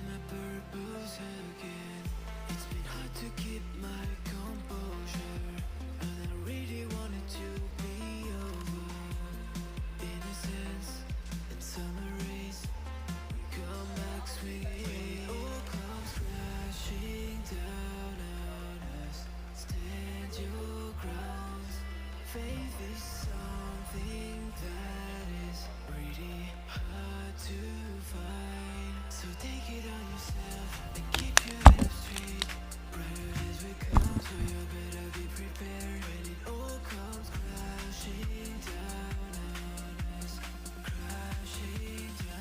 find my purpose again. It's been hard to keep my composure, and I really wanted to be over. In a sense, in summer rays, we come back swinging. It all comes crashing down on us. Stand your ground. Faith is something that is really hard to find. So take it on yourself and keep your head up straight. Brighter days will come, so you better be prepared. When it all comes crashing down on us, crashing down.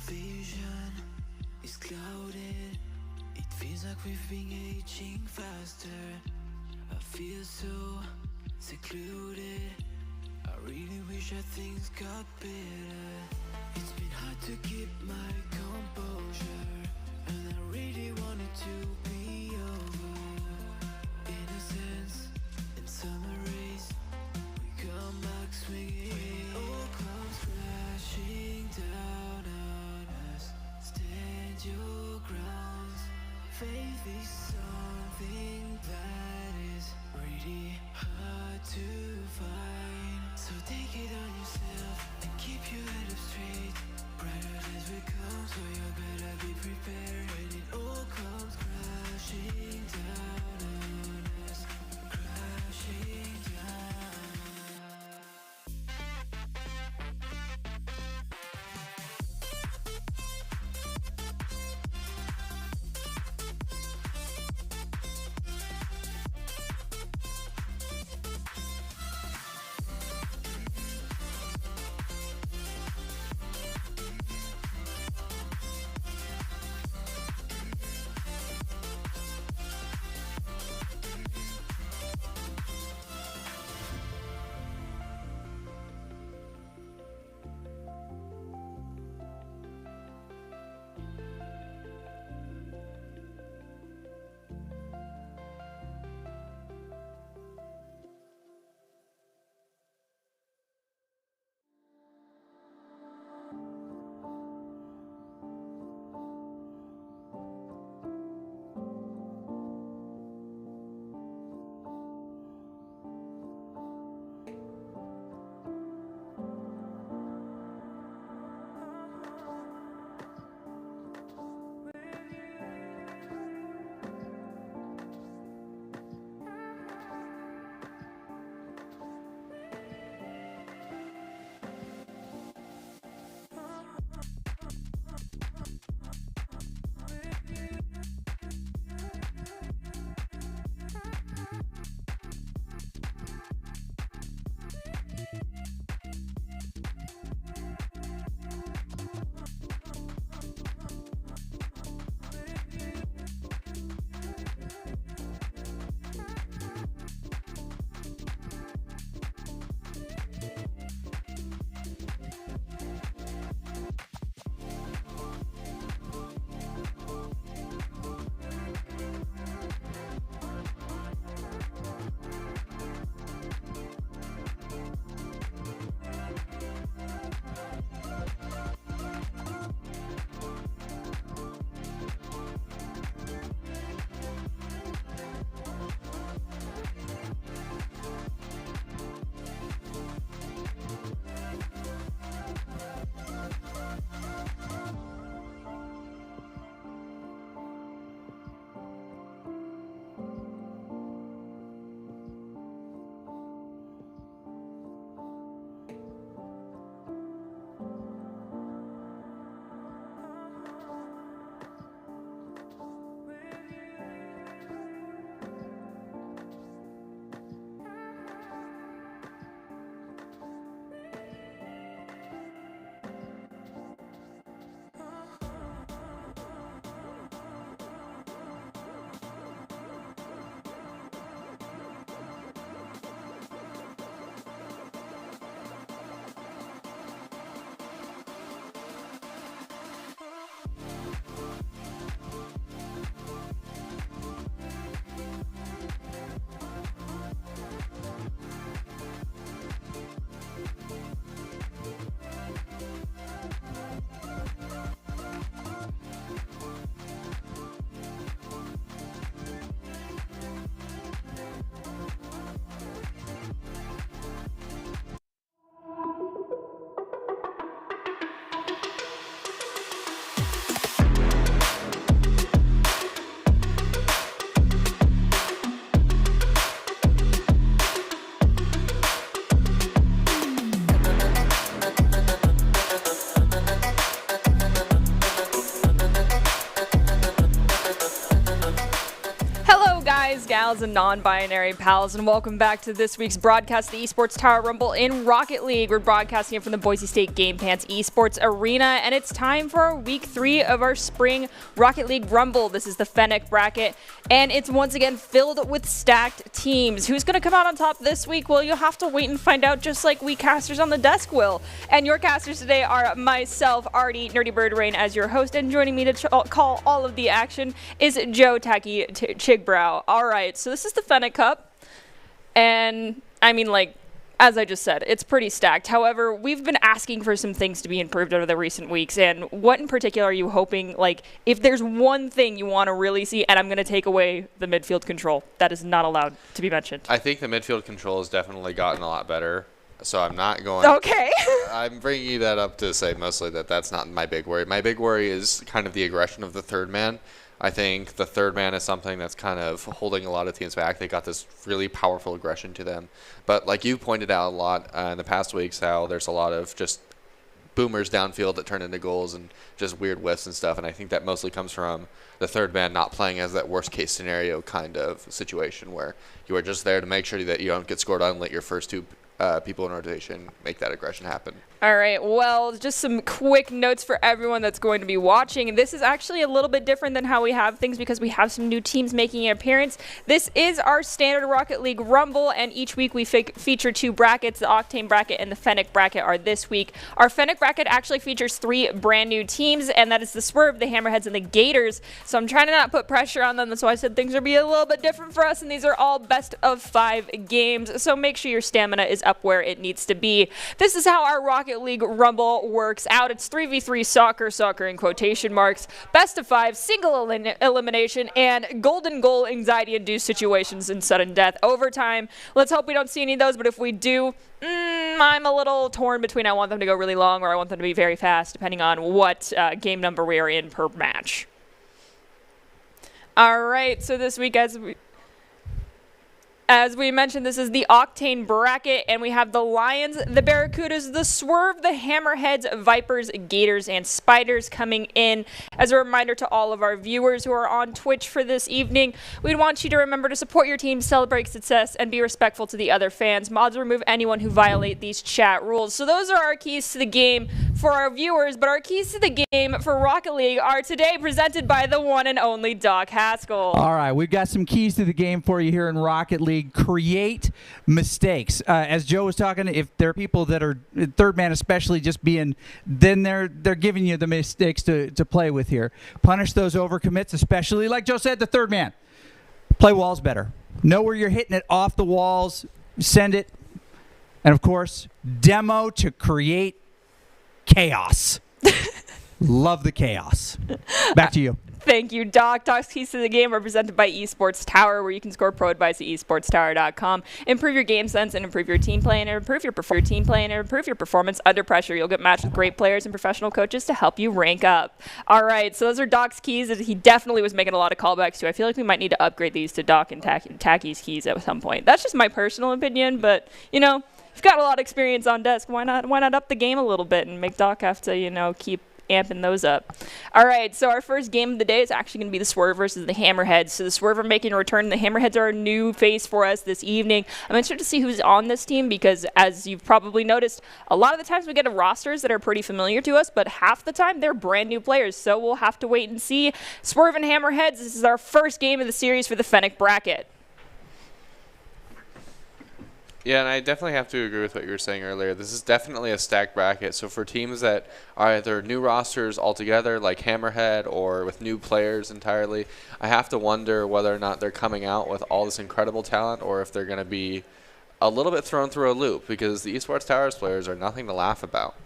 Vision is clouded. It feels like we've been aging faster. I feel so secluded. I really wish that things got better. It's been hard to keep my composure, and I really wanted to be over. In a sense, in summer rays, we come back swinging. When it all comes crashing down on us, stand your ground. Faith is something that is really hard to find. So take it on yourself and keep your head up straight. Brighter days will come, so you better be prepared. gals and non-binary pals, and welcome back to this week's broadcast, the Esports Tower Rumble in Rocket League. We're broadcasting it from the Boise State Game Pants Esports Arena, and it's time for our week 3 of our spring Rocket League Rumble. This is the Fennec bracket, and it's once again filled with stacked teams. Who's going to come out on top this week? Well, you'll have to wait and find out, just like we casters on the desk will. And your casters today are myself, Artie, Nerdy Bird Rain, as your host, and joining me to call all of the action is Joe Tacky Chigbrow. All right, so this is the Fennec Cup, and I mean, like, as I just said, it's pretty stacked. However, we've been asking for some things to be improved over the recent weeks, and what in particular are you hoping, like, if there's one thing you want to really see, and I'm going to take away the midfield control. That is not allowed to be mentioned. I think the midfield control has definitely gotten a lot better, so I'm not going... Okay. I'm bringing you that up to say mostly that that's not my big worry. My big worry is kind of the aggression of the third man. I think the third man is something that's kind of holding a lot of teams back. They got this really powerful aggression to them. But like you pointed out a lot in the past weeks, how there's a lot of just boomers downfield that turn into goals and just weird whiffs and stuff. And I think that mostly comes from the third man not playing as that worst case scenario kind of situation where you are just there to make sure that you don't get scored on and let your first two people in rotation make that aggression happen. All right, well, just some quick notes for everyone that's going to be watching. This is actually a little bit different than how we have things because we have some new teams making an appearance. This is our standard Rocket League Rumble, and each week we feature 2 brackets. The Octane bracket and the Fennec bracket are this week. Our Fennec bracket actually features 3 brand new teams, and that is the Swerve, the Hammerheads, and the Gators. So I'm trying to not put pressure on them. That's why I said things will be a little bit different for us, and these are all best of 5 games. So make sure your stamina is up where it needs to be. This is how our Rocket League Rumble works out. It's 3v3 soccer in quotation marks, best of 5, single elimination, and golden goal anxiety-induced situations in sudden death. Overtime. Let's hope we don't see any of those, but if we do, I'm a little torn between I want them to go really long or I want them to be very fast, depending on what game number we are in per match. All right, so this week, as we mentioned, this is the Octane bracket, and we have the Lions, the Barracudas, the Swerve, the Hammerheads, Vipers, Gators, and Spiders coming in. As a reminder to all of our viewers who are on Twitch for this evening, we'd want you to remember to support your team, celebrate success, and be respectful to the other fans. Mods remove anyone who violate these chat rules. So those are our keys to the game for our viewers, but our keys to the game for Rocket League are today presented by the one and only Doc Haskell. All right, we've got some keys to the game for you here in Rocket League. Create mistakes. As Joe was talking, if there are people that are third man especially just being, then they're giving you the mistakes to play with here. Punish those overcommits, especially like Joe said, the third man. Play walls better. Know where you're hitting it off the walls, send it, and of course, demo to create chaos. Love the chaos. Back to you. Thank you, Doc. Doc's keys to the game are presented by Esports Tower, where you can score pro advice at esportstower.com. Improve your game sense and improve your team play and improve your performance under pressure. You'll get matched with great players and professional coaches to help you rank up. All right, so those are Doc's keys that he definitely was making a lot of callbacks to. I feel like we might need to upgrade these to Doc and Tacky's keys at some point. That's just my personal opinion, but, you know, you've got a lot of experience on desk. Why not up the game a little bit and make Doc have to, you know, keep amping those up. All right, so our first game of the day is actually going to be the Swerve versus the Hammerheads. So the Swerve are making a return. The Hammerheads are a new face for us this evening. I'm interested to see who's on this team because, as you've probably noticed, a lot of the times we get rosters that are pretty familiar to us, but half the time they're brand new players. So we'll have to wait and see. Swerve and Hammerheads, this is our first game of the series for the Fennec bracket. Yeah, and I definitely have to agree with what you were saying earlier. This is definitely a stacked bracket. So for teams that are either new rosters altogether, like Hammerhead, or with new players entirely, I have to wonder whether or not they're coming out with all this incredible talent or if they're going to be a little bit thrown through a loop because the Esports Towers players are nothing to laugh about.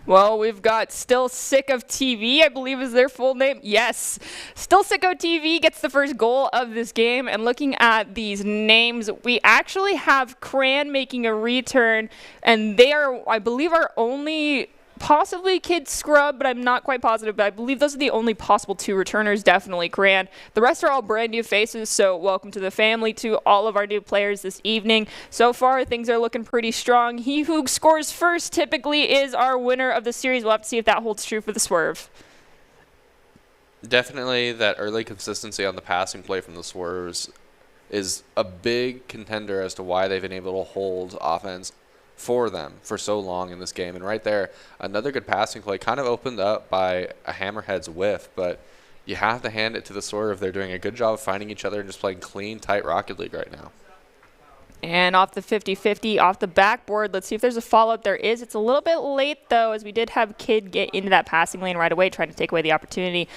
Well, we've got Still Sick of TV, I believe is their full name. Yes. Still Sick of TV gets the first goal of this game. And looking at these names, we actually have Cran making a return. And they are, I believe, our only possibly Kid Scrub, but I'm not quite positive. But I believe those are the only possible 2 returners, definitely Cran. The rest are all brand new faces, so welcome to the family to all of our new players this evening. So far, things are looking pretty strong. He who scores first typically is our winner of the series. We'll have to see if that holds true for the Swerve. Definitely that early consistency on the passing play from the Swerves is a big contender as to why they've been able to hold offense for them for so long in this game. And right there, another good passing play, kind of opened up by a Hammerhead's whiff, but you have to hand it to the Swerve. They're doing a good job of finding each other and just playing clean, tight Rocket League right now. And off the 50-50, off the backboard, let's see if there's a follow-up. There is. It's a little bit late, though, as we did have Kid get into that passing lane right away, trying to take away the opportunity.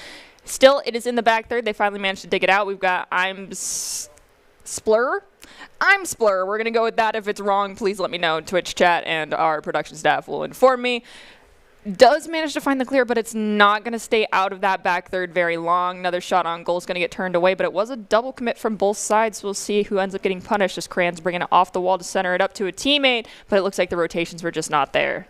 Still, it is in the back third. They finally managed to dig it out. We've got Splur. I'm Splur. We're going to go with that. If it's wrong, please let me know in Twitch chat, and our production staff will inform me. Does manage to find the clear, but it's not going to stay out of that back third very long. Another shot on goal is going to get turned away, but it was a double commit from both sides. We'll see who ends up getting punished as Cran's bringing it off the wall to center it up to a teammate, but it looks like the rotations were just not there.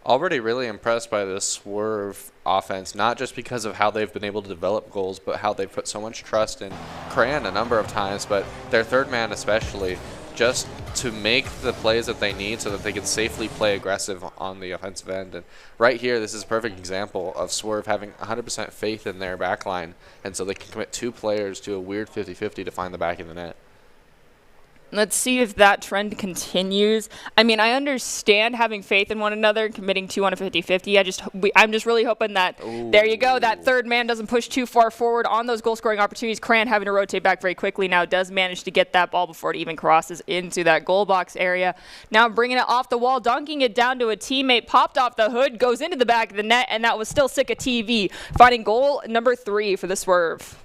Already really impressed by this Swerve offense, not just because of how they've been able to develop goals, but how they've put so much trust in Cran a number of times, but their third man especially, just to make the plays that they need so that they can safely play aggressive on the offensive end. And right here, this is a perfect example of Swerve having 100% faith in their back line, and so they can commit two players to a weird 50-50 to find the back of the net. Let's see if that trend continues. I mean, I understand having faith in one another and committing two on a 50-50. I'm just really hoping that, there you go, that third man doesn't push too far forward on those goal-scoring opportunities. Cran having to rotate back very quickly now does manage to get that ball before it even crosses into that goal box area. Now bringing it off the wall, dunking it down to a teammate, popped off the hood, goes into the back of the net, and that was still sick of TV. Finding goal number 3 for the Swerve.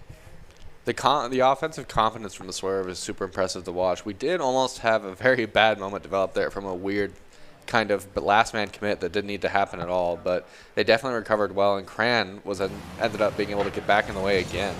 The offensive confidence from the Swerve is super impressive to watch. We did almost have a very bad moment develop there from a weird kind of last man commit that didn't need to happen at all, but they definitely recovered well, and Cran ended up being able to get back in the way again.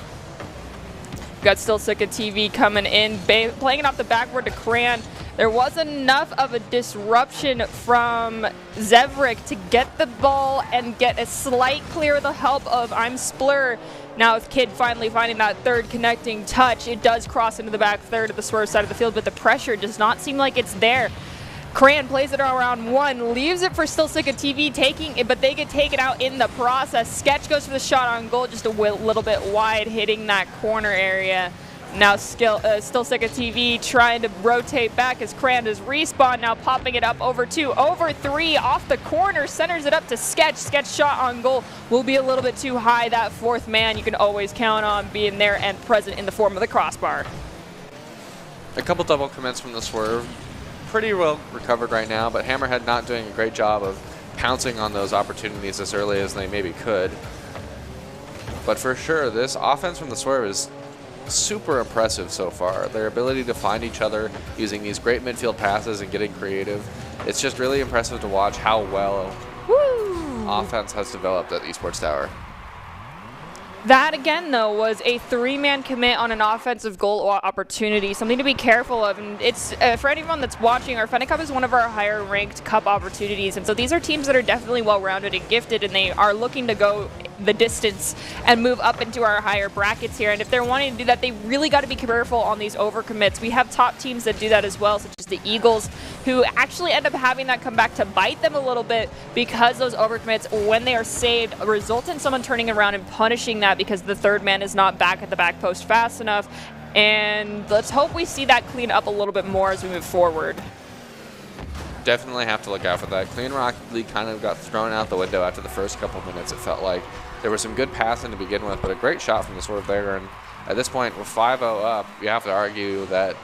Got still sick of TV coming in, playing it off the backboard to Cran. There was enough of a disruption from Zevrik to get the ball and get a slight clear with the help of I'm Splur. Now with Kid finally finding that third connecting touch, it does cross into the back third of the Swerve side of the field, but the pressure does not seem like it's there. Cran plays it around one, leaves it for Still Sick of TV, taking it, but they get taken out in the process. Sketch goes for the shot on goal, just a little bit wide, hitting that corner area. Now Still Sick of TV trying to rotate back as Cran does respawn, now popping it up over 2, over 3, off the corner, centers it up to Sketch. Sketch shot on goal will be a little bit too high. That fourth man you can always count on being there and present in the form of the crossbar. A couple double commits from the Swerve. Pretty well recovered right now, but Hammerhead not doing a great job of pouncing on those opportunities as early as they maybe could. But for sure, this offense from the Swerve is super impressive so far. Their ability to find each other using these great midfield passes and getting creative. It's just really impressive to watch how well offense has developed at Esports Tower. That, again, though, was a 3-man commit on an offensive goal opportunity, something to be careful of. And it's for anyone that's watching, our Fennec Cup is one of our higher-ranked cup opportunities. And so these are teams that are definitely well-rounded and gifted, and they are looking to go the distance and move up into our higher brackets here. And if they're wanting to do that, they really got to be careful on these overcommits. We have top teams that do that as well, such as the Eagles, who actually end up having that come back to bite them a little bit because those overcommits, when they are saved, result in someone turning around and punishing that because the third man is not back at the back post fast enough. And let's hope we see that clean up a little bit more as we move forward. Definitely have to look out for that. Clean Rocket League kind of got thrown out the window after the first couple minutes, it felt like. There was some good passing to begin with, but a great shot from the Swerve there. And at this point, with 5-0 up, you have to argue that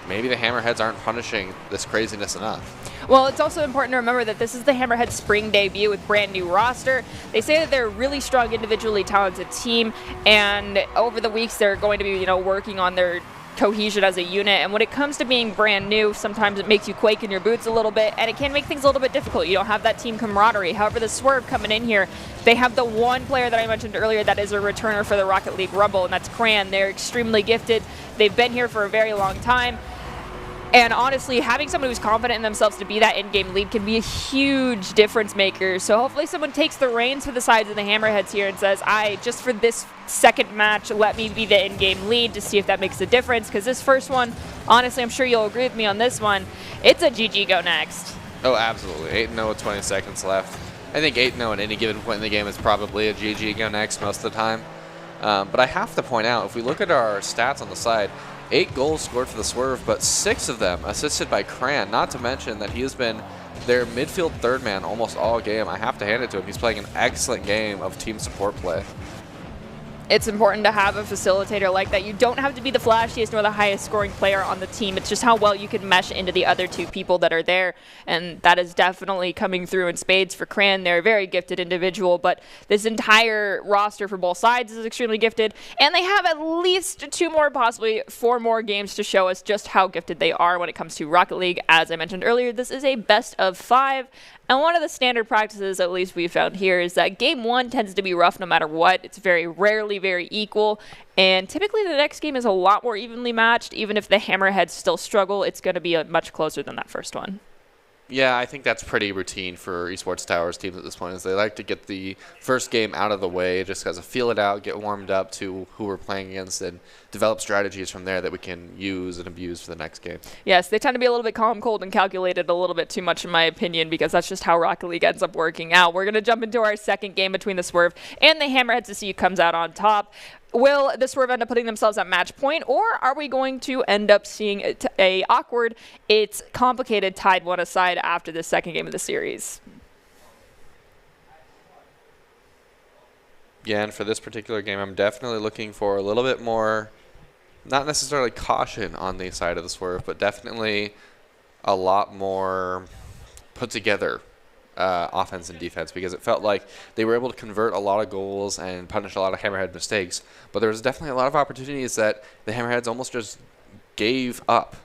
maybe the Hammerheads aren't punishing this craziness enough. Well, it's also important to remember that this is the Hammerhead spring debut with brand new roster. They say that they're a really strong, individually talented team, and over the weeks they're going to be, working on their cohesion as a unit. And when it comes to being brand new, sometimes it makes you quake in your boots a little bit, and it can make things a little bit difficult. You don't have that team camaraderie. However, the Swerve coming in here, they have the one player that I mentioned earlier that is a returner for the Rocket League Rumble, and that's Cran. They're extremely gifted. They've been here for a very long time. And honestly, having someone who's confident in themselves to be that in-game lead can be a huge difference maker. So hopefully someone takes the reins for the sides of the Hammerheads here and says, just for this second match, let me be the in-game lead to see if that makes a difference. Because this first one, honestly, I'm sure you'll agree with me on this one, it's a GG go next. Oh, absolutely. 8-0 with 20 seconds left. I think 8-0 at any given point in the game is probably a GG go next most of the time. But I have to point out, if we look at our stats on the side, 8 goals scored for the Swerve, but 6 of them assisted by Cran, not to mention that he has been their midfield third man almost all game. I have to hand it to him. He's playing an excellent game of team support play. It's important to have a facilitator like that. You don't have to be the flashiest nor the highest scoring player on the team. It's just how well you can mesh into the other 2 people that are there. And that is definitely coming through in spades for Cran. They're a very gifted individual, but this entire roster for both sides is extremely gifted. And they have at least 2 more, possibly 4 more games to show us just how gifted they are when it comes to Rocket League. As I mentioned earlier, this is a best of 5. And one of the standard practices, at least we've found here, is that game 1 tends to be rough no matter what. It's very rarely very equal. And typically the next game is a lot more evenly matched. Even if the Hammerheads still struggle, it's going to be much closer than that first one. Yeah, I think that's pretty routine for Esports Towers teams at this point, is they like to get the first game out of the way, just as a feel it out, get warmed up to who we're playing against, and develop strategies from there that we can use and abuse for the next game. Yes, they tend to be a little bit calm, cold, and calculated a little bit too much in my opinion, because that's just how Rocket League ends up working out. We're going to jump into our second game between the Swerve and the Hammerheads to see who comes out on top. Will the Swerve end up putting themselves at match point, or are we going to end up seeing a awkward, it's complicated, tied one aside after the second game of the series? Yeah, and for this particular game, I'm definitely looking for a little bit more, not necessarily caution on the side of the Swerve, but definitely a lot more put together offense and defense, because it felt like they were able to convert a lot of goals and punish a lot of Hammerhead mistakes. But there was definitely a lot of opportunities that the Hammerheads almost just gave up,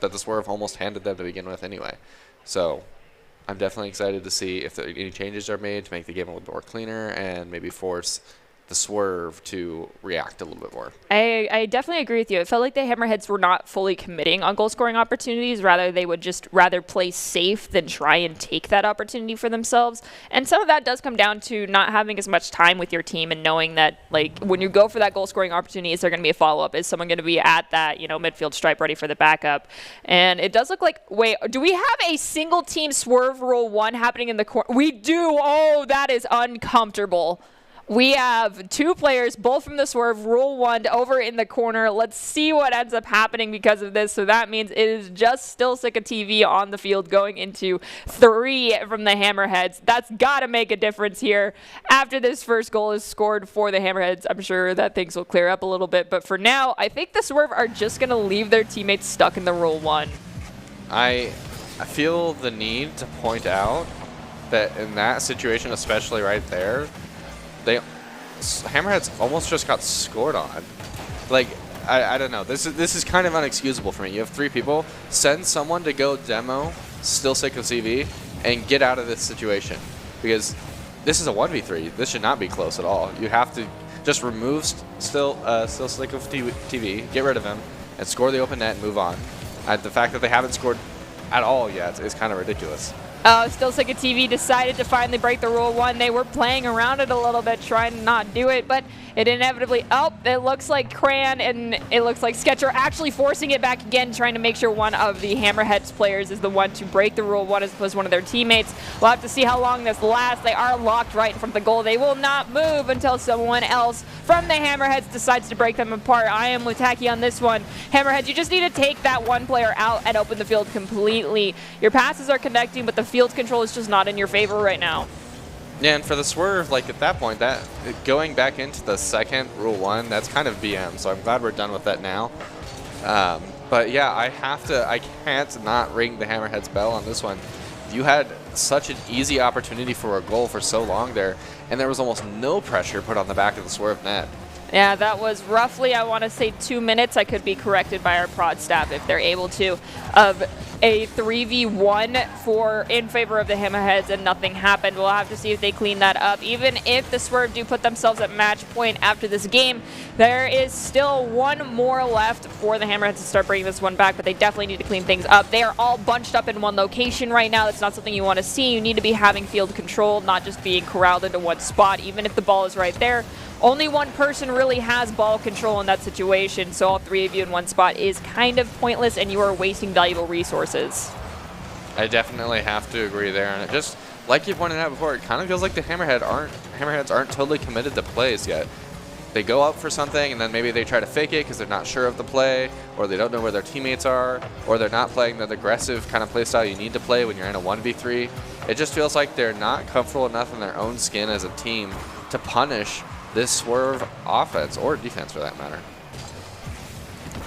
that the Swerve almost handed them to begin with anyway. So I'm definitely excited to see if any changes are made to make the game a little bit more cleaner and maybe force the Swerve to react a little bit more. I definitely agree with you. It felt like the Hammerheads were not fully committing on goal scoring opportunities. Rather, they would just rather play safe than try and take that opportunity for themselves. And some of that does come down to not having as much time with your team and knowing that, like, when you go for that goal scoring opportunity, is there going to be a follow-up? Is someone going to be at that, midfield stripe ready for the backup? And it does look like, wait, do we have a single team Swerve roll 1 happening in the corner? We do. Oh, that is uncomfortable. We have 2 players, both from the Swerve, rule 1 over in the corner. Let's see what ends up happening because of this. So that means it is just Still Sick of TV on the field going into 3 from the Hammerheads. That's got to make a difference here. After this first goal is scored for the Hammerheads, I'm sure that things will clear up a little bit. But for now, I think the Swerve are just going to leave their teammates stuck in the rule 1. I feel the need to point out that in that situation, especially right there, Hammerheads almost just got scored on. Like, I don't know. This is kind of unexcusable for me. You have 3 people. Send someone to go demo Still Sick of CV and get out of this situation, because this is a 1v3. This should not be close at all. You have to just remove Still Sick of TV, get rid of him, and score the open net and move on. The fact that they haven't scored at all yet is kind of ridiculous. Still Sick of TV decided to finally break the rule 1. They were playing around it a little bit, trying to not do it, but it inevitably, it looks like Cran and it looks like Sketcher actually forcing it back again, trying to make sure one of the Hammerheads players is the one to break the rule 1 as opposed to one of their teammates. We'll have to see how long this lasts. They are locked right in front of the goal. They will not move until someone else from the Hammerheads decides to break them apart. I am with Taki on this one. Hammerheads, you just need to take that one player out and open the field completely. Your passes are connecting, but the field control is just not in your favor right now. Yeah, and for the Swerve, like at that point, that going back into the second rule 1, that's kind of BM. So I'm glad we're done with that now. But yeah, I can't not ring the Hammerhead's bell on this one. You had such an easy opportunity for a goal for so long there, and there was almost no pressure put on the back of the Swerve net. Yeah, that was roughly, I want to say 2 minutes. I could be corrected by our prod staff if they're able to, of a 3v1 in favor of the Hammerheads, and nothing happened. We'll have to see if they clean that up. Even if the Swerve do put themselves at match point after this game, there is still 1 more left for the Hammerheads to start bringing this one back, but they definitely need to clean things up. They are all bunched up in one location right now. That's not something you want to see. You need to be having field control, not just being corralled into one spot, even if the ball is right there. Only one person really has ball control in that situation, so all 3 of you in one spot is kind of pointless, and you are wasting valuable resources. I definitely have to agree there, and it just, like you pointed out before, it kind of feels like the Hammerheads aren't totally committed to plays yet. they go up for something and then maybe they try to fake it because they're not sure of the play, or they don't know where their teammates are, or they're not playing the aggressive kind of play style you need to play when you're in a 1v3. It just feels like they're not comfortable enough in their own skin as a team to punish this Swerve offense, or defense for that matter.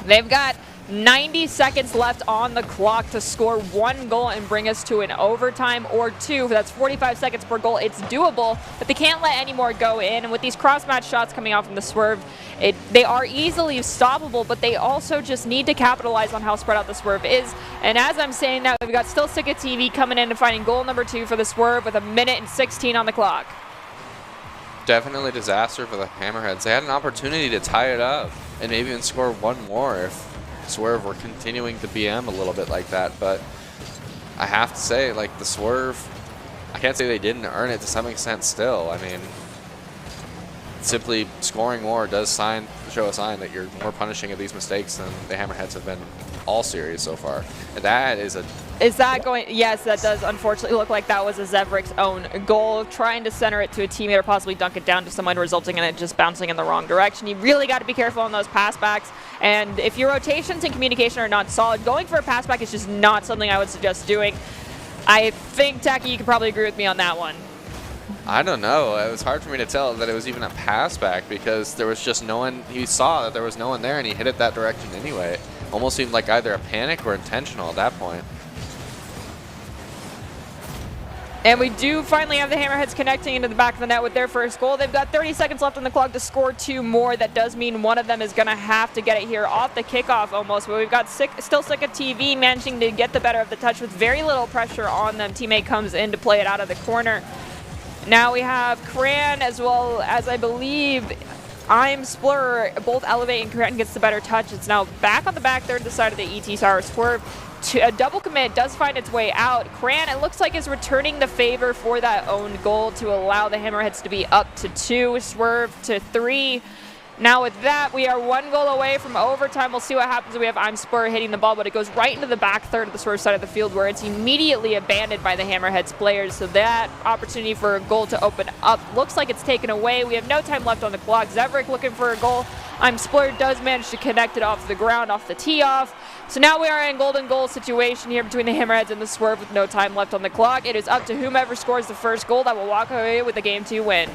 They've got 90 seconds left on the clock to score 1 goal and bring us to an overtime or 2. That's 45 seconds per goal. It's doable, but they can't let any more go in. And with these cross-match shots coming out from the Swerve, they are easily stoppable, but they also just need to capitalize on how spread out the Swerve is. And as I'm saying that, we've got Still Sick of TV coming in and finding goal number 2 for the Swerve with 1:16 on the clock. Definitely disaster for the Hammerheads. They had an opportunity to tie it up and maybe even score 1 more if Swerve were continuing to BM a little bit like that, but I have to say, like, the Swerve, I can't say they didn't earn it to some extent still. I mean, simply scoring more does show a sign that you're more punishing of these mistakes than the Hammerheads have been all series so far. And that is a... Is that going... Yes, that does unfortunately look like that was a Zevrik's own goal, trying to center it to a teammate or possibly dunk it down to someone, resulting in it just bouncing in the wrong direction. You really got to be careful on those pass backs. And if your rotations and communication are not solid, going for a pass back is just not something I would suggest doing. I think, Tacky, you could probably agree with me on that one. I don't know. It was hard for me to tell that it was even a pass back because there was just no one. He saw that there was no one there and he hit it that direction anyway. Almost seemed like either a panic or intentional at that point. And we do finally have the Hammerheads connecting into the back of the net with their first goal. They've got 30 seconds left on the clock to score 2 more. That does mean one of them is going to have to get it here off the kickoff almost. But we've got Still Sick of TV managing to get the better of the touch with very little pressure on them. Teammate comes in to play it out of the corner. Now we have Cran as well as, I believe, I'm Splur, both elevate, and Cran gets the better touch. It's now back on the back third to the side of the ET Sour Swerve. A double commit does find its way out. Cran, it looks like, is returning the favor for that own goal to allow the Hammerheads to be up to 2, Swerve to 3. Now with that, we are 1 goal away from overtime. We'll see what happens. We have I'm Spur hitting the ball, but it goes right into the back third of the Swerve side of the field where it's immediately abandoned by the Hammerheads players. So that opportunity for a goal to open up looks like it's taken away. We have no time left on the clock. Zevrik looking for a goal. I'm Spur does manage to connect it off the ground, off the tee off. So now we are in golden goal situation here between the Hammerheads and the Swerve with no time left on the clock. It is up to whomever scores the first goal that will walk away with the Game 2 win.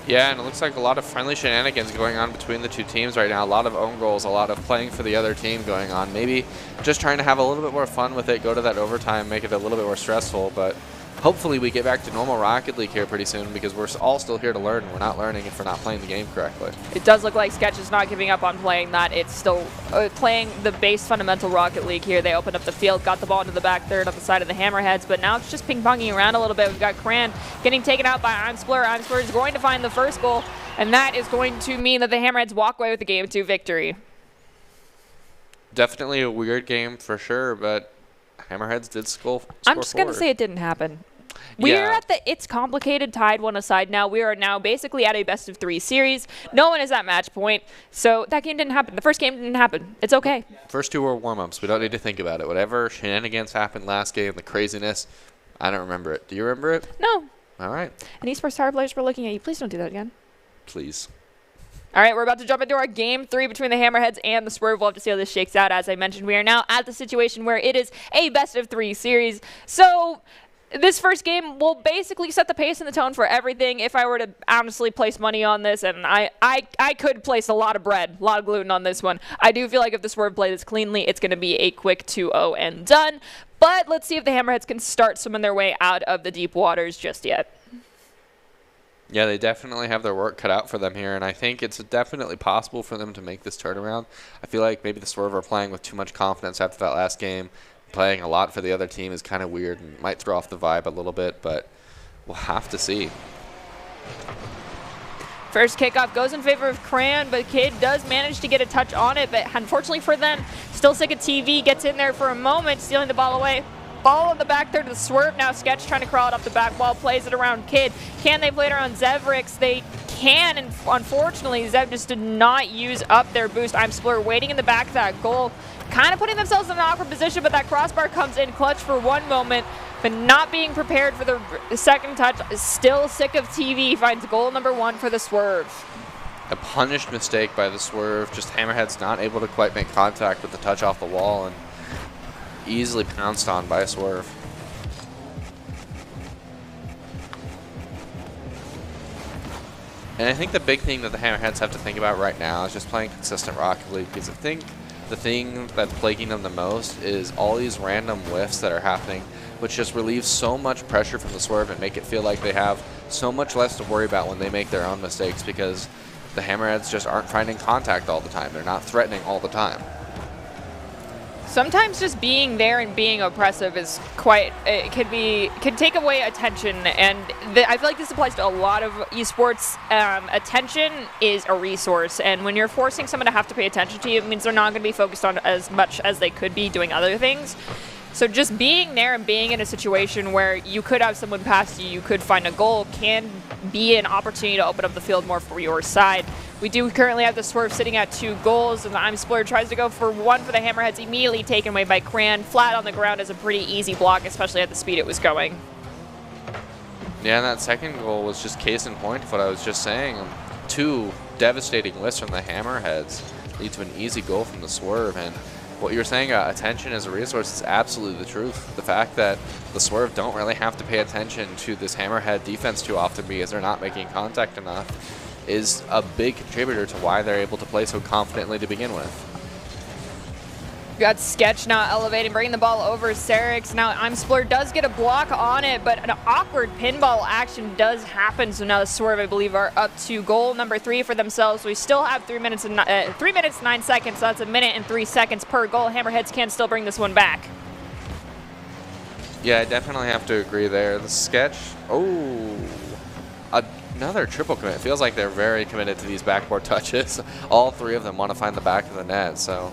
Yeah, and it looks like a lot of friendly shenanigans going on between the two teams right now. A lot of own goals, a lot of playing for the other team going on. Maybe just trying to have a little bit more fun with it, go to that overtime, make it a little bit more stressful. But hopefully we get back to normal Rocket League here pretty soon because we're all still here to learn. We're not learning if we're not playing the game correctly. It does look like Sketch is not giving up on playing that. It's still playing the base fundamental Rocket League here. They opened up the field, got the ball into the back third on the side of the Hammerheads, but now it's just ping-ponging around a little bit. We've got Cran getting taken out by I'm Splur. I'm Splur is going to find the first goal, and that is going to mean that the Hammerheads walk away with the Game 2 victory. Definitely a weird game for sure, but Hammerheads did score. I'm just going to say it didn't happen. We're at the it's complicated tied one aside now. We are now basically at a best-of-3 series. No one is at match point, so that game didn't happen. The first game didn't happen. It's okay. First 2 were warm-ups. We don't need to think about it. Whatever shenanigans happened last game, the craziness, I don't remember it. Do you remember it? No. All right. And esports tower players, we're looking at you. Please don't do that again. Please. All right, we're about to jump into our Game 3 between the Hammerheads and the Swerve. We'll have to see how this shakes out. As I mentioned, we are now at the situation where it is a best-of-3 series. So this first game will basically set the pace and the tone for everything. If I were to honestly place money on this, and I could place a lot of bread, a lot of gluten on this one, I do feel like if the Swerve play this cleanly, it's going to be a quick 2-0 and done. But let's see if the Hammerheads can start swimming their way out of the deep waters just yet. Yeah, they definitely have their work cut out for them here, and I think it's definitely possible for them to make this turnaround. I feel like maybe the Swerve are playing with too much confidence after that last game. Playing a lot for the other team is kind of weird and might throw off the vibe a little bit, but we'll have to see. First kickoff goes in favor of Cran, but Kid does manage to get a touch on it, but unfortunately for them, Still Sick of TV gets in there for a moment, stealing the ball away. Ball on the back there to the Swerve. Now Sketch trying to crawl it off the back wall, plays it around Kid. Can they play it around Zevrix? They can, and unfortunately, Zev just did not use up their boost. I'm Splur waiting in the back of that goal, kind of putting themselves in an awkward position, but that crossbar comes in clutch for one moment, but not being prepared for the second touch. Still Sick of TV finds goal number 1 for the Swerve. a punished mistake by the Swerve. Just Hammerhead's not able to quite make contact with the touch off the wall and easily pounced on by Swerve. And I think the big thing that the Hammerheads have to think about right now is just playing consistent Rocket League, because I think the thing that's plaguing them the most is all these random whiffs that are happening, which just relieves so much pressure from the Swerve and make it feel like they have so much less to worry about when they make their own mistakes, because the Hammerheads just aren't finding contact all the time. They're not threatening all the time. Sometimes just being there and being oppressive is can take away attention, and I feel like this applies to a lot of esports. Attention is a resource, and when you're forcing someone to have to pay attention to you, it means they're not going to be focused on as much as they could be doing other things. So just being there and being in a situation where you could have someone pass you, you could find a goal, can be an opportunity to open up the field more for your side. We do currently have the Swerve sitting at 2 goals, and the ImSplur tries to go for 1 for the Hammerheads, immediately taken away by Cran. Flat on the ground is a pretty easy block, especially at the speed it was going. Yeah, and that second goal was just case in point of what I was just saying. 2 devastating lifts from the Hammerheads lead to an easy goal from the Swerve, and what you were saying, attention as a resource, is absolutely the truth. The fact that the Swerve don't really have to pay attention to this Hammerhead defense too often because they're not making contact enough is a big contributor to why they're able to play so confidently to begin with. We got Sketch now elevating, bringing the ball over Serix. Now ImSplur does get a block on it, but an awkward pinball action does happen. So now the Swerve, I believe, are up to goal number 3 for themselves. We still have 3 minutes 9 seconds, so that's a minute and 3 seconds per goal. Hammerheads can still bring this one back. Yeah, I definitely have to agree there. The Sketch, another triple commit. It feels like they're very committed to these backboard touches. All 3 of them want to find the back of the net, so.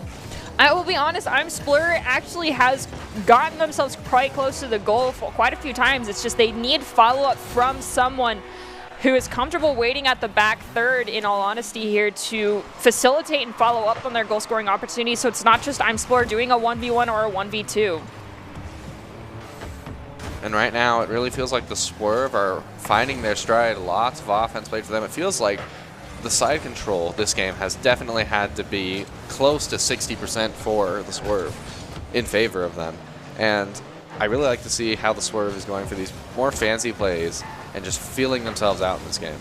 I will be honest, ImSplur actually has gotten themselves quite close to the goal for quite a few times. It's just they need follow-up from someone who is comfortable waiting at the back third, in all honesty here, to facilitate and follow up on their goal-scoring opportunities, so it's not just ImSplur doing a 1v1 or a 1v2. And right now, it really feels like the Swerve are finding their stride. Lots of offense played for them. It feels like the side control this game has definitely had to be close to 60% for the Swerve in favor of them. And I really like to see how the Swerve is going for these more fancy plays and just feeling themselves out in this game.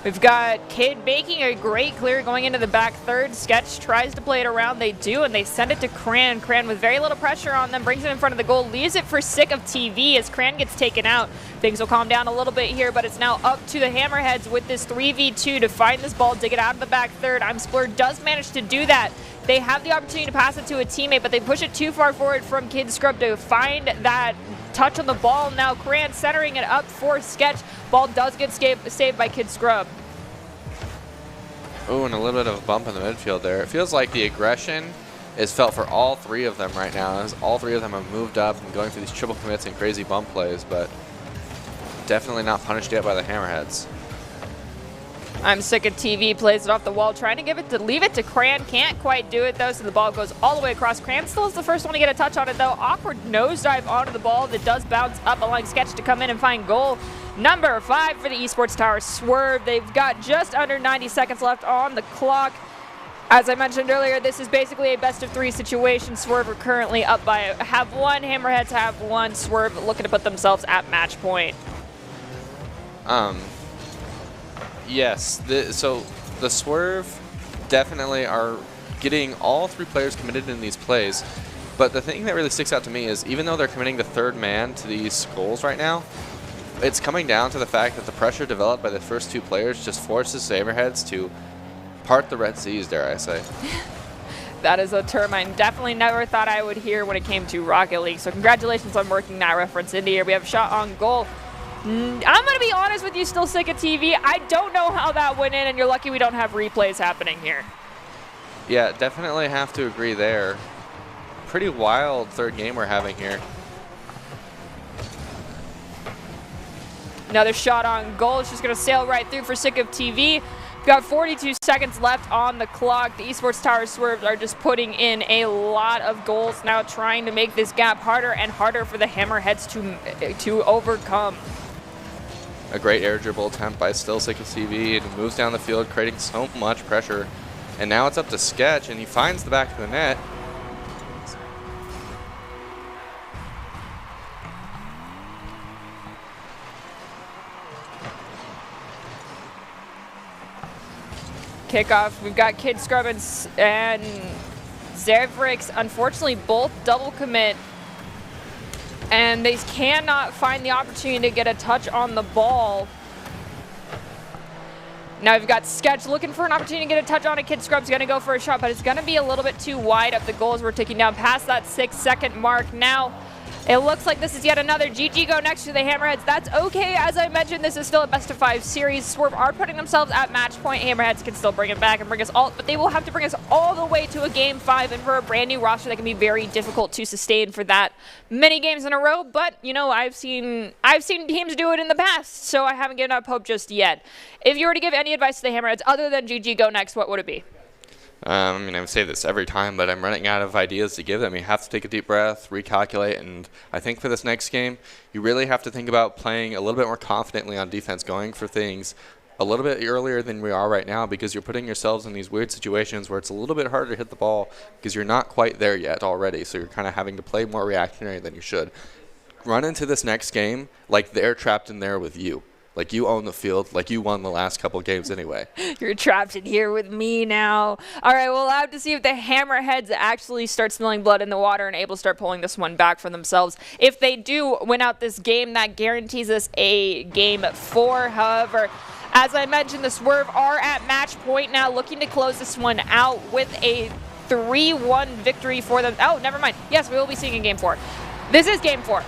We've got Kid making a great clear going into the back third. Sketch tries to play it around. They do, and they send it to Cran. Cran with very little pressure on them, brings it in front of the goal, leaves it for Sick of TV as Cran gets taken out. Things will calm down a little bit here, but it's now up to the Hammerheads with this 3v2 to find this ball, dig it out of the back third. ImSplur does manage to do that. They have the opportunity to pass it to a teammate, but they push it too far forward from Kid Scrub to find that touch on the ball. Now Cran centering it up for Sketch. Ball does get saved by Kid Scrub. Oh, and a little bit of a bump in the midfield there. It feels like the aggression is felt for all 3 of them right now, as all 3 of them have moved up and going through these triple commits and crazy bump plays, but definitely not punished yet by the Hammerheads. I'm Sick of TV, plays it off the wall, trying to leave it to Cran. Can't quite do it though, so the ball goes all the way across. Cran still is the first one to get a touch on it though. Awkward nosedive onto the ball that does bounce up, allowing Sketch to come in and find goal number 5 for the Esports Tower Swerve. They've got just under 90 seconds left on the clock. As I mentioned earlier, this is basically a best of 3 situation. Swerve are currently up by have 1, Hammerheads have 1. Swerve looking to put themselves at match point. Yes, so the Swerve definitely are getting all 3 players committed in these plays, but the thing that really sticks out to me is even though they're committing the 3rd man to these goals right now, it's coming down to the fact that the pressure developed by the first 2 players just forces Hammerheads to part the Red Seas, dare I say. That is a term I definitely never thought I would hear when it came to Rocket League, so congratulations on working that reference into here. We have a shot on goal. I'm going to be honest with you, still Sick of TV. I don't know how that went in, and you're lucky we don't have replays happening here. Yeah, definitely have to agree there. Pretty wild 3rd game we're having here. Another shot on goal. It's just going to sail right through for Sick of TV. We've got 42 seconds left on the clock. The Esports Tower Swerves are just putting in a lot of goals now, trying to make this gap harder and harder for the Hammerheads to overcome. A great air dribble attempt by Still Sick of TV, and he moves down the field, creating so much pressure. And now it's up to Sketch, and he finds the back of the net. Kickoff. We've got Kid Scrub and Zevrix, unfortunately, both double commit. And they cannot find the opportunity to get a touch on the ball. Now we've got Sketch looking for an opportunity to get a touch on it. Kid Scrub's going to go for a shot, but it's going to be a little bit too wide up the goal as we're ticking down past that 6-second mark. Now it looks like this is yet another GG go next to the Hammerheads. That's okay. As I mentioned, this is still a best-of-5 series. Swerve are putting themselves at match point. Hammerheads can still bring it back and bring us all, but they will have to bring us all the way to a Game 5, and for a brand new roster, that can be very difficult to sustain for that many games in a row. But, you know, I've seen teams do it in the past, so I haven't given up hope just yet. If you were to give any advice to the Hammerheads other than GG go next, what would it be? I mean, I say this every time, but I'm running out of ideas to give them. You have to take a deep breath, recalculate, and I think for this next game, you really have to think about playing a little bit more confidently on defense, going for things a little bit earlier than we are right now, because you're putting yourselves in these weird situations where it's a little bit harder to hit the ball because you're not quite there yet already, so you're kind of having to play more reactionary than you should. Run into this next game like they're trapped in there with you. Like you own the field, like you won the last couple games anyway. You're trapped in here with me now. All right, we'll have to see if the Hammerheads actually start smelling blood in the water and able to start pulling this one back for themselves. If they do win out this game, that guarantees us a Game 4. However, as I mentioned, the Swerve are at match point now, looking to close this one out with a 3-1 victory for them. Oh, never mind. Yes, we will be seeing in Game 4. This is Game 4.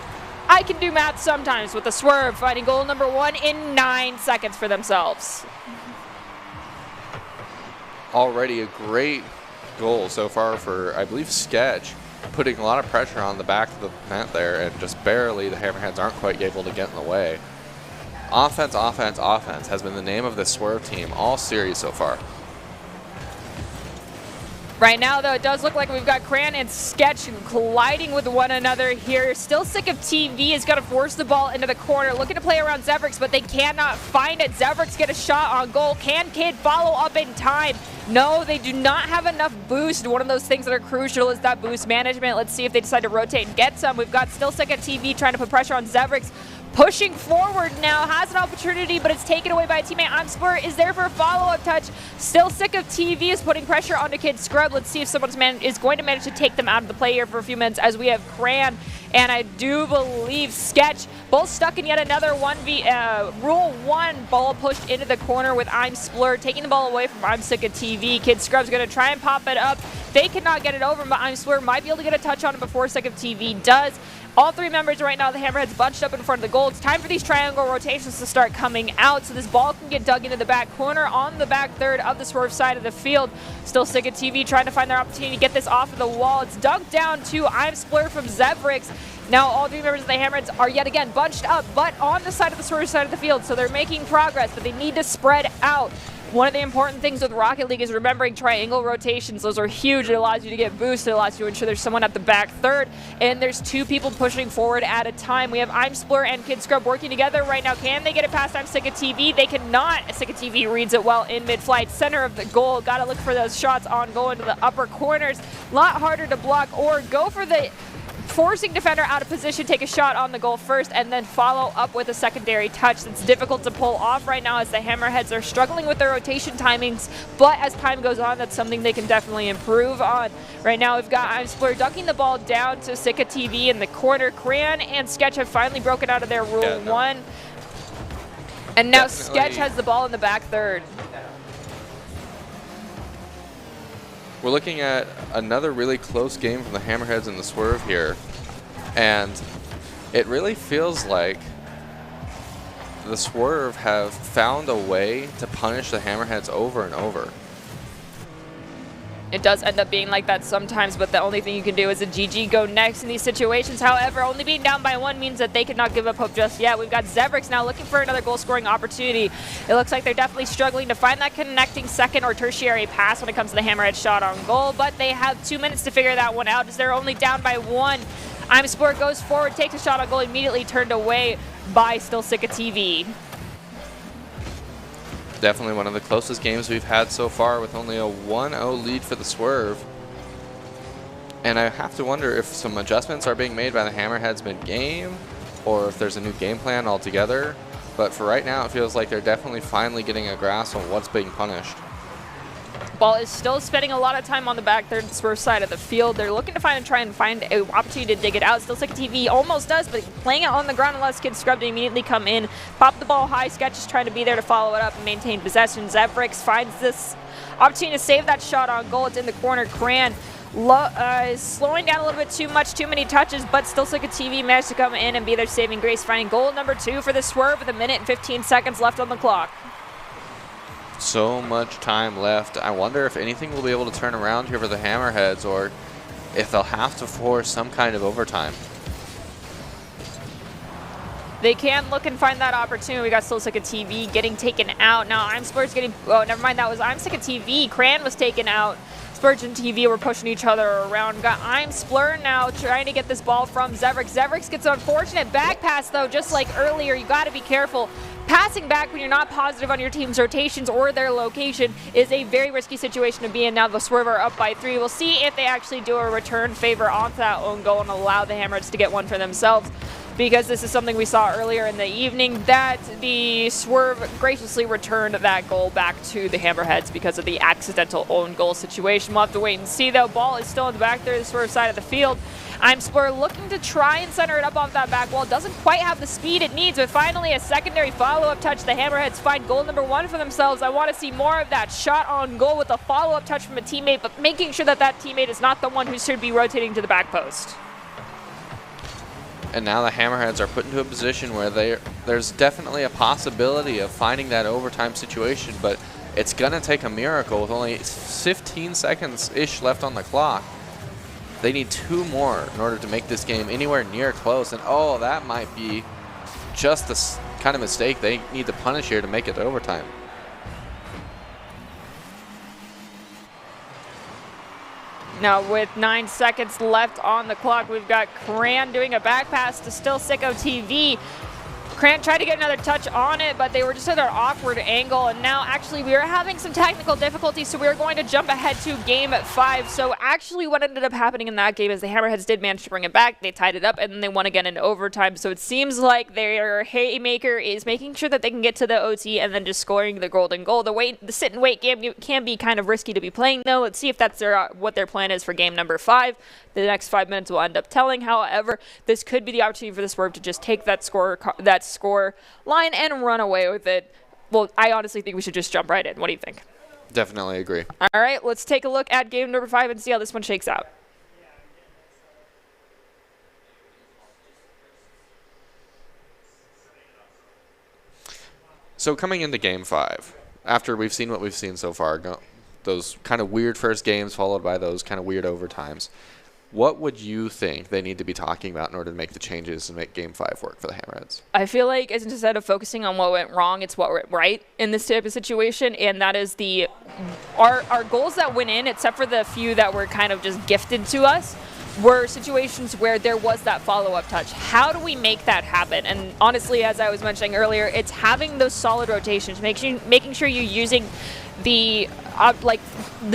I can do math sometimes with the Swerve finding goal number 1 in 9 seconds for themselves. Already a great goal so far for, I believe, Sketch, putting a lot of pressure on the back of the net there, and just barely the Hammerheads aren't quite able to get in the way. Offense, offense, offense has been the name of the Swerve team all series so far. Right now, though, it does look like we've got Cran and Sketch colliding with one another here. Still Sick of TV is going to force the ball into the corner, looking to play around Zevrix, but they cannot find it. Zevrix get a shot on goal. Can Kid follow up in time? No, they do not have enough boost. One of those things that are crucial is that boost management. Let's see if they decide to rotate and get some. We've got Still Sick of TV trying to put pressure on Zevrix. Pushing forward now, has an opportunity, but it's taken away by a teammate. Imspur is there for a follow-up touch. Still Sick of TV is putting pressure onto Kid Scrub. Let's see if someone is going to manage to take them out of the play here for a few minutes, as we have Cran and I do believe Sketch both stuck in yet another Rule 1 ball pushed into the corner with I'm Splur, taking the ball away from I'm Sick of TV. Kid Scrub's going to try and pop it up. They cannot get it over, but I'm Splur might be able to get a touch on it before Sick of TV does. All three members right now, the Hammerheads bunched up in front of the goal. It's time for these triangle rotations to start coming out so this ball can get dug into the back corner on the back third of the Swerve side of the field. Still Sick of TV trying to find their opportunity to get this off of the wall. It's dug down to I'm Splur from Zevrix. Now all three members of the Hammerheads are yet again bunched up, but on the side of the Swerve side of the field, so they're making progress, but they need to spread out. One of the important things with Rocket League is remembering triangle rotations. Those are huge. It allows you to get boost. It allows you to ensure there's someone at the back third, and there's two people pushing forward at a time. We have I'm Splur and Kid Scrub working together right now. Can they get it past I'm Sick of TV? They cannot. Sick of TV reads it well in mid-flight. Center of the goal. Got to look for those shots on goal into the upper corners. A lot harder to block or go for the forcing defender out of position, take a shot on the goal first, and then follow up with a secondary touch that's difficult to pull off right now as the Hammerheads are struggling with their rotation timings, but as time goes on, that's something they can definitely improve on. Right now, we've got I'm Splur ducking the ball down to Sick of TV in the corner. Cran and Sketch have finally broken out of their Rule 1. And now Sketch has the ball in the back third. We're looking at another really close game from the Hammerheads and the Swerve here, and it really feels like the Swerve have found a way to punish the Hammerheads over and over. It does end up being like that sometimes, but the only thing you can do is a GG go next in these situations. However, only being down by 1 means that they cannot give up hope just yet. We've got Zevrix now looking for another goal-scoring opportunity. It looks like they're definitely struggling to find that connecting second or tertiary pass when it comes to the Hammerhead shot on goal, but they have 2 minutes to figure that one out as they're only down by 1. I'm Sport goes forward, takes a shot on goal, immediately turned away by Still Sick of TV. Definitely one of the closest games we've had so far, with only a 1-0 lead for the Swerve. And I have to wonder if some adjustments are being made by the Hammerheads mid-game, or if there's a new game plan altogether. But for right now, it feels like they're definitely finally getting a grasp on what's being punished. Ball is still spending a lot of time on the back third Swerve side of the field. They're looking to try and find an opportunity to dig it out. Still Sick TV almost does, but playing it on the ground unless Kid Scrub to immediately come in. Pop the ball high. Sketch is trying to be there to follow it up and maintain possession. Zevrix finds this opportunity to save that shot on goal. It's in the corner. Cran is slowing down a little bit too much, too many touches, but still Sick TV managed to come in and be their saving grace, finding goal number 2 for the Swerve with 1 minute and 15 seconds left on the clock. So much time left. I wonder if anything will be able to turn around here for the Hammerheads, or if they'll have to force some kind of overtime. They can look and find that opportunity. We got Still Sick TV getting taken out. Now I'm Splurge getting, oh, never mind, that was I'm Sick TV. Cran was taken out. Splurge and TV were pushing each other around. Got I'm Splur now trying to get this ball from Zevrix. Zevrix gets an unfortunate back pass, though, just like earlier. You got to be careful. Passing back when you're not positive on your team's rotations or their location is a very risky situation to be in. Now the Swerve are up by 3. We'll see if they actually do a return favor onto that own goal and allow the Hammerheads to get one for themselves, because this is something we saw earlier in the evening, that the Swerve graciously returned that goal back to the Hammerheads because of the accidental own goal situation. We'll have to wait and see, though. Ball is still in the back there, the Swerve side of the field. I'm Splur looking to try and center it up off that back wall. Doesn't quite have the speed it needs, but finally a secondary follow-up touch. The Hammerheads find goal number 1 for themselves. I want to see more of that shot on goal with a follow-up touch from a teammate, but making sure that that teammate is not the one who should be rotating to the back post. And now the Hammerheads are put into a position where there's definitely a possibility of finding that overtime situation, but it's going to take a miracle with only 15 seconds-ish left on the clock. They need 2 more in order to make this game anywhere near close. And, oh, that might be just the kind of mistake they need to punish here to make it to overtime. Now with 9 seconds left on the clock, we've got Cran doing a back pass to Still Sicko TV. Cran tried to get another touch on it, but they were just at an awkward angle, and now actually we are having some technical difficulties, so we are going to jump ahead to game 5. So actually what ended up happening in that game is the Hammerheads did manage to bring it back, they tied it up, and then they won again in overtime. So it seems like their haymaker is making sure that they can get to the OT and then just scoring the golden goal. The sit and wait game can be kind of risky to be playing, though. Let's see if that's what their plan is for game number 5. The next 5 minutes will end up telling. However, this could be the opportunity for the Swerve to just take that score line and run away with it. Well, I honestly think we should just jump right in. What do you think? Definitely agree. All right, let's take a look at game number 5 and see how this one shakes out. So coming into game 5, after we've seen what we've seen so far, those kind of weird first games followed by those kind of weird overtimes, what would you think they need to be talking about in order to make the changes and make Game 5 work for the Hammerheads? I feel like instead of focusing on what went wrong, it's what went right in this type of situation, and that is our goals that went in, except for the few that were kind of just gifted to us, were situations where there was that follow-up touch. How do we make that happen? And honestly, as I was mentioning earlier, it's having those solid rotations, making sure you're using the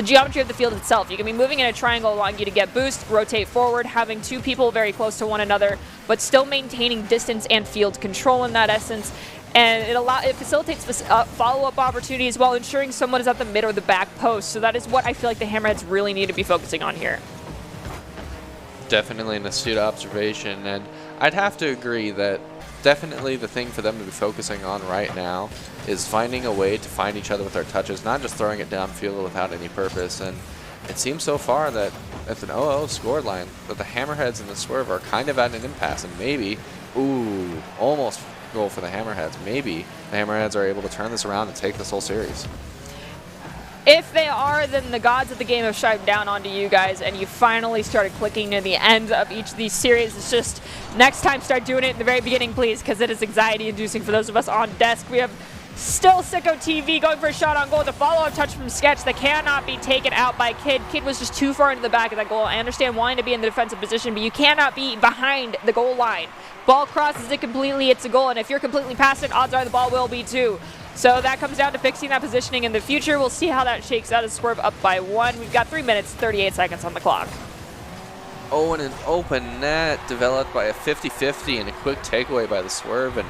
geometry of the field itself. You can be moving in a triangle allowing you to get boost, rotate forward, having 2 people very close to one another, but still maintaining distance and field control in that essence. And it facilitates follow-up opportunities while ensuring someone is at the mid or the back post. So that is what I feel like the Hammerheads really need to be focusing on here. Definitely an astute observation, and I'd have to agree that definitely the thing for them to be focusing on right now is finding a way to find each other with their touches, not just throwing it downfield without any purpose. And it seems so far that it's an 0-0 scoreline, that the Hammerheads and the Swerve are kind of at an impasse, and maybe, almost goal for the Hammerheads. Maybe the Hammerheads are able to turn this around and take this whole series. If they are, then the gods of the game have shined down onto you guys, and you finally started clicking near the end of each of these series. It's just next time start doing it in the very beginning, please, because it is anxiety-inducing for those of us on desk. We have Still Sicko TV going for a shot on goal. The follow-up touch from Sketch that cannot be taken out by Kid. Kid was just too far into the back of that goal. I understand wanting to be in the defensive position, but you cannot be behind the goal line. Ball crosses it completely, it's a goal, and if you're completely past it, odds are the ball will be too. So that comes down to fixing that positioning in the future. We'll see how that shakes out as Swerve up by 1. We've got 3 minutes, 38 seconds on the clock. Oh, and an open net developed by a 50-50 and a quick takeaway by the Swerve. And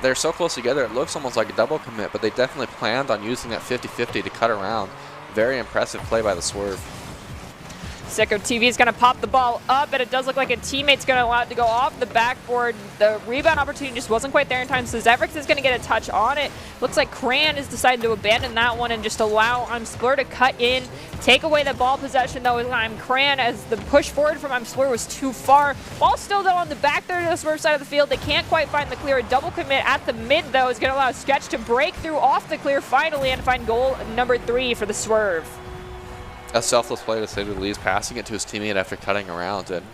they're so close together, it looks almost like a double commit, but they definitely planned on using that 50-50 to cut around. Very impressive play by the Swerve. Sicko TV is going to pop the ball up, and it does look like a teammate's going to allow it to go off the backboard. The rebound opportunity just wasn't quite there in time, so Zevrix is going to get a touch on it. Looks like Cran has decided to abandon that one and just allow Spler to cut in, take away the ball possession, though, with Cran, as the push forward from Spler was too far. Ball still, though, on the back there to the Swerve side of the field. They can't quite find the clear. A double commit at the mid, though, is going to allow Sketch to break through off the clear finally and find goal number 3 for the Swerve. A selfless play, to say the least, passing it to his teammate after cutting around, and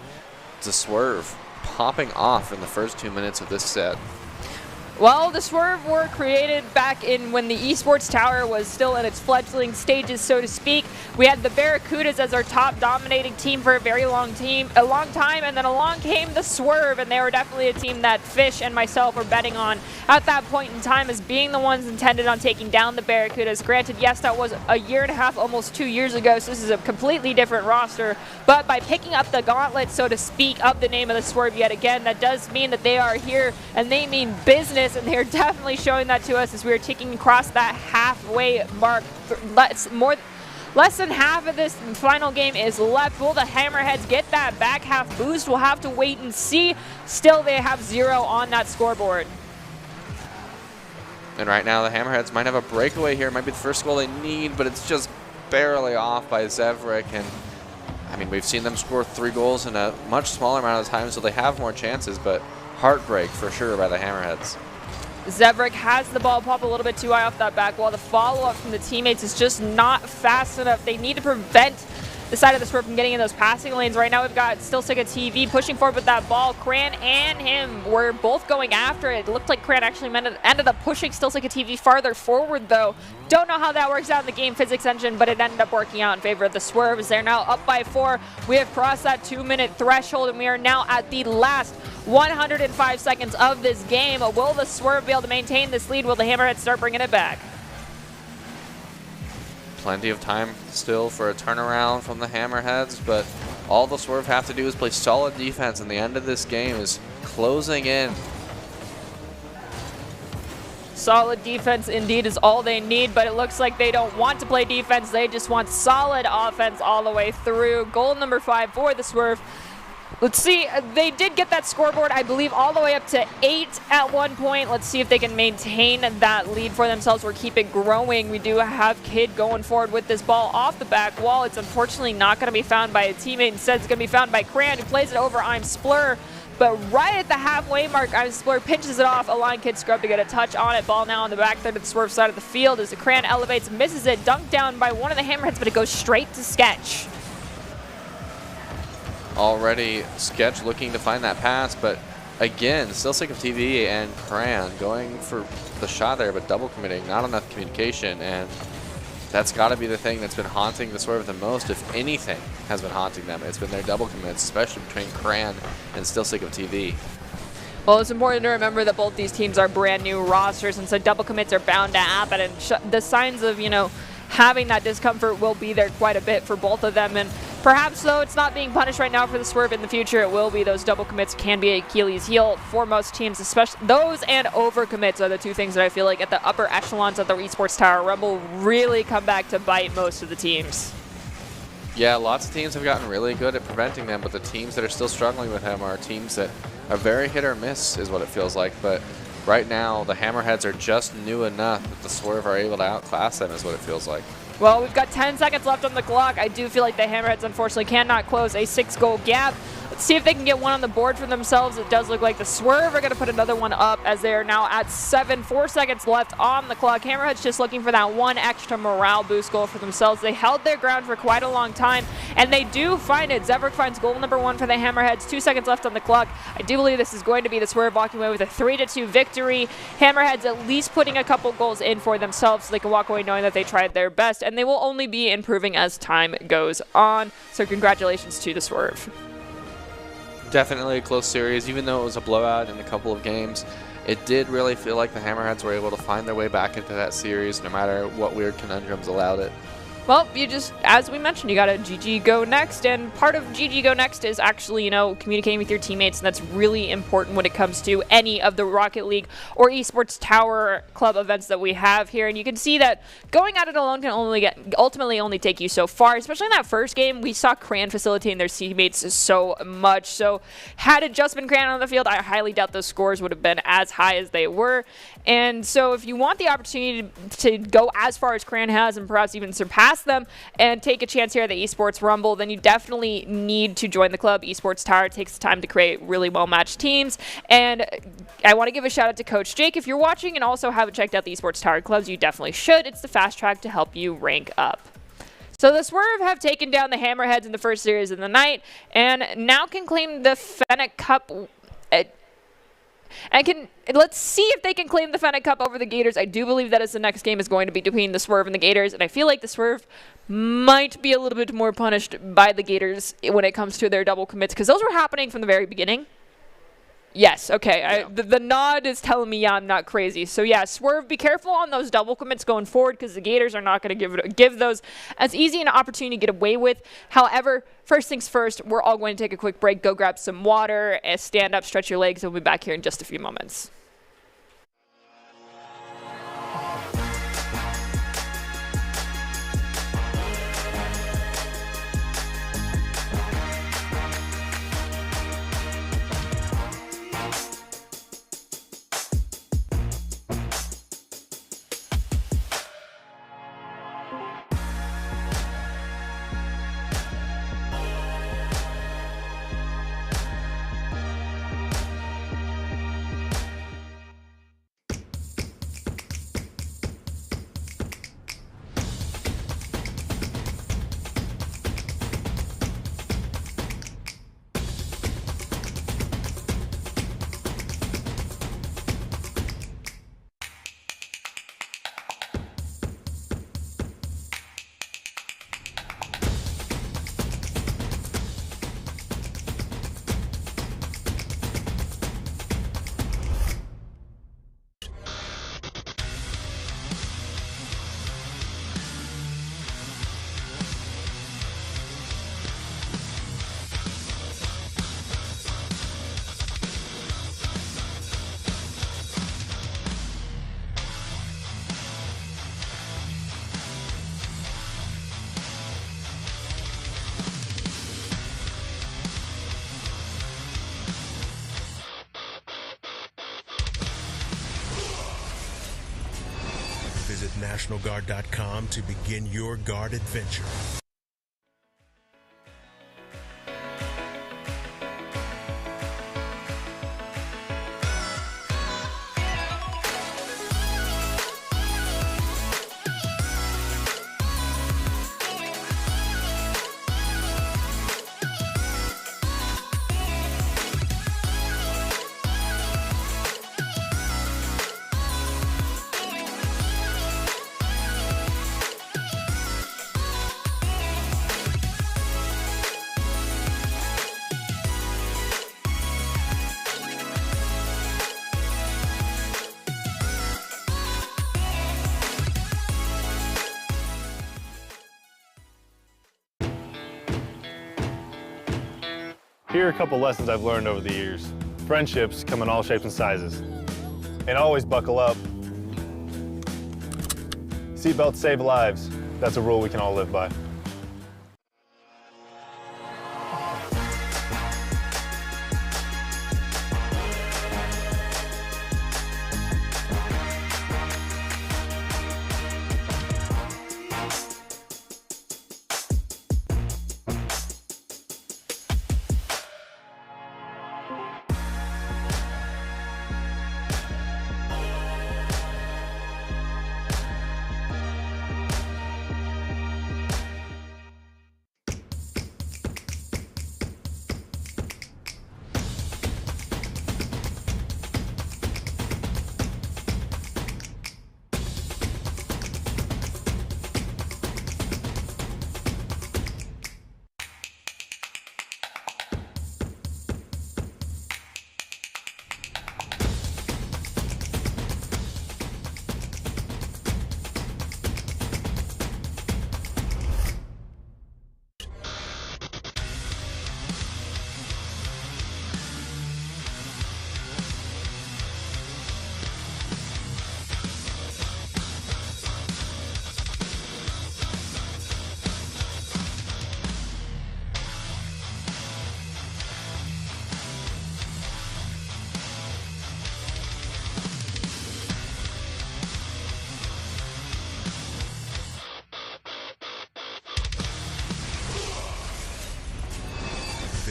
it's a Swerve popping off in the first 2 minutes of this set. Well, the Swerve were created back in when the esports tower was still in its fledgling stages, so to speak. We had the Barracudas as our top dominating team for a very long time, and then along came the Swerve, and they were definitely a team that Fish and myself were betting on at that point in time as being the ones intended on taking down the Barracudas. Granted, yes, that was a year and a half, almost 2 years ago, so this is a completely different roster, but by picking up the gauntlet, so to speak, of the name of the Swerve yet again, that does mean that they are here, and they mean business, and they're definitely showing that to us as we are ticking across that halfway mark. Less than half of this final game is left. Will the Hammerheads get that back half boost? We'll have to wait and see. Still, they have 0 on that scoreboard. And right now, the Hammerheads might have a breakaway here. It might be the first goal they need, but it's just barely off by Zevrik. And I mean, we've seen them score 3 goals in a much smaller amount of time, so they have more chances, but heartbreak for sure by the Hammerheads. Zevrik has the ball pop a little bit too high off that back wall. The follow-up from the teammates is just not fast enough. They need to prevent the side of the Swerve from getting in those passing lanes. Right now we've got still Sicko TV pushing forward with that ball. Cran and him were both going after it. It looked like Cran actually ended up pushing still Sicko TV farther forward, though. Don't know how that works out in the game physics engine, but it ended up working out in favor of the Swerves. They're now up by 4. We have crossed that 2-minute threshold, and we are now at the last 105 seconds of this game. Will the Swerve be able to maintain this lead? Will the Hammerheads start bringing it back? Plenty of time still for a turnaround from the Hammerheads, but all the Swerve have to do is play solid defense, and the end of this game is closing in. Solid defense indeed is all they need, but it looks like they don't want to play defense. They just want solid offense all the way through. Goal number 5 for the Swerve. Let's see, they did get that scoreboard, I believe, all the way up to 8 at one point. Let's see if they can maintain that lead for themselves or keep it growing. We do have Kid going forward with this ball off the back wall. It's unfortunately not going to be found by a teammate. Instead, it's going to be found by Cran, who plays it over Spler. But right at the halfway mark, Spler pinches it off, allowing Kid Scrub to get a touch on it. Ball now on the back third of the Swerve side of the field as the Cran elevates, misses it, dunked down by one of the Hammerheads, but it goes straight to Sketch. Already Sketch looking to find that pass, but again, still Sicko TV and Cran going for the shot there, but double committing, not enough communication, and that's got to be the thing that's been haunting the Swerve the most. If anything has been haunting them, it's been their double commits, especially between Cran and still Sicko TV. Well, it's important to remember that both these teams are brand new rosters, and so double commits are bound to happen, and the signs of, having that discomfort will be there quite a bit for both of them. And perhaps, though, it's not being punished right now for the Swerve. In the future, it will be. Those double commits can be Achilles' heel for most teams, especially those, and overcommits are the two things that I feel like at the upper echelons of the Esports Tower Rumble really come back to bite most of the teams. Yeah, lots of teams have gotten really good at preventing them, but the teams that are still struggling with them are teams that are very hit or miss, is what it feels like. But right now, the Hammerheads are just new enough that the Swerve are able to outclass them, is what it feels like. Well, we've got 10 seconds left on the clock. I do feel like the Hammerheads, unfortunately, cannot close a 6-goal gap. Let's see if they can get one on the board for themselves. It does look like the Swerve are going to put another one up as they are now at 4 seconds left on the clock. Hammerhead's just looking for that one extra morale boost goal for themselves. They held their ground for quite a long time, and they do find it. Zevrik finds goal number 1 for the Hammerheads. 2 seconds left on the clock. I do believe this is going to be the Swerve walking away with a 3-2 victory. Hammerheads at least putting a couple goals in for themselves so they can walk away knowing that they tried their best, and they will only be improving as time goes on. So congratulations to the Swerve. Definitely a close series, even though it was a blowout in a couple of games. It did really feel like the Hammerheads were able to find their way back into that series, no matter what weird conundrums allowed it. Well, you just, as we mentioned, you got to GG go next, and part of GG go next is actually, communicating with your teammates, and that's really important when it comes to any of the Rocket League or Esports Tower Club events that we have here. And you can see that going at it alone can ultimately only take you so far, especially in that first game. We saw Cran facilitating their teammates so much. So had it just been Cran on the field, I highly doubt those scores would have been as high as they were. And so if you want the opportunity to go as far as Cran has and perhaps even surpass them and take a chance here at the Esports Rumble, then you definitely need to join the club. Esports Tower. It takes time to create really well-matched teams. And I want to give a shout out to Coach Jake. If you're watching and also haven't checked out the Esports Tower clubs, you definitely should. It's the fast track to help you rank up. So the Swerve have taken down the Hammerheads in the first series of the night and now can claim the Fennec Cup. Let's see if they can claim the Fennec Cup over the Gators. I do believe that the next game is going to be between the Swerve and the Gators, and I feel like the Swerve might be a little bit more punished by the Gators when it comes to their double commits, because those were happening from the very beginning. Yes, okay. Yeah. The nod is telling me I'm not crazy. So yeah, Swerve, be careful on those double commits going forward, because the Gators are not going to give those as easy an opportunity to get away with. However, first things first, we're all going to take a quick break, go grab some water, and stand up, stretch your legs, and we'll be back here in just a few moments. Visit NationalGuard.com to begin your guard adventure. Here are a couple lessons I've learned over the years. Friendships come in all shapes and sizes. And always buckle up. Seatbelts save lives. That's a rule we can all live by.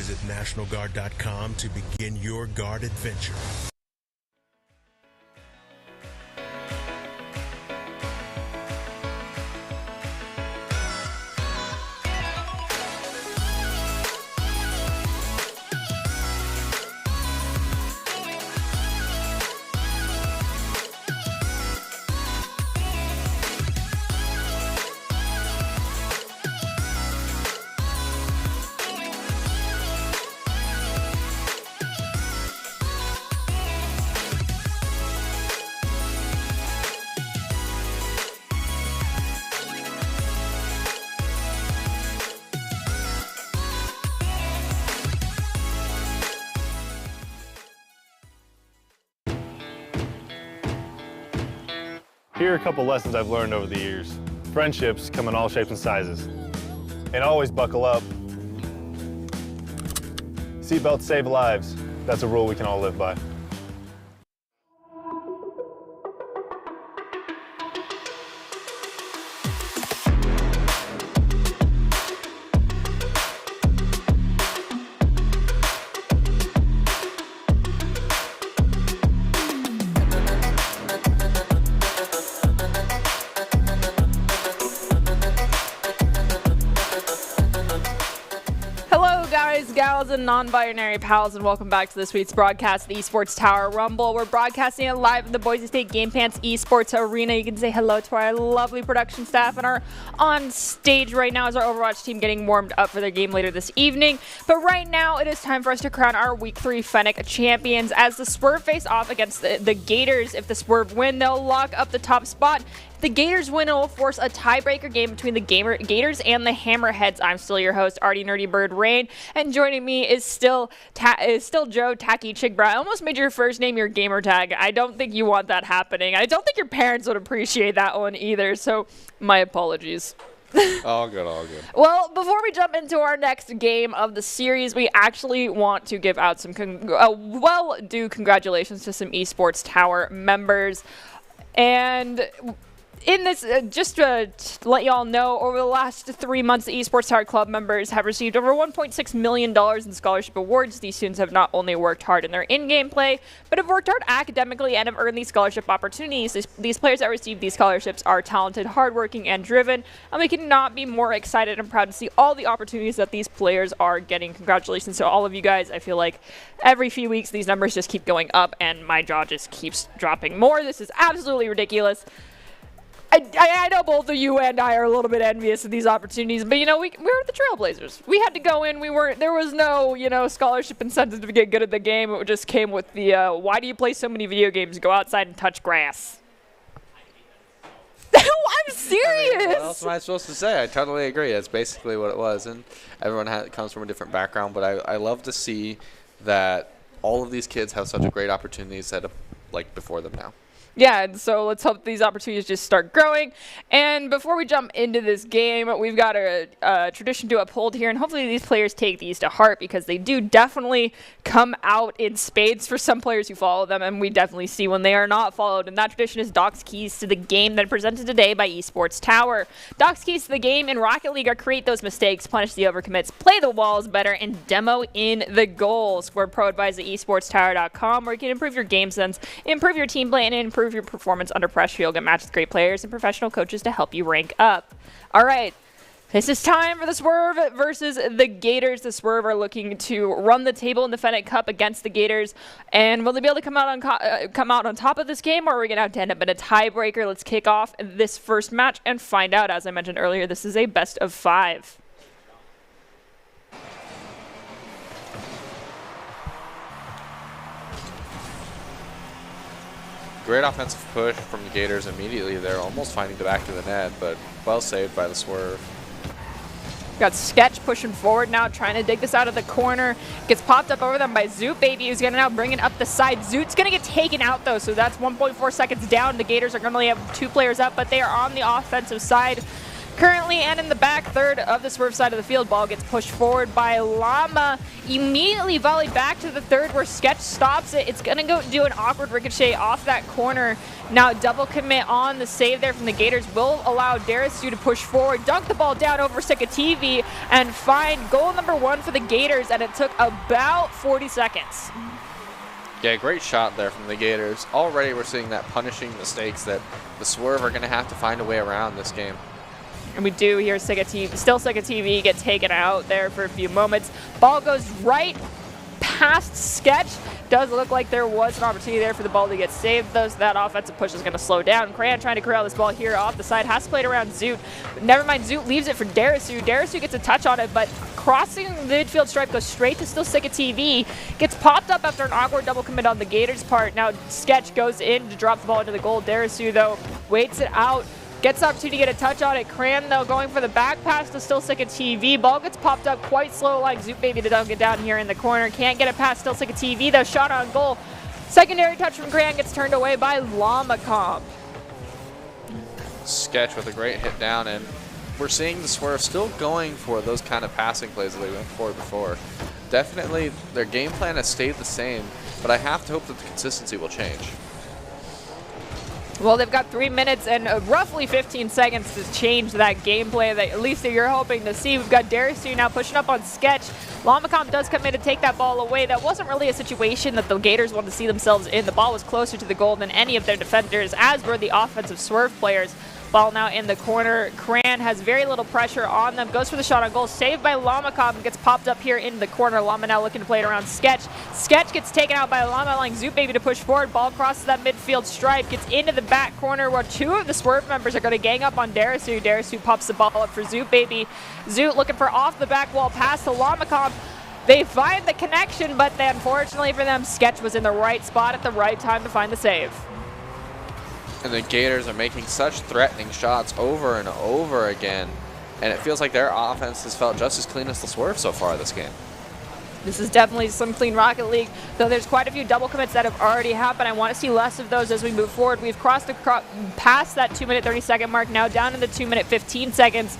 Visit NationalGuard.com to begin your guard adventure. Here are a couple lessons I've learned over the years. Friendships come in all shapes and sizes. And always buckle up. Seatbelts save lives. That's a rule we can all live by. Gals and non-binary pals, and welcome back to this week's broadcast, the Esports Tower Rumble. We're broadcasting it live in the Boise State Game Pants Esports Arena. You can say hello to our lovely production staff, and our on stage right now is our Overwatch team getting warmed up for their game later this evening. But right now, it is time for us to crown our Week 3 Fennec champions as the Swerve face off against the Gators. If the Swerve win, they'll lock up the top spot. If the Gators win, it will force a tiebreaker game between the Gators and the Hammerheads. I'm still your host, Artie Nerdy Bird Rain, and joining me is still Joe Tacky Chick Brown. I almost made your first name your gamer tag. I don't think you want that happening. I don't think your parents would appreciate that one either, so my apologies. All good, all good. Well, before we jump into our next game of the series, we actually want to give out some well-due congratulations to some Esports Tower members. And in this, just to let y'all know, over the last 3 months, the Esports Tower Club members have received over $1.6 million in scholarship awards. These students have not only worked hard in their in-game play, but have worked hard academically and have earned these scholarship opportunities. These players that receive these scholarships are talented, hardworking, and driven, and we cannot be more excited and proud to see all the opportunities that these players are getting. Congratulations to all of you guys. I feel like every few weeks, these numbers just keep going up, and my jaw just keeps dropping more. This is absolutely ridiculous. I know both of you and I are a little bit envious of these opportunities, but, you know, we're the Trailblazers. We had to go in. There was no, scholarship incentive to get good at the game. It just came with the, why do you play so many video games? Go outside and touch grass. I'm serious. What else am I supposed to say? I totally agree. That's basically what it was. And everyone comes from a different background, but I love to see that all of these kids have such a great opportunity set up, before them now. Yeah, and so let's hope these opportunities just start growing. And before we jump into this game, we've got a tradition to uphold here, and hopefully these players take these to heart because they do definitely come out in spades for some players who follow them, and we definitely see when they are not followed. And that tradition is Doc's Keys to the Game that are presented today by Esports Tower. Doc's Keys to the Game in Rocket League are create those mistakes, punish the overcommits, play the walls better, and demo in the goals. We're pro-advised at esportstower.com, where you can improve your game sense, improve your team play, and improve your performance under pressure. You'll get matched with great players and professional coaches to help you rank up. All right, this is time for the Swerve versus the Gators. The Swerve are looking to run the table in the Fennec Cup against the Gators, and will they be able to come out on top of this game, or are we going to have to end up in a tiebreaker? Let's kick off this first match and find out. As I mentioned earlier, this is a best of 5. Great offensive push from the Gators immediately. They're almost finding the back of the net, but well saved by the Swerve. Got Sketch pushing forward now, trying to dig this out of the corner. Gets popped up over them by Zoot Baby, who's going to now bring it up the side. Zoot's going to get taken out, though, so that's 1.4 seconds down. The Gators are going to only have 2 players up, but they are on the offensive side. Currently, and in the back third of the Swerve side of the field, ball gets pushed forward by Llama. Immediately volleyed back to the third where Sketch stops it. It's going to go do an awkward ricochet off that corner. Now double commit on the save there from the Gators will allow Darisu to push forward, dunk the ball down over Sikativi, and find goal number 1 for the Gators, and it took about 40 seconds. Yeah, great shot there from the Gators. Already we're seeing that punishing mistakes that the Swerve are going to have to find a way around this game. And we do hear Sikativi get taken out there for a few moments. Ball goes right past Sketch. Does look like there was an opportunity there for the ball to get saved, though, so that offensive push is going to slow down. Crayon trying to corral this ball here off the side. Has to play it around Zoot. But never mind, Zoot leaves it for Darisu. Darisu gets a touch on it, but crossing the midfield stripe goes straight to still Sikativi. Gets popped up after an awkward double commit on the Gators' part. Now Sketch goes in to drop the ball into the goal. Darisu, though, waits it out. Gets the opportunity to get a touch on it. Cran, though, going for the back pass to still Sikativi. Ball gets popped up quite slow, like Zoot Baby to dunk it down here in the corner. Can't get it past still Sikativi, though. Shot on goal. Secondary touch from Cran gets turned away by Lamacomp. Sketch with a great hit down, and we're seeing the Swerve still going for those kind of passing plays that they went for before. Definitely, their game plan has stayed the same, but I have to hope that the consistency will change. Well, they've got 3 minutes and roughly 15 seconds to change that gameplay that at least that you're hoping to see. We've got Darisu now pushing up on Sketch. Lamacomp does come in to take that ball away. That wasn't really a situation that the Gators wanted to see themselves in. The ball was closer to the goal than any of their defenders, as were the offensive Swerve players. Ball now in the corner. Cran has very little pressure on them. Goes for the shot on goal. Saved by Lamacomp and gets popped up here in the corner. Llama now looking to play it around Sketch. Sketch gets taken out by Llama, allowing Zoot Baby to push forward. Ball crosses that midfield stripe. Gets into the back corner where 2 of the Swerve members are going to gang up on Darisu. Darisu pops the ball up for Zoot Baby. Zoot looking for off the back wall pass to Lamacomp. They find the connection, but then, unfortunately for them, Sketch was in the right spot at the right time to find the save. And the Gators are making such threatening shots over and over again, and it feels like their offense has felt just as clean as the Swerve so far this game. This is definitely some clean Rocket League, though there's quite a few double commits that have already happened. I want to see less of those as we move forward. We've crossed past that 2-minute 30-second mark, now down in the 2-minute 15 seconds.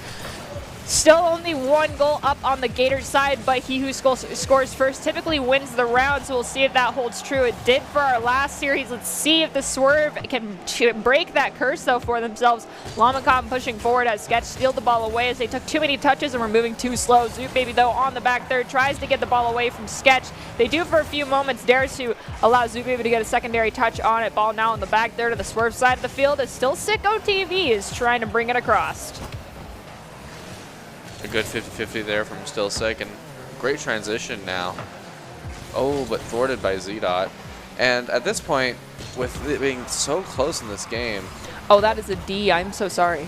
Still only 1 goal up on the Gators side, but he who scores first typically wins the round, so we'll see if that holds true. It did for our last series. Let's see if the Swerve can break that curse, though, for themselves. Lamacomp pushing forward as Sketch stealed the ball away as they took too many touches and were moving too slow. Zoot Baby, though, on the back third, tries to get the ball away from Sketch. They do for a few moments. Darisu allows Zoot Baby to get a secondary touch on it. Ball now on the back third of the Swerve side of the field as still Sicko TV is trying to bring it across. A good 50-50 there from Still Sick, and great transition now. Oh, but thwarted by Z-Dot. And at this point, with it being so close in this game, Oh, that is a D. I'm so sorry.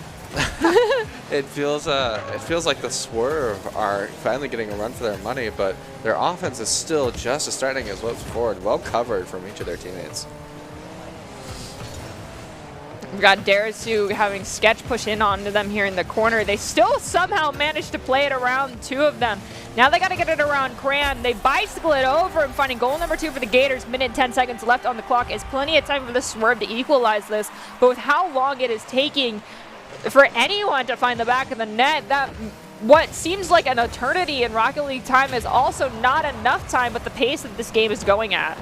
it feels like the Swerve are finally getting a run for their money, but their offense is still just as threatening as what's forward, well covered from each of their teammates. We've got Darisu having Sketch push in onto them here in the corner. They still somehow managed to play it around 2 of them. Now they got to get it around Cran. They bicycle it over and finding goal number 2 for the Gators. Minute and 10 seconds left on the clock. Is plenty of time for the Swerve to equalize this. But with how long it is taking for anyone to find the back of the net, that what seems like an eternity in Rocket League time is also not enough time, but the pace that this game is going at.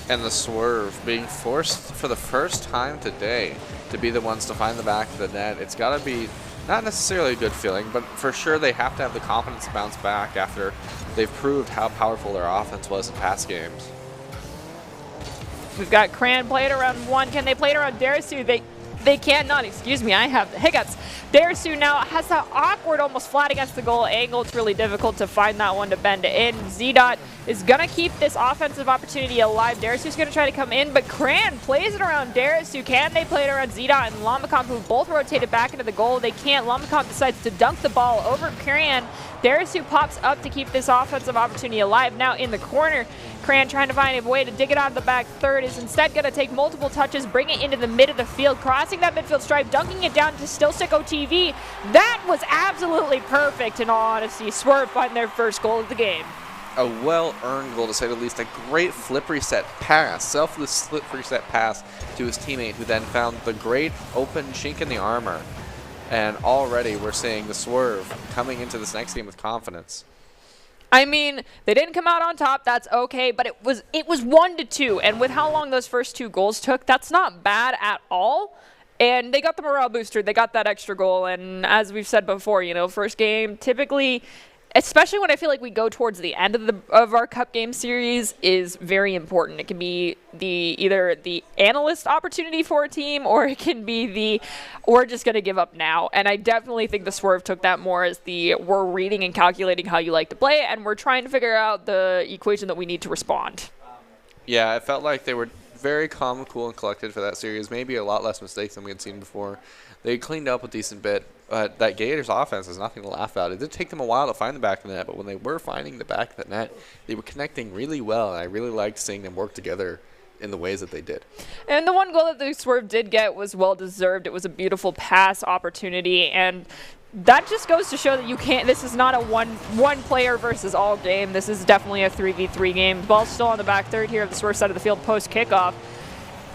And the Swerve being forced for the first time today to be the ones to find the back of the net. It's got to be not necessarily a good feeling, but for sure they have to have the confidence to bounce back after they've proved how powerful their offense was in past games. We've got Cran played around 1. Can they play it around Darisu? They cannot. Excuse me, I have the hiccups. Darisu now has that awkward, almost flat against the goal angle. It's really difficult to find that one to bend in. Z-Dot is going to keep this offensive opportunity alive. Darisu's going to try to come in, but Cran plays it around Darisu. Can they play it around Z-Dot and Lamacomp, who both rotated back into the goal? They can't. Lamacomp decides to dunk the ball over Cran. Darisu pops up to keep this offensive opportunity alive. Now in the corner, Cran trying to find a way to dig it out of the back third is instead going to take multiple touches, bring it into the mid of the field, crossing that midfield stripe, dunking it down to still Sicko TV. That was absolutely perfect, in all honesty. Swerve find their first goal of the game. a well-earned goal, to say the least. A great flip reset pass, selfless flip reset pass to his teammate, who then found the great open chink in the armor. And already we're seeing the Swerve coming into this next game with confidence. I mean, they didn't come out on top. That's okay, but it was 1-2, and with how long those first 2 goals took, that's not bad at all. And they got the morale booster. They got that extra goal, and as we've said before, you know, first game typically, especially when I feel like we go towards the end of our cup game series, is very important. It can be either the analyst opportunity for a team, or it can be we're just going to give up now. And I definitely think the Swerve took that more as we're reading and calculating how you like to play, and we're trying to figure out the equation that we need to respond. Yeah, it felt like they were very calm, cool, and collected for that series. Maybe a lot less mistakes than we had seen before. They cleaned up a decent bit, but that Gators offense is nothing to laugh at. It did take them a while to find the back of the net, but when they were finding the back of the net, they were connecting really well, and I really liked seeing them work together in the ways that they did. And the one goal that the Swerve did get was well-deserved. It was a beautiful pass opportunity, and that just goes to show that you can't. This is not a one player versus all game. This is definitely a 3v3 game. The ball's still on the back third here of the Swerve side of the field post kickoff.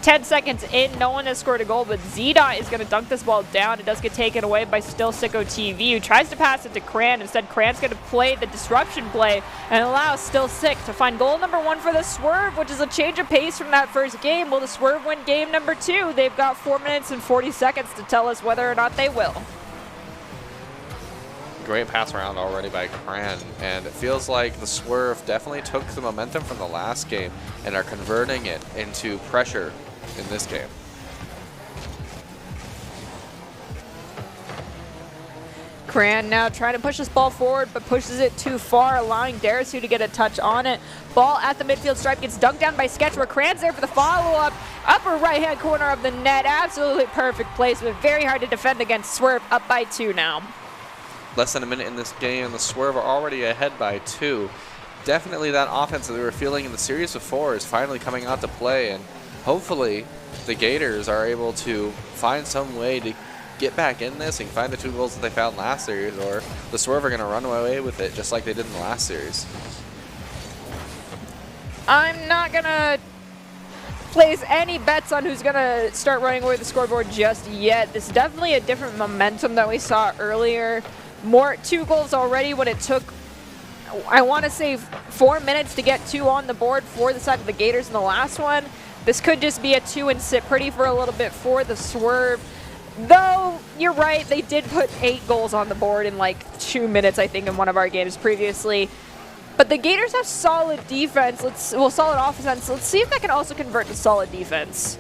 10 seconds in, no one has scored a goal, but ZDOT is going to dunk this ball down. It does get taken away by Still Sicko TV, who tries to pass it to Cran. Instead, Cran's going to play the disruption play and allow Still Sick to find goal number 1 for the Swerve, which is a change of pace from that first game. Will the Swerve win game number 2? They've got 4 minutes and 40 seconds to tell us whether or not they will. Great pass around already by Cran, and it feels like the Swerve definitely took the momentum from the last game and are converting it into pressure in this game. Cran now trying to push this ball forward, but pushes it too far, allowing Darisu to get a touch on it. Ball at the midfield stripe gets dunked down by Sketch, where Cran's there for the follow-up. Upper right-hand corner of the net, absolutely perfect placement. Very hard to defend against Swerve, up by 2 now. Less than a minute in this game, and the Swerve are already ahead by 2. Definitely that offense that we were feeling in the series before is finally coming out to play, and hopefully the Gators are able to find some way to get back in this and find the 2 goals that they found last series, or the Swerve are going to run away with it just like they did in the last series. I'm not going to place any bets on who's going to start running away with the scoreboard just yet. This is definitely a different momentum that we saw earlier. 2 goals already when it took, I want to say, 4 minutes to get 2 on the board for the side of the Gators in the last one. This could just be a 2 and sit pretty for a little bit for the Swerve. Though, you're right, they did put 8 goals on the board in like 2 minutes, I think, in one of our games previously. But the Gators have solid defense. Solid offense. Let's see if that can also convert to solid defense.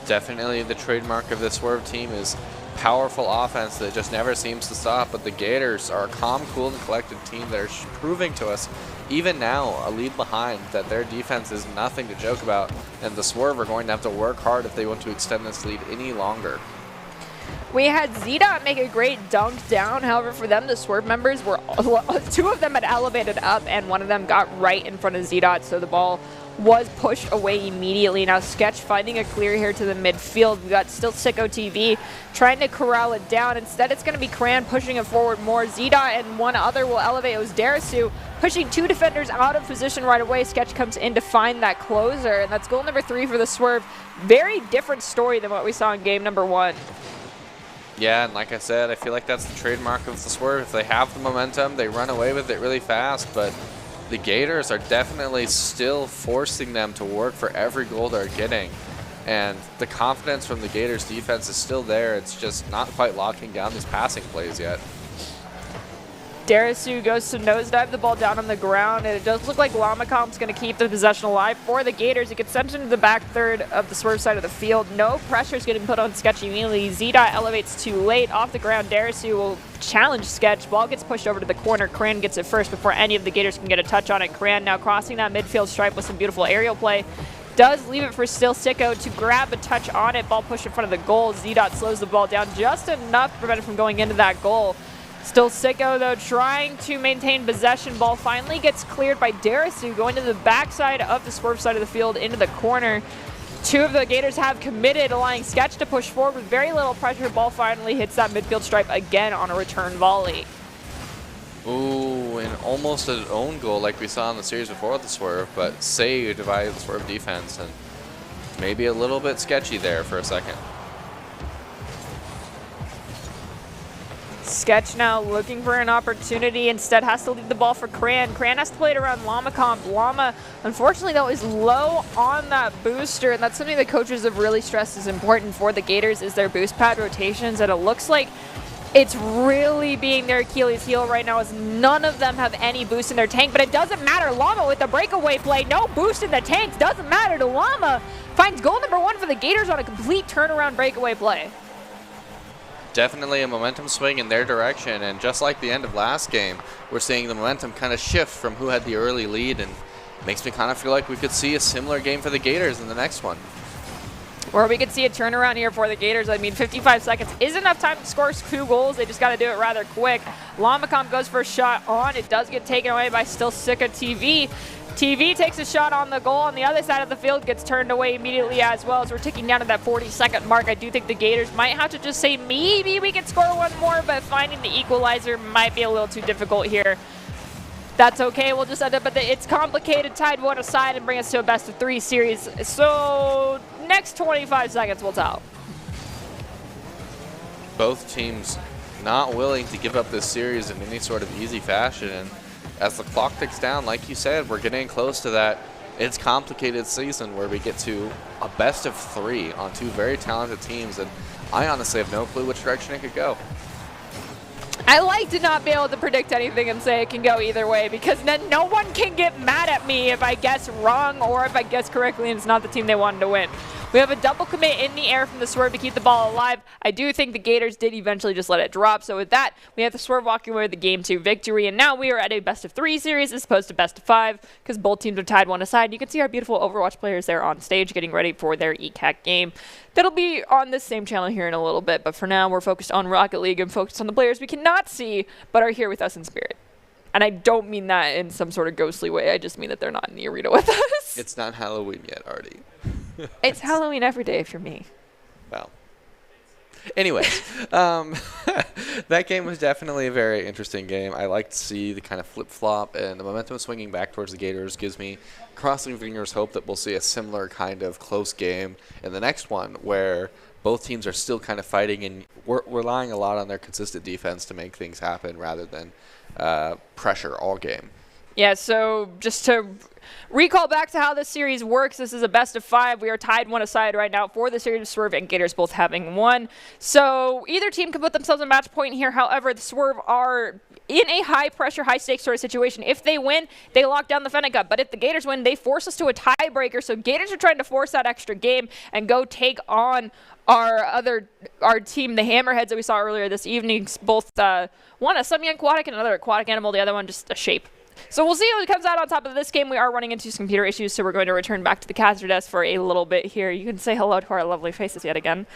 Definitely the trademark of the Swerve team is powerful offense that just never seems to stop, but the Gators are a calm, cool, and collected team that are proving to us, even now, a lead behind, that their defense is nothing to joke about, and the Swerve are going to have to work hard if they want to extend this lead any longer. We had ZDOT make a great dunk down. However, for them, the Swerve members were 2 of them had elevated up, and 1 of them got right in front of ZDOT, so the ball was pushed away immediately. Now Sketch finding a clear here to the midfield. We got Still Sicko TV trying to corral it down. Instead, it's going to be Cran pushing it forward more. ZDOT and 1 other will elevate. It was Darisu pushing 2 defenders out of position right away. Sketch comes in to find that closer, and that's goal number 3 for the Swerve. Very different story than what we saw in game number 1. Yeah, and like I said, I feel like that's the trademark of the Swerve. If they have the momentum, they run away with it really fast, but the Gators are definitely still forcing them to work for every goal they're getting. And the confidence from the Gators defense is still there. It's just not quite locking down these passing plays yet. Darisu goes to nosedive the ball down on the ground, and it does look like Lamacomp's going to keep the possession alive for the Gators. It gets sent into the back third of the Swerve side of the field. No pressure is getting put on Sketch immediately. ZDOT elevates too late. Off the ground, Darisu will challenge Sketch. Ball gets pushed over to the corner. Cran gets it first before any of the Gators can get a touch on it. Cran now crossing that midfield stripe with some beautiful aerial play. Does leave it for Still Sicko to grab a touch on it. Ball pushed in front of the goal. ZDOT slows the ball down just enough to prevent it from going into that goal. Still Sicko, though, trying to maintain possession. Ball finally gets cleared by Darisu, going to the backside of the Swerve side of the field into the corner. 2 of the Gators have committed, allowing Sketch to push forward with very little pressure. Ball finally hits that midfield stripe again on a return volley. Ooh, win almost an own goal like we saw in the series before with the swerve, but saved by the swerve defense, and maybe a little bit sketchy there for a second. Sketch now looking for an opportunity. Instead has to leave the ball for Cran. Cran has to play it around Llama. Llama, unfortunately, though, is low on that booster, and that's something the coaches have really stressed is important for the Gators is their boost pad rotations, and it looks like it's really being their Achilles heel right now as none of them have any boost in their tank, but it doesn't matter. Llama with the breakaway play, no boost in the tanks, doesn't matter to Llama. Finds goal number 1 for the Gators on a complete turnaround breakaway play. Definitely a momentum swing in their direction, and just like the end of last game, we're seeing the momentum kind of shift from who had the early lead, and makes me kind of feel like we could see a similar game for the Gators in the next one. Or we could see a turnaround here for the Gators. I mean, 55 seconds is enough time to score 2 goals. They just got to do it rather quick. Lamacom goes for a shot on. It does get taken away by Still Sika TV. TV takes a shot on the goal on the other side of the field, gets turned away immediately as well as we're ticking down to that 40-second mark. I do think the Gators might have to just say maybe we can score one more, but finding the equalizer might be a little too difficult here. That's okay. We'll just end up at it's complicated, tied 1 aside, and bring us to a best-of-3 series. So next 25 seconds will tell. Both teams not willing to give up this series in any sort of easy fashion, and as the clock ticks down, like you said, we're getting close to that it's complicated season where we get to a best-of-3 on 2 very talented teams, and I honestly have no clue which direction it could go. I like to not be able to predict anything and say it can go either way, because then no one can get mad at me if I guess wrong or if I guess correctly and it's not the team they wanted to win. We have a double commit in the air from the swerve to keep the ball alive. I do think the Gators did eventually just let it drop. So with that, we have the swerve walking away with the Game 2 victory. And now we are at a best-of-3 series as opposed to best-of-5 because both teams are tied 1 aside. You can see our beautiful Overwatch players there on stage getting ready for their ECAC game. That'll be on this same channel here in a little bit. But for now, we're focused on Rocket League and focused on the players we cannot see but are here with us in spirit. And I don't mean that in some sort of ghostly way. I just mean that they're not in the arena with us. It's not Halloween yet, Artie. It's Halloween every day for me. Well. Anyways, that game was definitely a very interesting game. I like to see the kind of flip-flop and the momentum swinging back towards the Gators gives me crossing fingers hope that we'll see a similar kind of close game in the next one where both teams are still kind of fighting and we're relying a lot on their consistent defense to make things happen rather than pressure all game. Yeah, so just to recall back to how this series works, this is a best-of-5. We are tied 1 aside right now for the series of Swerve and Gators both having won. So either team can put themselves in match point here. However, the Swerve are in a high-pressure, high-stakes sort of situation. If they win, they lock down the Fennec Cup. But if the Gators win, they force us to a tiebreaker. So Gators are trying to force that extra game and go take on our team, the Hammerheads that we saw earlier this evening. Both one a semi-aquatic and another aquatic animal, the other one just a shape. So we'll see what comes out on top of this game. We are running into some computer issues, so we're going to return back to the caster desk for a little bit here. You can say hello to our lovely faces yet again.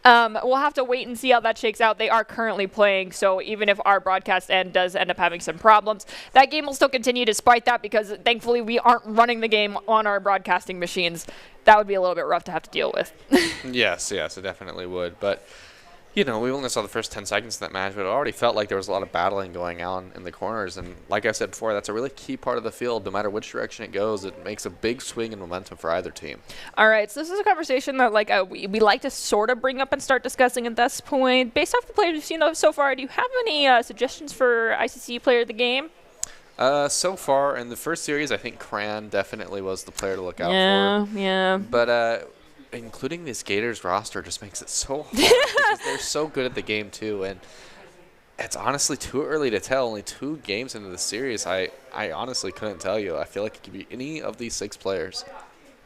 We'll have to wait and see how that shakes out. They are currently playing, so even if our broadcast does end up having some problems, that game will still continue despite that because thankfully we aren't running the game on our broadcasting machines. That would be a little bit rough to have to deal with. Yes, it definitely would. But, you know, we only saw the first 10 seconds of that match, but it already felt like there was a lot of battling going on in the corners. And like I said before, that's a really key part of the field. No matter which direction it goes, it makes a big swing in momentum for either team. All right, so this is a conversation that we like to sort of bring up and start discussing at this point. Based off the players we've seen so far, do you have any suggestions for ICC player of the game? So far in the first series, I think Cran definitely was the player to look out for. Yeah. But including this Gators roster just makes it so hard because they're so good at the game too, and it's honestly too early to tell. Only 2 games into the series, I honestly couldn't tell you. I feel like it could be any of these 6 players.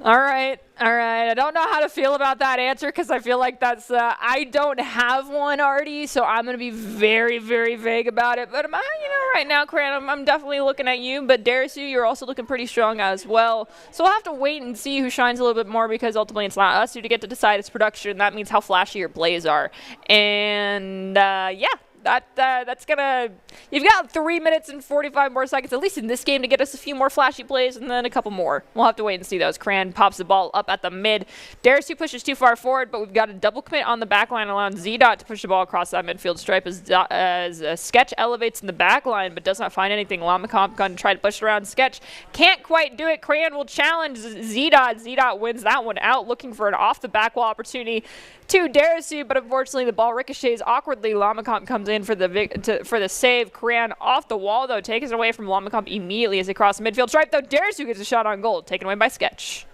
All right. I don't know how to feel about that answer because I feel like that's I don't have one, Artie, so I'm going to be very, very vague about it. But right now, Cran, I'm definitely looking at you. But Darisu, you're also looking pretty strong as well. So we'll have to wait and see who shines a little bit more because ultimately it's not us who get to decide its production. That means how flashy your plays are. And, yeah. That's gonna. You've got 3 minutes and 45 more seconds, at least in this game, to get us a few more flashy plays, and then a couple more. We'll have to wait and see those. Cran pops the ball up at the mid. Darisu pushes too far forward, but we've got a double commit on the back line, allowing Z-Dot to push the ball across that midfield stripe as Sketch elevates in the back line, but does not find anything. Lamacomp going to try to push it around. Sketch can't quite do it. Cran will challenge Z-Dot. Z-Dot wins that one out, looking for an off-the-back wall opportunity to Darisu, but unfortunately the ball ricochets awkwardly. Lamacomp comes in for the save. Cran off the wall, though, takes it away from Lamacomp immediately as they cross the midfield stripe, though Darisu gets a shot on goal, taken away by Sketch.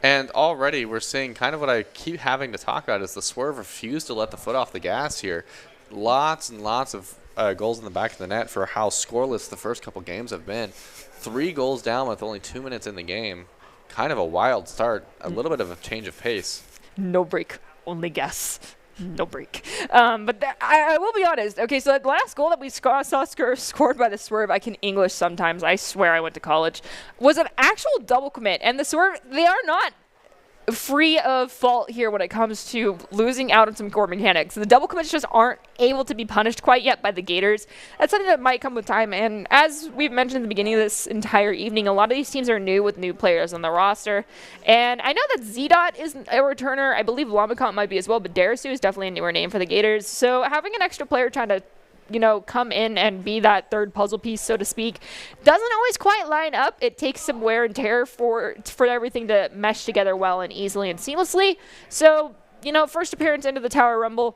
And already we're seeing kind of what I keep having to talk about is the Swerve refused to let the foot off the gas here. Lots and lots of goals in the back of the net for how scoreless the first couple games have been. 3 goals down with only 2 minutes in the game. Kind of a wild start, a little bit of a change of pace. No break, only gas. No break. But I will be honest. Okay, so that last goal that we saw scored by the Swerve, I can English sometimes. I swear I went to college, was an actual double commit. And the Swerve, they are not free of fault here when it comes to losing out on some core mechanics. The double commits just aren't able to be punished quite yet by the Gators. That's something that might come with time, and as we've mentioned at the beginning of this entire evening, a lot of these teams are new with new players on the roster, and I know that Z-Dot is a returner. I believe Lamacomp might be as well, but Darisu is definitely a newer name for the Gators, so having an extra player trying to come in and be that third puzzle piece, so to speak, doesn't always quite line up. It takes some wear and tear for everything to mesh together well and easily and seamlessly. So, first appearance into the Tower Rumble.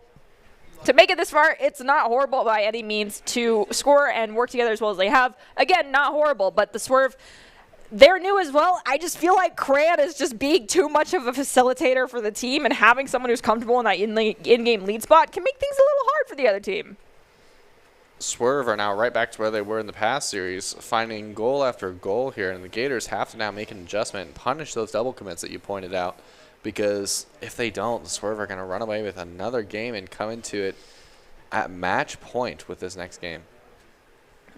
To make it this far, it's not horrible by any means to score and work together as well as they have. Again, not horrible, but the Swerve, they're new as well. I just feel like Cran is just being too much of a facilitator for the team, and having someone who's comfortable in that in-game lead spot can make things a little hard for the other team. Swerve are now right back to where they were in the past series, finding goal after goal here, and the Gators have to now make an adjustment and punish those double commits that you pointed out, because if they don't, the Swerve are going to run away with another game and come into it at match point with this next game.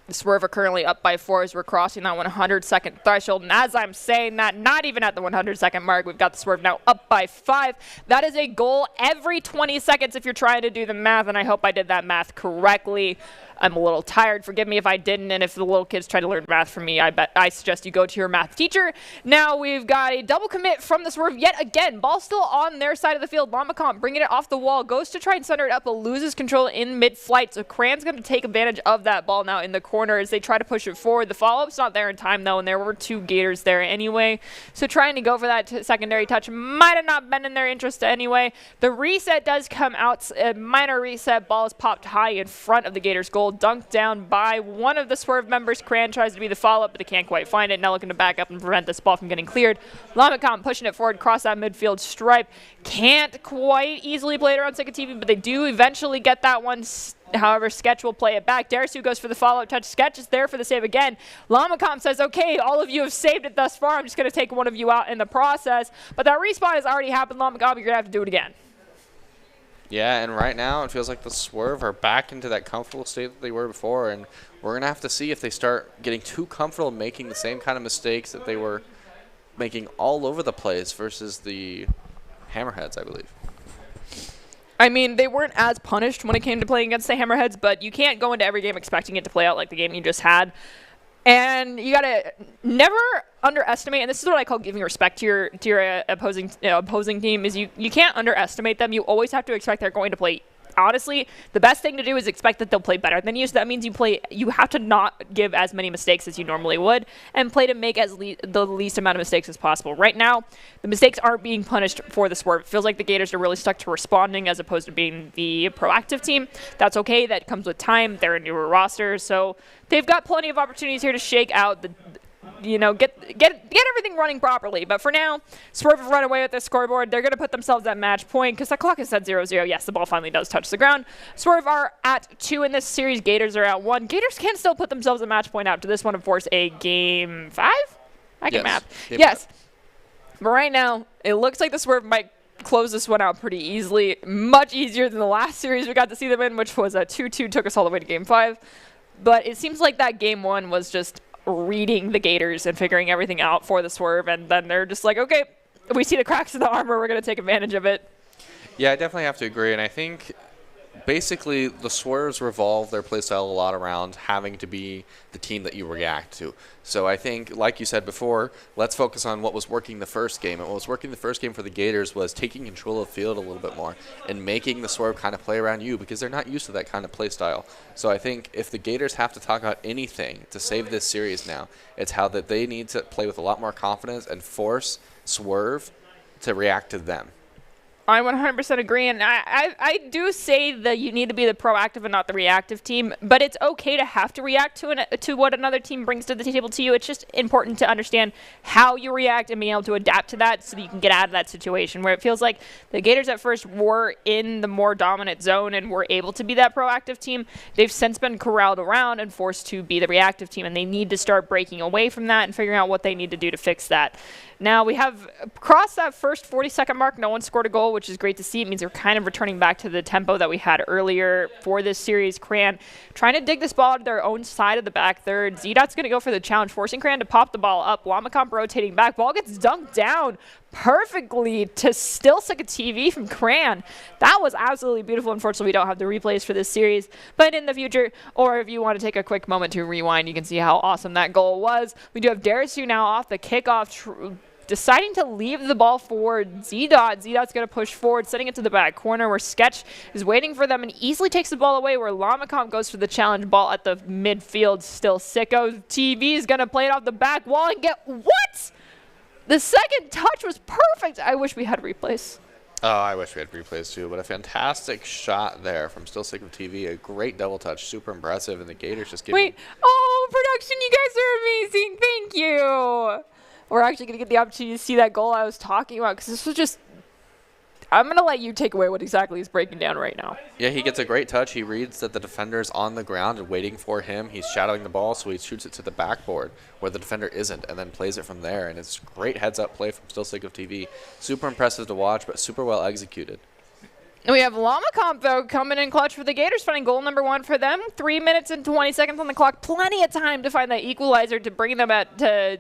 The Swerve are currently up by 4 as we're crossing that 100-second threshold. And as I'm saying that, not even at the 100-second mark, we've got the Swerve now up by 5. That is a goal every 20 seconds if you're trying to do the math, and I hope I did that math correctly. I'm a little tired. Forgive me if I didn't, and if the little kids try to learn math from me, I suggest you go to your math teacher. Now we've got a double commit from the Swerve yet again. Ball still on their side of the field. Lamacomp bringing it off the wall, goes to try and center it up, but loses control in mid-flight. So Cran's going to take advantage of that ball now in the corner as they try to push it forward. The follow-up's not there in time, though, and there were 2 Gators there anyway. So trying to go for that secondary touch might have not been in their interest anyway. The reset does come out. A minor reset. Ball is popped high in front of the Gators' goal. Dunked down by one of the Swerve members. Cran tries to be the follow-up, but they can't quite find it. Now looking to back up and prevent this ball from getting cleared. Lamacomp pushing it forward across that midfield stripe. Can't quite easily play it around Sikativi, but they do eventually get that one. However, Sketch will play it back. Darisu goes for the follow-up touch. Sketch is there for the save again. Lamacomp says, okay, all of you have saved it thus far. I'm just going to take one of you out in the process. But that respawn has already happened. Lamacomp, you're going to have to do it again. Yeah, and right now it feels like the Swerve are back into that comfortable state that they were before, and we're going to have to see if they start getting too comfortable making the same kind of mistakes that they were making all over the place versus the Hammerheads, I believe. I mean, they weren't as punished when it came to playing against the Hammerheads, but you can't go into every game expecting it to play out like the game you just had. And you got to never underestimate, and this is what I call giving respect to your opposing team, is you can't underestimate them. You always have to expect they're going to play. Honestly, the best thing to do is expect that they'll play better than you. So that means you have to not give as many mistakes as you normally would and play to make the least amount of mistakes as possible. Right now, the mistakes aren't being punished for the Swerve. It feels like the Gators are really stuck to responding as opposed to being the proactive team. That's okay. That comes with time. They're a newer roster, so they've got plenty of opportunities here to shake out get everything running properly. But for now, Swerve have run away with their scoreboard. They're going to put themselves at match point because the clock is at 0-0. Yes, the ball finally does touch the ground. Swerve are at 2 in this series. Gators are at 1. Gators can still put themselves at match point after this one, of course, a game 5? I can math. Yes. But right now, it looks like the Swerve might close this one out pretty easily. Much easier than the last series we got to see them in, which was a 2-2, took us all the way to game 5. But it seems like that game 1 was just reading the Gators and figuring everything out for the Swerve, and then they're just like, okay, we see the cracks in the armor, we're going to take advantage of it. Yeah, I definitely have to agree, and I think basically the Swerves revolve their playstyle a lot around having to be the team that you react to. So I think, like you said before, let's focus on what was working the first game. And what was working the first game for the Gators was taking control of the field a little bit more and making the Swerve kind of play around you, because they're not used to that kind of play style. So I think if the Gators have to talk about anything to save this series now, it's how that they need to play with a lot more confidence and force Swerve to react to them. I 100% agree, and I do say that you need to be the proactive and not the reactive team, but it's okay to have to react to what another team brings to the table to you. It's just important to understand how you react and being able to adapt to that so that you can get out of that situation where it feels like the Gators at first were in the more dominant zone and were able to be that proactive team. They've since been corralled around and forced to be the reactive team, and they need to start breaking away from that and figuring out what they need to do to fix that. Now, we have crossed that first 40-second mark. No one scored a goal, which is great to see. It means we're kind of returning back to the tempo that we had earlier for this series. Cran trying to dig this ball to their own side of the back third. Z-Dot's going to go for the challenge, forcing Cran to pop the ball up. Lamacomp rotating back. Ball gets dunked down perfectly to still stick a TV from Cran. That was absolutely beautiful. Unfortunately, we don't have the replays for this series, but in the future, or if you want to take a quick moment to rewind, you can see how awesome that goal was. We do have Darisu now off the kickoff, deciding to leave the ball forward. Z-Dot. Z-Dot's going to push forward, setting it to the back corner where Sketch is waiting for them and easily takes the ball away, where Lamacomp goes for the challenge ball at the midfield. Still Sicko. TV is going to play it off the back wall and get what? The second touch was perfect. I wish we had replays. Oh, I wish we had replays too, but a fantastic shot there from Still Sick of TV. A great double touch, super impressive, and the Gators just giving... Wait. Oh, production, you guys are amazing. Thank you. We're actually going to get the opportunity to see that goal I was talking about, because this was just... I'm going to let you take away what exactly he's breaking down right now. Yeah, he gets a great touch. He reads that the defender's on the ground and waiting for him. He's shadowing the ball, so he shoots it to the backboard where the defender isn't, and then plays it from there. And it's great heads-up play from Still Sick of TV. Super impressive to watch, but super well executed. And we have Lamacomp, though, coming in clutch for the Gators, finding goal number 1 for them. 3 minutes and 20 seconds on the clock. Plenty of time to find that equalizer to bring them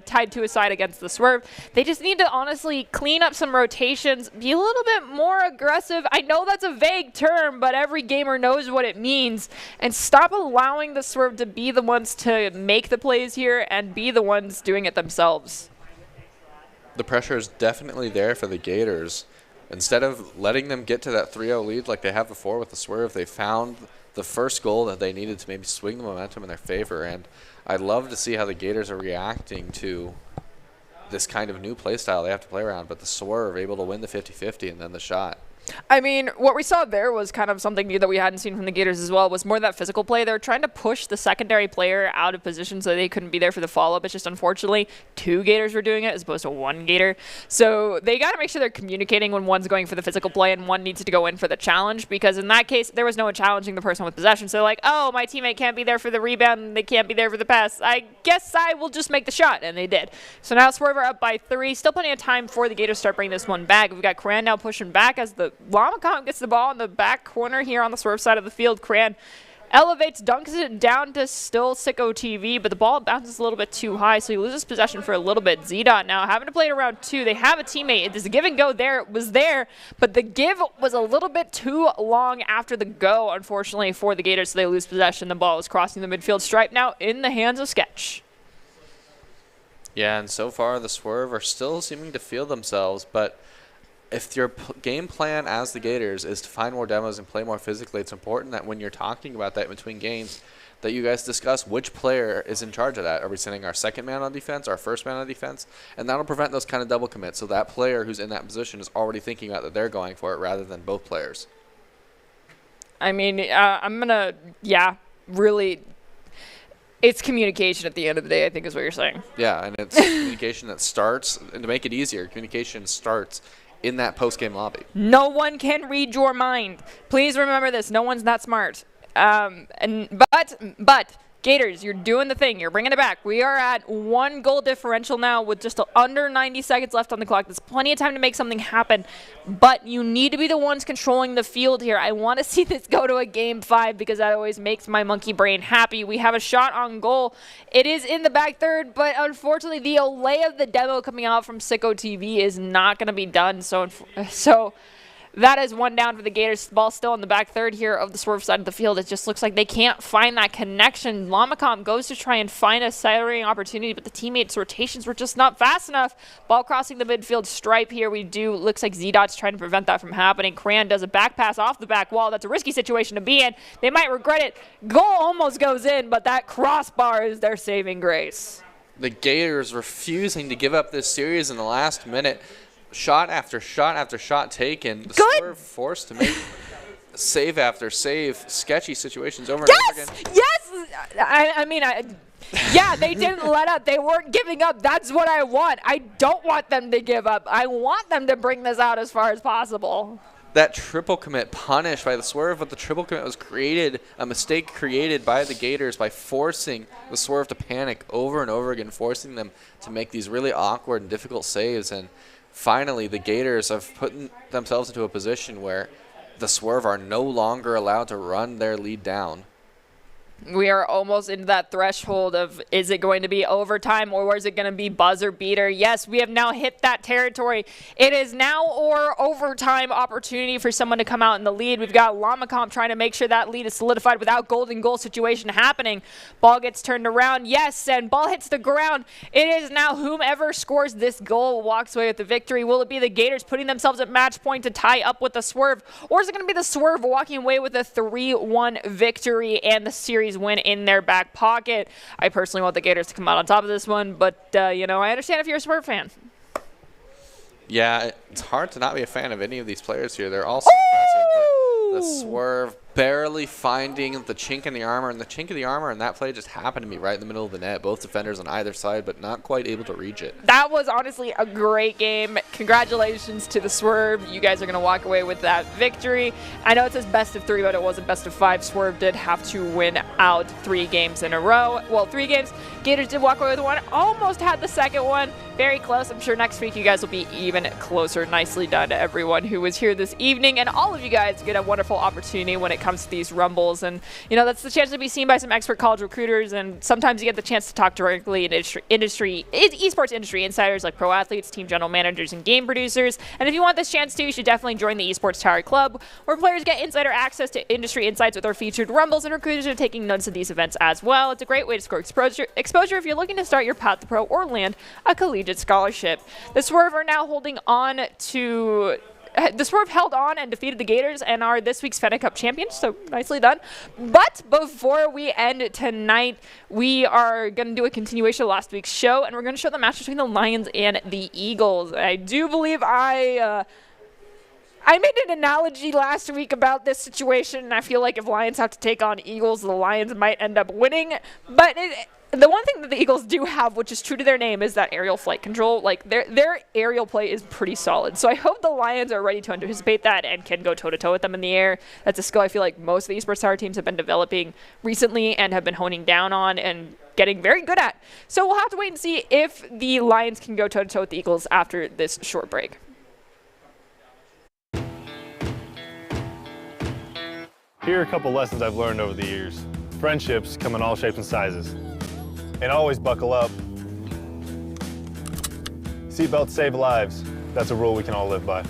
tied to a side against the Swerve. They just need to honestly clean up some rotations, be a little bit more aggressive. I know that's a vague term, but every gamer knows what it means. And stop allowing the Swerve to be the ones to make the plays here and be the ones doing it themselves. The pressure is definitely there for the Gators. Instead of letting them get to that 3-0 lead like they have before with the Swerve, they found the first goal that they needed to maybe swing the momentum in their favor. And I'd love to see how the Gators are reacting to this kind of new play style they have to play around. But the Swerve able to win the 50-50 and then the shot. I mean, what we saw there was kind of something new that we hadn't seen from the Gators as well, was more that physical play. They were trying to push the secondary player out of position so they couldn't be there for the follow-up. It's just unfortunately 2 Gators were doing it as opposed to 1 Gator. So they got to make sure they're communicating when one's going for the physical play and one needs to go in for the challenge, because in that case, there was no one challenging the person with possession. So they're like, oh, my teammate can't be there for the rebound and they can't be there for the pass. I guess I will just make the shot, and they did. So now Swerve are up by 3. Still plenty of time for the Gators to start bringing this one back. We've got Cran now pushing back as the Lamacomp gets the ball in the back corner here on the Swerve side of the field. Cran elevates, dunks it down to Still Sicko TV, but the ball bounces a little bit too high, so he loses possession for a little bit. Z-Dot now having to play it around 2. They have a teammate. There's a give and go there. It was there, but the give was a little bit too long after the go, unfortunately, for the Gators, so they lose possession. The ball is crossing the midfield stripe now in the hands of Sketch. Yeah, and so far the Swerve are still seeming to feel themselves, but if your game plan as the Gators is to find more demos and play more physically, it's important that when you're talking about that in between games, that you guys discuss which player is in charge of that. Are we sending our second man on defense, our first man on defense? And that'll prevent those kind of double commits. So that player who's in that position is already thinking about that they're going for it rather than both players. I mean, I'm going to, really, it's communication at the end of the day, I think is what you're saying. Yeah, and it's communication that starts, and to make it easier, communication starts in that post-game lobby. No one can read your mind. Please remember this. No one's that smart. But Gators, you're doing the thing. You're bringing it back. We are at 1 goal differential now with just under 90 seconds left on the clock. There's plenty of time to make something happen, but you need to be the ones controlling the field here. I want to see this go to a game 5 because that always makes my monkey brain happy. We have a shot on goal. It is in the back third, but unfortunately the Olay of the demo coming out from Sicko TV is not going to be done. So That is one down for the Gators. The ball still in the back third here of the Swerve side of the field. It just looks like they can't find that connection. Lamacom goes to try and find a centering opportunity, but the teammates' rotations were just not fast enough. Ball crossing the midfield stripe here. Looks like Z-Dot's trying to prevent that from happening. Cran does a back pass off the back wall. That's a risky situation to be in. They might regret it. Goal almost goes in, but that crossbar is their saving grace. The Gators refusing to give up this series in the last minute. Shot after shot after shot taken. The Swerve forced to make save after save. Sketchy situations over and over again. Yes! Yeah, they didn't let up. They weren't giving up. That's what I want. I don't want them to give up. I want them to bring this out as far as possible. That triple commit punished by the Swerve, but the triple commit was a mistake created by the Gators by forcing the Swerve to panic over and over again, forcing them to make these really awkward and difficult saves. And finally, the Gators have put themselves into a position where the Swerve are no longer allowed to run their lead down. We are almost into that threshold of, is it going to be overtime or is it going to be buzzer beater? Yes, we have now hit that territory. It is now or overtime opportunity for someone to come out in the lead. We've got Lamacom trying to make sure that lead is solidified without golden goal situation happening. Ball gets turned around. Yes, and ball hits the ground. It is now whomever scores this goal walks away with the victory. Will it be the Gators putting themselves at match point to tie up with the Swerve? Or is it going to be the Swerve walking away with a 3-1 victory and the series win in their back pocket? I personally want the Gators to come out on top of this one, but I understand if you're a Swerve fan. Yeah, it's hard to not be a fan of any of these players here. They're all so impressive. The Swerve barely finding the chink in the armor, and the chink in the armor in that play just happened to be right in the middle of the net. Both defenders on either side, but not quite able to reach it. That was honestly a great game. Congratulations to the Swerve. You guys are going to walk away with that victory. I know it says best of 3, but it wasn't best of 5. Swerve did have to win out 3 games in a row. Well, 3 games. Gators did walk away with 1. Almost had the second one. Very close. I'm sure next week you guys will be even closer. Nicely done to everyone who was here this evening, and all of you guys get a wonderful opportunity when it comes to these rumbles. And that's the chance to be seen by some expert college recruiters, and sometimes you get the chance to talk directly to esports industry insiders like pro athletes, team general managers, and game producers. And if you want this chance too, you should definitely join the Esports Tower Club, where players get insider access to industry insights with our featured rumbles, and recruiters are taking notes of these events as well. It's a great way to score exposure if you're looking to start your path to pro or land a collegiate scholarship. The Swerve are now holding on to... The Swerve held on and defeated the Gators and are this week's Fed Cup champions, so nicely done. But before we end tonight, we are going to do a continuation of last week's show, and we're going to show the match between the Lions and the Eagles. I do believe I made an analogy last week about this situation, and I feel like if Lions have to take on Eagles, the Lions might end up winning. But the one thing that the Eagles do have, which is true to their name, is that aerial flight control. Like, their aerial play is pretty solid. So I hope the Lions are ready to anticipate that and can go toe-to-toe with them in the air. That's a skill I feel like most of the Esports Tower teams have been developing recently and have been honing down on and getting very good at. So we'll have to wait and see if the Lions can go toe-to-toe with the Eagles after this short break. Here are a couple lessons I've learned over the years. Friendships come in all shapes and sizes. And always buckle up. Seatbelts save lives. That's a rule we can all live by.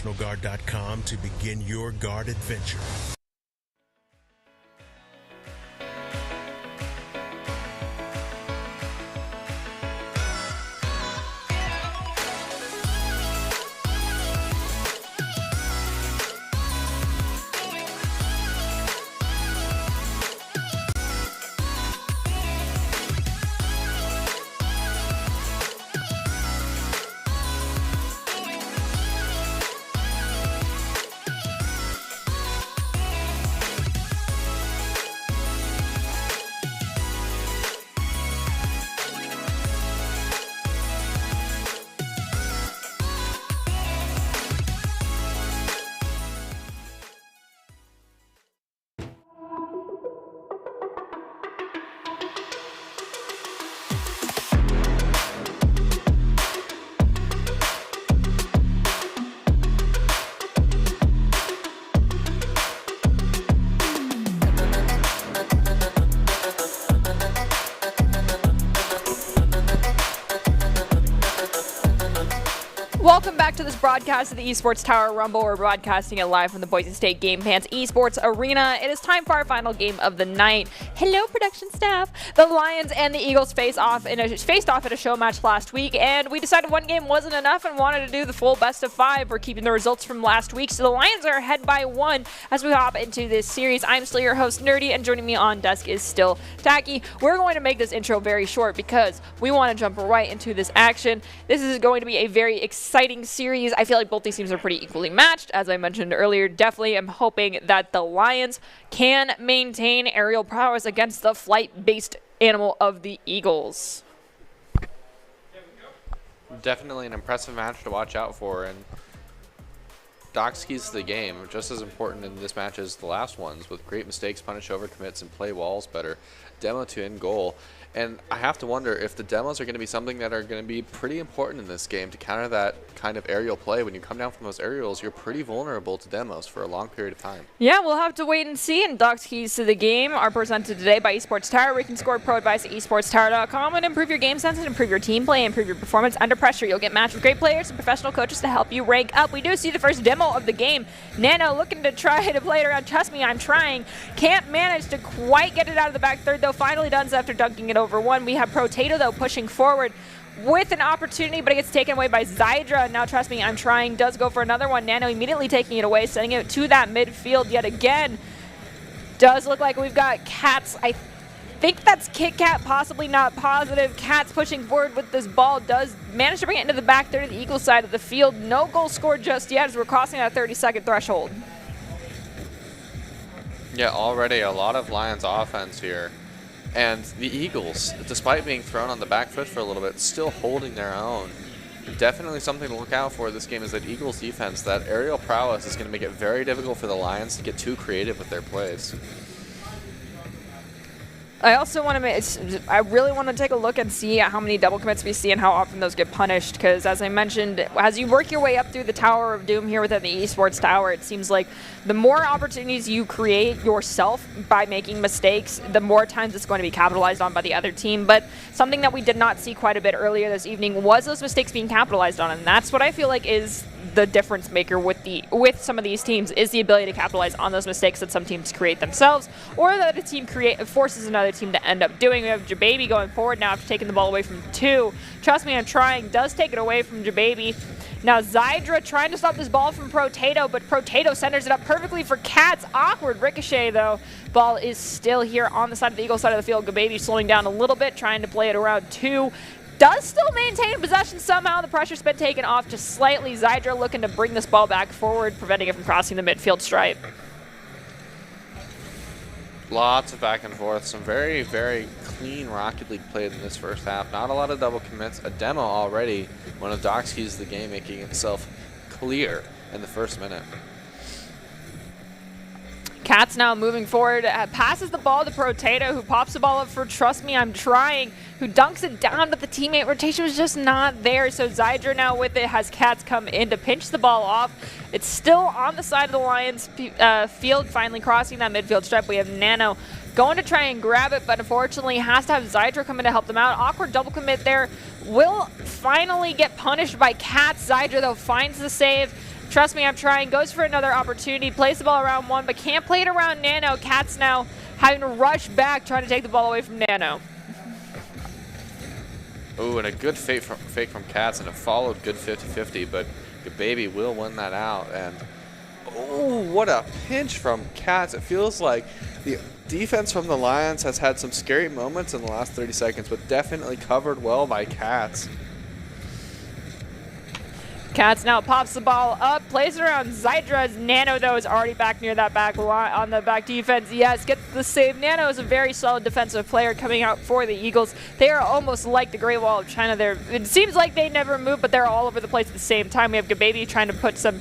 NationalGuard.com to begin your guard adventure. Welcome back to this broadcast of the Esports Tower Rumble. We're broadcasting it live from the Boise State Game Pants Esports Arena. It is time for our final game of the night. Hello, production staff. The Lions and the Eagles faced off at a show match last week, and we decided one game wasn't enough and wanted to do the full best of 5. We're keeping the results from last week, so the Lions are ahead by 1 as we hop into this series. I'm still your host, Nerdy, and joining me on desk is still Tacky. We're going to make this intro very short because we want to jump right into this action. This is going to be a very exciting series. I feel like both these teams are pretty equally matched. As I mentioned earlier, definitely am hoping that the Lions can maintain aerial prowess against the flight-based animal of the Eagles. Definitely an impressive match to watch out for, and Doc's keys to the game just as important in this match as the last ones, with great mistakes, punish over commits, and play walls better. Demo to end goal. And I have to wonder if the demos are going to be something that are going to be pretty important in this game to counter that kind of aerial play. When you come down from those aerials, you're pretty vulnerable to demos for a long period of time. Yeah, we'll have to wait and see. And Doc's keys to the game are presented today by Esports Tower. We can score pro advice at esportstower.com and improve your game sense and improve your team play, improve your performance under pressure. You'll get matched with great players and professional coaches to help you rank up. We do see the first demo of the game. Nano looking to try to play it around. Trust me, I'm trying. Can't manage to quite get it out of the back third, though. Finally done after dunking it over one. We have Protato, though, pushing forward with an opportunity, but it gets taken away by Zydra. Now, trust me, I'm trying. Does go for another one. Nano immediately taking it away, sending it to that midfield yet again. Does look like we've got Cats. I think that's Kit Kat, possibly not positive. Cats pushing forward with this ball. Does manage to bring it into the back third of the Eagles side of the field. No goal scored just yet as we're crossing that 30-second threshold. Yeah, already a lot of Lions offense here. And the Eagles, despite being thrown on the back foot for a little bit, still holding their own. Definitely something to look out for this game is that Eagles defense, that aerial prowess is going to make it very difficult for the Lions to get too creative with their plays. I also want to I really want to take a look and see how many double commits we see and how often those get punished, because as I mentioned, as you work your way up through the Tower of Doom here within the Esports Tower, it seems like the more opportunities you create yourself by making mistakes, the more times it's going to be capitalized on by the other team. But something that we did not see quite a bit earlier this evening was those mistakes being capitalized on, and that's what I feel like is the difference maker with some of these teams, is the ability to capitalize on those mistakes that some teams create themselves, or that a team forces another team to end up doing. We have Jababy going forward now after taking the ball away from 2. Trust me, I'm trying. Does take it away from Jababy. Now Zydra trying to stop this ball from Protato, but Protato centers it up perfectly for Cats. Awkward ricochet, though. Ball is still here on the side of the Eagle side of the field. Jababy slowing down a little bit, trying to play it around 2. Does still maintain possession somehow. The pressure's been taken off just slightly. Zydra looking to bring this ball back forward, preventing it from crossing the midfield stripe. Lots of back and forth. Some very, very clean Rocket League played in this first half. Not a lot of double commits. A demo already. One of Doc's keys to the game, making itself clear in the first minute. Cats now moving forward, passes the ball to Protato, who pops the ball up for Trust Me, I'm Trying, who dunks it down, but the teammate rotation was just not there. So Zydra now with it has Cats come in to pinch the ball off. It's still on the side of the Lions field, finally crossing that midfield stripe. We have Nano going to try and grab it, but unfortunately has to have Zydra come in to help them out. Awkward double commit there. Will finally get punished by Cats. Zydra, though, finds the save. Trust me, I'm trying. Goes for another opportunity. Plays the ball around one, but can't play it around Nano. Cats now having to rush back, trying to take the ball away from Nano. Ooh, and a good fake from Cats, and it followed good 50-50, but Baby will win that out. And oh, what a pinch from Cats. It feels like the defense from the Lions has had some scary moments in the last 30 seconds, but definitely covered well by Cats. Cats now pops the ball up, plays it around Zydra's. Nano, though, is already back near that back line on the back defense. Yes, gets the save. Nano is a very solid defensive player coming out for the Eagles. They are almost like the Great Wall of China. It seems like they never move, but they're all over the place at the same time. We have Gababy trying to put some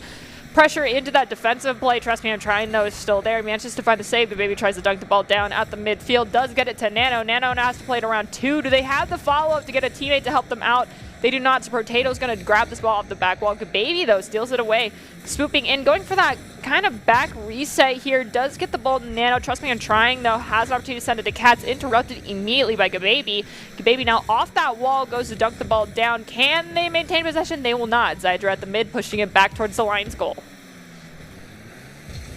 pressure into that defensive play. Trust me, I'm trying, though, is still there. Manages to find the save. Gababy tries to dunk the ball down at the midfield. Does get it to Nano. Nano now has to play it around 2. Do they have the follow-up to get a teammate to help them out? They do not, so Potato's going to grab this ball off the back wall. Gababy, though, steals it away. Swooping in, going for that kind of back reset here. Does get the ball to Nano. Trust me, I'm trying, though. Has an opportunity to send it to Cats. Interrupted immediately by Gababy. Gababy now off that wall, goes to dunk the ball down. Can they maintain possession? They will not. Zydra at the mid, pushing it back towards the Lions' goal.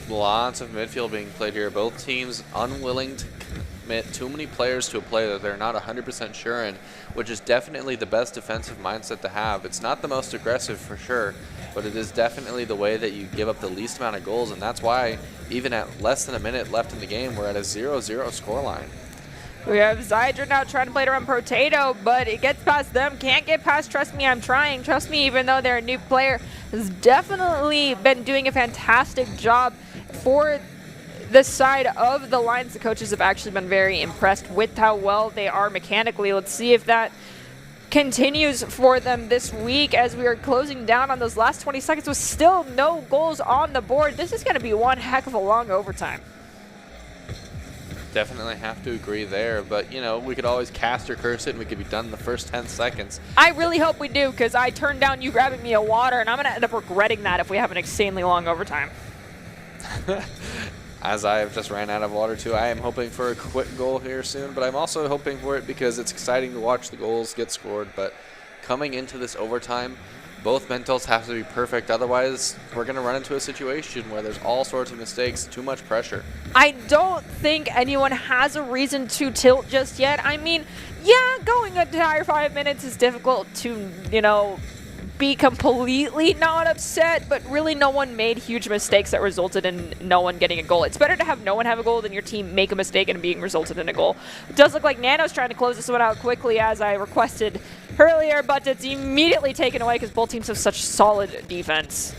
Lots of midfield being played here. Both teams unwilling to commit too many players to a play that they're not 100% sure in, which is definitely the best defensive mindset to have. It's not the most aggressive for sure, but it is definitely the way that you give up the least amount of goals, and that's why even at less than a minute left in the game, we're at a 0-0 scoreline. We have Zydra now trying to play it around Potato, but it gets past them. Can't get past Trust Me, I'm trying. Trust Me, even though they're a new player, has definitely been doing a fantastic job for the side of the Lions. The coaches have actually been very impressed with how well they are mechanically. Let's see if that continues for them this week as we are closing down on those last 20 seconds with still no goals on the board. This is going to be one heck of a long overtime. Definitely have to agree there, but you know, we could always cast or curse it and we could be done in the first 10 seconds. I really hope we do, because I turned down you grabbing me a water, and I'm going to end up regretting that if we have an insanely long overtime. As I have just ran out of water too, I am hoping for a quick goal here soon, but I'm also hoping for it because it's exciting to watch the goals get scored. But coming into this overtime, both mentals have to be perfect, otherwise we're going to run into a situation where there's all sorts of mistakes, too much pressure. I don't think anyone has a reason to tilt just yet. I mean, yeah, going an entire 5 minutes is difficult to, be completely not upset, but really no one made huge mistakes that resulted in no one getting a goal. It's better to have no one have a goal than your team make a mistake and being resulted in a goal. It does look like Nano's trying to close this one out quickly as I requested earlier, but it's immediately taken away because both teams have such solid defense.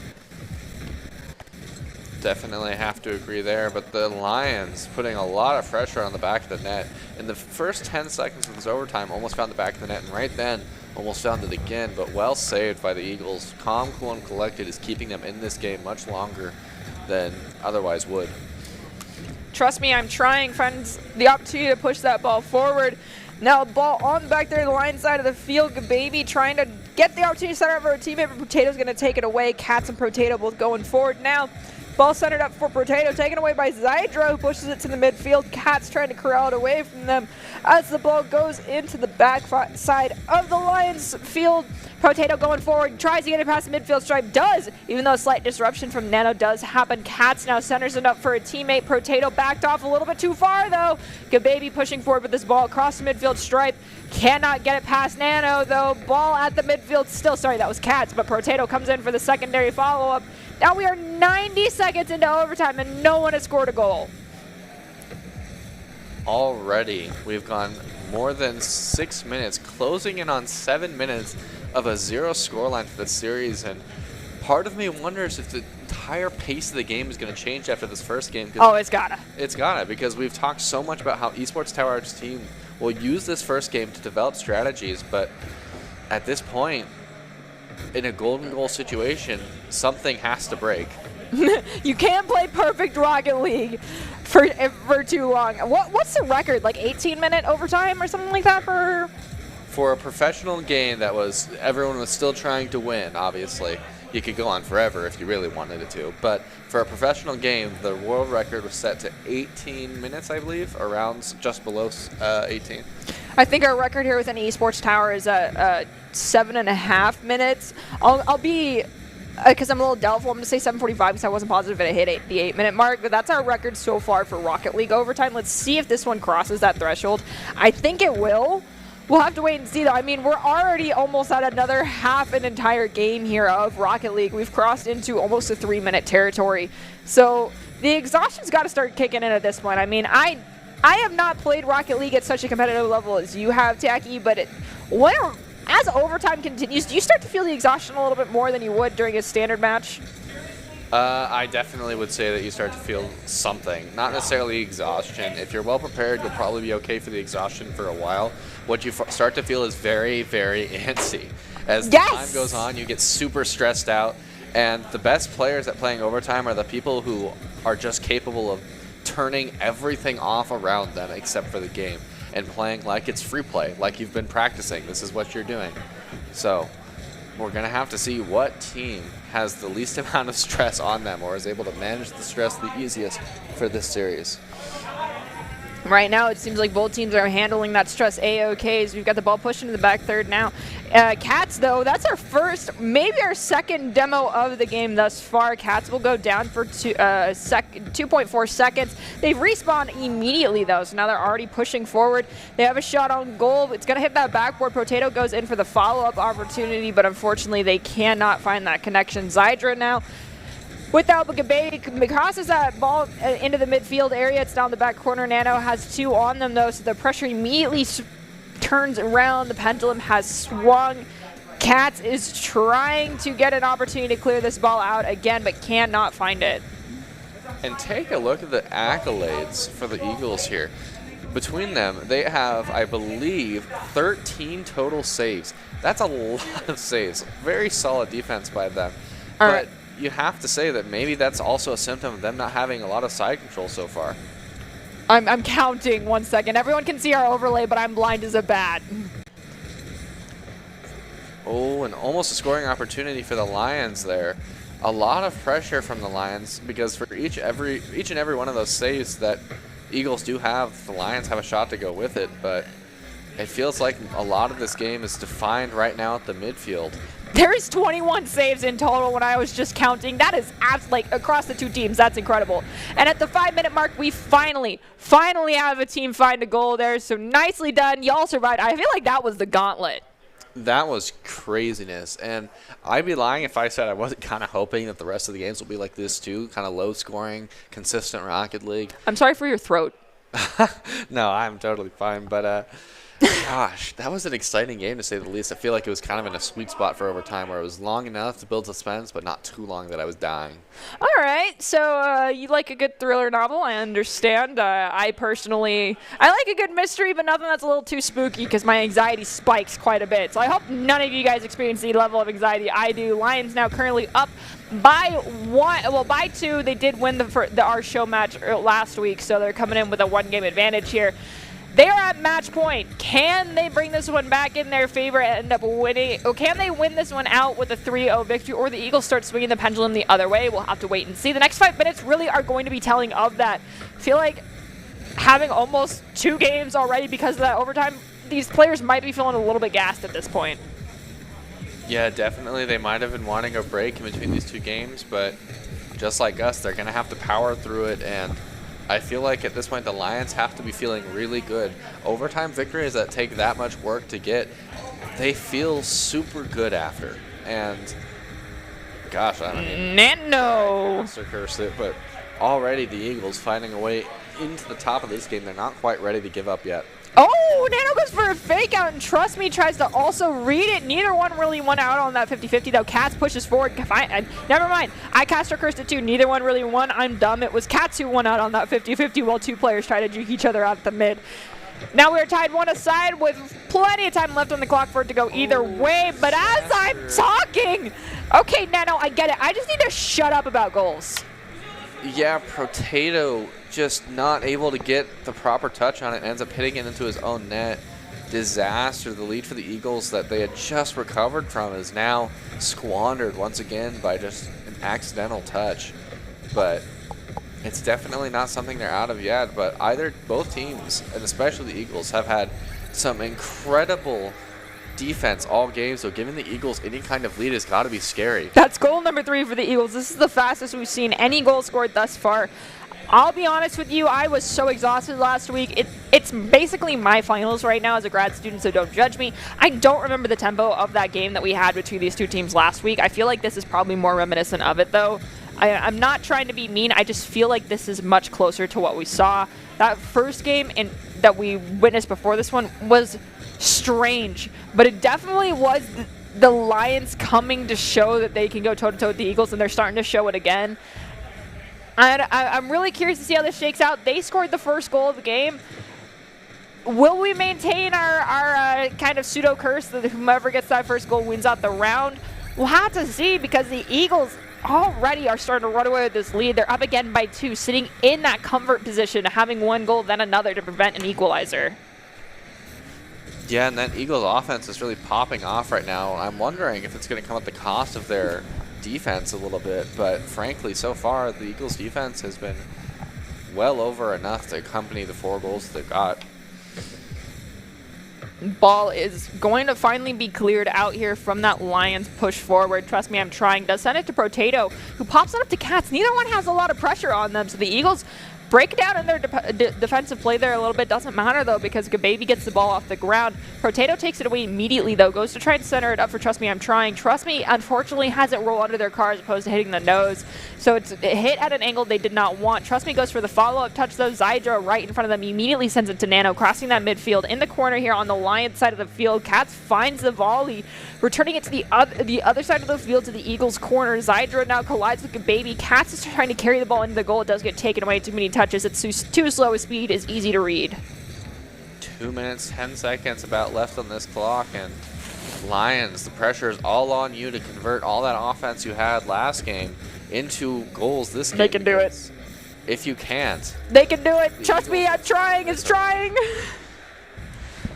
Definitely have to agree there, but the Lions putting a lot of pressure on the back of the net. In the first 10 seconds of this overtime, almost found the back of the net, and right then almost found it again, but well saved by the Eagles. Calm, cool, and collected is keeping them in this game much longer than otherwise would. Trust me, I'm trying. Finds the opportunity to push that ball forward. Now ball on back there, the line side of the field. Baby trying to get the opportunity to center over a teammate, but Potato's going to take it away. Cats and Potato both going forward now. Ball centered up for Potato, taken away by Zydra, who pushes it to the midfield. Cats trying to corral it away from them as the ball goes into the back side of the Lions field. Potato going forward, tries to get it past the midfield stripe, does, even though a slight disruption from Nano does happen. Cats now centers it up for a teammate. Potato backed off a little bit too far, though. Gababy pushing forward with this ball across the midfield stripe. Cannot get it past Nano, though. Ball at the midfield still. Sorry, that was Cats, but Potato comes in for the secondary follow-up. Now we are 90 seconds into overtime, and no one has scored a goal. Already, we've gone more than 6 minutes, closing in on 7 minutes of a 0 scoreline for the series, and part of me wonders if the entire pace of the game is going to change after this first game. Oh, it's gotta. It's gotta, because we've talked so much about how Esports Tower Arts team will use this first game to develop strategies, but at this point, in a golden goal situation, something has to break. You can't play perfect Rocket League for too long. What's the record? Like 18-minute overtime or something like that for a professional game that was everyone was still trying to win. Obviously, you could go on forever if you really wanted it to. But for a professional game, the world record was set to 18 minutes, I believe, around just below 18. I think our record here with an esports tower is 7.5 minutes. I'll be because I'm a little doubtful. I'm going to say 7:45 because I wasn't positive if it hit the 8-minute mark. But that's our record so far for Rocket League overtime. Let's see if this one crosses that threshold. I think it will. We'll have to wait and see, though. I mean, we're already almost at another half an entire game here of Rocket League. We've crossed into almost a 3-minute territory. So the exhaustion's got to start kicking in at this point. I mean, I have not played Rocket League at such a competitive level as you have, Tacky, but as overtime continues, do you start to feel the exhaustion a little bit more than you would during a standard match? I definitely would say that you start to feel something, not necessarily exhaustion. If you're well prepared, you'll probably be okay for the exhaustion for a while. What you start to feel is very, very antsy. As the time goes on, you get super stressed out, and the best players at playing overtime are the people who are just capable of turning everything off around them except for the game and playing like it's free play, like you've been practicing. This is what you're doing. So we're going to have to see what team has the least amount of stress on them or is able to manage the stress the easiest for this series. Right now, it seems like both teams are handling that stress A-OK. We've got the ball pushed into the back third now. Cats, though, that's our first, maybe our second demo of the game thus far. Cats will go down for 2.4 seconds. They've respawned immediately, though, so now they're already pushing forward. They have a shot on goal. It's going to hit that backboard. Potato goes in for the follow-up opportunity, but unfortunately, they cannot find that connection. Zydra now without Bagabe, crosses that ball into the midfield area. It's down the back corner. Nano has 2 on them, though, so the pressure immediately turns around. The pendulum has swung. Cats is trying to get an opportunity to clear this ball out again, but cannot find it. And take a look at the accolades for the Eagles here. Between them, they have, I believe, 13 total saves. That's a lot of saves. Very solid defense by them. All but right. You have to say that maybe that's also a symptom of them not having a lot of side control so far. I'm counting 1 second. Everyone can see our overlay, but I'm blind as a bat. Oh, and almost a scoring opportunity for the Lions there. A lot of pressure from the Lions because for each and every one of those saves that Eagles do have, the Lions have a shot to go with it, but it feels like a lot of this game is defined right now at the midfield. There's 21 saves in total when I was just counting. That is like across the two teams. That's incredible. And at the 5-minute mark, we finally have a team find a goal there. So nicely done. Y'all survived. I feel like that was the gauntlet. That was craziness. And I'd be lying if I said I wasn't kind of hoping that the rest of the games will be like this too. Kind of low scoring, consistent Rocket League. I'm sorry for your throat. No, I'm totally fine. But gosh, that was an exciting game to say the least. I feel like it was kind of in a sweet spot for overtime where it was long enough to build suspense, but not too long that I was dying. All right, so you like a good thriller novel, I understand. I like a good mystery, but nothing that's a little too spooky because my anxiety spikes quite a bit. So I hope none of you guys experience the level of anxiety I do. Lions now currently up by 2. They did win our show match last week, so they're coming in with a 1-game advantage here. They are at match point. Can they bring this one back in their favor and end up winning? Or can they win this one out with a 3-0 victory? Or the Eagles start swinging the pendulum the other way? We'll have to wait and see. The next 5 minutes really are going to be telling of that. I feel like having almost 2 games already because of that overtime, these players might be feeling a little bit gassed at this point. Yeah, definitely. They might have been wanting a break in between these 2 games, but just like us, they're going to have to power through it, and I feel like at this point the Lions have to be feeling really good. Overtime victories that take that much work to get, they feel super good after. And gosh, I mean, Nano curse it, but already the Eagles finding a way into the top of this game. They're not quite ready to give up yet. Oh, Nano goes for a fake out, and trust me, tries to also read it. Neither one really won out on that 50-50, though. Cats pushes forward. Never mind. I cast or cursed it too. Neither one really won. I'm dumb. It was Cats who won out on that 50-50 while 2 players try to juke each other out at the mid. Now we're tied 1 aside with plenty of time left on the clock for it to go either way, but as I'm talking, okay, Nano, I get it. I just need to shut up about goals. Yeah, Potato just not able to get the proper touch on it, ends up hitting it into his own net. Disaster. The lead for the Eagles that they had just recovered from is now squandered once again by just an accidental touch. But it's definitely not something they're out of yet. But both teams, and especially the Eagles, have had some incredible defense all game, so giving the Eagles any kind of lead has got to be scary. That's goal number 3 for the Eagles. This is the fastest we've seen any goal scored thus far. I'll be honest with you, I was so exhausted last week. It's basically my finals right now as a grad student, so don't judge me. I don't remember the tempo of that game that we had between these two teams last week. I feel like this is probably more reminiscent of it, though. I'm not trying to be mean. I just feel like this is much closer to what we saw. That first game that we witnessed before this one was strange, but it definitely was the Lions coming to show that they can go toe-to-toe with the Eagles, and they're starting to show it again. I'm really curious to see how this shakes out. They scored the first goal of the game. Will we maintain our kind of pseudo-curse that whomever gets that first goal wins out the round? We'll have to see, because the Eagles already are starting to run away with this lead. They're up again by 2, sitting in that comfort position, having one goal, then another to prevent an equalizer. Yeah, and that Eagles offense is really popping off right now. I'm wondering if it's going to come at the cost of their defense a little bit, but frankly, so far, the Eagles defense has been well over enough to accompany the 4 goals they've got. Ball is going to finally be cleared out here from that Lions push forward. Trust me, I'm trying. Does send it to Potato, who pops it up to Cats. Neither one has a lot of pressure on them, so the Eagles break it down in their defensive play there a little bit. Doesn't matter, though, because Gababy gets the ball off the ground. Potato takes it away immediately, though. Goes to try and center it up for Trust Me, I'm Trying. Trust Me, unfortunately, has it roll under their car as opposed to hitting the nose. So it's hit at an angle they did not want. Trust Me goes for the follow-up touch, though. Zydra right in front of them immediately sends it to Nano, crossing that midfield. In the corner here on the Lions side of the field, Cats finds the volley, returning it to the other side of the field to the Eagles' corner. Zydra now collides with Gababy. Cats is trying to carry the ball into the goal. It does get taken away. Too many touches. It's too slow a speed is easy to read. 2 minutes, 10 seconds about left on this clock, and Lions, the pressure is all on you to convert all that offense you had last game into goals this game. They can do it. If you can't. They can do it. Trust me, I'm trying. It's trying.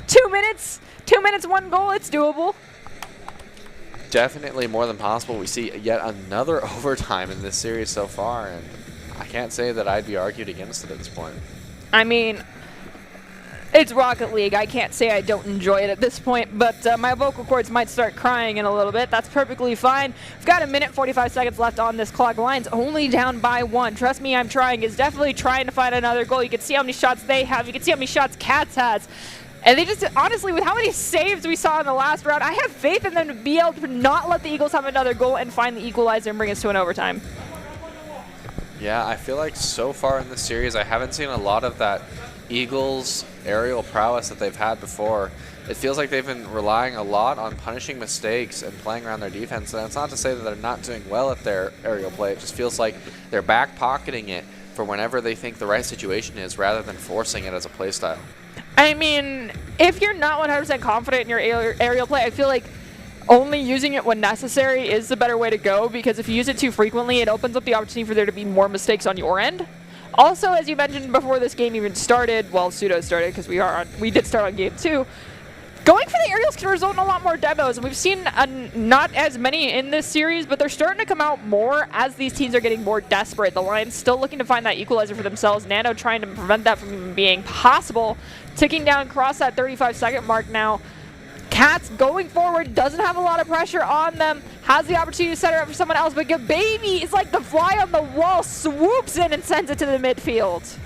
2 minutes. 2 minutes, 1 goal. It's doable. Definitely more than possible. We see yet another overtime in this series so far, and I can't say that I'd be argued against it at this point. I mean, it's Rocket League. I can't say I don't enjoy it at this point, but my vocal cords might start crying in a little bit. That's perfectly fine. We've got 1 minute, 45 seconds left on this clock. Lions only down by 1. Trust me, I'm trying. Is definitely trying to find another goal. You can see how many shots they have. You can see how many shots Cats has. And they just, honestly, with how many saves we saw in the last round, I have faith in them to be able to not let the Eagles have another goal and find the equalizer and bring us to an overtime. Yeah, I feel like so far in this series, I haven't seen a lot of that Eagles aerial prowess that they've had before. It feels like they've been relying a lot on punishing mistakes and playing around their defense. And it's not to say that they're not doing well at their aerial play. It just feels like they're back-pocketing it for whenever they think the right situation is rather than forcing it as a play style. I mean, if you're not 100% confident in your aerial play, I feel like only using it when necessary is the better way to go, because if you use it too frequently, it opens up the opportunity for there to be more mistakes on your end. Also, as you mentioned before this game even started, well, pseudo started because we did start on game 2, going for the aerials can result in a lot more demos, and we've seen not as many in this series, but they're starting to come out more as these teams are getting more desperate. The Lions still looking to find that equalizer for themselves. Nano trying to prevent that from even being possible. Ticking down across that 35-second mark now. Cats going forward, doesn't have a lot of pressure on them, has the opportunity to set her up for someone else, but Gababy is like the fly on the wall, swoops in and sends it to the midfield.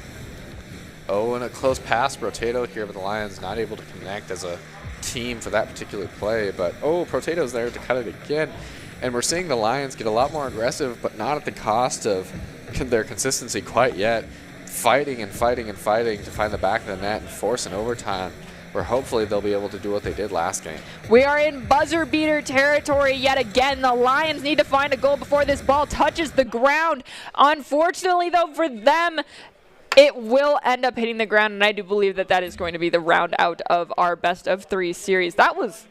Oh, and a close pass, Potato here, but the Lions not able to connect as a team for that particular play. But, oh, Potato's there to cut it again. And we're seeing the Lions get a lot more aggressive, but not at the cost of their consistency quite yet. Fighting and fighting and fighting to find the back of the net and force an overtime, where hopefully they'll be able to do what they did last game. We are in buzzer beater territory yet again. The Lions need to find a goal before this ball touches the ground. Unfortunately, though, for them, it will end up hitting the ground, and I do believe that that is going to be the round out of our best of 3 series. That was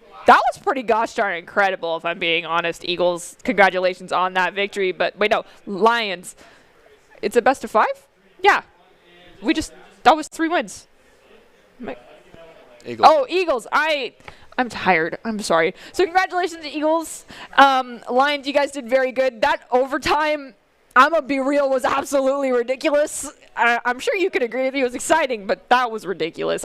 pretty gosh darn incredible, if I'm being honest. Eagles, congratulations on that victory. But wait, no, Lions. It's a best of 5? Yeah. That was 3 wins. Eagles. Oh, Eagles. I'm tired. I'm sorry. So congratulations, Eagles. Lions, you guys did very good. That overtime, I'm gonna be real, was absolutely ridiculous. I'm sure you could agree with me. It was exciting, but that was ridiculous.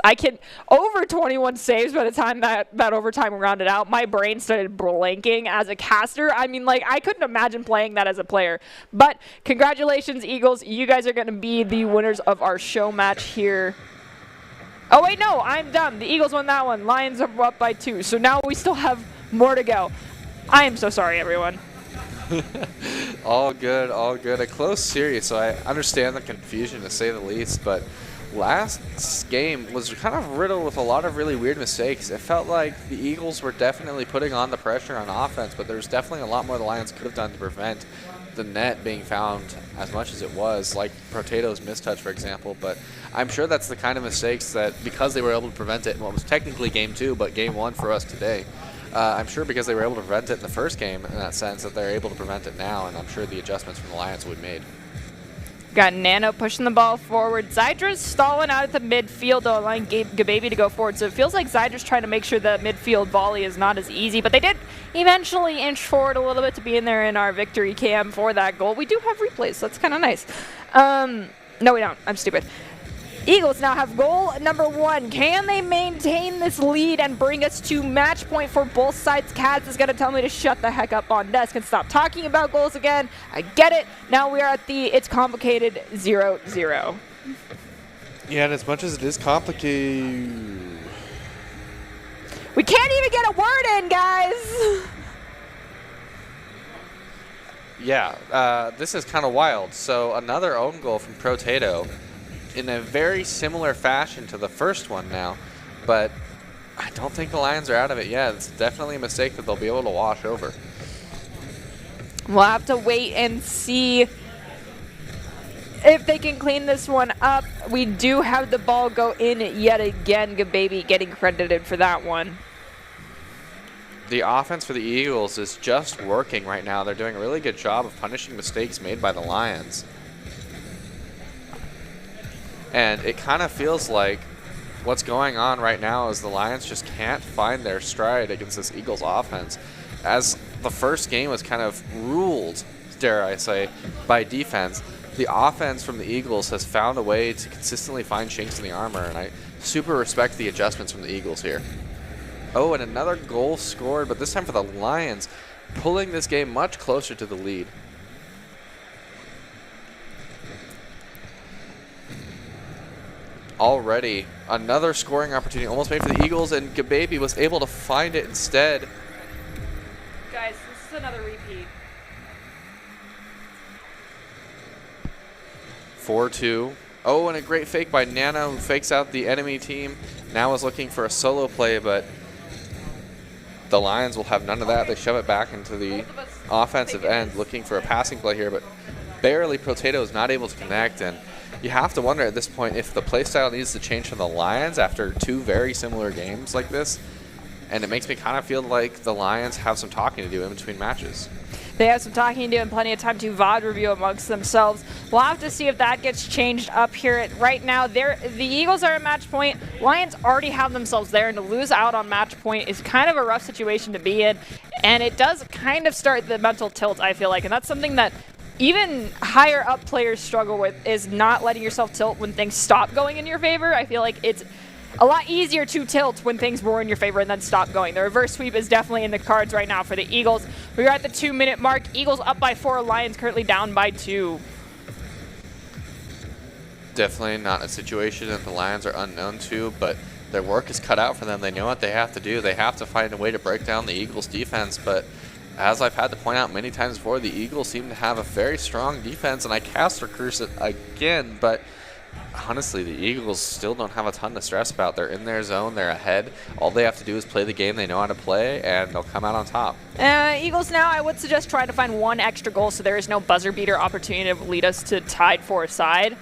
Over 21 saves by the time that overtime rounded out, my brain started blanking as a caster. I mean, like, I couldn't imagine playing that as a player. But congratulations, Eagles. You guys are going to be the winners of our show match here. Oh, wait, no, I'm dumb. The Eagles won that one. Lions are up by 2. So now we still have more to go. I am so sorry, everyone. All good, all good. A close series, so I understand the confusion to say the least, but last game was kind of riddled with a lot of really weird mistakes. It felt like the Eagles were definitely putting on the pressure on offense, but there's definitely a lot more the Lions could have done to prevent the net being found as much as it was, like Protato's mistouch, for example. But I'm sure that's the kind of mistakes that, because they were able to prevent it in what was technically game 2, but game 1 for us today, I'm sure because they were able to prevent it in the first game, in that sense, that they're able to prevent it now, and I'm sure the adjustments from the Lions would be made. Got Nano pushing the ball forward. Zydra's stalling out at the midfield, though, allowing Gababy to go forward. So it feels like Zydra's trying to make sure the midfield volley is not as easy, but they did eventually inch forward a little bit to be in there in our victory cam for that goal. We do have replays, so that's kind of nice. No, we don't. I'm stupid. Eagles now have goal number 1. Can they maintain this lead and bring us to match point for both sides? Cats is going to tell me to shut the heck up on desk and stop talking about goals again. I get it. Now we are at the it's complicated 0-0. Yeah, and as much as it is complicated, we can't even get a word in, guys. Yeah, this is kind of wild. So another own goal from Protato, in a very similar fashion to the first one now, but I don't think the Lions are out of it yet. It's definitely a mistake that they'll be able to wash over. We'll have to wait and see if they can clean this one up. We do have the ball go in yet again. Gababy getting credited for that one. The offense for the Eagles is just working right now. They're doing a really good job of punishing mistakes made by the Lions. And it kind of feels like what's going on right now is the Lions just can't find their stride against this Eagles offense. As the first game was kind of ruled, dare I say, by defense, the offense from the Eagles has found a way to consistently find chinks in the armor, and I super respect the adjustments from the Eagles here. Oh, and another goal scored, but this time for the Lions, pulling this game much closer to the lead. Already another scoring opportunity almost made for the Eagles, and Gababy was able to find it instead. Guys, this is another repeat. 4-2. Oh, and a great fake by Nana, who fakes out the enemy team. Now is looking for a solo play, but the Lions will have none of that. They shove it back into the offensive end, looking for a passing play here, but barely. Potato is not able to connect, and you have to wonder at this point if the playstyle needs to change for the Lions after 2 very similar games like this. And it makes me kind of feel like the Lions have some talking to do in between matches. They have some talking to do and plenty of time to VOD review amongst themselves. We'll have to see if that gets changed up here. Right now, the Eagles are at match point. Lions already have themselves there, and to lose out on match point is kind of a rough situation to be in. And it does kind of start the mental tilt, I feel like. And that's something that even higher up players struggle with, is not letting yourself tilt when things stop going in your favor. I feel like it's a lot easier to tilt when things were in your favor and then stop going. The reverse sweep is definitely in the cards right now for the Eagles. We're at the 2-minute mark. Eagles up by 4, Lions currently down by 2. Definitely not a situation that the Lions are unknown to, but their work is cut out for them. They know what they have to do. They have to find a way to break down the Eagles' defense, but as I've had to point out many times before, the Eagles seem to have a very strong defense, and I cast or curse it again, but honestly, the Eagles still don't have a ton to stress about. They're in their zone. They're ahead. All they have to do is play the game they know how to play, and they'll come out on top. Eagles now, I would suggest trying to find 1 extra goal so there is no buzzer beater opportunity to lead us to tied for a side.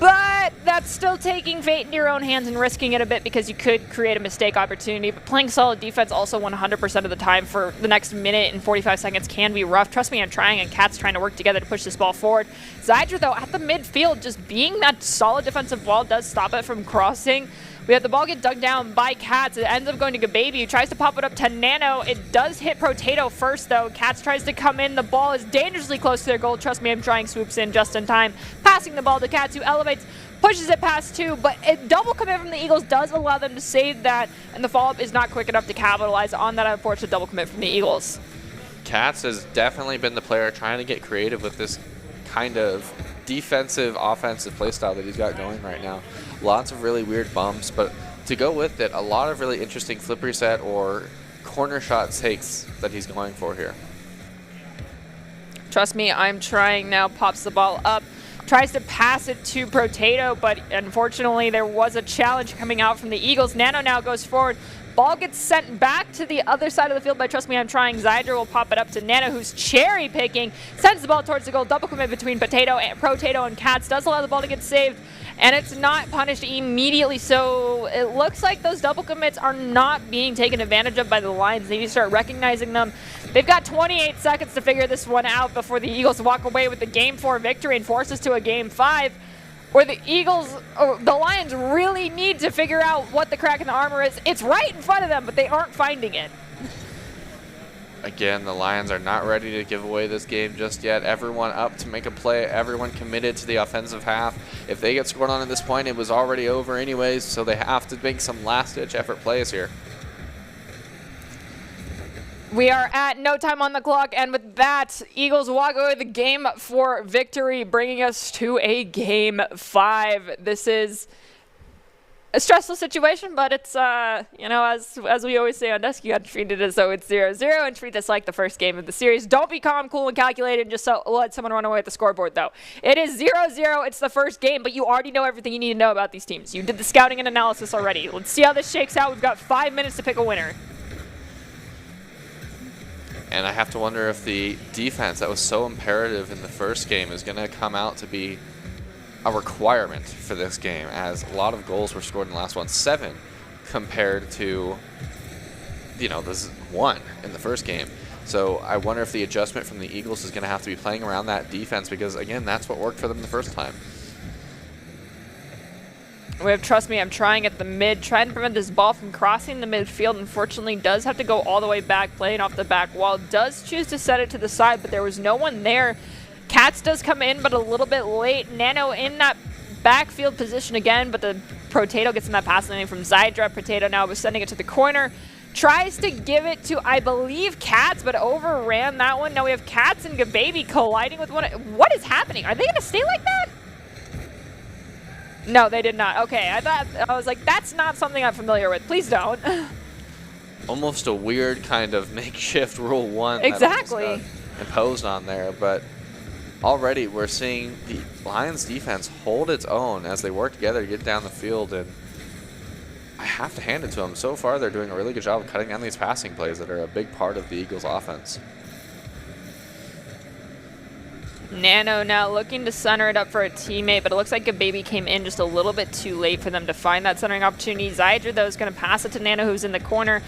But that's still taking fate into your own hands and risking it a bit because you could create a mistake opportunity. But playing solid defense also 100% of the time for the next minute and 45 seconds can be rough. Trust me, I'm trying, and Cat's trying to work together to push this ball forward. Zydra, though, at the midfield, just being that solid defensive wall does stop it from crossing. We have the ball get dug down by Cats. It ends up going to Gababy, who tries to pop it up to Nano. It does hit Potato first, though. Cats tries to come in. The ball is dangerously close to their goal. Trust me, I'm trying. Swoops in just in time. Passing the ball to Cats, who elevates, pushes it past 2, but a double commit from the Eagles does allow them to save that, and the follow-up is not quick enough to capitalize on that unfortunate double commit from the Eagles. Cats has definitely been the player trying to get creative with this kind of defensive, offensive playstyle that he's got going right now. Lots of really weird bumps, but to go with it, a lot of really interesting flip reset or corner shot takes that he's going for here. Trust me, I'm trying now. Pops the ball up. Tries to pass it to Potato, but unfortunately there was a challenge coming out from the Eagles. Nano now goes forward. Ball gets sent back to the other side of the field, but trust me, I'm trying. Zydra will pop it up to Nano, who's cherry picking. Sends the ball towards the goal. Double commit between Potato and Cats. Does allow the ball to get saved, and it's not punished immediately. So it looks like those double commits are not being taken advantage of by the Lions. They need to start recognizing them. They've got 28 seconds to figure this one out before the Eagles walk away with the Game 4 victory and force us to a Game 5. Where the Lions really need to figure out what the crack in the armor is. It's right in front of them, but they aren't finding it. Again, the Lions are not ready to give away this game just yet. Everyone up to make a play. Everyone committed to the offensive half. If they get scored on at this point, it was already over anyways, so they have to make some last-ditch effort plays here. We are at no time on the clock, and with that, Eagles walk away with the Game 4 victory, bringing us to a Game 5. This is a stressful situation, but it's, you know, as we always say on desk, you got to treat it as though it's 0-0 and treat this like the first game of the series. Don't be calm, cool, and calculated and just let someone run away with the scoreboard, though. It is 0-0. It's the first game, but you already know everything you need to know about these teams. You did the scouting and analysis already. Let's see how this shakes out. We've got 5 minutes to pick a winner. And I have to wonder if the defense that was so imperative in the first game is going to come out to be a requirement for this game, as a lot of goals were scored in the last one. 7 compared to, you know, this 1 in the first game. So I wonder if the adjustment from the Eagles is going to have to be playing around that defense, because, again, that's what worked for them the first time. We have, trust me, I'm trying at the mid, trying to prevent this ball from crossing the midfield. Unfortunately, does have to go all the way back, playing off the back wall. Does choose to set it to the side, but there was no one there. Cats does come in, but a little bit late. Nano in that backfield position again, but the Potato gets in that pass lane from Zydra. Potato now was sending it to the corner. Tries to give it to, I believe, Cats, but overran that one. Now we have Cats and Gababy colliding with one. What is happening? Are they going to stay like that? No, they did not. Okay, I was like, that's not something I'm familiar with. Please don't. Almost a weird kind of makeshift Rule 1 exactly that imposed on there, but already we're seeing the Lions defense hold its own as they work together to get down the field, and I have to hand it to them. So far, they're doing a really good job of cutting down these passing plays that are a big part of the Eagles' offense. Nano now looking to center it up for a teammate, but it looks like Gababy came in just a little bit too late for them to find that centering opportunity. Zydra, though, is going to pass it to Nano, who's in the corner.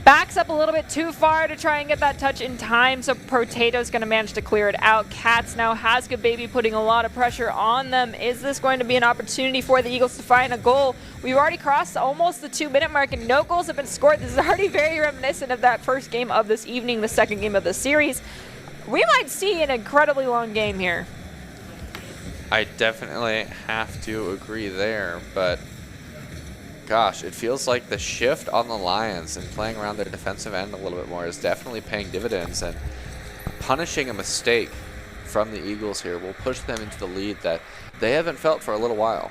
Backs up a little bit too far to try and get that touch in time, so Potato's going to manage to clear it out. Cats now has Gababy putting a lot of pressure on them. Is this going to be an opportunity for the Eagles to find a goal? We've already crossed almost the 2-minute mark, and no goals have been scored. This is already very reminiscent of that first game of this evening, the second game of the series. We might see an incredibly long game here. I definitely have to agree there, but gosh, it feels like the shift on the Lions and playing around their defensive end a little bit more is definitely paying dividends, and punishing a mistake from the Eagles here will push them into the lead that they haven't felt for a little while.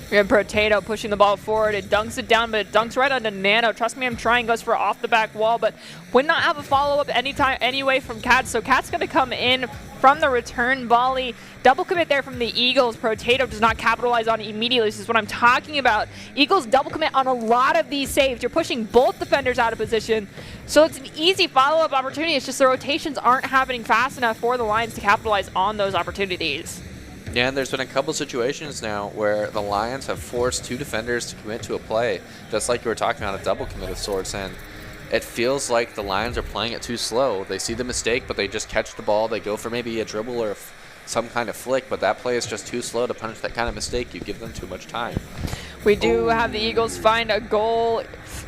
We have Potato pushing the ball forward. It dunks it down, but it dunks right onto Nano. Trust me, I'm trying. Goes for off the back wall, but would not have a follow-up anyway from Cats. So Cats going to come in from the return volley. Double commit there from the Eagles. Potato does not capitalize on it immediately. This is what I'm talking about. Eagles double commit on a lot of these saves. You're pushing both defenders out of position. So it's an easy follow-up opportunity. It's just the rotations aren't happening fast enough for the Lions to capitalize on those opportunities. Yeah, and there's been a couple situations now where the Lions have forced 2 defenders to commit to a play, just like you were talking about, a double commit of sorts, and it feels like the Lions are playing it too slow. They see the mistake, but they just catch the ball. They go for maybe a dribble or some kind of flick, but that play is just too slow to punish that kind of mistake. You give them too much time. We do have the Eagles find a goal,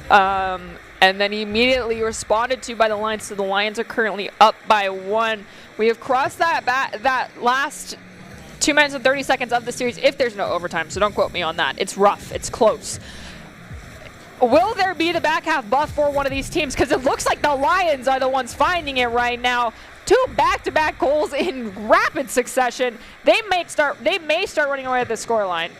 and then immediately responded to by the Lions, so the Lions are currently up by 1. We have crossed that last 2 minutes and 30 seconds of the series if there's no overtime, so don't quote me on that. It's rough. It's close. Will there be the back half buff for one of these teams? Because it looks like the Lions are the ones finding it right now. 2 back-to-back goals in rapid succession. They may start running away at the scoreline.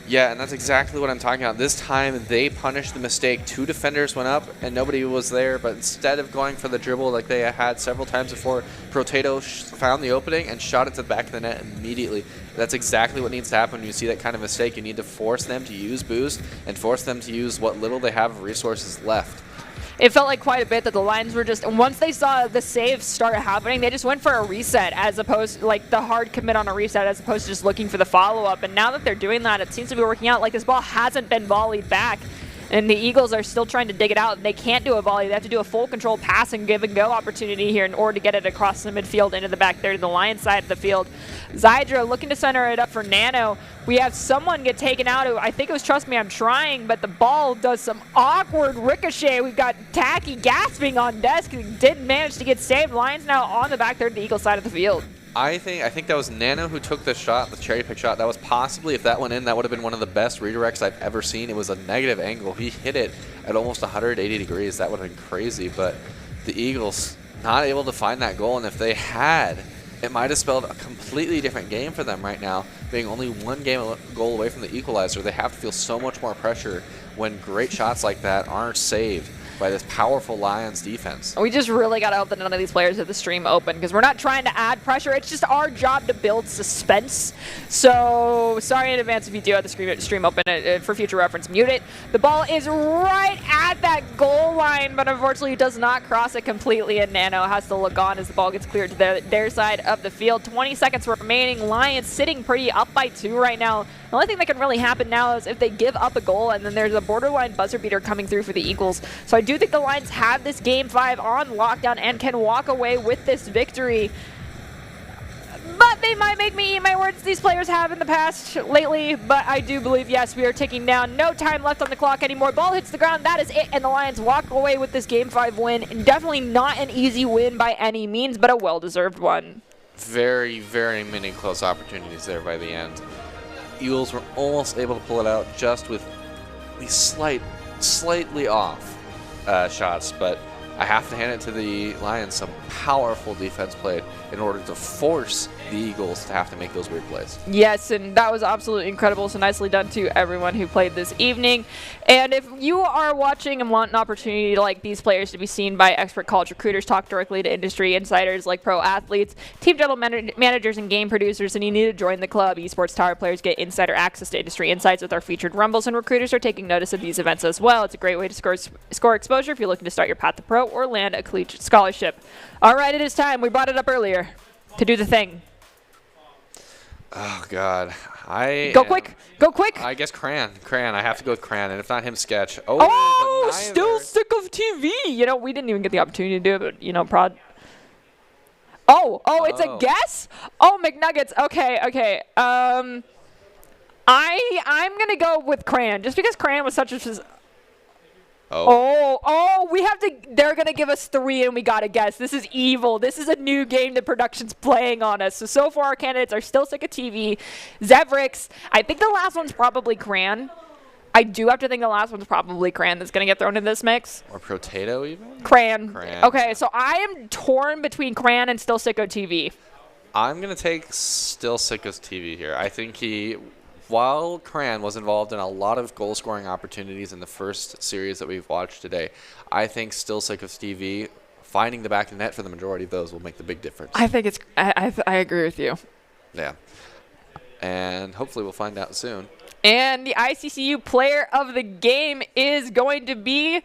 Yeah, and that's exactly what I'm talking about. This time, they punished the mistake. 2 defenders went up, and nobody was there. But instead of going for the dribble like they had several times before, Potato found the opening and shot it to the back of the net immediately. That's exactly what needs to happen when you see that kind of mistake. You need to force them to use boost and force them to use what little they have of resources left. It felt like quite a bit that the Lions were just, once they saw the saves start happening, they just went for a reset as opposed to, like, the hard commit on a reset as opposed to just looking for the follow-up. And now that they're doing that, it seems to be working out. Like, this ball hasn't been volleyed back, and the Eagles are still trying to dig it out. They can't do a volley. They have to do a full control pass and give and go opportunity here in order to get it across the midfield into the back there to the Lions side of the field. Zydra looking to center it up for Nano. We have someone get taken out who I think it was Trust Me I'm Trying, but the ball does some awkward ricochet. We've got Tacky gasping on desk. He didn't manage to get saved. Lions now on the back there to the Eagle side of the field. I think that was Nano who took the shot, the cherry pick shot. That was possibly, if that went in, that would have been one of the best redirects I've ever seen. It was a negative angle. He hit it at almost 180 degrees. That would have been crazy, but the Eagles not able to find that goal, and if they had, it might have spelled a completely different game for them right now, being only 1 goal away from the equalizer. They have to feel so much more pressure when great shots like that aren't saved by this powerful Lions defense. We just really got to hope that none of these players have the stream open because we're not trying to add pressure. It's just our job to build suspense. So sorry in advance if you do have the stream open. For future reference, mute it. The ball is right at that goal line, but unfortunately it does not cross it completely, and Nano has to look on as the ball gets cleared to their side of the field. 20 seconds remaining. Lions sitting pretty up by 2 right now. The only thing that can really happen now is if they give up a goal and then there's a borderline buzzer beater coming through for the Eagles. So I do think the Lions have this Game 5 on lockdown and can walk away with this victory. But they might make me eat my words these players have in the past lately. But I do believe, yes, we are ticking down. No time left on the clock anymore. Ball hits the ground. That is it. And the Lions walk away with this Game 5 win. And definitely not an easy win by any means, but a well-deserved one. Very, very many close opportunities there by the end. Eagles were almost able to pull it out just with these slightly off shots, but I have to hand it to the Lions. Some powerful defense played in order to force the Eagles to have to make those weird plays. Yes, and that was absolutely incredible. So nicely done to everyone who played this evening. And if you are watching and want an opportunity like these players to be seen by expert college recruiters, talk directly to industry insiders like pro athletes, team general managers, and game producers, and you need to join the club. Esports Tower players get insider access to industry insights with our featured rumbles, and recruiters are taking notice of these events as well. It's a great way to score exposure if you're looking to start your path to pro or land a collegiate scholarship. All right, it is time. We brought it up earlier to do the thing. Oh, God. Go quick. I guess Cran. I have to go with Cran, and if not him, Sketch. Oh, still sick of TV. You know, we didn't even get the opportunity to do it, but, you know, prod. Oh, it's a guess? Oh, McNuggets. Okay. I'm going to go with Cran, just because Cran was such a... Oh, we have to, they're going to give us 3 and we got to guess. This is evil. This is a new game that production's playing on us. So far our candidates are Still Sick of TV, Zevrix. I think the last one's probably Cran. I do have to think the last one's probably Cran that's going to get thrown in this mix. Or Potato even? Cran. Okay, so I am torn between Cran and Still Sick of TV. I'm going to take Still Sick of TV here. I think while Cran was involved in a lot of goal-scoring opportunities in the first series that we've watched today, I think Still Sick of TV, finding the back of the net for the majority of those will make the big difference. I think I agree with you. Yeah. And hopefully we'll find out soon. And the ICCU player of the game is going to be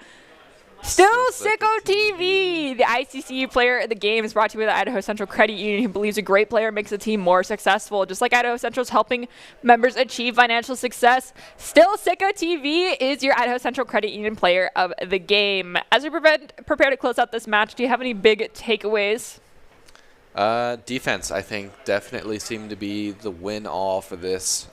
Still Sicko TV. The ICCU player of the game is brought to you by the Idaho Central Credit Union, who believes a great player makes a team more successful. Just like Idaho Central's helping members achieve financial success, Still Sicko TV is your Idaho Central Credit Union player of the game. As we prepare to close out this match, do you have any big takeaways? Defense, I think, definitely seemed to be the win-all for this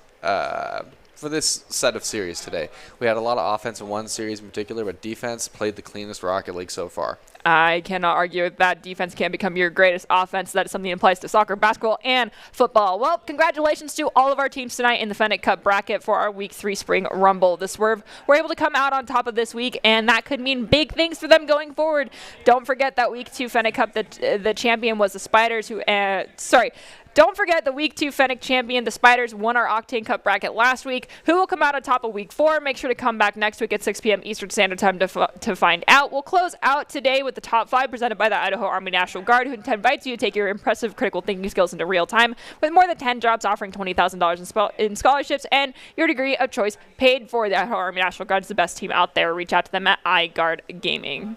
set of series today. We had a lot of offense in one series in particular, but defense played the cleanest Rocket League so far. I cannot argue with that. Defense can become your greatest offense. That is something that applies to soccer, basketball, and football. Well, congratulations to all of our teams tonight in the Fennec Cup bracket for our Week 3 Spring Rumble. The Swerve were able to come out on top of this week, and that could mean big things for them going forward. Don't forget that Week 2 Fennec Cup, the champion was the Spiders, Don't forget the Week 2 Fennec champion, the Spiders, won our Octane Cup bracket last week. Who will come out on top of Week 4? Make sure to come back next week at 6 p.m. Eastern Standard Time to find out. We'll close out today with the top 5 presented by the Idaho Army National Guard, who invites you to take your impressive critical thinking skills into real time with more than 10 jobs offering $20,000 in scholarships and your degree of choice paid for. The Idaho Army National Guard is the best team out there. Reach out to them at iGuard Gaming.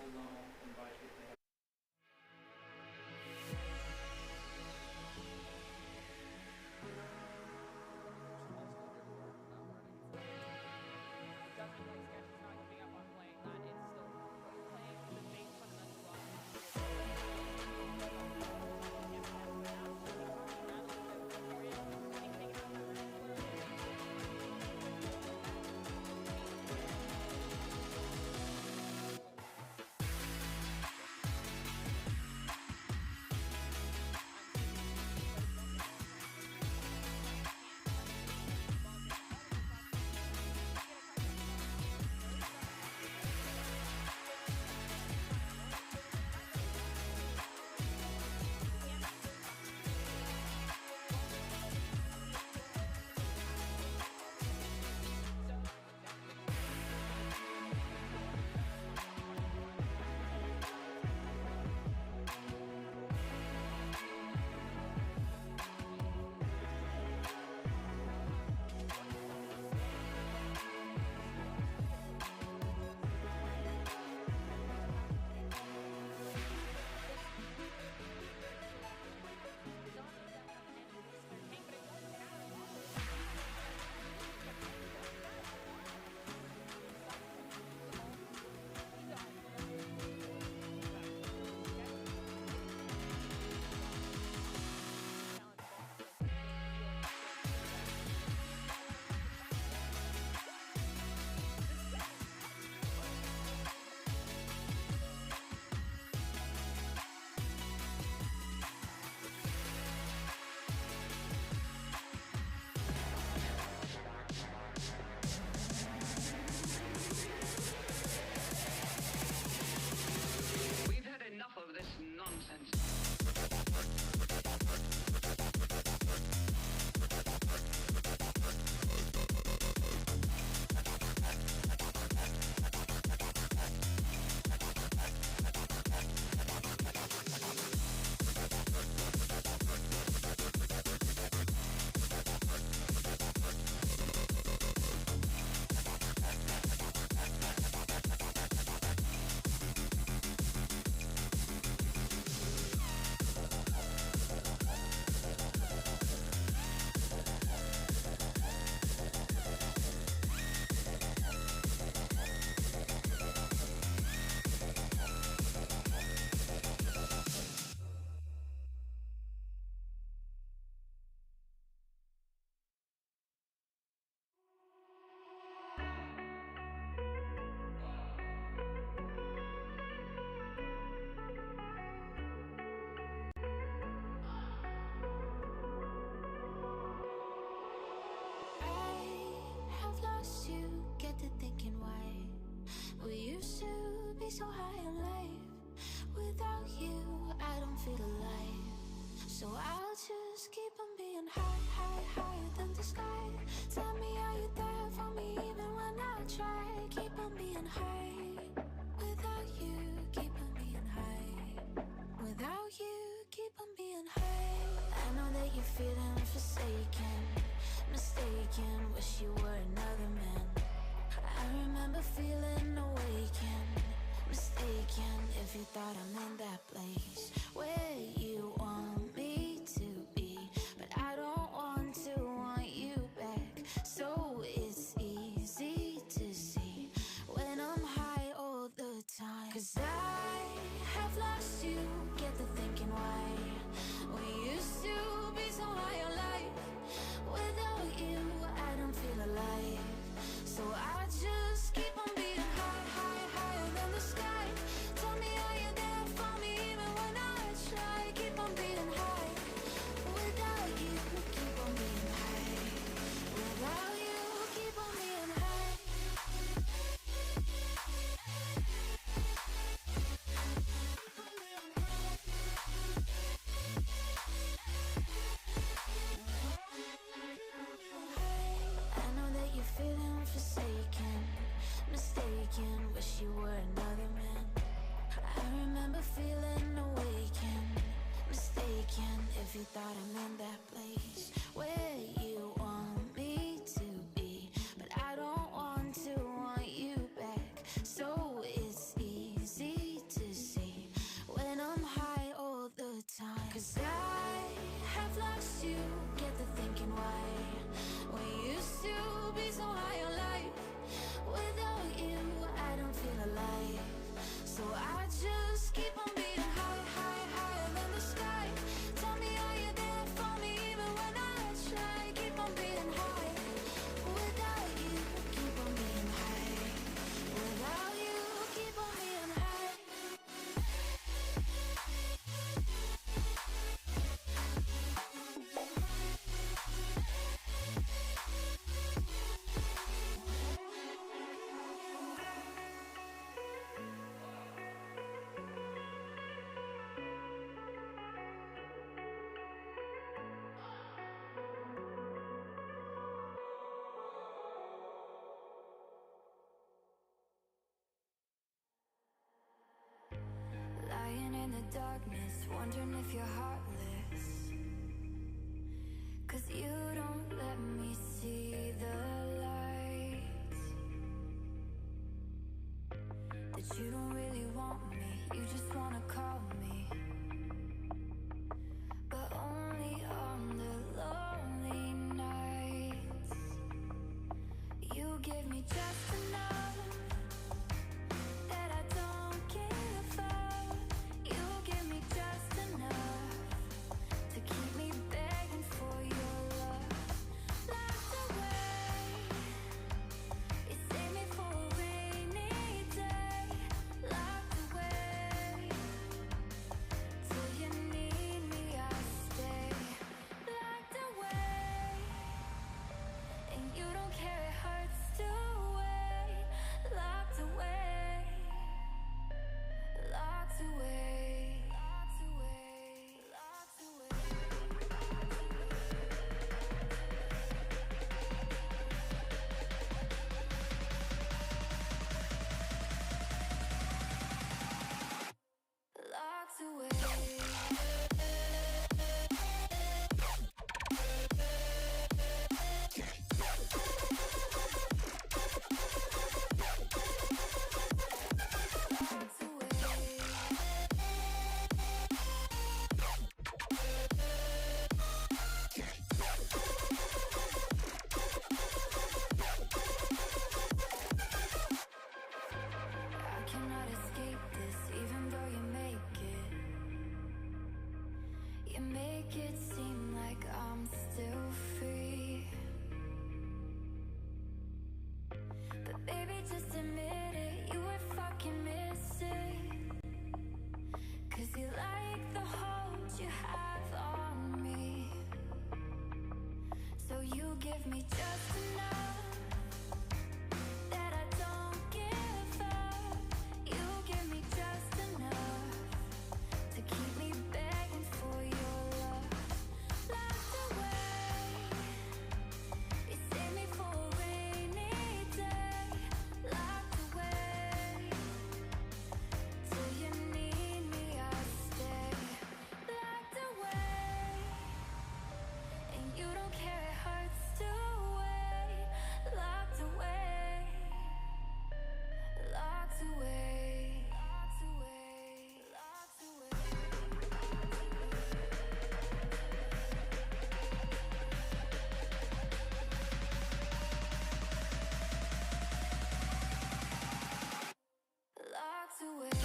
so high in life. Without you, I don't feel alive. So I'll just keep on being high, high, higher than the sky. Tell me, are you there for me even when I try? Keep on being high. Without you, keep on being high. Without you, keep on being high. I know that you're feeling forsaken, mistaken, wish you were another man. I remember feeling awakened, mistaken, if you thought I'm in that place where you want me to be, but I don't want you back. So it's easy to see when I'm high all the time, 'cause I have lost you, get the thinking why. darkness, wondering if you're heartless. 'Cause you don't let me see the lights. That you don't really want me, you just wanna call me. But only on the lonely nights. You give me just enough that I don't give up. You give me just enough to keep me begging for your love. Locked away, you save me for a rainy day. Locked away, till you need me I'll stay. Locked away, and you don't care, it hurts to wait. Locked away, locked away, locked away, locked away, locked away. I cannot escape this, even though you make it. You make it seem like I'm still free. But baby, just admit it, you would fucking miss it. 'Cause you like the hold you have on me. So you give me just enough that I don't give up. You give me just enough to keep me begging for your love. Locked away, you save me for a rainy day. Locked away, till you need me I'll stay. Locked away, and you don't care, it hurts to wait. Locked away, locked away, locked away, locked away. Locked away. Locked away.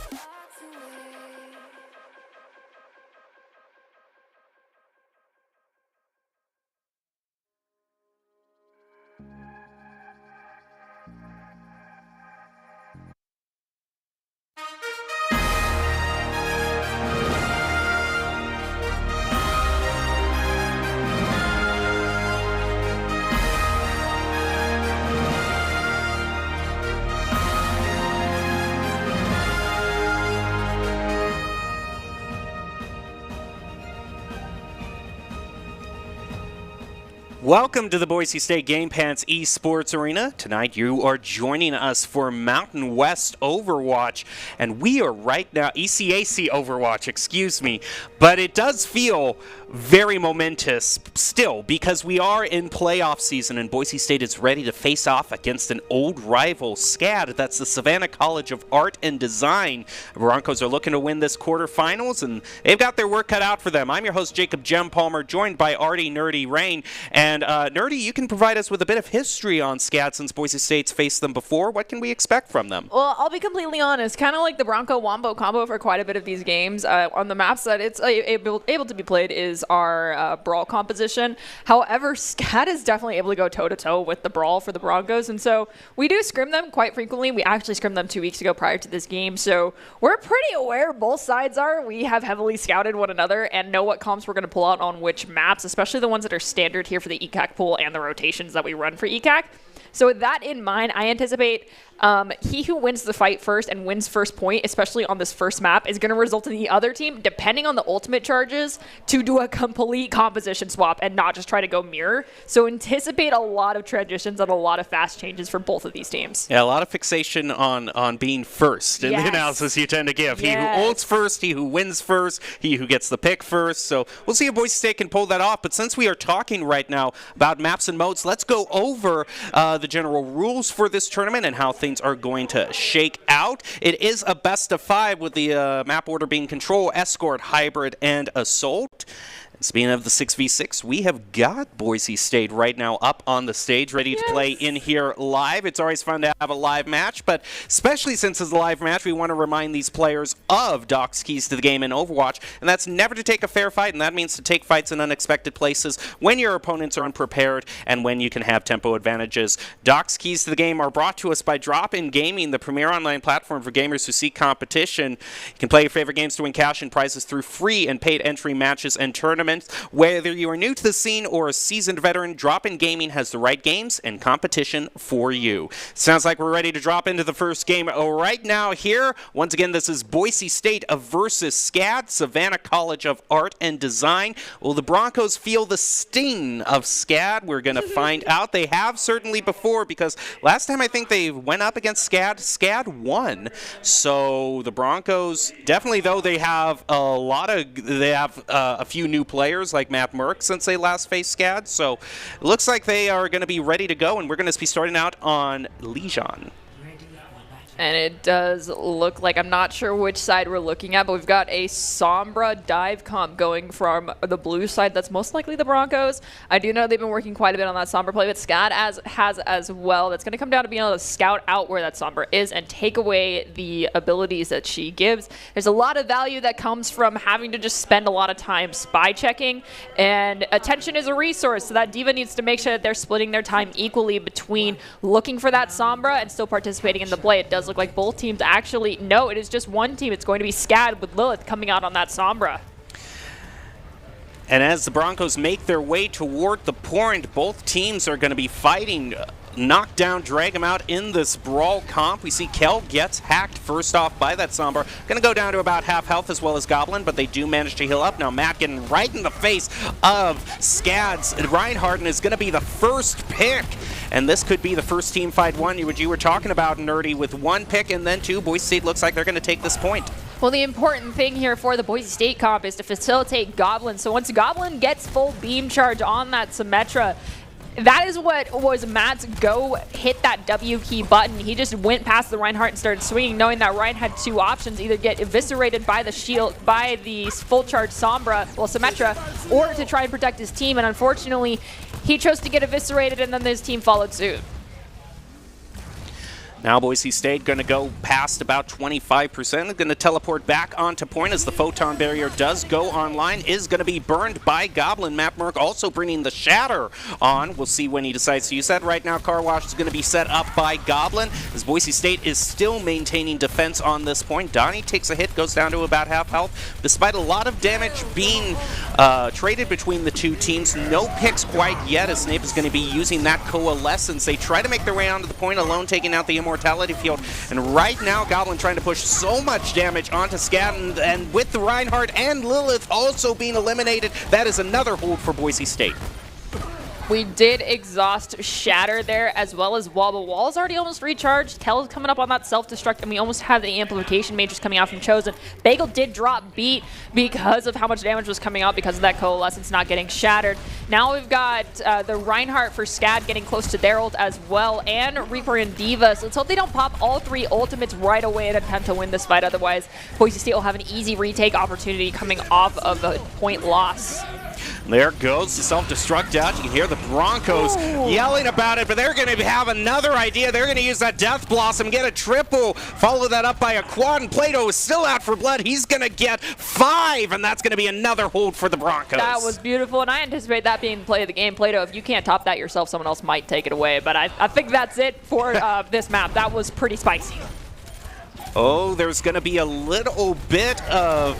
Locked away. Welcome to the Boise State Game Pants Esports Arena. Tonight you are joining us for Mountain West Overwatch, and we are right now, ECAC Overwatch, excuse me, but it does feel very momentous still because we are in playoff season and Boise State is ready to face off against an old rival, SCAD. That's the Savannah College of Art and Design. Broncos are looking to win this quarterfinals, and they've got their work cut out for them. I'm your host, Jacob Jem Palmer, joined by Artie Nerdy Rain. And Nerdy, you can provide us with a bit of history on SCAD since Boise State's faced them before. What can we expect from them? Well, I'll be completely honest, kind of like the Bronco-Wombo combo for quite a bit of these games. On the maps that it's able to be played is our Brawl composition. However, SCAD is definitely able to go toe-to-toe with the Brawl for the Broncos, and so we do scrim them quite frequently. We actually scrimmed them 2 weeks ago prior to this game, so we're pretty aware both sides are. We have heavily scouted one another and know what comps we're going to pull out on which maps, especially the ones that are standard here for the ECAC pool and the rotations that we run for ECAC. So with that in mind, I anticipate he who wins the fight first and wins first point, especially on this first map, is going to result in the other team, depending on the ultimate charges, to do a complete composition swap and not just try to go mirror. So anticipate a lot of transitions and a lot of fast changes for both of these teams. Yeah, a lot of fixation on being first in the Yes. analysis you tend to give. He Yes. who ults first, he who wins first, he who gets the pick first. So we'll see if Boise State can pull that off. But since we are talking right now about maps and modes, let's go over the general rules for this tournament and how things are going to shake out. It is a best of 5 with the map order being Control, Escort, Hybrid, and Assault. Speaking of the 6v6, we have got Boise State right now up on the stage, ready to play in here live. It's always fun to have a live match, but especially since it's a live match, we want to remind these players of Doc's keys to the game in Overwatch, and that's never to take a fair fight, and that means to take fights in unexpected places when your opponents are unprepared and when you can have tempo advantages. Doc's keys to the game are brought to us by Drop-In Gaming, the premier online platform for gamers who seek competition. You can play your favorite games to win cash and prizes through free and paid entry matches and tournaments. Whether you are new to the scene or a seasoned veteran, Drop-In Gaming has the right games and competition for you. Sounds like we're ready to drop into the first game right now here. Once again, this is Boise State versus SCAD, Savannah College of Art and Design. Will the Broncos feel the sting of SCAD? We're going to find out. They have certainly before, because last time I think they went up against SCAD, SCAD won. So the Broncos definitely, though, they have a few new players like Matt Merck since they last faced SCAD. So it looks like they are going to be ready to go, and we're going to be starting out on Lijon. And it does look like, I'm not sure which side we're looking at, but we've got a Sombra dive comp going from the blue side. That's most likely the Broncos. I do know they've been working quite a bit on that Sombra play, but SCAD has as well. That's going to come down to being able to scout out where that Sombra is and take away the abilities that she gives. There's a lot of value that comes from having to just spend a lot of time spy checking, and attention is a resource, so that Diva needs to make sure that they're splitting their time equally between looking for that Sombra and still participating in the play. It does look like both teams actually, no, it is just one team. It's going to be SCAD with Lilith coming out on that Sombra. And as the Broncos make their way toward the point, both teams are going to be fighting, knock down, drag him out in this brawl comp. We see Kel gets hacked first off by that Sombra. Going to go down to about half health as well as Goblin, but they do manage to heal up. Now Matt getting right in the face of SCAD's Reinhardt is going to be the first pick. And this could be the first team fight one you were talking about, Nerdy, with one pick and then two. Boise State looks like they're going to take this point. Well, the important thing here for the Boise State comp is to facilitate Goblin. So once Goblin gets full beam charge on that Symmetra, that is what was Matt's go hit that W key button. He just went past the Reinhardt and started swinging, knowing that Ryan had two options: either get eviscerated by the shield, by the full charge Symmetra, or to try and protect his team. And unfortunately, he chose to get eviscerated, and then his team followed suit. Now Boise State going to go past about 25%. Going to teleport back onto point as the photon barrier does go online. Is going to be burned by Goblin. Matt Merck also bringing the Shatter on. We'll see when he decides to use that. Right now Car Wash is going to be set up by Goblin as Boise State is still maintaining defense on this point. Donnie takes a hit, goes down to about half health. Despite a lot of damage being traded between the two teams, no picks quite yet as Snape is going to be using that Coalescence. They try to make their way onto the point alone, taking out the Immortality Field. And right now, Goblin trying to push so much damage onto Scadden, and with the Reinhardt and Lilith also being eliminated, that is another hold for Boise State. We did exhaust Shatter there, as well as Wall. But Wall's already almost recharged. Tell's coming up on that self-destruct, and we almost have the Amplification Mages coming out from Chosen. Bagel did drop beat because of how much damage was coming out because of that Coalescence not getting shattered. Now we've got the Reinhardt for SCAD getting close to their ult as well, and Reaper and Diva. So let's hope they don't pop all three ultimates right away and attempt to win this fight. Otherwise, Boise State will have an easy retake opportunity coming off of a point loss. There goes the self-destruct out. You can hear the Broncos yelling about it, but they're going to have another idea. They're going to use that Death Blossom, get a triple, follow that up by a quad, and Plato is still out for blood. He's going to get 5, and that's going to be another hold for the Broncos. That was beautiful, and I anticipate that being the play of the game. Plato, if you can't top that yourself, someone else might take it away, but I think that's it for this map. That was pretty spicy. Oh, there's going to be a little bit of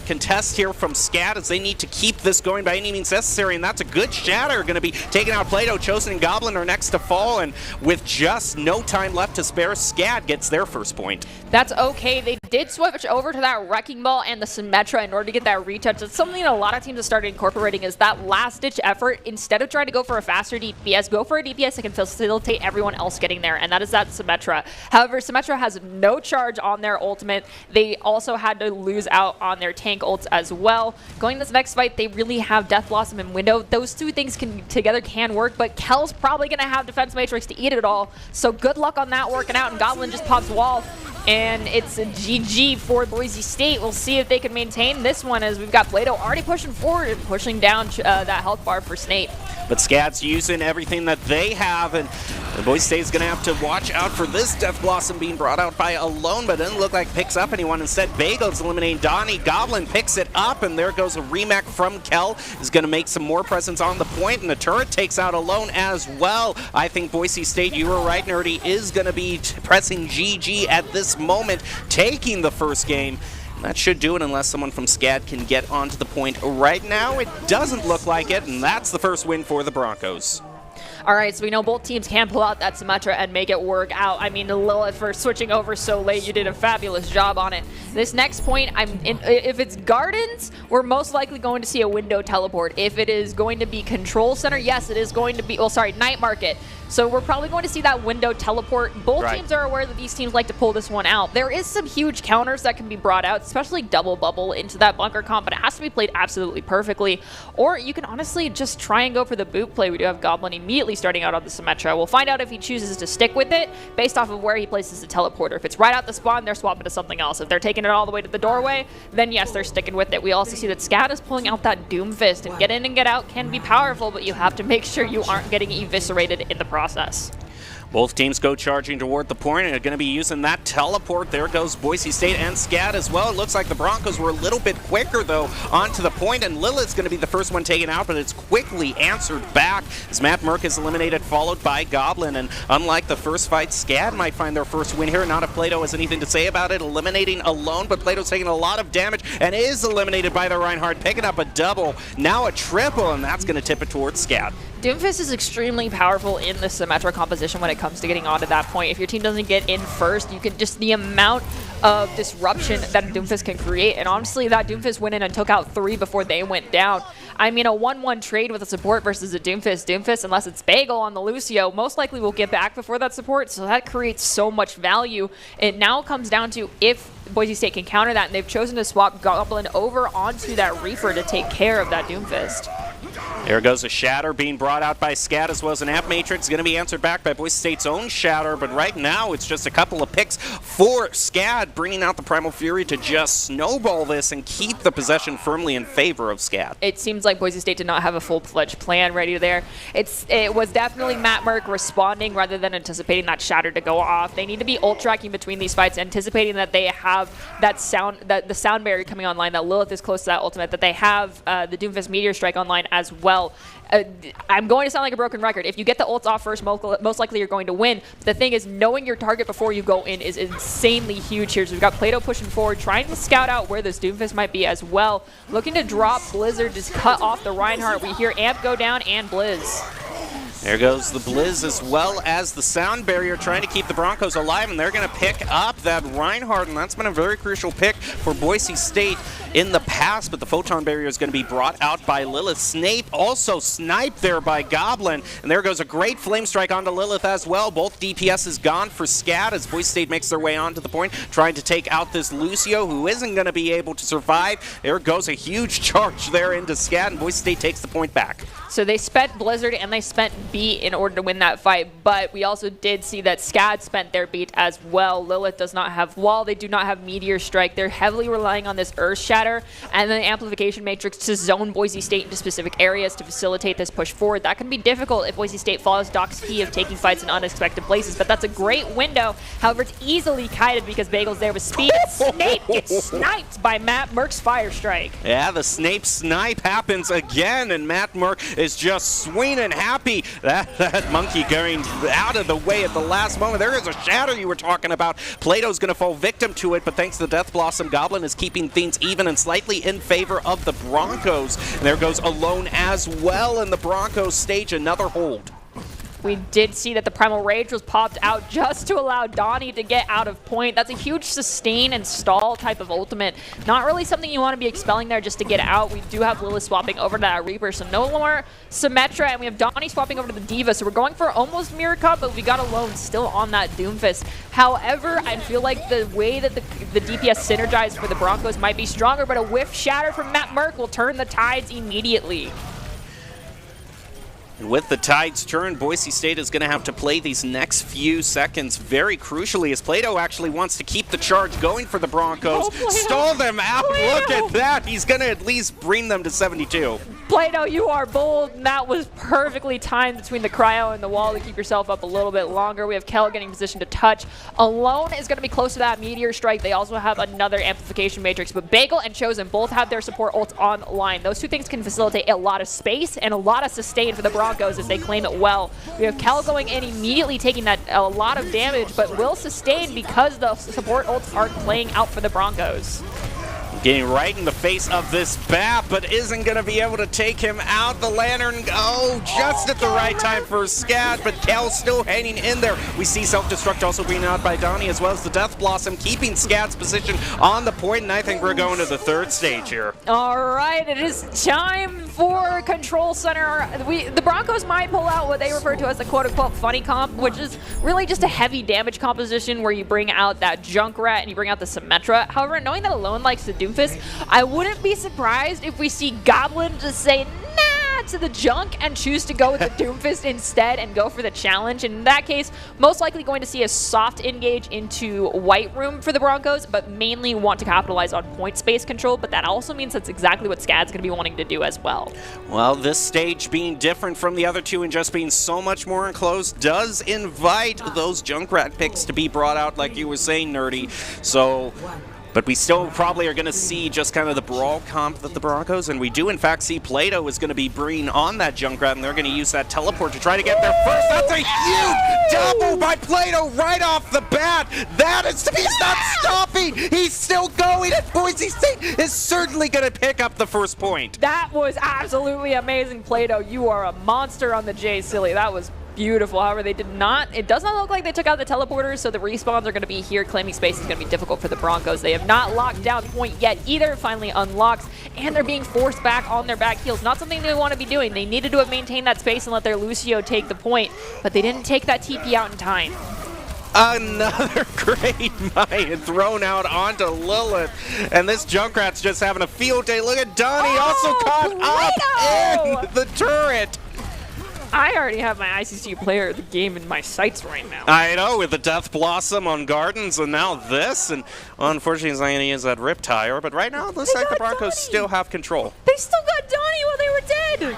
contest here from Scat as they need to keep this going by any means necessary, and that's a good shatter. Going to be taking out Plato. Chosen and Goblin are next to fall, and with just no time left to spare, Scat gets their first point. That's okay. They did switch over to that Wrecking Ball and the Symmetra in order to get that retouch. It's something that a lot of teams have started incorporating, is that last-ditch effort. Instead of trying to go for a faster DPS, go for a DPS that can facilitate everyone else getting there, and that is that Symmetra. However, Symmetra has no charge on their ultimate. They also had to lose out on their tank ults as well. Going this next fight, they really have Death Blossom and Window. Those two things together can work, but Kel's probably going to have Defense Matrix to eat it all, so good luck on that working out, and Goblin just pops wall. And it's a GG for Boise State. We'll see if they can maintain this one, as we've got Plato already pushing forward and pushing down that health bar for Snape. But Scat's using everything that they have, and Boise State's going to have to watch out for this Death Blossom being brought out by Alone, but it doesn't look like picks up anyone. Instead, Bagel's eliminating Donnie. Goblin picks it up, and there goes a remake from Kel. Is going to make some more presence on the point, and the turret takes out Alone as well. I think Boise State, you were right, Nerdy, is going to be pressing GG at this moment, taking the first game. That should do it unless someone from SCAD can get onto the point. Right now, it doesn't look like it, and that's the first win for the Broncos. All right, so we know both teams can pull out that Symmetra and make it work out. I mean, Lilith, for switching over so late, you did a fabulous job on it. This next point, if it's Gardens, we're most likely going to see a window teleport. If it is going to be Control Center, yes, it is going to be, well, sorry, Night Market. So we're probably going to see that window teleport. Both teams are aware that these teams like to pull this one out. There is some huge counters that can be brought out, especially double bubble into that bunker comp, but it has to be played absolutely perfectly. Or you can honestly just try and go for the boot play. We do have Goblin immediately starting out on the Symmetra. We'll find out if he chooses to stick with it based off of where he places the teleporter. If it's right out the spawn, they're swapping to something else. If they're taking it all the way to the doorway, then yes, they're sticking with it. We also see that Scat is pulling out that Doomfist, and get in and get out can be powerful, but you have to make sure you aren't getting eviscerated in the process. Both teams go charging toward the point and are going to be using that teleport. There goes Boise State and SCAD as well. It looks like the Broncos were a little bit quicker, though, onto the point, and Lilith's going to be the first one taken out, but it's quickly answered back as Matt Merck is eliminated, followed by Goblin. And unlike the first fight, SCAD might find their first win here. Not if Plato has anything to say about it, eliminating Alone, but Plato's taking a lot of damage and is eliminated by the Reinhardt, picking up a double, now a triple, and that's going to tip it towards SCAD. Doomfist is extremely powerful in the Symmetra composition when it comes to getting onto that point. If your team doesn't get in first, you can just, the amount of disruption that a Doomfist can create, and honestly, that Doomfist went in and took out 3 before they went down. I mean, a 1-1 trade with a support versus a Doomfist, unless it's Bagel on the Lucio, most likely will get back before that support, so that creates so much value. It now comes down to if Boise State can counter that, and they've chosen to swap Goblin over onto that Reaper to take care of that Doomfist. There goes a Shatter being brought out by SCAD, as well as an Amp Matrix, going to be answered back by Boise State's own Shatter, but right now it's just a couple of picks for SCAD, bringing out the Primal Fury to just snowball this and keep the possession firmly in favor of SCAD. It seems like Boise State did not have a full-fledged plan ready there. It was definitely Matt Merck responding rather than anticipating that Shatter to go off. They need to be ult-tracking between these fights, anticipating that they have that the sound barrier coming online, that Lilith is close to that ultimate, that they have the Doomfist Meteor Strike online as well. I'm going to sound like a broken record. If you get the ults off first, most likely you're going to win. But the thing is, knowing your target before you go in is insanely huge here. So we've got Plato pushing forward, trying to scout out where this Doomfist might be as well. Looking to drop Blizzard, just cut off the Reinhardt. We hear Amp go down and Blizz. There goes the Blizz as well as the sound barrier, trying to keep the Broncos alive, and they're going to pick up that Reinhardt, and that's been a very crucial pick for Boise State in the past, but the photon barrier is going to be brought out by Lilith. Snape also sniped there by Goblin, and there goes a great flame strike onto Lilith as well. Both DPS is gone for SCAD as Boise State makes their way onto the point, trying to take out this Lucio, who isn't going to be able to survive. There goes a huge charge there into SCAD, and Boise State takes the point back. So they spent Blizzard and they spent Beat in order to win that fight, but we also did see that SCAD spent their Beat as well. Lilith does not have Wall, they do not have Meteor Strike. They're heavily relying on this Earth Shatter Shatter and then the Amplification Matrix to zone Boise State into specific areas to facilitate this push forward. That can be difficult if Boise State follows Doc's key of taking fights in unexpected places, but that's a great window. However, it's easily kited because Bagel's there with speed. Snape gets sniped by Matt Merck's Fire Strike. Yeah, the Snape snipe happens again, and Matt Merck is just swinging happy. That monkey going out of the way at the last moment. There is a shatter you were talking about. Plato's going to fall victim to it, but thanks to Death Blossom, Goblin is keeping things even and slightly in favor of the Broncos. And there goes Alone as well, and the Broncos stage another hold. We did see that the Primal Rage was popped out just to allow Donnie to get out of point. That's a huge sustain and stall type of ultimate. Not really something you want to be expelling there just to get out. We do have Lilith swapping over to that Reaper, so no more Symmetra, and we have Donnie swapping over to the Diva, so we're going for almost Mirror Cut, but we got Alone still on that Doomfist. However, I feel like the way that the DPS synergized for the Broncos might be stronger, but a whiff shatter from Matt Merck will turn the tides immediately. And with the tides turned, Boise State is going to have to play these next few seconds very crucially, as Plato actually wants to keep the charge going for the Broncos. Stall them out. Look at that. He's going to at least bring them to 72. Plato, you are bold, and that was perfectly timed between the cryo and the wall to keep yourself up a little bit longer. We have Kel getting positioned to touch. Alone is going to be close to that Meteor Strike. They also have another Amplification Matrix, but Bagel and Chosen both have their support ults online. Those two things can facilitate a lot of space and a lot of sustain for the Broncos if they claim it well. We have Kel going in immediately, taking that a lot of damage, but will sustain because the support ults aren't playing out for the Broncos. Getting right in the face of this BAP, but isn't going to be able to take him out. The Lantern, just at the right time for Scat, but Kel still hanging in there. We see Self-Destruct also being out by Donnie, as well as the Death Blossom, keeping Scat's position on the point, and I think we're going to the third stage here. All right, it is time for Control Center. The Broncos might pull out what they refer to as the quote-unquote funny comp, which is really just a heavy damage composition where you bring out that Junkrat and you bring out the Symmetra. However, knowing that Alone likes to do I wouldn't be surprised if we see Goblin just say nah to the junk and choose to go with the Doomfist instead and go for the challenge. And in that case, most likely going to see a soft engage into White Room for the Broncos, but mainly want to capitalize on point space control. But that also means that's exactly what Scad's going to be wanting to do as well. Well, this stage being different from the other two and just being so much more enclosed does invite those Junkrat picks to be brought out, like you were saying, Nerdy. So... but we still probably are going to see just kind of the brawl comp of the Broncos, and we do in fact see Plato is going to be bringing on that Junkrat, and they're going to use that teleport to try to get there first. That's a huge double by Plato right off the bat. That is, he's not stopping. He's still going, and Boise State is certainly going to pick up the first point. That was absolutely amazing, Plato. You are a monster on the J Silly. That was beautiful. However, they did not. It does not look like they took out the teleporters, so the respawns are going to be here. Claiming space is going to be difficult for the Broncos. They have not locked down point yet either. Finally unlocks, and they're being forced back on their back heels. Not something they want to be doing. They needed to have maintained that space and let their Lucio take the point, but they didn't take that TP out in time. Another great mine thrown out onto Lilith, and this Junkrat's just having a field day. Look at Donnie also caught up in the turret. I already have my ICC player of the game in my sights right now. I know, with the Death Blossom on Gardens and now this, and unfortunately he's not going to use that Rip Tire, but right now it looks like the Broncos still have control. They still got Donnie while they were dead!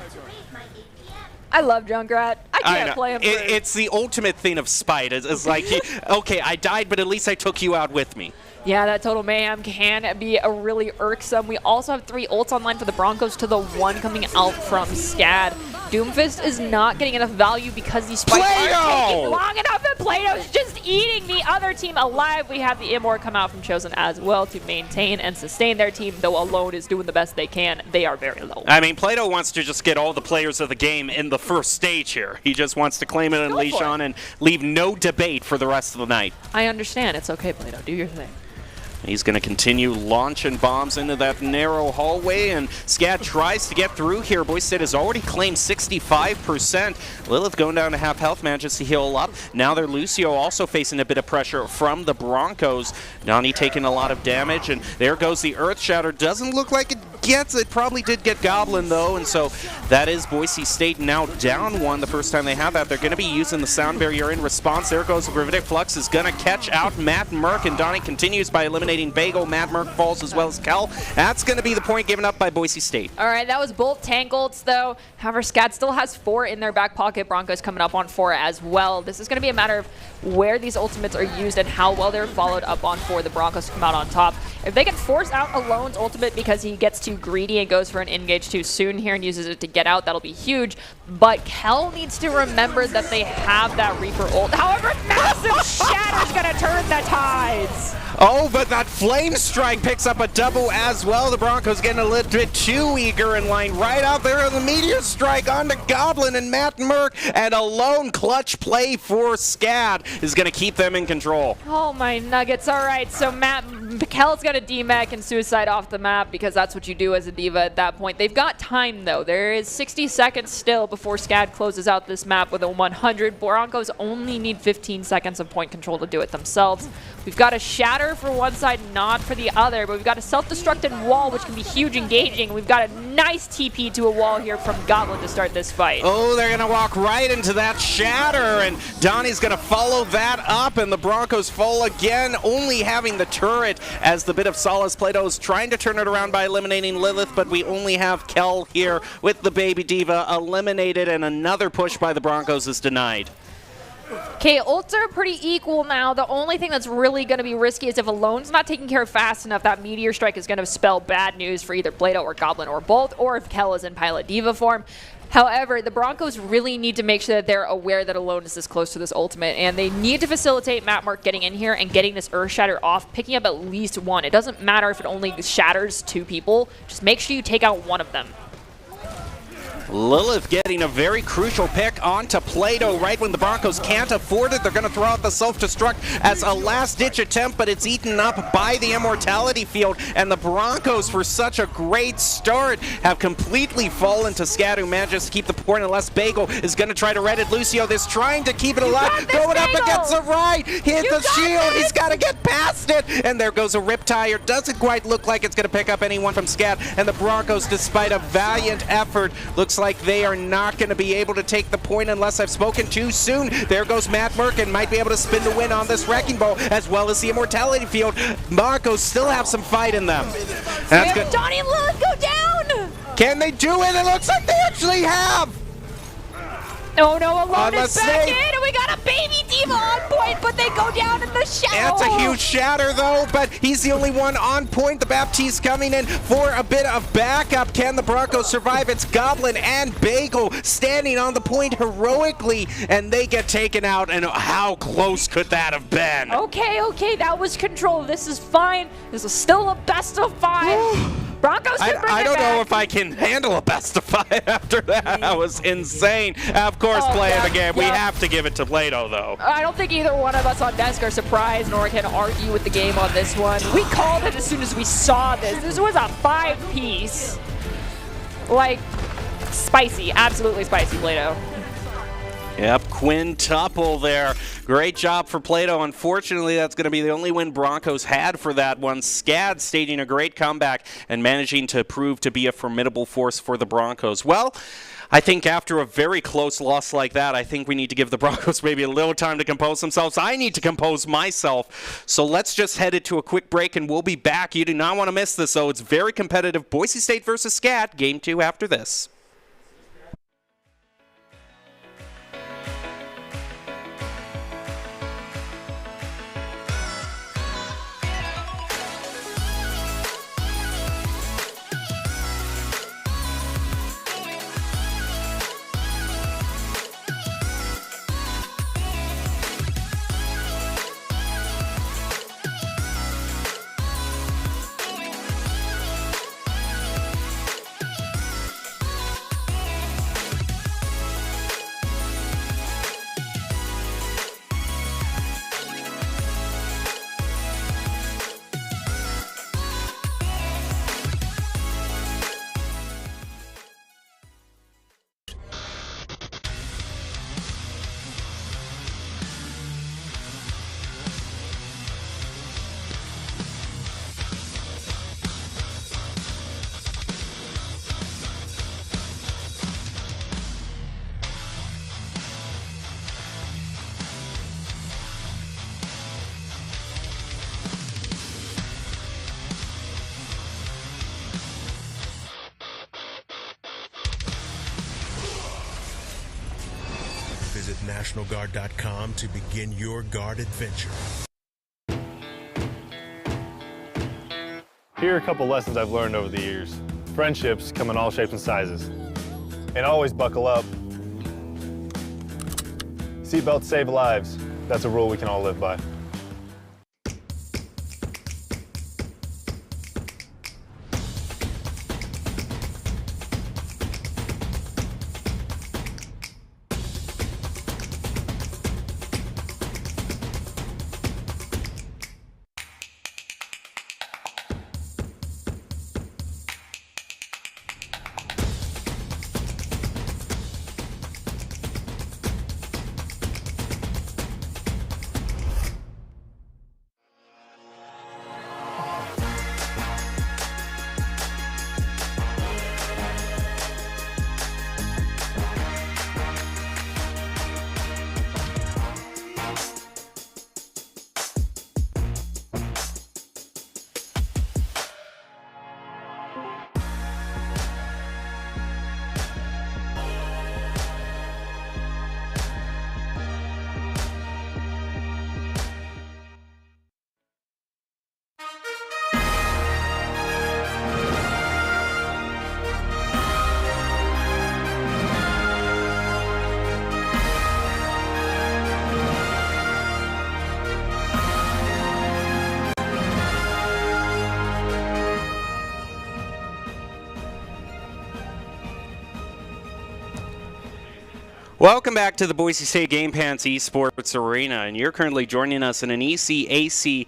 I love Junkrat. I can't play him. It's the ultimate thing of spite. It's like, okay, I died, but at least I took you out with me. Yeah, that Total Mayhem can be a really irksome. We also have 3 ults online for the Broncos to the 1 coming out from Scad. Doomfist is not getting enough value because these spikes aren't taking long enough, and Plato's just eating the other team alive. We have the Immor come out from Chosen as well to maintain and sustain their team, though Alone is doing the best they can. They are very low. I mean, Plato wants to just get all the players of the game in the first stage here. He just wants to claim it and leash on and leave no debate for the rest of the night. I understand. It's okay, Plato. Do your thing. He's going to continue launching bombs into that narrow hallway, and Scad tries to get through here. Boise State has already claimed 65%. Lilith going down to half health, manages to heal up. Now their Lucio also facing a bit of pressure from the Broncos. Donnie taking a lot of damage, and there goes the Earth Shatter. Doesn't look like it gets it. Probably did get Goblin, though, and so that is Boise State now down 1 the first time they have that. They're going to be using the sound barrier in response. There goes Gravitic Flux is going to catch out Matt Merck, and Donnie continues by eliminating Bagel. Matt Merck falls as well as Kel. That's going to be the point given up by Boise State. All right, that was both Tangolds, though. However, Scat still has 4 in their back pocket. Broncos coming up on 4 as well. This is going to be a matter of where these ultimates are used and how well they're followed up on for the Broncos to come out on top. If they can force out Alone's ultimate because he gets too greedy and goes for an engage too soon here and uses it to get out, that'll be huge. But Kel needs to remember that they have that Reaper ult. However, massive Shatter's going to turn the tides. Oh, but that Flame Strike picks up a double as well. The Broncos getting a little bit too eager in line. Right out there, the Meteor Strike onto Goblin and Matt Merck. And a lone clutch play for Scad is going to keep them in control. Oh, my nuggets. All right, so Kel's got a DMAC and Suicide off the map because that's what you do as a diva at that point. They've got time, though. There is 60 seconds still before Scad closes out this map with a 100. Broncos only need 15 seconds of point control to do it themselves. We've got a Shatter for one side, not for the other, but we've got a self-destructed wall, which can be huge engaging. We've got a nice TP to a wall here from Goblin to start this fight. Oh, they're going to walk right into that Shatter, and Donnie's going to follow that up, and the Broncos fall again, only having the turret as the bit of solace. Plato's trying to turn it around by eliminating Lilith, but we only have Kel here with the Baby Diva eliminated, and another push by the Broncos is denied. Okay, ults are pretty equal now. The only thing that's really going to be risky is if Alone's not taken care of fast enough, that Meteor Strike is going to spell bad news for either Plato or Goblin or both, or if Kel is in Pilot Diva form. However, the Broncos really need to make sure that they're aware that Alone is this close to this ultimate, and they need to facilitate Matt Mark getting in here and getting this Earth Shatter off, picking up at least 1. It doesn't matter if it only shatters 2 people. Just make sure you take out 1 of them. Lilith getting a very crucial pick onto Plato right when the Broncos can't afford it. They're going to throw out the self-destruct as a last-ditch attempt, but it's eaten up by the Immortality Field. And the Broncos, for such a great start, have completely fallen to Scad, who manages to keep the point unless Bagel is going to try to red it. Lucio is trying to keep it alive. Going up against the right. Hit the shield. He's got to get past it. And there goes a Riptire. Doesn't quite look like it's going to pick up anyone from Scad. And the Broncos, despite a valiant effort, looks like they are not going to be able to take the point unless I've spoken too soon. There goes Matt Merkin, might be able to spin the win on this Wrecking Ball as well as the Immortality Field. Broncos still have some fight in them. That's good. Donnie and Lilith go down! Can they do it? It looks like they actually have! Oh no, Alone is let's back see. in, and we got a Baby Diva on point, but they go down in the shadow. That's a huge shatter, though, but he's the only one on point. The Baptiste coming in for a bit of backup. Can the Broncos survive? It's Goblin and Bagel standing on the point heroically, and they get taken out, and how close could that have been? Okay, that was control. This is fine. This is still a best of 5. Broncos can bring I it don't know back. if I can handle a best of 5 after that. That was insane. Of course, playing the game. We have to give it to Plato, though. I don't think either one of us on desk are surprised nor can argue with the game on this one. We called it as soon as we saw this. This was a 5-piece. Like, spicy. Absolutely spicy, Plato. Yep, quintuple there. Great job for Plato. Unfortunately, that's going to be the only win Broncos had for that one. Scad staging a great comeback and managing to prove to be a formidable force for the Broncos. Well, I think after a very close loss like that, I think we need to give the Broncos maybe a little time to compose themselves. I need to compose myself. So let's just head it to a quick break, and we'll be back. You do not want to miss this, though. It's very competitive. Boise State versus Scad, Game 2 after this. NationalGuard.com to begin your guard adventure. Here are a couple lessons I've learned over the years. Friendships come in all shapes and sizes. And always buckle up. Seatbelts save lives. That's a rule we can all live by. Welcome back to the Boise State Game Pants Esports Arena, and you're currently joining us in an ECAC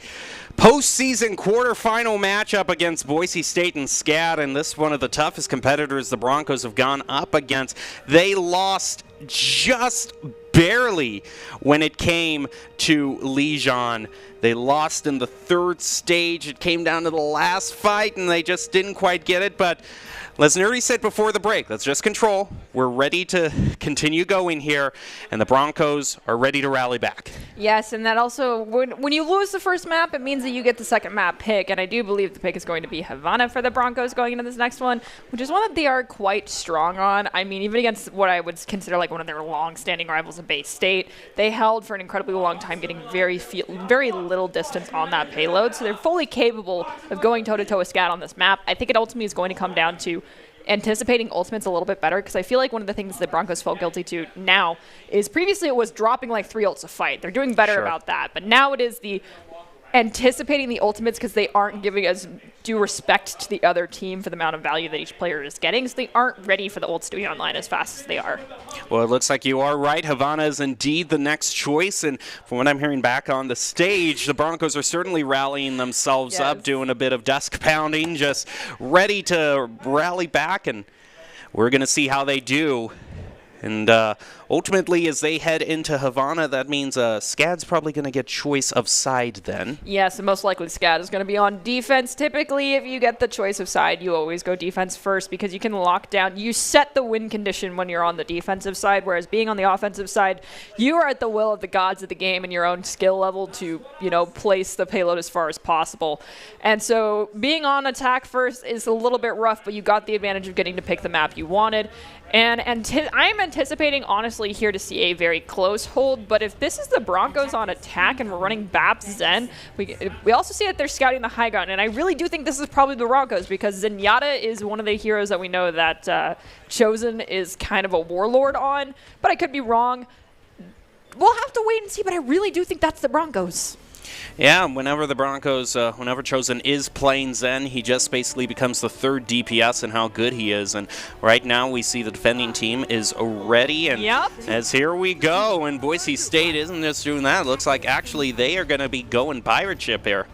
postseason quarterfinal matchup against Boise State and SCAD, and this is one of the toughest competitors the Broncos have gone up against. They lost just barely when it came to Lejean. They lost in the third stage. It came down to the last fight, and they just didn't quite get it, but as Nerdy said before the break, let's just control. We're ready to continue going here, and the Broncos are ready to rally back. Yes, and that also, when you lose the first map, it means that you get the second map pick, and I do believe the pick is going to be Havana for the Broncos going into this next one, which is one that they are quite strong on. I mean, even against what I would consider like one of their long-standing rivals in Bay State, they held for an incredibly long time, getting very little distance on that payload, so they're fully capable of going toe-to-toe with SCAD on this map. I think it ultimately is going to come down to anticipating ultimates a little bit better, because I feel like one of the things that Broncos felt guilty to now is previously it was dropping like 3 ults a fight. They're doing better about that, but now it is the anticipating the ultimates because they aren't giving as due respect to the other team for the amount of value that each player is getting, so they aren't ready for the ults to be online as fast as they are. Well, it looks like you are right. Havana is indeed the next choice, and from what I'm hearing back on the stage, the Broncos are certainly rallying themselves up, doing a bit of desk pounding, just ready to rally back, and we're going to see how they do. And ultimately, as they head into Havana, that means SCAD's probably going to get choice of side then. Yes, and most likely SCAD is going to be on defense. Typically, if you get the choice of side, you always go defense first because you can lock down. You set the win condition when you're on the defensive side, whereas being on the offensive side, you are at the will of the gods of the game and your own skill level to, place the payload as far as possible. And so being on attack first is a little bit rough, but you got the advantage of getting to pick the map you wanted. And I'm anticipating, honestly, here to see a very close hold. But if this is the Broncos on attack and we're running Baps Zen, we also see that they're scouting the high ground. And I really do think this is probably the Broncos because Zenyatta is one of the heroes that we know that Chosen is kind of a warlord on. But I could be wrong. We'll have to wait and see, but I really do think that's the Broncos. Yeah, whenever the Broncos, whenever Chosen is playing Zen, he just basically becomes the third DPS and how good he is. And right now we see the defending team is ready. And as here we go, and Boise State isn't just doing that. It looks like actually they are going to be going pirate ship here.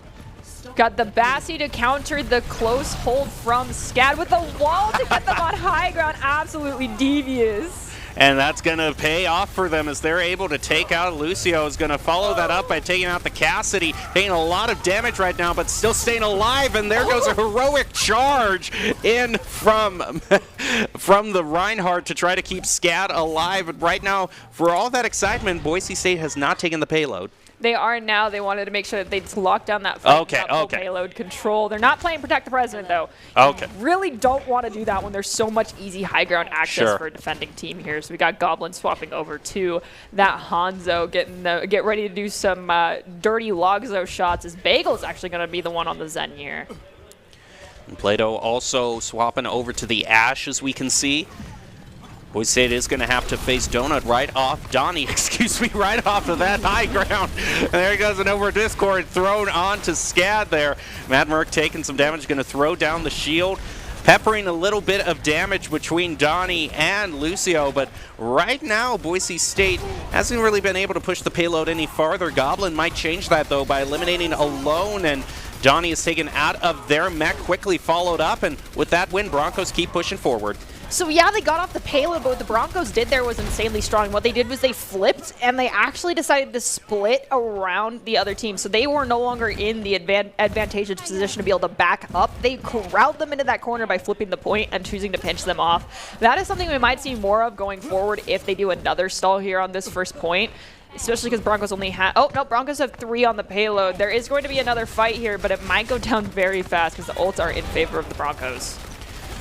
Got the Bassie to counter the close hold from SCAD with the wall to get them on high ground. Absolutely devious. And that's going to pay off for them as they're able to take out Lucio. Is going to follow that up by taking out the Cassidy. Taking a lot of damage right now, but still staying alive. And there goes a heroic charge in from the Reinhardt to try to keep SCAD alive. But right now, for all that excitement, Boise State has not taken the payload. They are now. They wanted to make sure that they just lock down that fight. Okay, full okay. Payload control. They're not playing Protect the President, though. Okay. You really don't want to do that when there's so much easy high ground access Sure. for a defending team here. So we got Goblin swapping over to that Hanzo, get ready to do some dirty Logzo shots, as Bagel's actually going to be the one on the Zen here. And Plato also swapping over to the Ash, as we can see. Boise State is going to have to face Donut right off, Donnie, excuse me, right off of that high ground. And there he goes, an over Discord thrown onto Scad there. Mad Merc taking some damage, going to throw down the shield, peppering a little bit of damage between Donnie and Lucio. But right now, Boise State hasn't really been able to push the payload any farther. Goblin might change that, though, by eliminating Alone, and Donnie is taken out of their mech, quickly followed up, and with that win, Broncos keep pushing forward. So yeah, they got off the payload, but what the Broncos did there was insanely strong. What they did was they flipped, and they actually decided to split around the other team. So they were no longer in the advantageous position to be able to back up. They corralled them into that corner by flipping the point and choosing to pinch them off. That is something we might see more of going forward if they do another stall here on this first point. Especially because Broncos only have... Oh, no, Broncos have 3 on the payload. There is going to be another fight here, but it might go down very fast because the ults are in favor of the Broncos.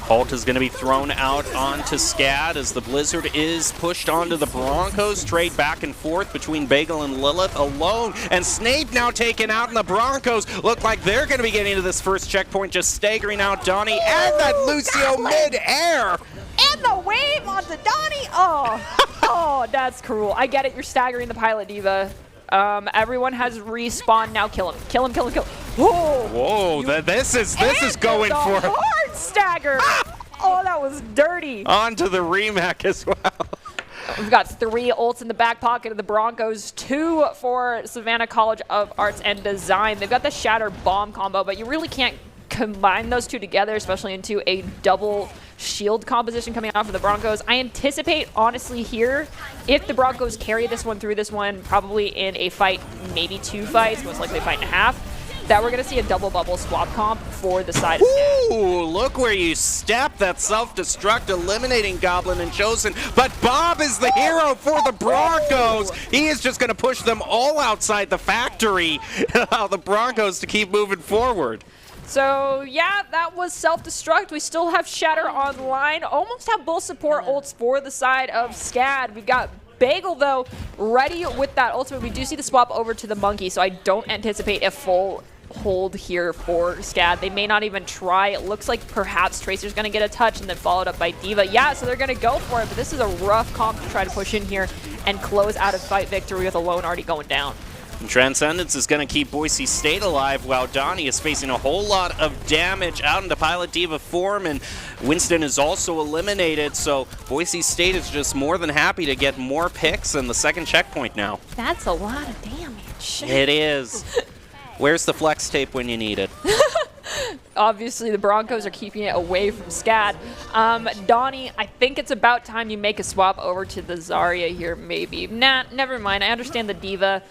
Halt is going to be thrown out onto Scad as the Blizzard is pushed onto the Broncos. Trade back and forth between Bagel and Lilith. Alone, and Snape now taken out, and the Broncos look like they're going to be getting to this first checkpoint, just staggering out Donnie and that Lucio mid-air. And the wave onto Donnie. Oh, that's cruel. I get it. You're staggering the Pilot Diva. Everyone has respawn. Now kill him. Kill him, kill him, kill him. Whoa. Whoa, this is going the for hard stagger. Oh, that was dirty. onto the remake as well. We've got 3 ults in the back pocket of the Broncos, 2 for Savannah College of Arts and Design. They've got the Shatter Bomb combo, but you really can't combine those two together, especially into a double shield composition coming out for the Broncos. I anticipate, honestly, here, if the Broncos carry this one through this one, probably in a fight, maybe 2 fights, most likely a fight and a half, that we're going to see a double bubble swap comp for the side of Scad. Ooh, look where you step. That self-destruct, eliminating Goblin and Chosen. But Bob is the hero for the Broncos. He is just going to push them all outside the factory. Allow the Broncos to keep moving forward. So, yeah, that was self-destruct. We still have Shatter online. Almost have both support ults for the side of Scad. We've got Bagel, though, ready with that ultimate. We do see the swap over to the Monkey, so I don't anticipate a full hold here for Scad. They may not even try. It looks like perhaps Tracer's going to get a touch and then followed up by Diva. Yeah, so they're going to go for it, but this is a rough comp to try to push in here and close out a fight victory with Alone already going down. And Transcendence is going to keep Boise State alive while Donnie is facing a whole lot of damage out into Pilot Diva form, and Winston is also eliminated, so Boise State is just more than happy to get more picks and the second checkpoint now. That's a lot of damage. It is. Where's the flex tape when you need it? Obviously, the Broncos are keeping it away from Scad. Donnie, I think it's about time you make a swap over to the Zarya here, maybe. Nah, never mind. I understand the Diva.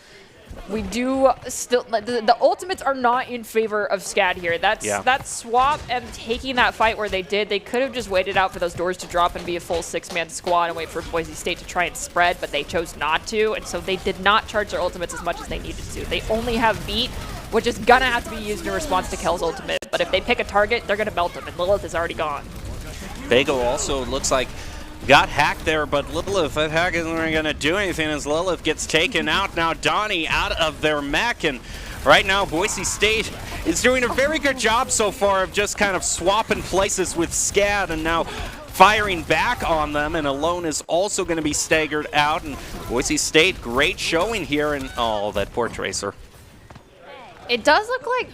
We do still... The ultimates are not in favor of Scad here. That swap and taking that fight where they did, they could have just waited out for those doors to drop and be a full 6-man squad and wait for Boise State to try and spread, but they chose not to, and so they did not charge their ultimates as much as they needed to. They only have Beat, which is going to have to be used in response to Kel's ultimate, but if they pick a target, they're going to melt him, and Lilith is already gone. Bagel also looks like got hacked there, but Lilith, that hack isn't really going to do anything as Lilith gets taken out. Now Donnie out of their mech, and right now Boise State is doing a very good job so far of just kind of swapping places with Scad and now firing back on them, and Alone is also going to be staggered out, and Boise State, great showing here, and oh, that poor Tracer. It does look like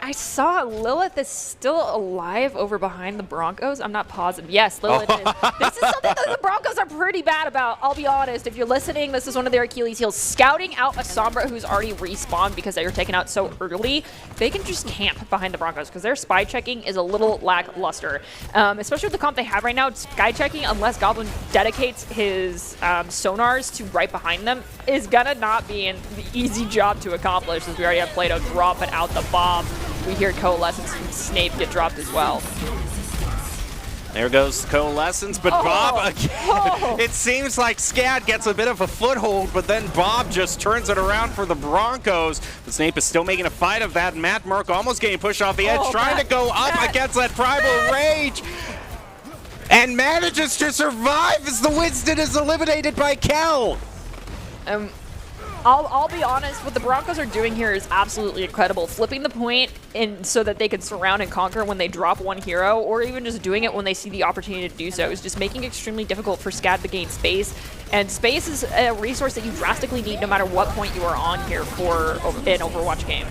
I saw Lilith is still alive over behind the Broncos. I'm not positive. Yes, Lilith is. This is something that the Broncos are pretty bad about. I'll be honest. If you're listening, this is one of their Achilles heels. Scouting out a Sombra who's already respawned because they were taken out so early, they can just camp behind the Broncos because their spy checking is a little lackluster. Especially with the comp they have right now, spy checking, unless Goblin dedicates his sonars to right behind them, is gonna not be an easy job to accomplish, as we already have Plato dropping out the bomb. We hear Coalescence and Snape get dropped as well. There goes Coalescence, but Bob again. It seems like Scad gets a bit of a foothold, but then Bob just turns it around for the Broncos. But Snape is still making a fight of that. Matt Merck almost getting pushed off the edge, trying to go up against that Primal Rage. And manages to survive as the Winston is eliminated by Kel. I'll be honest, what the Broncos are doing here is absolutely incredible. Flipping the point in so that they can surround and conquer when they drop one hero, or even just doing it when they see the opportunity to do so, is just making it extremely difficult for Scad to gain space. And space is a resource that you drastically need no matter what point you are on here for an Overwatch game.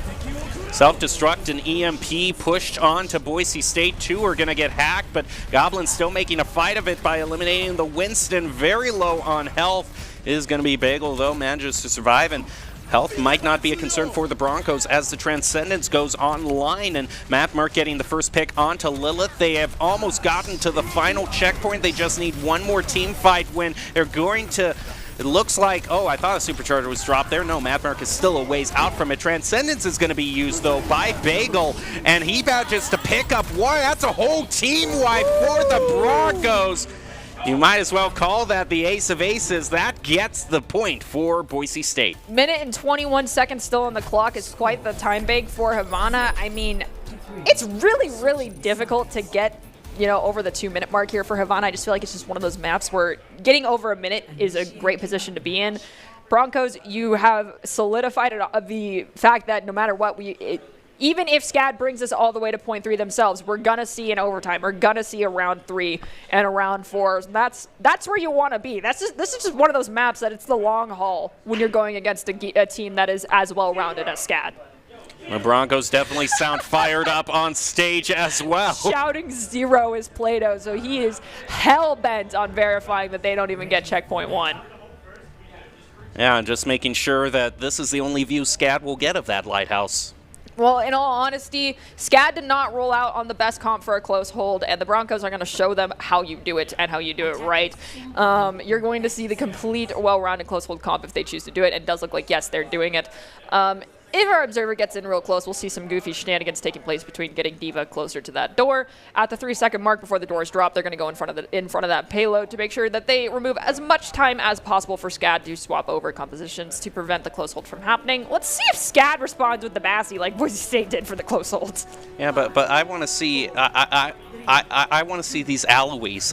Self-destruct and EMP pushed on to Boise State. 2 are going to get hacked, but Goblin's still making a fight of it by eliminating the Winston. Very low on health. It is going to be Bagel, though, manages to survive, and health might not be a concern for the Broncos as the Transcendence goes online, and Matt Merck getting the first pick onto Lilith. They have almost gotten to the final checkpoint. They just need one more team fight when they're going to... It looks like, I thought a supercharger was dropped there. No, Matt Merck is still a ways out from it. Transcendence is going to be used, though, by Bagel, and he manages to pick up one. That's a whole team wipe for the Broncos. You might as well call that the ace of aces. That gets the point for Boise State. Minute and 21 seconds still on the clock is quite the time bank for Havana. I mean, it's really, really difficult to get over the 2-minute mark here for Havana. I just feel like it's just one of those maps where getting over a minute is a great position to be in. Broncos, you have solidified the fact that no matter what, even if Scad brings us all the way to point 3 themselves, we're going to see an overtime. We're going to see a round 3 and a round 4. That's where you want to be. This is just one of those maps that it's the long haul when you're going against a team that is as well-rounded as Scad. The Broncos definitely sound fired up on stage as well. Shouting 0 is Plato, so he is hell-bent on verifying that they don't even get checkpoint 1. Yeah, and just making sure that this is the only view Scad will get of that lighthouse. Well, in all honesty, Scad did not roll out on the best comp for a close hold, and the Broncos are going to show them how you do it and how you do it right. You're going to see the complete well-rounded close hold comp if they choose to do it. It does look like, yes, they're doing it. If our observer gets in real close, we'll see some goofy shenanigans taking place between getting D.Va closer to that door. At the 3-second mark before the doors drop, they're going to go in front of that payload to make sure that they remove as much time as possible for Scad to swap over compositions to prevent the close hold from happening. Let's see if Scad responds with the Bassie like Boise State did for the close holds. Yeah, but I want to see I want to see these alleyways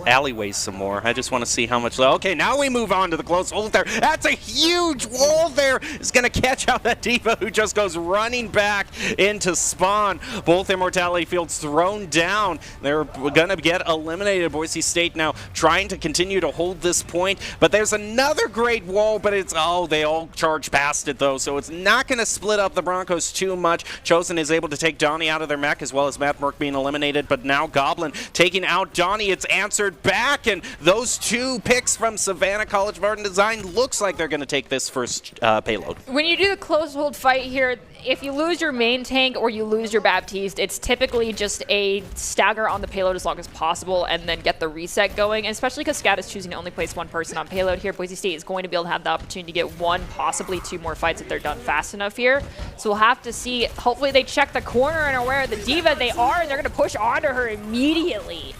some more. I just want to see how much. Okay, now we move on to the close hold there. That's a huge wall there. It's going to catch out that D.Va who just goes running back into spawn. Both immortality fields thrown down. They're going to get eliminated. Boise State now trying to continue to hold this point, but there's another great wall, but it's, they all charge past it though, so it's not going to split up the Broncos too much. Chosen is able to take Donnie out of their mech, as well as Matt Merck being eliminated, but now Goblin taking out Donnie. It's answered back, and those 2 picks from Savannah College of Art and Design looks like they're going to take this first payload. When you do the close hold fight here, if you lose your main tank or you lose your Baptiste, it's typically just a stagger on the payload as long as possible and then get the reset going, and especially because Scad is choosing to only place 1 person on payload here. Boise State is going to be able to have the opportunity to get 1, possibly 2 more fights if they're done fast enough here. So we'll have to see. Hopefully they check the corner and are aware of the D.Va. They are, and they're going to push onto her immediately.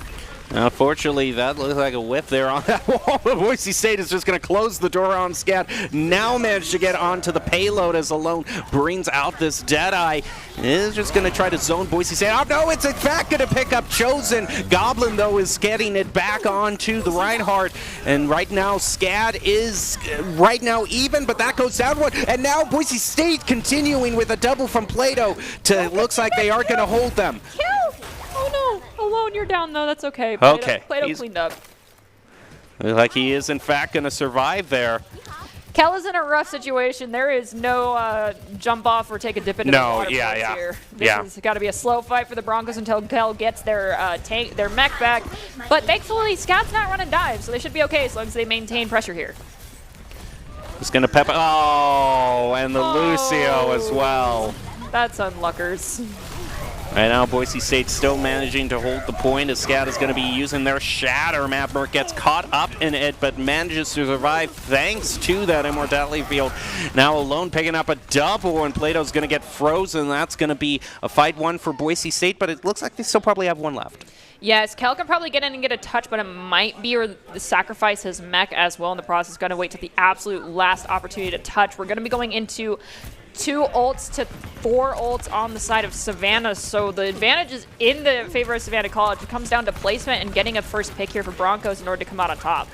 Unfortunately, that looks like a whiff there on that wall. Boise State is just going to close the door on Scad. Now managed to get onto the payload as Alone brings out this Deadeye. Is just going to try to zone Boise State. Oh, no, it's in fact going to pick up Chosen. Goblin, though, is getting it back onto the Reinhardt. And right now, Scad is right now even, but that goes down 1. And now Boise State continuing with a double from Plato to looks like they are going to hold them. Oh no, Alone, you're down though, that's okay. Plato cleaned up. Like he is in fact going to survive there. Kel is in a rough situation. There is no jump off or take a dip into the water here. This has got to be a slow fight for the Broncos until Kel gets their mech back. But thankfully, Scad's not running dives, so they should be okay as long as they maintain pressure here. Just going to pepper. Oh, and the Lucio as well. That's unluckers. Right now, Boise State still managing to hold the point as Scad is going to be using their Shatter. Matt Merck gets caught up in it, but manages to survive thanks to that immortality field. Now Alone picking up a double, and Plato's going to get frozen. That's going to be a fight 1 for Boise State, but it looks like they still probably have 1 left. Yes, Kel can probably get in and get a touch, but it might be or sacrifice his mech as well in the process. Going to wait to the absolute last opportunity to touch. We're going to be going into 2 ults to 4 ults on the side of Savannah, so the advantage is in the favor of Savannah College. It comes down to placement and getting a first pick here for Broncos in order to come out on top.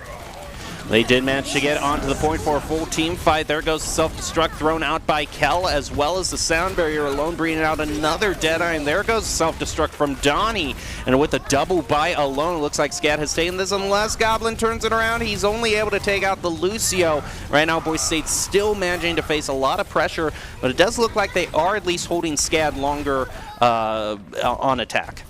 They did manage to get onto the point for a full team fight. There goes the self-destruct thrown out by Kel, as well as the sound barrier alone, bringing out another Deadeye. And there goes the self-destruct from Donnie. And with a double buy alone, it looks like Scat has taken this. Unless Goblin turns it around, he's only able to take out the Lucio. Right now, Boise State's still managing to face a lot of pressure, but it does look like they are at least holding Scad longer on attack.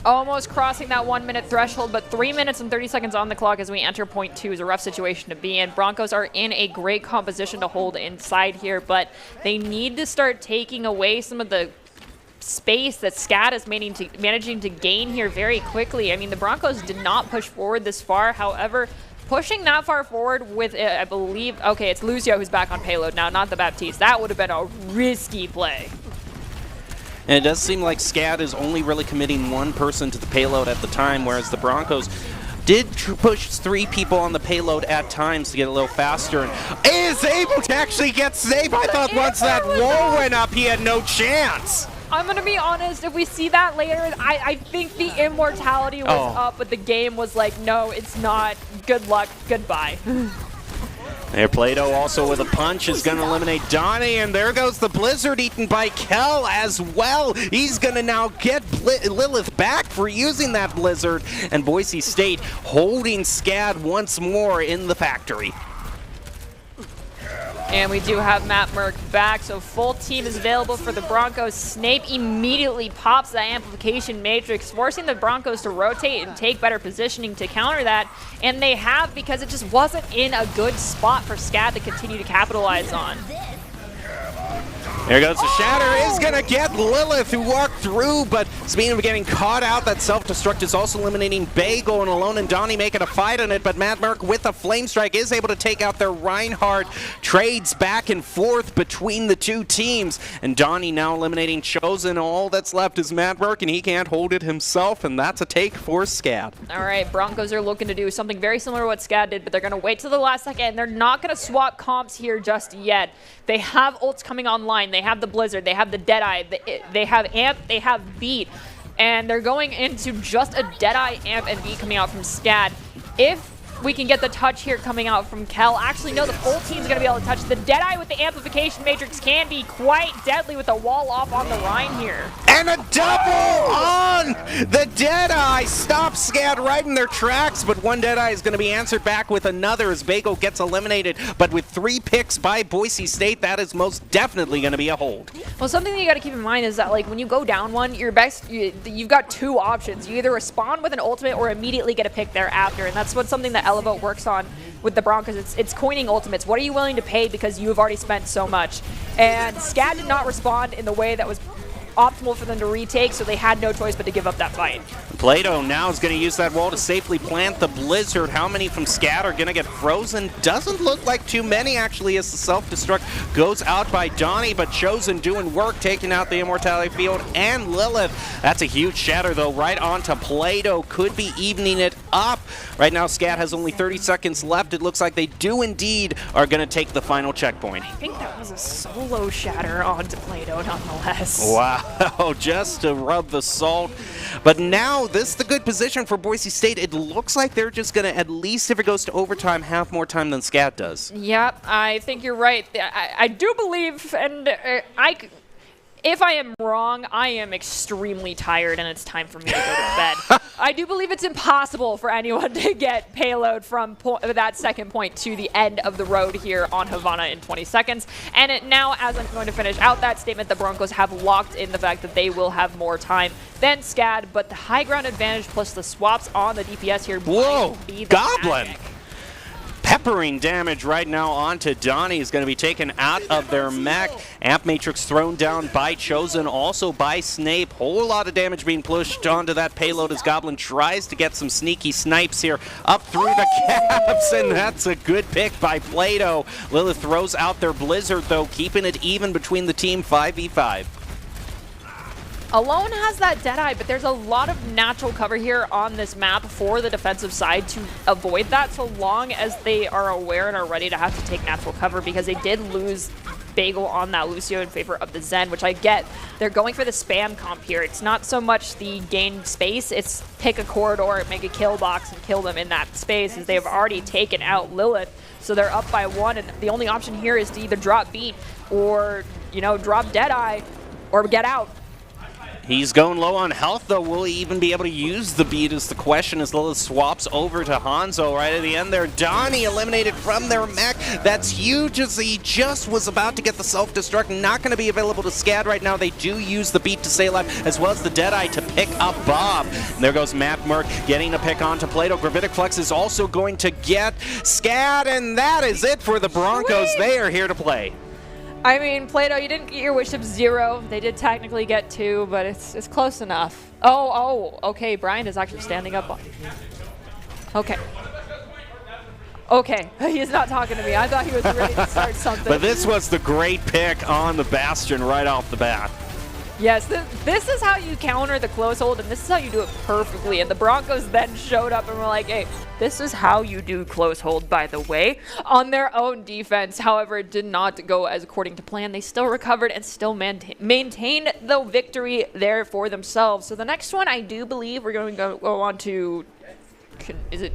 Almost crossing that 1 minute threshold, but 3 minutes and 30 seconds on the clock as we enter point 2 is a rough situation to be in. Broncos are in a great composition to hold inside here, but they need to start taking away some of the space that Scad is managing to gain here very quickly. I mean, the Broncos did not push forward this far. However, pushing that far forward with, I believe, okay, it's Lucio who's back on payload now, not the Baptiste. That would have been a risky play. And it does seem like Scad is only really committing 1 person to the payload at the time, whereas the Broncos did push 3 people on the payload at times to get a little faster, and is able to actually get safe. I thought once that wall went up, he had no chance. I'm going to be honest, if we see that later, I think the immortality was up, but the game was like, no, it's not. Good luck, goodbye. There, Plato also with a punch is going to eliminate Donnie, and there goes the Blizzard eaten by Kel as well. He's going to now get Lilith back for using that Blizzard, and Boise State holding Scad once more in the factory. And we do have Matt Merck back, so full team is available for the Broncos. Snape immediately pops that amplification matrix, forcing the Broncos to rotate and take better positioning to counter that. And they have, because it just wasn't in a good spot for Scad to continue to capitalize on. There goes the Shatter, is going to get Lilith, who walked through, but speaking of getting caught out, that self-destruct is also eliminating Bagel, and Alone and Donnie making a fight on it, but Matt Merck with a Flame Strike is able to take out their Reinhardt. Trades back and forth between the 2 teams, and Donnie now eliminating Chosen. All that's left is Matt Merck, and he can't hold it himself, and that's a take for Scad. All right, Broncos are looking to do something very similar to what Scad did, but they're going to wait till the last second, and they're not going to swap comps here just yet. They have ults coming online. They have the Blizzard, they have the Deadeye, they have Amp, they have Beat, and they're going into just a Deadeye, Amp, and Beat coming out from Scad. If we can get the touch here coming out from Kel. Actually, no, the full team's going to be able to touch. The Deadeye with the amplification matrix can be quite deadly with a wall off on the Rhine here. And a double on the Deadeye stops Scad right in their tracks, but one Deadeye is going to be answered back with another as Bagel gets eliminated. But with 3 picks by Boise State, that is most definitely going to be a hold. Well, something that you got to keep in mind is that, like, when you go down one, you've got 2 options. You either respond with an ultimate or immediately get a pick thereafter, and that's what something that Elevote works on with the Broncos. It's coining ultimates. What are you willing to pay because you have already spent so much? And Scad did not respond in the way that was optimal for them to retake, so they had no choice but to give up that fight. Plato now is going to use that wall to safely plant the Blizzard. How many from Scad are going to get frozen? Doesn't look like too many, actually, as the self-destruct goes out by Donnie, but Chosen doing work, taking out the Immortality Field and Lilith. That's a huge shatter, though, right onto Plato. Could be evening it up. Right now, Scad has only 30 seconds left. It looks like they do indeed are going to take the final checkpoint. I think that was a solo shatter onto Plato, nonetheless. Wow, just to rub the salt. But now, this is the good position for Boise State. It looks like they're just going to, at least if it goes to overtime, have more time than Scad does. Yep, I think you're right. I do believe, and if I am wrong, I am extremely tired and it's time for me to go to bed. I do believe it's impossible for anyone to get payload from that second point to the end of the road here on Havana in 20 seconds. And now, as I'm going to finish out that statement, the Broncos have locked in the fact that they will have more time than Scad, but the high ground advantage plus the swaps on the DPS here Whoa, might be the Goblin! magic. Peppering damage right now onto Donnie is going to be taken out of their mech. Amp Matrix thrown down by Chosen, also by Snape. Whole lot of damage being pushed onto that payload as Goblin tries to get some sneaky snipes here up through the caps, and that's a good pick by Plato. Lilith throws out their Blizzard, though, keeping it even between the team 5v5. Alone has that Deadeye, but there's a lot of natural cover here on this map for the defensive side to avoid that, so long as they are aware and are ready to have to take natural cover, because they did lose Bagel on that Lucio in favor of the Zen, which I get. They're going for the spam comp here. It's not so much the gain space, it's pick a corridor, make a kill box, and kill them in that space, as they've already taken out Lilith. So they're up by 1, and the only option here is to either drop Beat or, you know, drop Deadeye or get out. He's going low on health, though. Will he even be able to use the beat is the question, as Lilith swaps over to Hanzo right at the end there. Donnie eliminated from their mech. That's huge, as he just was about to get the self-destruct. Not going to be available to Scad right now. They do use the beat to stay alive, as well as the Deadeye to pick up Bob. And there goes Matt Merck getting a pick onto Plato. Gravitic Flex is also going to get Scad, and that is it for the Broncos. Sweet. They are here to play. I mean, Plato, you didn't get your wish of 0. They did technically get 2, but it's close enough. Oh, okay. Brian is actually standing up. Okay. Okay, he's not talking to me. I thought he was ready to start something. But this was the great pick on the Bastion right off the bat. Yes, this is how you counter the close hold, and this is how you do it perfectly. And the Broncos then showed up and were like, hey, this is how you do close hold, by the way, on their own defense. However, it did not go as according to plan. They still recovered and still maintained the victory there for themselves. So the next one, I do believe we're going to go on to, is it?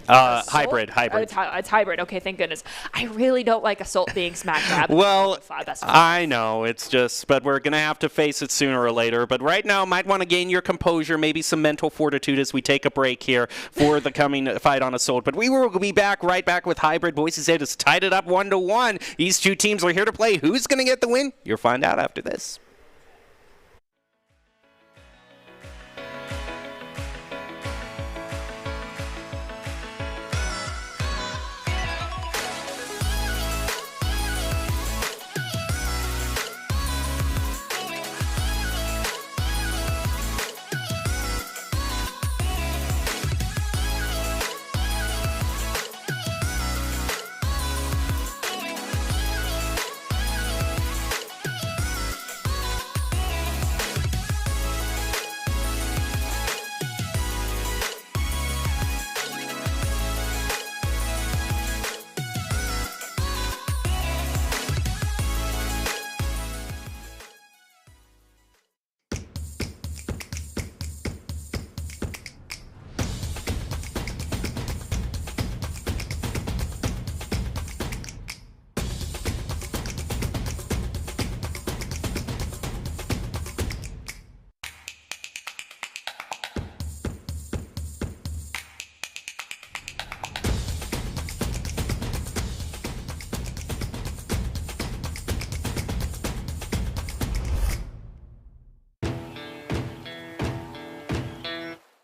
Hybrid. It's hybrid. Okay, thank goodness. I really don't like Assault being smack dab. Well, I know, it's just, but we're going to have to face it sooner or later. But right now, might want to gain your composure, maybe some mental fortitude as we take a break here for the coming fight on Assault. But we will be right back with Hybrid. Boise State has tied it up 1-1. These two teams are here to play. Who's going to get the win? You'll find out after this.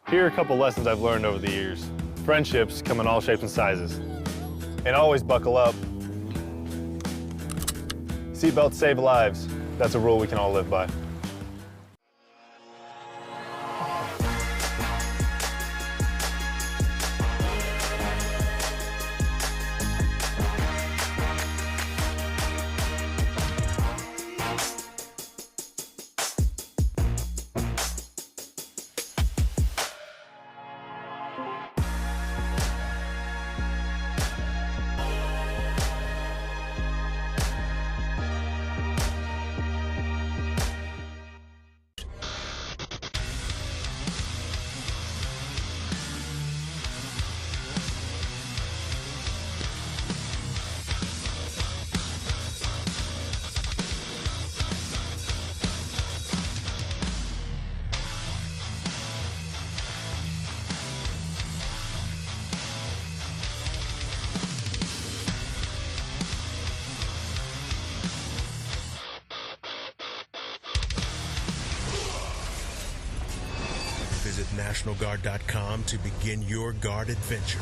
Here are a couple lessons I've learned over the years. Friendships come in all shapes and sizes. And always buckle up. Seatbelts save lives. That's a rule we can all live by. Visit NationalGuard.com to begin your guard adventure.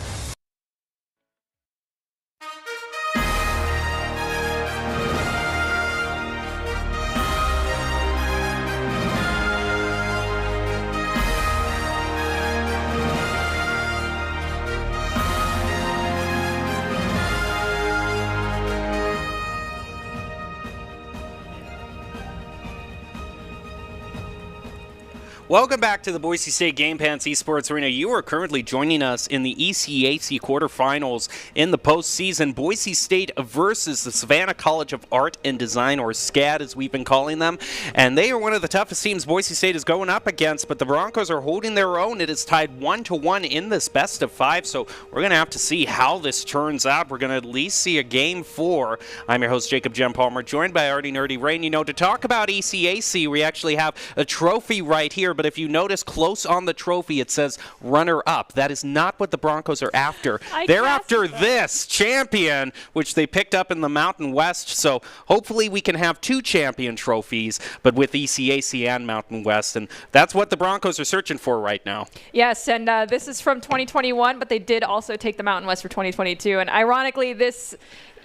Welcome back to the Boise State Game Pants Esports Arena. You are currently joining us in the ECAC quarterfinals in the postseason. Boise State versus the Savannah College of Art and Design, or SCAD as we've been calling them. And they are one of the toughest teams Boise State is going up against, but the Broncos are holding their own. It is tied 1-1 in this best of 5, so we're going to have to see how this turns out. We're going to at least see a game 4. I'm your host, Jacob Jem Palmer, joined by Artie Nerdy Rain. You know, to talk about ECAC, we actually have a trophy right here. But if you notice close on the trophy, it says runner-up. That is not what the Broncos are after. They're after this champion, which they picked up in the Mountain West. So hopefully we can have 2 champion trophies, but with ECAC and Mountain West. And that's what the Broncos are searching for right now. Yes, and this is from 2021, but they did also take the Mountain West for 2022. And ironically, this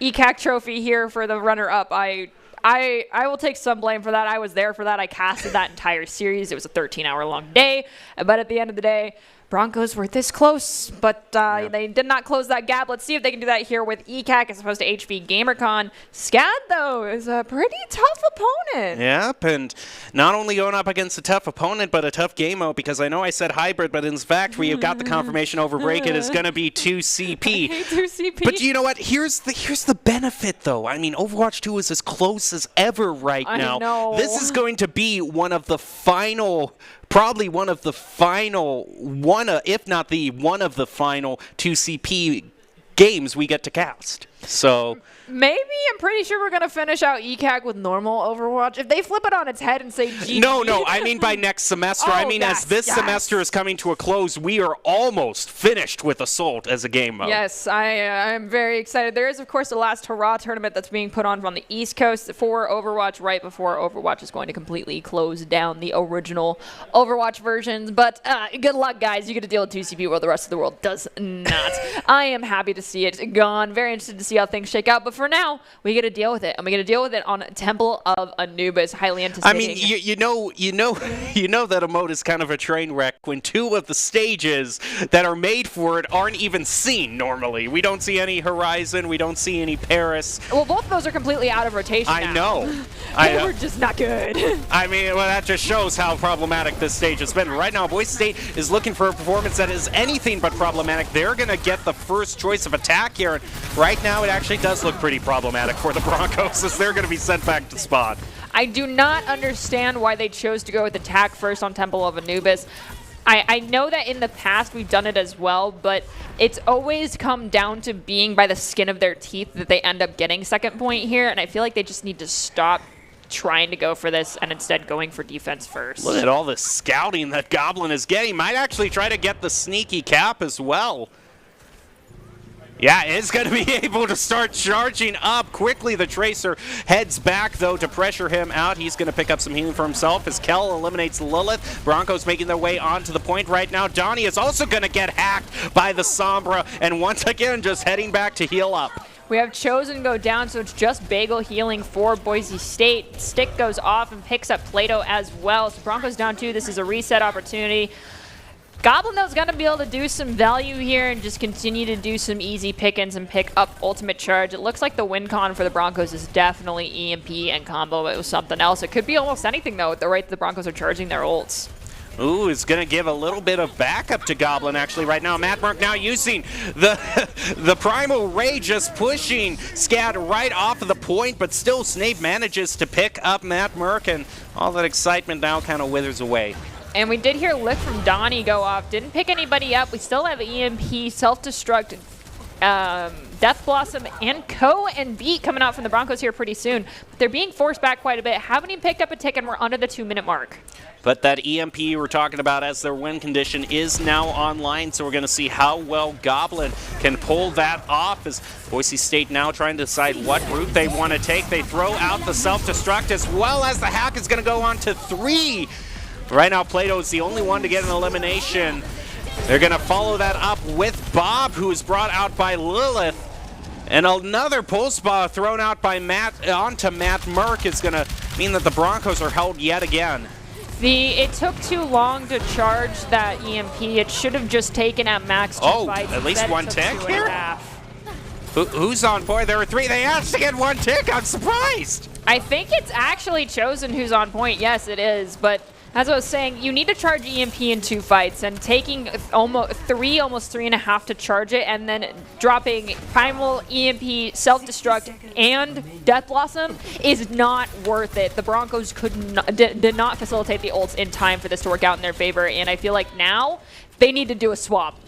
ECAC trophy here for the runner-up, I will take some blame for that. I was there for that. I casted that entire series. It was a 13-hour long day. But at the end of the day, Broncos were this close, but they did not close that gap. Let's see if they can do that here with ECAC as opposed to HB GamerCon. SCAD, though, is a pretty tough opponent. Yep, and not only going up against a tough opponent, but a tough game out, because I know I said hybrid, but in fact, we have got the confirmation over break. It is going to be 2CP. 2CP. But you know what? Here's the benefit, though. I mean, Overwatch 2 is as close as ever right now. I know. This is going to be one of the final... Probably one of the final, if not the one of the final 2CP games we get to cast. So maybe I'm pretty sure we're going to finish out ECAC with normal Overwatch. If they flip it on its head and say GG. No, I mean by next semester. I mean, as this semester is coming to a close, we are almost finished with Assault as a game mode. Yes, I am very excited. There is, of course, the last Hurrah tournament that's being put on the East Coast for Overwatch right before Overwatch is going to completely close down the original Overwatch versions. But good luck, guys. You get to deal with 2CP while the rest of the world does not. I am happy to see it gone. Very interested to see how things shake out. But for now, we get to deal with it, and we get to deal with it on Temple of Anubis. Highly anticipated. I mean, you know that a mode is kind of a train wreck when 2 of the stages that are made for it aren't even seen normally. We don't see any Horizon. We don't see any Paris. Well, both of those are completely out of rotation I now. know. They were just not good. I mean, well, that just shows how problematic this stage has been. Right now, Boise State is looking for a performance that is anything but problematic. They're going to get the first choice of attack here. Right now, it actually does look pretty problematic for the Broncos, as they're going to be sent back to spawn. I do not understand why they chose to go with attack first on Temple of Anubis. I know that in the past we've done it as well, but it's always come down to being by the skin of their teeth that they end up getting second point here, and I feel like they just need to stop trying to go for this and instead going for defense first. Look at all the scouting that Goblin is getting. Might actually try to get the sneaky cap as well. Yeah, is going to be able to start charging up quickly. The Tracer heads back, though, to pressure him out. He's going to pick up some healing for himself as Kel eliminates Lilith. Broncos making their way onto the point right now. Donnie is also going to get hacked by the Sombra, and once again, just heading back to heal up. We have Chosen go down, so it's just Bagel healing for Boise State. Stick goes off and picks up Plato as well. So Broncos down 2. This is a reset opportunity. Goblin, though, is going to be able to do some value here and just continue to do some easy pick-ins and pick up ultimate charge. It looks like the win con for the Broncos is definitely EMP and combo. It was something else. It could be almost anything, though, at the rate the Broncos are charging their ults. Ooh, it's going to give a little bit of backup to Goblin, actually, right now. Matt Merck now using the Primal Ray, just pushing SCAD right off of the point, but still Snape manages to pick up Matt Merck, and all that excitement now kind of withers away. And we did hear Lick from Donnie go off. Didn't pick anybody up. We still have EMP, Self-Destruct, Death Blossom, and Co. and Beat coming out from the Broncos here pretty soon. But they're being forced back quite a bit. Haven't even picked up a tick, and we're under the 2-minute mark. But that EMP we're talking about as their win condition is now online, so we're going to see how well Goblin can pull that off as Boise State now trying to decide what route they want to take. They throw out the Self-Destruct as well as the hack is going to go on to 3. Right now, Plato is the only one to get an elimination. They're going to follow that up with Bob, who is brought out by Lilith. And another pulse ball thrown out by Matt onto Matt Merck is going to mean that the Broncos are held yet again. It took too long to charge that EMP. It should have just taken at max 2 fights. At least Instead, one it took tick 2.5. here? Who's on point? There were 3. They asked to get 1 tick. I'm surprised. I think it's actually Chosen who's on point. Yes, it is. But As I was saying, you need to charge EMP in 2 fights, and taking almost 3.5 to charge it, and then dropping Primal, EMP, Self-Destruct, and Death Blossom is not worth it. The Broncos did not facilitate the ults in time for this to work out in their favor, and I feel like now they need to do a swap.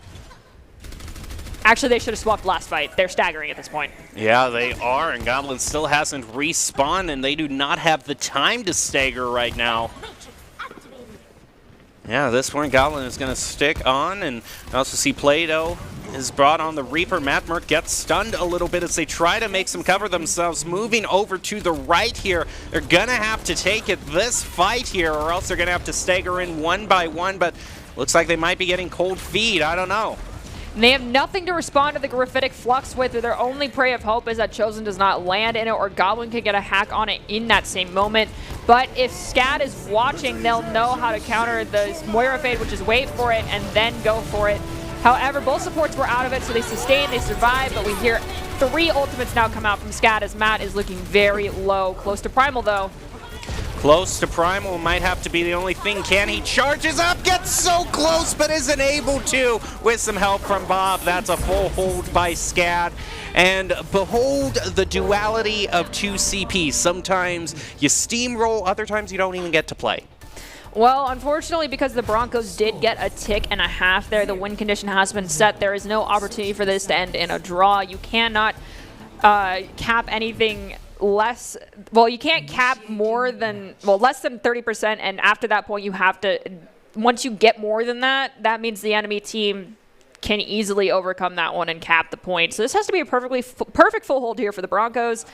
Actually, they should have swapped last fight. They're staggering at this point. Yeah, they are, and Goblin still hasn't respawned, and they do not have the time to stagger right now. Yeah, this one, Goblin is going to stick on, and I also see Play-Doh is brought on the Reaper. Matt Merck gets stunned a little bit as they try to make some cover themselves. Moving over to the right here. They're going to have to take it this fight here, or else they're going to have to stagger in one by one, but looks like they might be getting cold feet. I don't know. And they have nothing to respond to the Graphitic Flux with. Their only prey of hope is that Chosen does not land in it, or Goblin could get a hack on it in that same moment. But if Scad is watching, they'll know how to counter the Moira Fade, which is wait for it and then go for it. However, both supports were out of it, so they sustain, they survive, but we hear 3 ultimates now come out from Scad as Matt is looking very low. Close to Primal, though. Close to Primal might have to be the only thing. Can he charges up, gets so close, but isn't able to with some help from Bob. That's a full hold by Scad. And behold the duality of 2 CPs. Sometimes you steamroll, other times you don't even get to play. Well, unfortunately, because the Broncos did get a tick and a half there, the win condition has been set. There is no opportunity for this to end in a draw. You cannot cap anything less. Well, you can't cap more than, well, less than 30%, and after that point, you have to, once you get more than that, that means the enemy team can easily overcome that one and cap the point. So this has to be a perfect full hold here for the Broncos.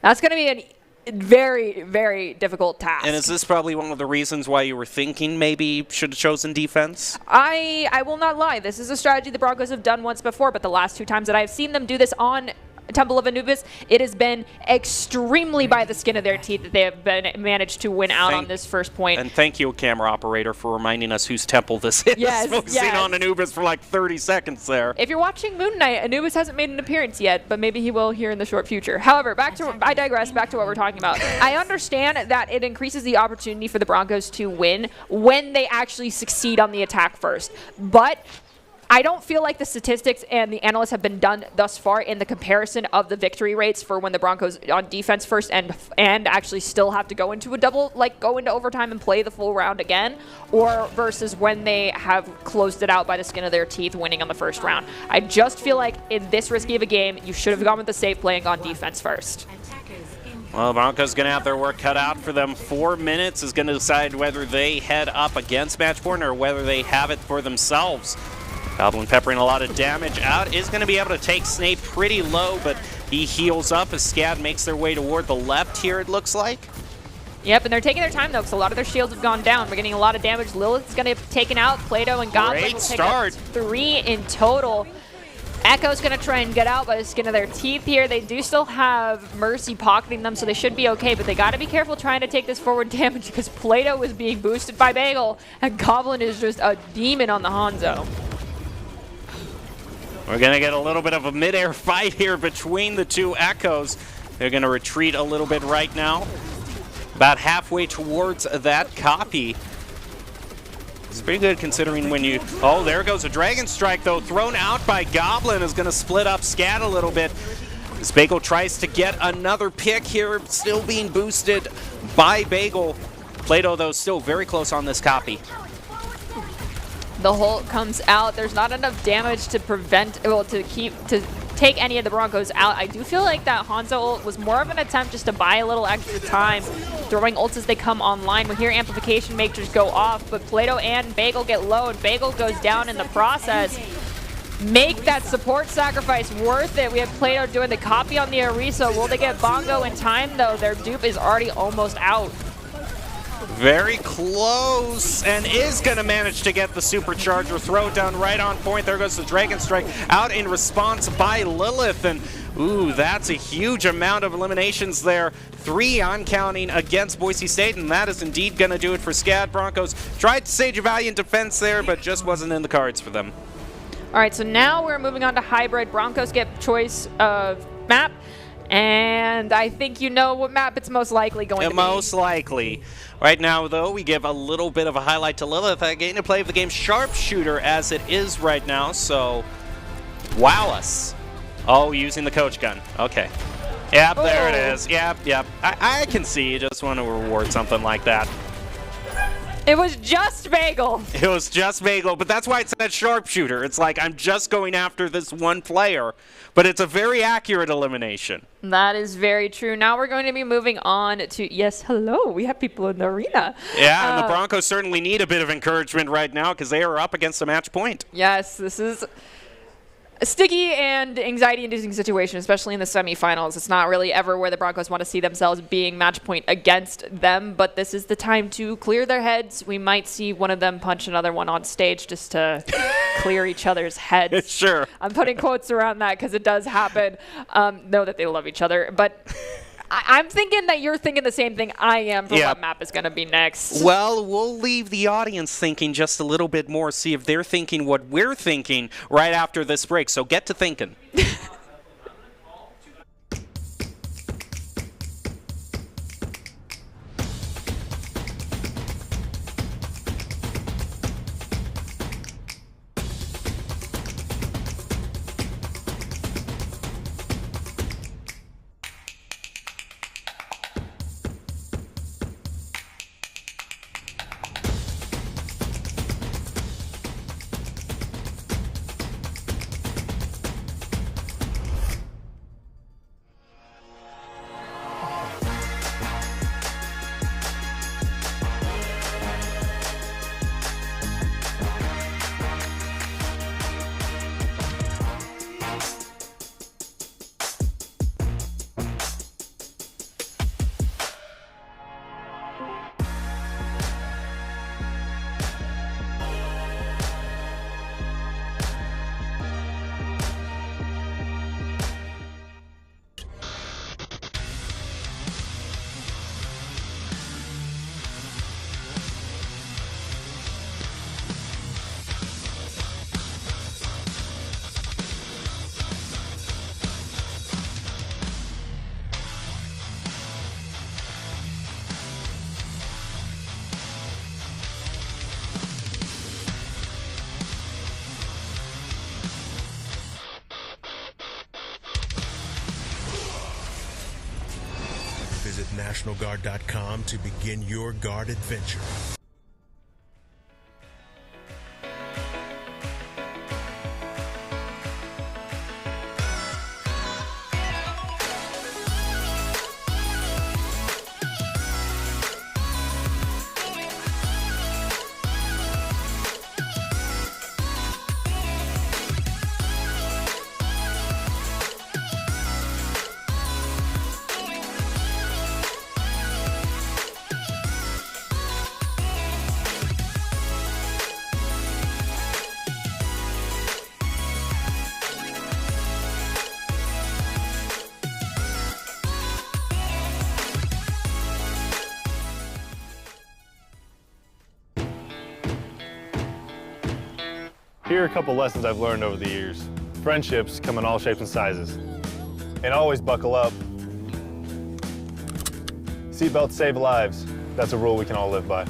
That's going to be a very, very difficult task. And is this probably one of the reasons why you were thinking maybe should have chosen defense? I will not lie. This is a strategy the Broncos have done once before, but the last 2 times that I've seen them do this on Temple of Anubis, it has been extremely by the skin of their teeth that they have managed to win out on this first point. And thank you, camera operator, for reminding us whose temple this is. Yes, focusing on Anubis for like 30 seconds there. If you're watching Moon Knight, Anubis hasn't made an appearance yet, but maybe he will here in the short future. However, I digress, back to what we're talking about. I understand that it increases the opportunity for the Broncos to win when they actually succeed on the attack first. But I don't feel like the statistics and the analysts have been done thus far in the comparison of the victory rates for when the Broncos on defense first and actually still have to go into a double, like go into overtime and play the full round again, or versus when they have closed it out by the skin of their teeth winning on the first round. I just feel like in this risky of a game, you should have gone with the safe playing on defense first. Well, Broncos going to have their work cut out for them. 4 minutes is going to decide whether they head up against Matchborn or whether they have it for themselves. Goblin peppering a lot of damage out, is going to be able to take Snape pretty low, but he heals up as Scad makes their way toward the left here, it looks like. Yep, and they're taking their time, though, because a lot of their shields have gone down. We're getting a lot of damage. Lilith's going to be taken out. Play-Doh and Goblin Great will take start. 3 in total. Echo's going to try and get out by the skin of their teeth here. They do still have Mercy pocketing them, so they should be okay, but they got to be careful trying to take this forward damage because Play-Doh is being boosted by Bagel, and Goblin is just a demon on the Hanzo. We're going to get a little bit of a mid-air fight here between the 2 Echoes. They're going to retreat a little bit right now. About halfway towards that copy. It's pretty good considering when you... Oh, there goes a Dragon Strike, though. Thrown out by Goblin is going to split up Scad a little bit. As Bagel tries to get another pick here, still being boosted by Bagel. Play-Doh, though, still very close on this copy. The Holt comes out. There's not enough damage to prevent, well, to take any of the Broncos out. I do feel like that Hanzo ult was more of an attempt just to buy a little extra time, throwing ults as they come online. We hear amplification makers go off, but Play-Doh and Bagel get low, and Bagel goes down in the process. Make that support sacrifice worth it. We have Play-Doh doing the copy on the Orisa. Will they get Bongo in time, though? Their dupe is already almost out. Very close, and is going to manage to get the supercharger. Throw down right on point. There goes the Dragon Strike out in response by Lilith, and ooh, that's a huge amount of eliminations there. 3 on counting against Boise State, and that is indeed going to do it for Scad. Broncos tried to stage a valiant defense there, but just wasn't in the cards for them. All right, so now we're moving on to hybrid. Broncos get choice of map. And I think you know what map it's most likely going to be. Most likely. Right now, though, we give a little bit of a highlight to Lilith, getting to play of the game Sharpshooter as it is right now, so wow us. Oh, using the coach gun. Okay. Yep, there it is. Yep. I can see you just want to reward something like that. It was just Bagel. It was just Bagel, but that's why it said Sharpshooter. It's like I'm just going after this one player, but it's a very accurate elimination. That is very true. Now we're going to be moving on to, yes, hello, we have people in the arena. Yeah, and the Broncos certainly need a bit of encouragement right now because they are up against a match point. Yes, this is a sticky and anxiety-inducing situation, especially in the semifinals. It's not really ever where the Broncos want to see themselves being match point against them, but this is the time to clear their heads. We might see one of them punch another one on stage just to clear each other's heads. Sure. I'm putting quotes around that because it does happen. Know that they love each other, but I'm thinking that you're thinking the same thing I am for what map is going to be next. Well, we'll leave the audience thinking just a little bit more, see if they're thinking what we're thinking right after this break. So get to thinking. Visit NationalGuard.com to begin your guard adventure. Here are a couple lessons I've learned over the years. Friendships come in all shapes and sizes. And always buckle up. Seatbelts save lives. That's a rule we can all live by.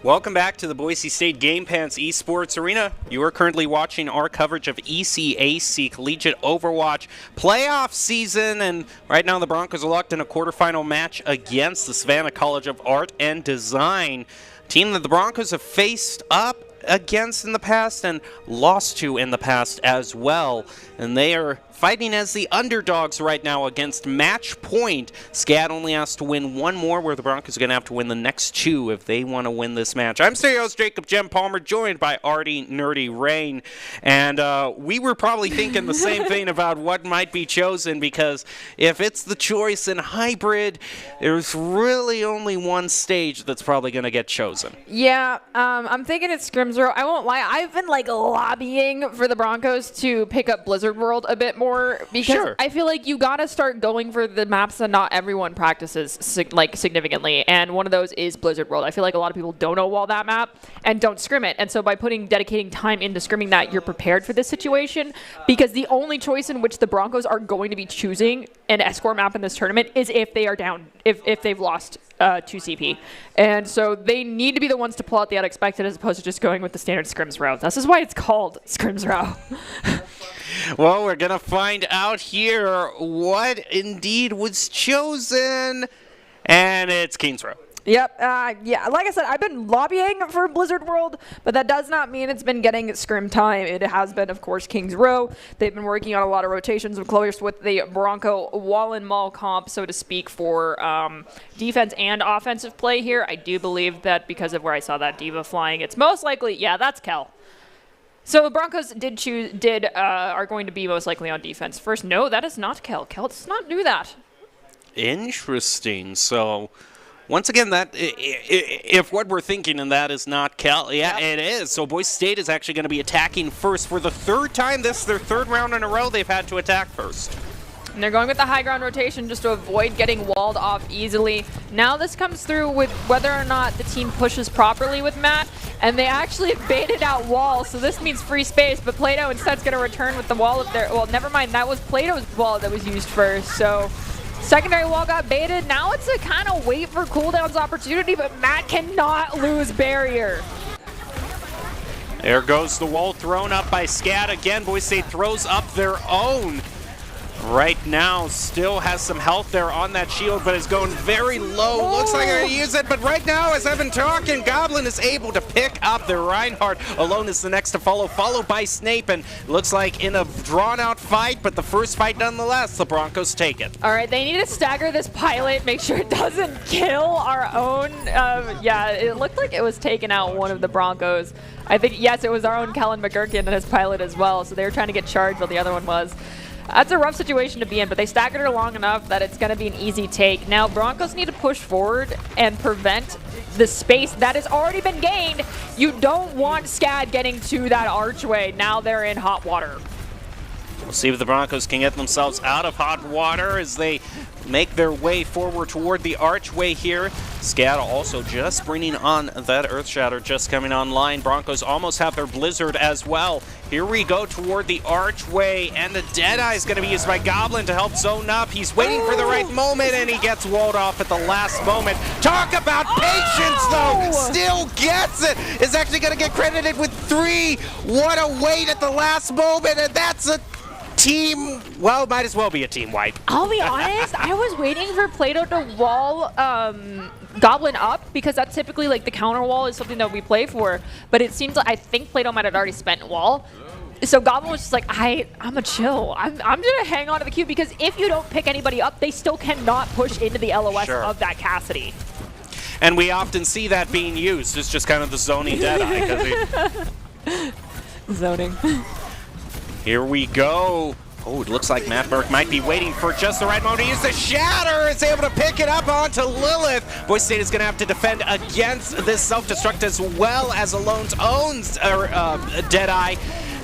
Welcome back to the Boise State Game Pants Esports Arena. You are currently watching our coverage of ECAC Collegiate Overwatch playoff season, and right now the Broncos are locked in a quarterfinal match against the Savannah College of Art and Design, team that the Broncos have faced up against in the past and lost to in the past as well. And they are fighting as the underdogs right now against match point. SCAD only has to win one more, where the Broncos are going to have to win the next two if they want to win this match. I'm stereo host Jacob Jem Palmer, joined by Artie Nerdy Rain. And we were probably thinking the same thing about what might be chosen, because if it's the choice in hybrid, there's really only one stage that's probably going to get chosen. Yeah, I'm thinking it's Scrims Row. I won't lie. I've been lobbying for the Broncos to pick up Blizzard World a bit more, because I feel like you got to start going for the maps that not everyone practices significantly, and one of those is Blizzard World. I feel like a lot of people don't know wall that map and don't scrim it, and so by dedicating time into scrimming that, you're prepared for this situation, because the only choice in which the Broncos are going to be choosing an escort map in this tournament is if they are down, if they've lost 2 CP. And so they need to be the ones to pull out the unexpected as opposed to just going with the standard Scrims Row. This is why it's called Scrims Row. Well, we're going to find out here what indeed was chosen, and it's Kings Row. Yep. Yeah, like I said, I've been lobbying for Blizzard World, but that does not mean it's been getting scrim time. It has been, of course, Kings Row. They've been working on a lot of rotations of close with the Bronco wall and mall comp, so to speak, for defense and offensive play here. I do believe that because of where I saw that Diva flying, it's most likely, yeah, that's Kel. So the Broncos are going to be most likely on defense first. No, that is not Kel. Kel does not do that. Interesting. So once again, that if what we're thinking and that is not Kel, yeah, it is. So Boise State is actually going to be attacking first for the third time. This is their third round in a row they've had to attack first. And they're going with the high ground rotation just to avoid getting walled off easily. Now this comes through with whether or not the team pushes properly with Matt, and they actually baited out wall, so this means free space, but Plato instead is going to return with the wall up there. Well, never mind, that was Plato's wall that was used first, so secondary wall got baited. Now it's a kind of wait for cooldowns opportunity, but Matt cannot lose barrier. There goes the wall thrown up by SCAD again. Boise State throws up their own. Right now, still has some health there on that shield, but is going very low. Looks like they're going to use it, but right now, as I've been talking, Goblin is able to pick up the Reinhardt. Alone is the next to follow, followed by Snape, and looks like in a drawn-out fight, but the first fight nonetheless, the Broncos take it. All right, they need to stagger this pilot, make sure it doesn't kill our own. Yeah, it looked like it was taking out one of the Broncos. I think, yes, it was our own Kellen McGurkin and his pilot as well, so they were trying to get charged while the other one was. That's a rough situation to be in, but they staggered her long enough that it's going to be an easy take. Now, Broncos need to push forward and prevent the space that has already been gained. You don't want SCAD getting to that archway. Now they're in hot water. We'll see if the Broncos can get themselves out of hot water as they make their way forward toward the archway here. SCAD also just bringing on that Earth Shatter just coming online. Broncos almost have their Blizzard as well. Here we go toward the archway, and the Deadeye is going to be used by Goblin to help zone up. He's waiting for the right moment, and he gets walled off at the last moment. Talk about patience, though. Still gets it. Is actually going to get credited with 3. What a wait at the last moment, and that's a team, well, might as well be a team wipe. I'll be honest, I was waiting for Plato to wall Goblin up, because that's typically like the counter wall is something that we play for, but it seems like I think Plato might have already spent wall. So Goblin was just like, I'm a chill. I'm gonna hang on to the cube, because if you don't pick anybody up, they still cannot push into the LOS of that Cassidy. And we often see that being used. It's just kind of the zoning Deadeye. Zoning. Here we go. Oh, it looks like Matt Burke might be waiting for just the right moment to use the Shatter. It's able to pick it up onto Lilith. Boise State is going to have to defend against this self-destruct as well as Alone's own Deadeye.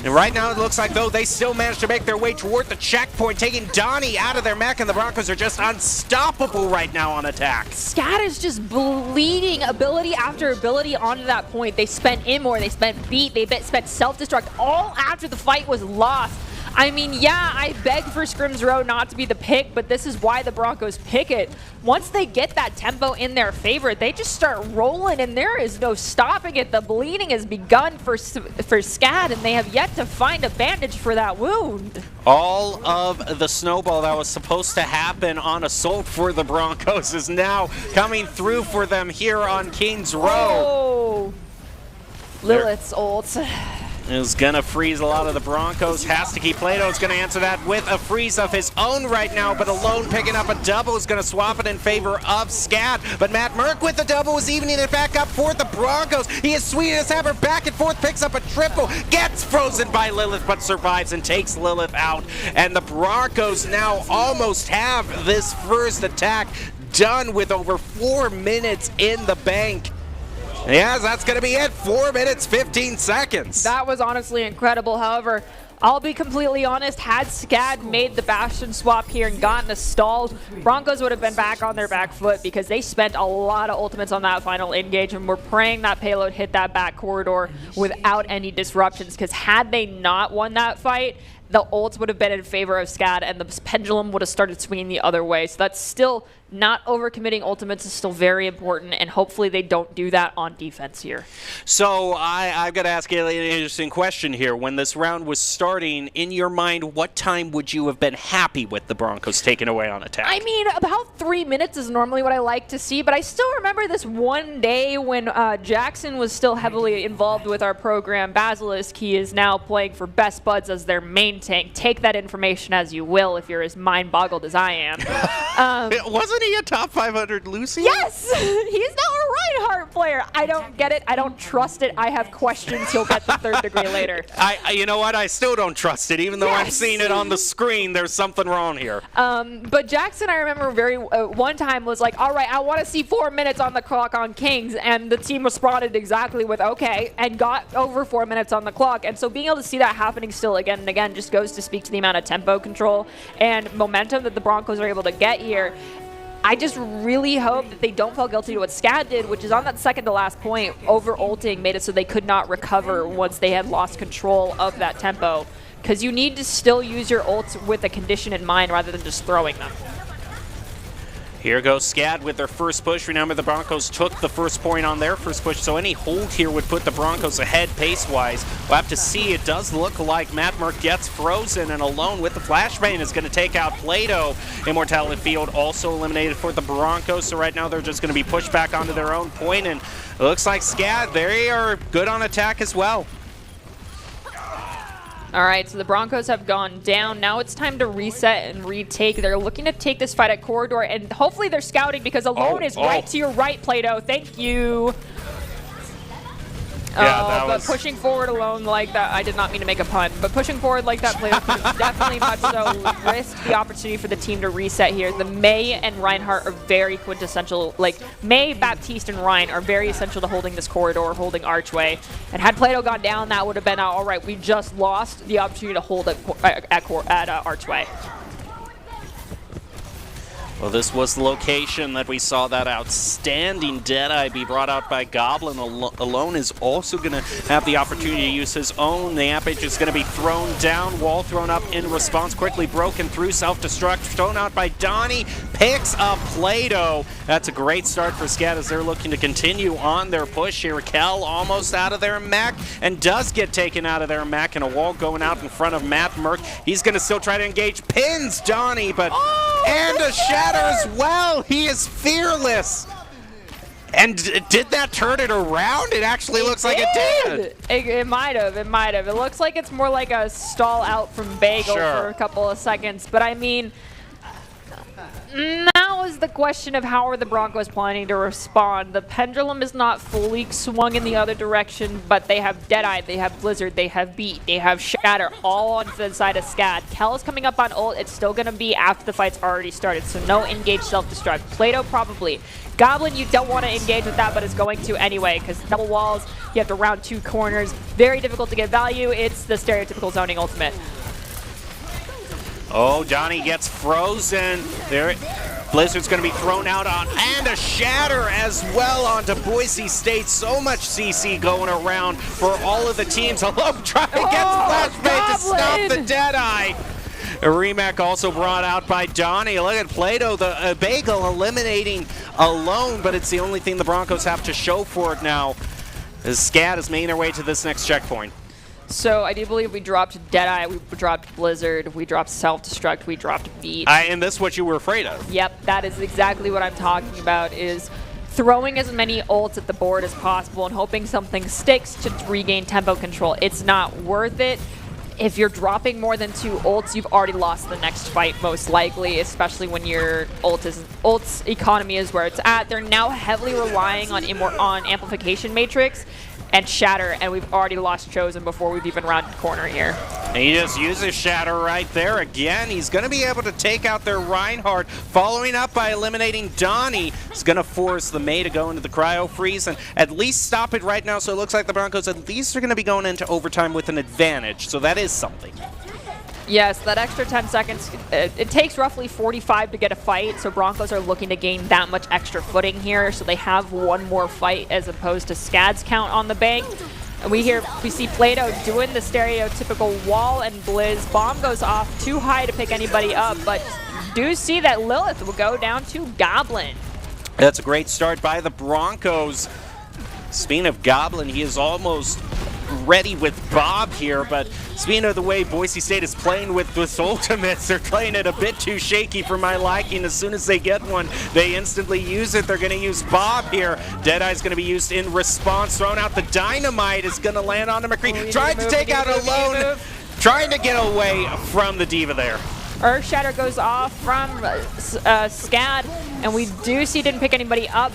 And right now it looks like, though, they still managed to make their way toward the checkpoint, taking Donnie out of their mech, and the Broncos are just unstoppable right now on attack. SCAD is just bleeding ability after ability onto that point. They spent Immor, they spent Beat, they spent Self-Destruct, all after the fight was lost. I mean, yeah, I beg for Scrims Row not to be the pick, but this is why the Broncos pick it. Once they get that tempo in their favor, they just start rolling, and there is no stopping it. The bleeding has begun for SCAD, and they have yet to find a bandage for that wound. All of the snowball that was supposed to happen on Assault for the Broncos is now coming through for them here on Kings Row. Oh, Lilith's ult. is going to freeze a lot of the Broncos. Has to keep Plato. Is going to answer that with a freeze of his own right now, but Alone picking up a double is going to swap it in favor of Scad. But Matt Merck with the double is evening it back up for the Broncos. He is sweet as ever, back and forth, picks up a triple, gets frozen by Lilith, but survives and takes Lilith out. And the Broncos now almost have this first attack done with over 4 minutes in the bank. Yes, that's going to be it. 4 minutes, 15 seconds. That was honestly incredible. However, I'll be completely honest, had Scad made the Bastion swap here and gotten a stall, Broncos would have been back on their back foot because they spent a lot of ultimates on that final engage, and we're praying that payload hit that back corridor without any disruptions, because had they not won that fight, the ults would have been in favor of Scad, and the pendulum would have started swinging the other way. So that's still not overcommitting ultimates is still very important, and hopefully they don't do that on defense here. So I've got to ask you an interesting question here. When this round was starting, in your mind, what time would you have been happy with the Broncos taking away on attack? I mean, about 3 minutes is normally what I like to see, but I still remember this one day when Jackson was still heavily involved with our program. Basilisk, he is now playing for Best Buds as their main tank. Take that information as you will if you're as mind-boggled as I am. Wasn't he a top 500 Lucy? Yes! He's now a Reinhardt player. I don't get it. I don't trust it. I have questions. He'll get the third degree later. You know what? I still don't trust it. Even though I'm seeing it on the screen, there's something wrong here. But Jackson, I remember one time was like, all right, I want to see 4 minutes on the clock on Kings. And the team responded exactly with, okay, and got over 4 minutes on the clock. And so being able to see that happening still again and again just goes to speak to the amount of tempo control and momentum that the Broncos are able to get here. I just really hope that they don't fall guilty to what Scad did, which is on that second to last point, over-ulting made it so they could not recover once they had lost control of that tempo. Because you need to still use your ults with a condition in mind rather than just throwing them. Here goes Scad with their first push. Remember, the Broncos took the first point on their first push, so any hold here would put the Broncos ahead pace-wise. We'll have to see. It does look like Matt Merck gets frozen, and Alone with the flashbang is going to take out Plato. Immortality Field also eliminated for the Broncos, so right now they're just going to be pushed back onto their own point, and it looks like Scad, they are good on attack as well. All right, so the Broncos have gone down. Now it's time to reset and retake. They're looking to take this fight at corridor, and hopefully they're scouting because Alone is right to your right, Plato. Thank you. Yeah, but pushing forward Alone like that, I did not mean to make a pun, but pushing forward like that, Plato could have definitely much so risked the opportunity for the team to reset here. The May and Reinhardt are very quintessential. Like, May, Baptiste, and Ryan are very essential to holding this corridor, holding Archway. And had Plato gone down, that would have been, all right, we just lost the opportunity to hold at Archway. Well, this was the location that we saw that outstanding Deadeye be brought out by Goblin. Alone is also going to have the opportunity to use his own. The Ampage is going to be thrown down, wall thrown up in response, quickly broken through, self-destruct, thrown out by Donnie, picks up Plato. That's a great start for Scad as they're looking to continue on their push here. Kel almost out of their mech and does get taken out of their mech, and a wall going out in front of Matt Merck. He's going to still try to engage, pins Donnie, but and a shatter as well. He is fearless. And did that turn it around? It actually looks like it did. It might have. It might have. It looks like it's more like a stall out from Bagel for a couple of seconds. But I mean, now is the question of how are the Broncos planning to respond. The pendulum is not fully swung in the other direction, but they have Deadeye, they have Blizzard, they have Beat, they have Shatter, all on the side of Scad. Kel is coming up on ult. It's still going to be after the fight's already started, so no engage self-destruct. Plato probably. Goblin, you don't want to engage with that, but it's going to anyway, because double walls, you have to round two corners. Very difficult to get value. It's the stereotypical zoning ultimate. Oh, Donnie gets frozen. There, Blizzard's going to be thrown out on, and a shatter as well onto Boise State. So much CC going around for all of the teams. Alone trying to get flashbang to stop the Deadeye. A remake also brought out by Donnie. Look at Plato, the Bagel eliminating Alone, but it's the only thing the Broncos have to show for it now, as Scad is making their way to this next checkpoint. So I do believe we dropped Deadeye, we dropped Blizzard, we dropped Self-Destruct, we dropped Beat. And this is what you were afraid of. Yep, that is exactly what I'm talking about, is throwing as many ults at the board as possible and hoping something sticks to regain tempo control. It's not worth it. If you're dropping more than 2 ults, you've already lost the next fight most likely, especially when your ult's economy is where it's at. They're now heavily relying on amplification matrix and shatter, and we've already lost Chosen before we've even rounded corner here. And he just uses shatter right there again. He's going to be able to take out their Reinhardt, following up by eliminating Donnie. He's going to force the Mei to go into the cryo freeze and at least stop it right now. So it looks like the Broncos at least are going to be going into overtime with an advantage. So that is something. Yes, that extra 10 seconds, it takes roughly 45 to get a fight, so Broncos are looking to gain that much extra footing here, so they have one more fight as opposed to Scad's count on the bank. And we see Plato doing the stereotypical wall and Blizz. Bomb goes off too high to pick anybody up, but do see that Lilith will go down to Goblin. That's a great start by the Broncos. Speaking of Goblin, he is almost ready with Bob here, but speaking of the way Boise State is playing with this ultimates, they're playing it a bit too shaky for my liking. As soon as they get one, they instantly use it. They're going to use Bob here. Deadeye's going to be used in response. Thrown out the dynamite is going to land on McCree. Trying to take out Alone, trying to get away from the Diva there. Earth Shatter goes off from Scad, and we do see didn't pick anybody up.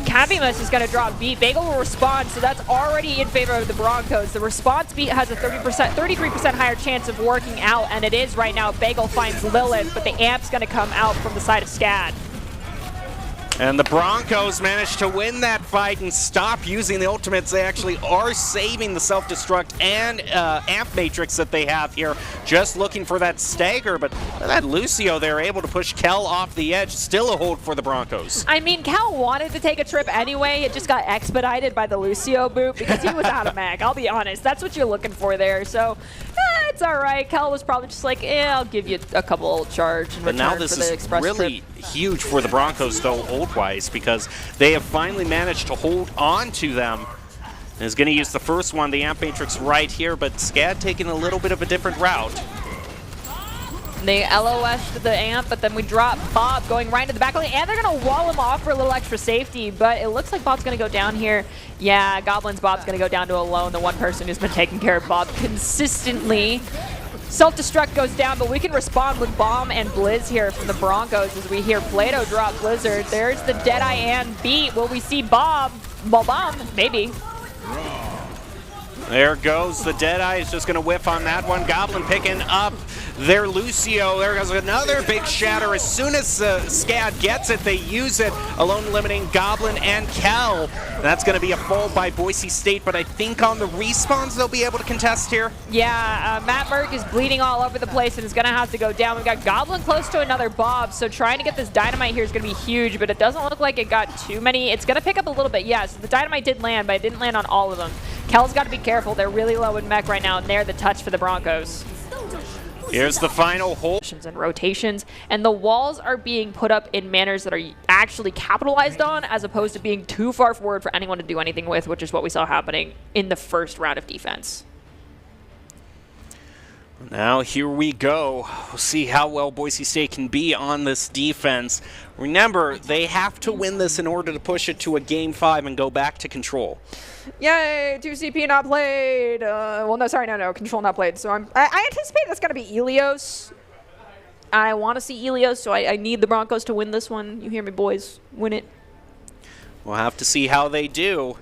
Cabimus is going to drop beat. Bagel will respond, so that's already in favor of the Broncos. The response beat has a 33% higher chance of working out, and it is right now. Bagel finds Lilith, but the amp's going to come out from the side of Scad. And the Broncos managed to win that fight and stop using the ultimates. They actually are saving the self-destruct and amp matrix that they have here, just looking for that stagger. But that Lucio, they're able to push Kel off the edge. Still a hold for the Broncos. I mean, Kel wanted to take a trip anyway. It just got expedited by the Lucio boot because he was out of mag. I'll be honest. That's what you're looking for there. So it's all right. Kel was probably just like, I'll give you a couple charge in return for the express trip. But now this is really huge for the Broncos, though, ult-wise, because they have finally managed to hold on to them. And is going to use the first one, the amp matrix right here, but Scad taking a little bit of a different route. They LOS'd the amp, but then we drop Bob going right into the back lane, and they're going to wall him off for a little extra safety, but it looks like Bob's going to go down here. Yeah, Goblin's Bob's going to go down to Alone, the one person who's been taking care of Bob consistently. Self-destruct goes down, but we can respond with Bomb and Blizz here from the Broncos as we hear Plato drop Blizzard. There's the Deadeye and beat. Will we see Bob? Well, Bomb, maybe. There goes the Deadeye. Is just going to whiff on that one. Goblin picking up their Lucio. There goes another big shatter. As soon as Scad gets it, they use it. Alone eliminating Goblin and Kel. That's going to be a fall by Boise State, but I think on the respawns they'll be able to contest here. Yeah, Matt Merck is bleeding all over the place and is going to have to go down. We've got Goblin close to another Bob, so trying to get this dynamite here is going to be huge, but it doesn't look like it got too many. It's going to pick up a little bit, yes. The dynamite did land, but it didn't land on all of them. Kel's got to be careful. They're really low in mech right now, and they're the touch for the Broncos. Here's the final hold. And rotations, and the walls are being put up in manners that are actually capitalized on, as opposed to being too far forward for anyone to do anything with, which is what we saw happening in the first round of defense. Now here we go. We'll see how well Boise State can be on this defense. Remember, they have to win this in order to push it to a Game 5 and go back to Control. Yay, 2CP not played. Well, no, sorry, no, Control not played. So I anticipate that's going to be Elios. I want to see Elios, so I need the Broncos to win this one. You hear me, boys? Win it. We'll have to see how they do.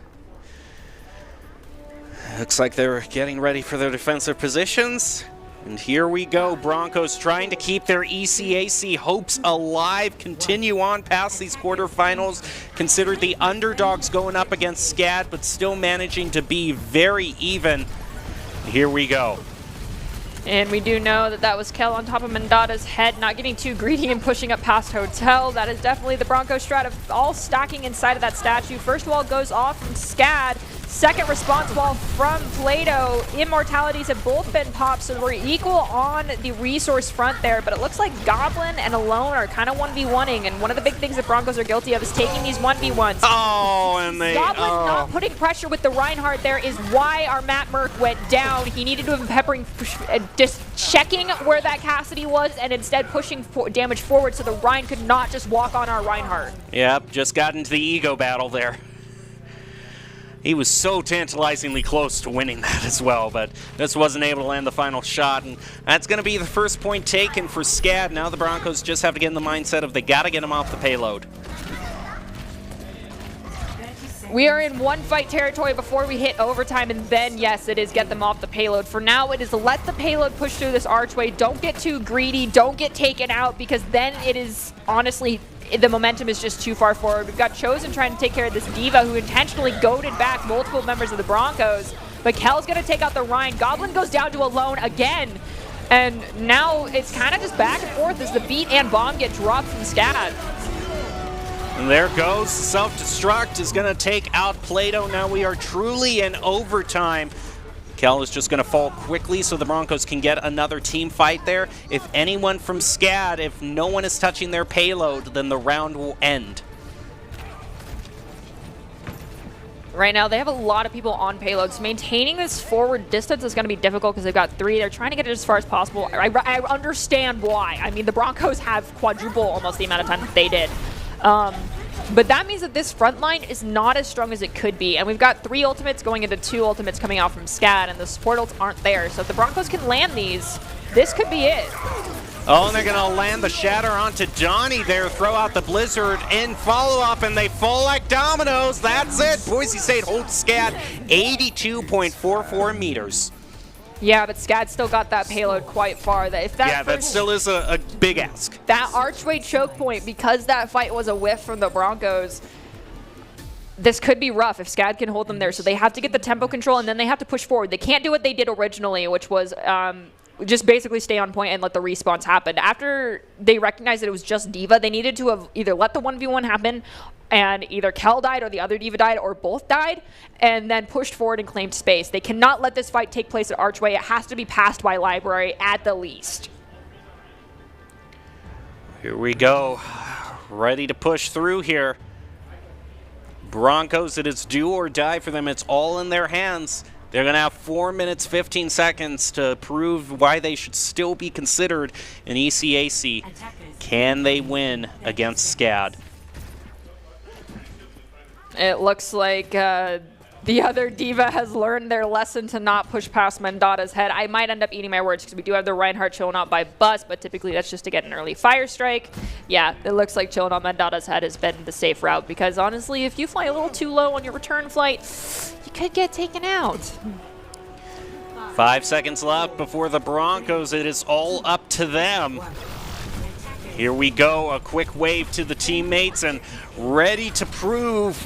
Looks like they're getting ready for their defensive positions. And here we go, Broncos trying to keep their ECAC hopes alive, continue on past these quarterfinals, considered the underdogs going up against Scad, but still managing to be very even. Here we go. And we do know that that was Kel on top of Mendata's head, not getting too greedy and pushing up past Hotel. That is definitely the Bronco strat of all stacking inside of that statue. First wall goes off from Scad. Second response wall from Plato. Immortalities have both been popped, so we're equal on the resource front there, but it looks like Goblin and Alone are kind of 1v1ing, and one of the big things that Broncos are guilty of is taking these 1v1s. Oh, and they... Goblin not putting pressure with the Reinhardt there is why our Matt Merck went down. He needed to have peppering, just checking where that Cassidy was, and instead pushing damage forward so the Rein could not just walk on our Reinhardt. Yep, just got into the ego battle there. He was so tantalizingly close to winning that as well, but just wasn't able to land the final shot, and that's going to be the first point taken for SCAD. Now the Broncos just have to get in the mindset of they got to get him off the payload. We are in one fight territory before we hit overtime, and then, yes, it is get them off the payload. For now, it is let the payload push through this archway. Don't get too greedy. Don't get taken out, because then it is, honestly, the momentum is just too far forward. We've got Chosen trying to take care of this Diva, who intentionally goaded back multiple members of the Broncos. But Kel's going to take out the Rein. Goblin goes down to Alone again. And now it's kind of just back and forth as the beat and bomb get dropped from SCAD. And there goes. Self-destruct is going to take out Plato. Now we are truly in overtime. Kel is just going to fall quickly so the Broncos can get another team fight there. If anyone from SCAD, if no one is touching their payload, then the round will end. Right now, they have a lot of people on payloads. Maintaining this forward distance is going to be difficult because they've got 3. They're trying to get it as far as possible. I understand why. I mean, the Broncos have quadruple almost the amount of time that they did. But that means that this front line is not as strong as it could be. And we've got 3 ultimates going into 2 ultimates coming out from SCAD, and the support ults aren't there. So if the Broncos can land these, this could be it. Oh, and they're going to land the Shatter onto Donnie there, throw out the Blizzard in follow-up, and they fall like dominoes. That's it. Boise State holds SCAD 82.44 meters. Yeah, but SCAD still got that payload quite far. That still is a big ask. That archway choke point, because that fight was a whiff from the Broncos, this could be rough if SCAD can hold them there. So they have to get the tempo control, and then they have to push forward. They can't do what they did originally, which was just basically stay on point and let the respawns happen. After they recognized that it was just Diva, they needed to have either let the 1v1 happen and either Kel died or the other Diva died or both died, and then pushed forward and claimed space. They cannot let this fight take place at Archway. It has to be passed by Library at the least. Here we go. Ready to push through here. Broncos, it is do or die for them. It's all in their hands. They're going to have 4 minutes, 15 seconds to prove why they should still be considered an ECAC. Can they win against SCAD? It looks like the other Diva has learned their lesson to not push past Mendata's head. I might end up eating my words because we do have the Reinhardt chilling out by bus, but typically that's just to get an early fire strike. Yeah, it looks like chilling on Mendata's head has been the safe route because honestly, if you fly a little too low on your return flight, you could get taken out. 5 seconds left before the Broncos. It is all up to them. Here we go, a quick wave to the teammates and ready to prove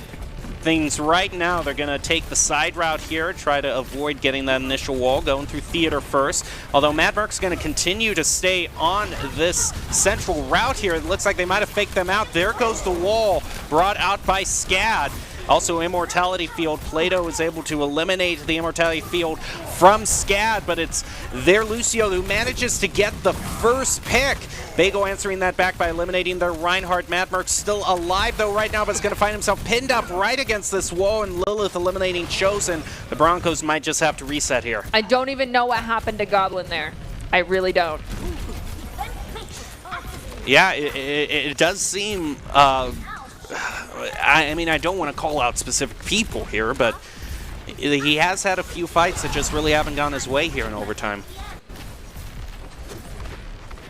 things right now. They're going to take the side route here, try to avoid getting that initial wall, going through theater first. Although Mad Merc's going to continue to stay on this central route here. It looks like they might have faked them out. There goes the wall, brought out by SCAD. Also, Immortality Field. Plato is able to eliminate the Immortality Field from SCAD, but it's their Lucio who manages to get the first pick. Bago answering that back by eliminating their Reinhardt. Matt Merck still alive, though, right now, but is going to find himself pinned up right against this wall, and Lilith eliminating Chosen. The Broncos might just have to reset here. I don't even know what happened to Goblin there. I really don't. Yeah, it does seem... I mean, I don't want to call out specific people here, but he has had a few fights that just really haven't gone his way here in overtime.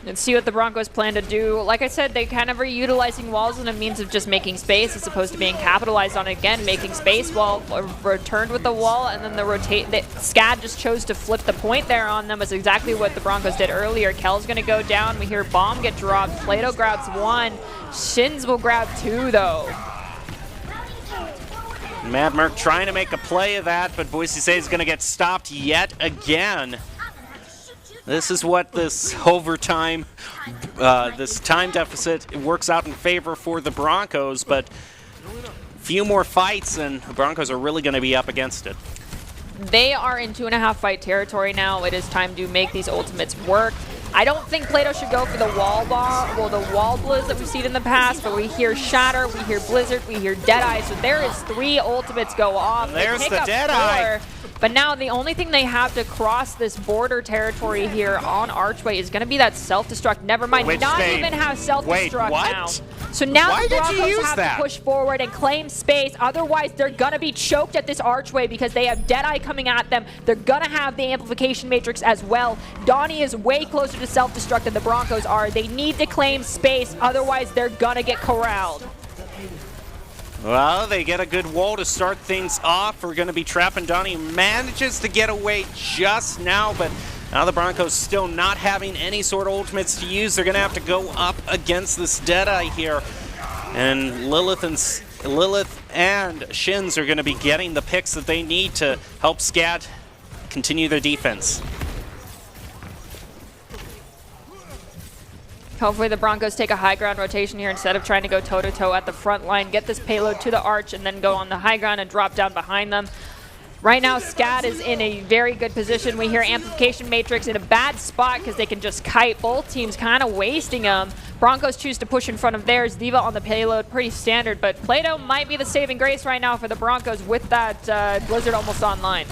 Let's see what the Broncos plan to do. Like I said, they kind of are utilizing walls as a means of just making space as opposed to being capitalized on it again, making space while returned with the wall, and then the SCAD just chose to flip the point there on them. Is exactly what the Broncos did earlier. Kel's going to go down. We hear bomb get dropped. Plato grabs 1. Shins will grab 2, though. Mad Merc trying to make a play of that, but Boise State is going to get stopped yet again. This is what this overtime, this time deficit works out in favor for the Broncos, but few more fights, and the Broncos are really going to be up against it. They are in 2.5 fight territory now. It is time to make these ultimates work. I don't think Plato should go for the wall bomb, well, the wall blizz that we've seen in the past, but we hear Shatter, we hear Blizzard, we hear Deadeye, so there is 3 ultimates go off. And there's the up Deadeye. 4, but now the only thing they have to cross this border territory here on Archway is going to be that self-destruct. Never mind, Which not they- even have Wait, self-destruct what? now. So now Why the did you Broncos use have that? to push forward and claim space. Otherwise, they're going to be choked at this archway because they have Deadeye coming at them. They're going to have the amplification matrix as well. Donnie is way closer to self-destruct than the Broncos are. They need to claim space. Otherwise, they're going to get corralled. Well, they get a good wall to start things off. We're going to be trapping Donnie. Manages to get away just now, but now the Broncos still not having any sort of ultimates to use. They're going to have to go up against this Deadeye here. And Lilith and Shins are going to be getting the picks that they need to help SCAD continue their defense. Hopefully the Broncos take a high ground rotation here instead of trying to go toe-to-toe at the front line, get this payload to the arch, and then go on the high ground and drop down behind them. Right now, SCAD is in a very good position. We hear Amplification Matrix in a bad spot because they can just kite. Both teams kind of wasting them. Broncos choose to push in front of theirs. Diva on the payload, pretty standard, but Plato might be the saving grace right now for the Broncos with that Blizzard almost online.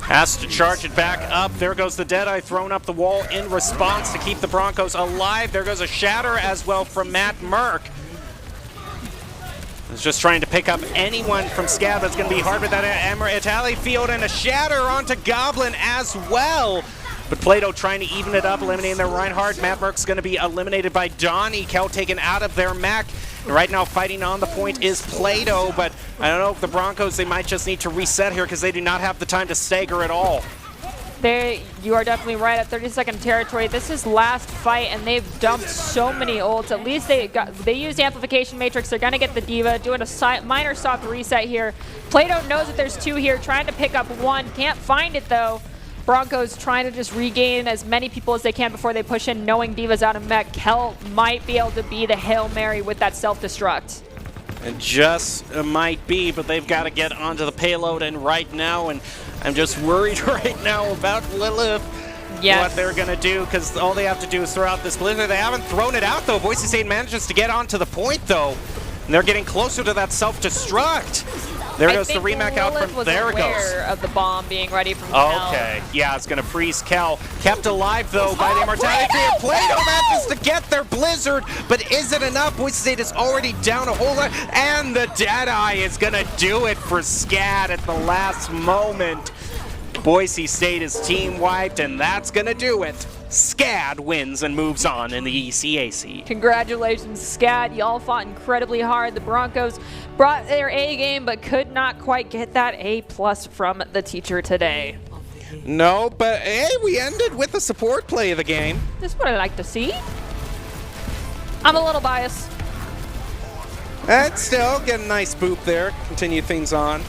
Has to charge it back up. There goes the Deadeye throwing up the wall in response to keep the Broncos alive. There goes a Shatter as well from Matt Merck. He's just trying to pick up anyone from SCAD. That's going to be hard with that Itali field, and a Shatter onto Goblin as well. But Plato trying to even it up, eliminating their Reinhardt. Matt Merck's going to be eliminated by Donnie. Kel taken out of their mech. And right now fighting on the point is Plato, but I don't know if the Broncos, they might just need to reset here because they do not have the time to stagger at all. You are definitely right at 30-second territory. This is last fight, and they've dumped so many ults. At least they used Amplification Matrix. They're going to get the Diva, doing a minor soft reset here. Plato knows that there's 2 here, trying to pick up 1. Can't find it, though. Broncos trying to just regain as many people as they can before they push in, knowing Diva's out of mech. Kel might be able to be the Hail Mary with that self-destruct. It just might be, but they've got to get onto the payload, and right now, and I'm just worried right now about Lilith, what they're going to do, because all they have to do is throw out this Blizzard. They haven't thrown it out, though. Boise State manages to get onto the point, though, and they're getting closer to that self-destruct. There goes the remake out from, there it goes. Of the bomb being ready from Kel. Okay, yeah, it's going to freeze Kel. Kept alive, though, by the immortality. Plato manages to get their Blizzard, but is it enough? Boise State is already down a whole lot, and the Deadeye is going to do it for SCAD at the last moment. Boise State is team wiped, and that's going to do it. SCAD wins and moves on in the ECAC. Congratulations, SCAD. Y'all fought incredibly hard. The Broncos brought their A game, but could not quite get that A+ from the teacher today. No, but hey, we ended with the support play of the game. This is what I like to see. I'm a little biased. And still get a nice boop there. Continue things on.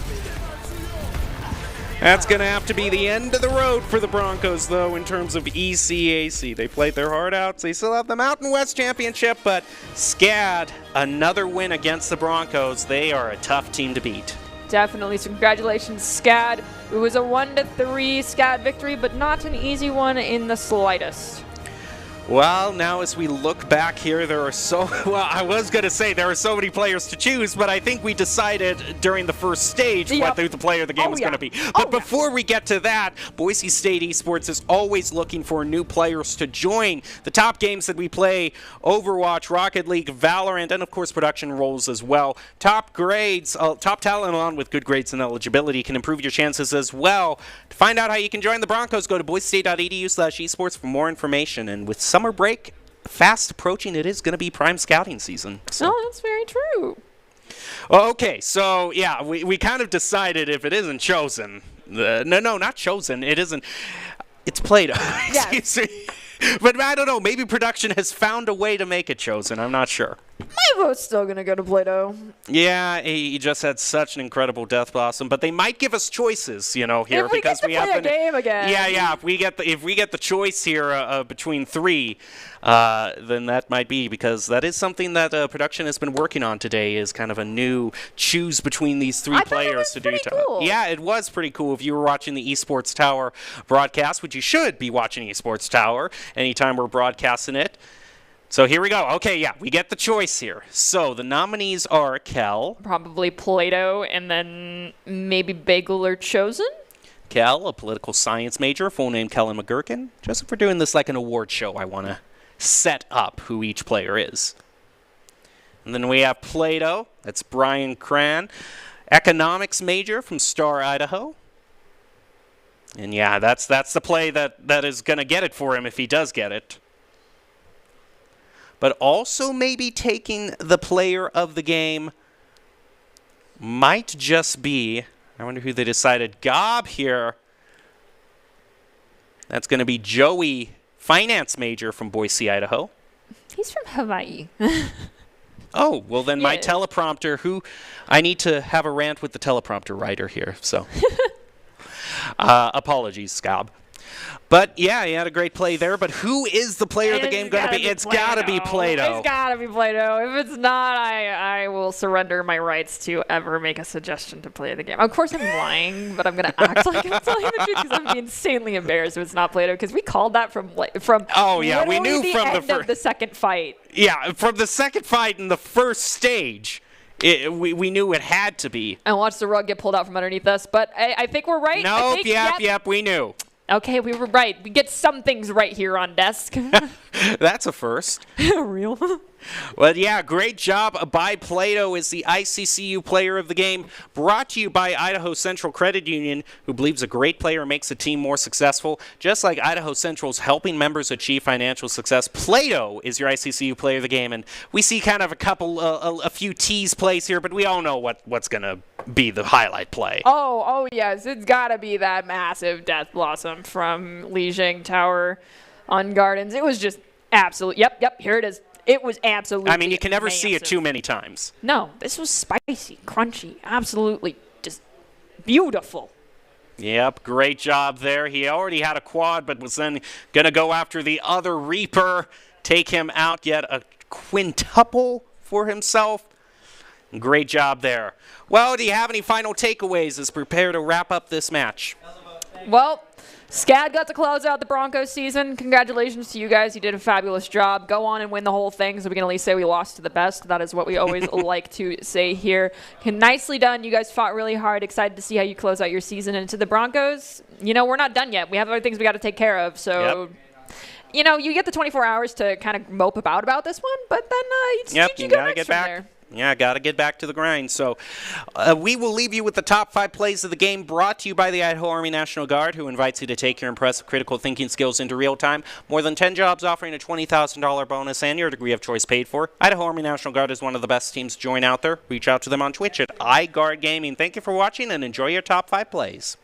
That's going to have to be the end of the road for the Broncos, though, in terms of ECAC. They played their heart out. They still have the Mountain West Championship, but SCAD, another win against the Broncos. They are a tough team to beat. Definitely. So congratulations, SCAD. It was a 1-3 SCAD victory, but not an easy one in the slightest. Well, now as we look back here, there are I was going to say there are so many players to choose, but I think we decided during the first stage what the player of the game was going to be. But before we get to that, Boise State Esports is always looking for new players to join the top games that we play: Overwatch, Rocket League, Valorant, and of course production roles as well. Top grades, top talent along with good grades and eligibility can improve your chances as well. To find out how you can join the Broncos, go to boisestate.edu/esports for more information. And with summer break fast approaching, it is going to be prime scouting season. So. Oh, that's very true. Okay, so yeah, we kind of decided if it isn't chosen, no, not chosen, it isn't, it's played. Yes. But I don't know, maybe production has found a way to make it chosen, I'm not sure. My vote's still gonna go to Plato. Yeah, he just had such an incredible Death Blossom, but they might give us choices, here If we because get to play a game again. Yeah. If we get the choice here between three, then that might be, because that is something that production has been working on today, is kind of a new choose between these three players to do. Cool. Yeah, it was pretty cool. If you were watching the Esports Tower broadcast, which you should be watching Esports Tower anytime we're broadcasting it. So here we go. Okay, yeah, we get the choice here. So the nominees are Kel. Probably Plato, and then maybe Bagel or Chosen. Kel, a political science major, full name Kellen McGurkin. Just if we're doing this like an award show, I want to set up who each player is. And then we have Plato. That's Brian Cran. Economics major from Star, Idaho. And yeah, that's the play that is going to get it for him if he does get it. But also maybe taking the player of the game might just be, I wonder who they decided, Gob here. That's going to be Joey, finance major from Boise, Idaho. He's from Hawaii. Oh, well then my teleprompter, I need to have a rant with the teleprompter writer here, so. Apologies, Gob. But, yeah, he had a great play there. But who is the player of the game going to be? It's got to be Plato. It's got to be Plato. If it's not, I will surrender my rights to ever make a suggestion to play the game. Of course, I'm lying, but I'm going to act like I'm telling the truth because I'm insanely embarrassed if it's not Plato, because we called that from oh, yeah, we knew the from end of the second fight. Yeah, from the second fight in the first stage. We knew it had to be. And watch the rug get pulled out from underneath us. But I think we're right. Nope, yep, we knew. Okay, we were right. We get some things right here on desk. That's a first. Real. Well, yeah, great job by Plato as the ICCU player of the game. Brought to you by Idaho Central Credit Union, who believes a great player makes a team more successful. Just like Idaho Central's helping members achieve financial success, Plato is your ICCU player of the game. And we see kind of a few tease plays here, but we all know what's going to be the highlight play. Oh, yes. It's got to be that massive Death Blossom from Lijiang Tower on Gardens. It was just absolute. Yep, here it is. It was absolutely I mean, you can never massive. see it too many times. No, this was spicy, crunchy, absolutely just beautiful. Yep, great job there. He already had a quad, but was then going to go after the other Reaper, take him out, get a quintuple for himself. Great job there. Well, do you have any final takeaways as prepare to wrap up this match? Well, SCAD got to close out the Broncos season. Congratulations to you guys. You did a fabulous job. Go on and win the whole thing so we can at least say we lost to the best. That is what we always like to say here. Nicely done. You guys fought really hard. Excited to see how you close out your season. And to the Broncos, we're not done yet. We have other things we got to take care of. So, you get the 24 hours to kind of mope about this one, but then you got to get back. There. Yeah, got to get back to the grind. So we will leave you with the top 5 plays of the game, brought to you by the Idaho Army National Guard, who invites you to take your impressive critical thinking skills into real time. More than 10 jobs offering a $20,000 bonus and your degree of choice paid for. Idaho Army National Guard is one of the best teams to join out there. Reach out to them on Twitch at iGuard Gaming. Thank you for watching and enjoy your top 5 plays.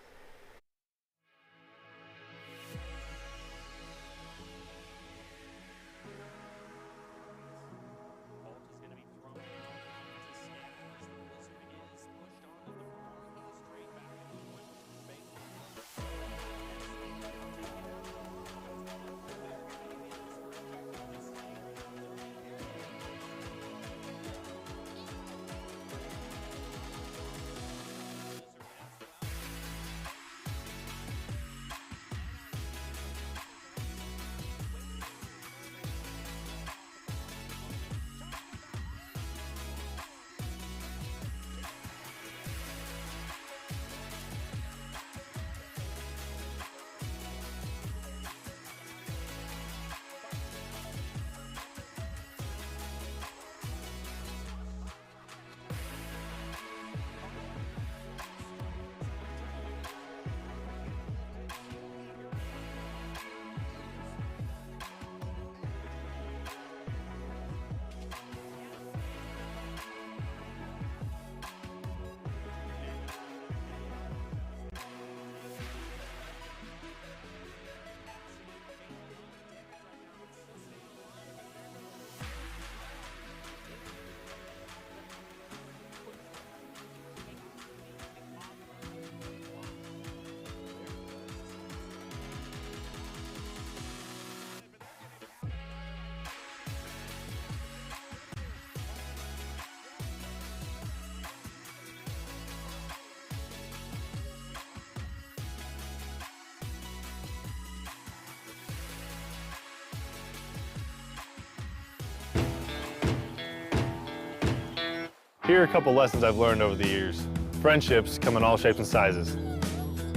Here are a couple lessons I've learned over the years. Friendships come in all shapes and sizes.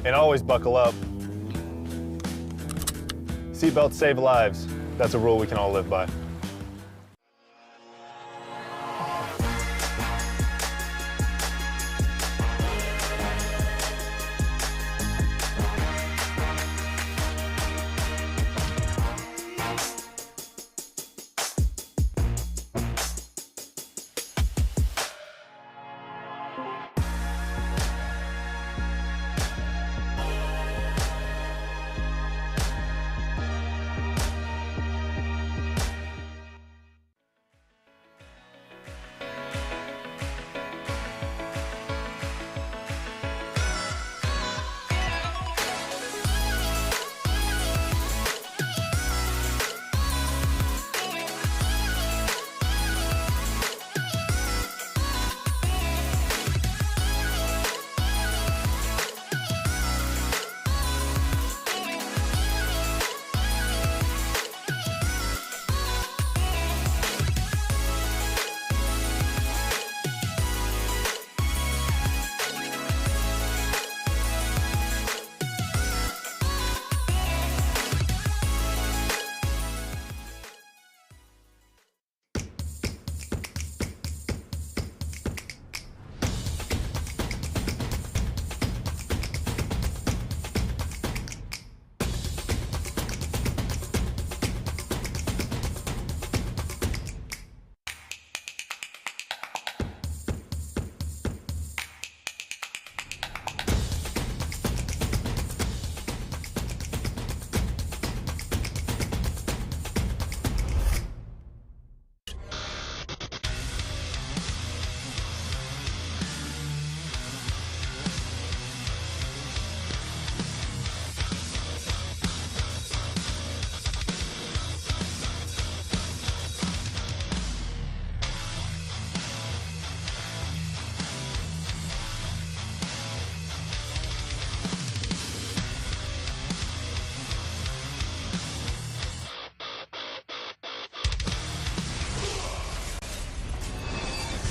And always buckle up. Seatbelts save lives. That's a rule we can all live by.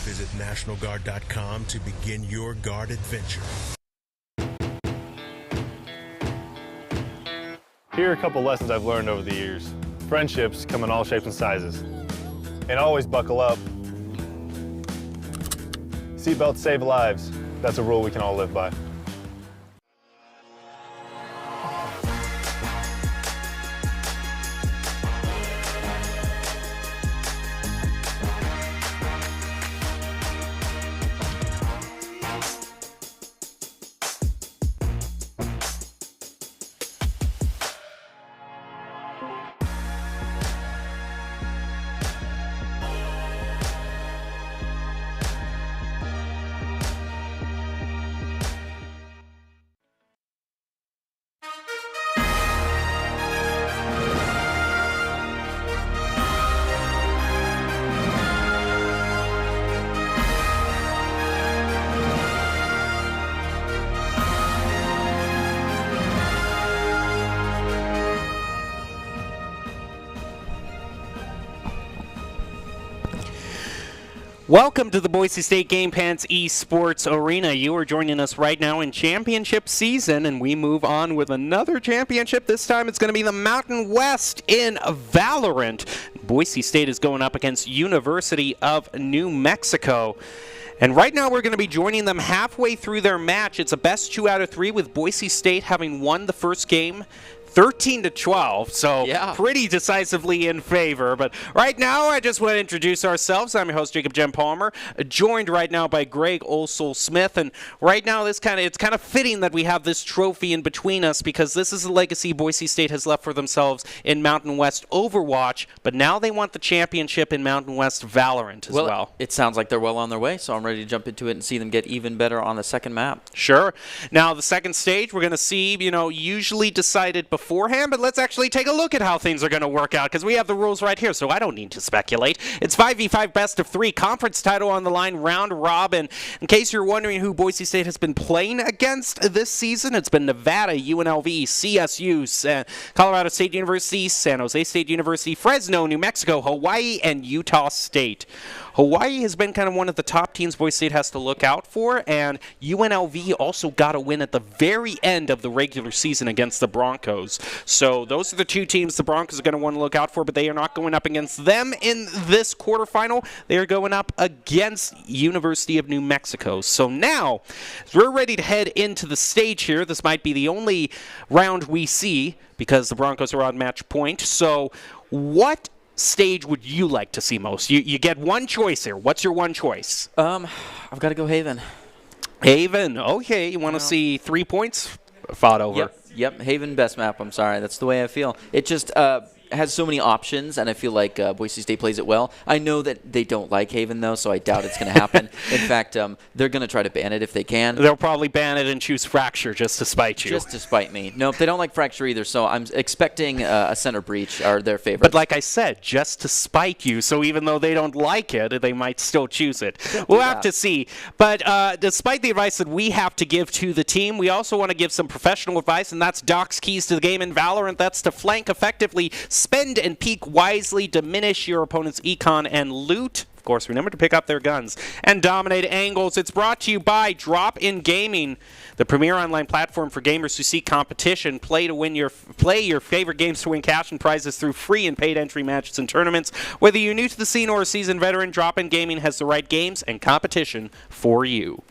Visit NationalGuard.com to begin your Guard adventure. Here are a couple lessons I've learned over the years. Friendships come in all shapes and sizes. And always buckle up. Seatbelts save lives. That's a rule we can all live by. Welcome to the Boise State Game Pants Esports Arena. You are joining us right now in championship season, and we move on with another championship. This time it's going to be the Mountain West in Valorant. Boise State is going up against University of New Mexico. And right now we're going to be joining them halfway through their match. It's a best 2 out of 3 with Boise State having won the first game 13-12, so pretty decisively in favor. But right now, I just want to introduce ourselves. I'm your host, Jacob Jem Palmer, joined right now by Greg Olsel-Smith. And right now, it's kind of fitting that we have this trophy in between us, because this is a legacy Boise State has left for themselves in Mountain West Overwatch, but now they want the championship in Mountain West Valorant as well. It sounds like they're well on their way, so I'm ready to jump into it and see them get even better on the second map. Sure. Now, the second stage, we're going to see, usually decided before beforehand, but let's actually take a look at how things are going to work out because we have the rules right here, so I don't need to speculate. It's 5v5 best of 3, conference title on the line, round robin. In case you're wondering who Boise State has been playing against this season, it's been Nevada, UNLV, CSU, Colorado State University, San Jose State University, Fresno, New Mexico, Hawaii, and Utah State. Hawaii has been kind of one of the top teams Boise State has to look out for, and UNLV also got a win at the very end of the regular season against the Broncos. So those are the two teams the Broncos are going to want to look out for, but they are not going up against them in this quarterfinal. They are going up against University of New Mexico. So now, as we're ready to head into the stage here, this might be the only round we see because the Broncos are on match point. So what stage would you like to see most? You get one choice here. What's your one choice? I've got to go Haven. Haven. Okay, you want to see 3 points fought over? Yep. Haven best map. I'm sorry. That's the way I feel. It just has so many options, and I feel like Boise State plays it well. I know that they don't like Haven, though, so I doubt it's going to happen. In fact, they're going to try to ban it if they can. They'll probably ban it and choose Fracture just to spite you. Just to spite me. Nope, they don't like Fracture either, so I'm expecting a Center Breach are their favorite. But like I said, just to spite you, so even though they don't like it, they might still choose it. We'll have to see. But despite the advice that we have to give to the team, we also want to give some professional advice, and that's Doc's keys to the game in Valorant. That's to flank effectively, spend and peek wisely, diminish your opponent's econ and loot. Of course, remember to pick up their guns and dominate angles. It's brought to you by Drop In Gaming, the premier online platform for gamers who seek competition. Play your favorite games to win cash and prizes through free and paid entry matches and tournaments. Whether you're new to the scene or a seasoned veteran, Drop In Gaming has the right games and competition for you.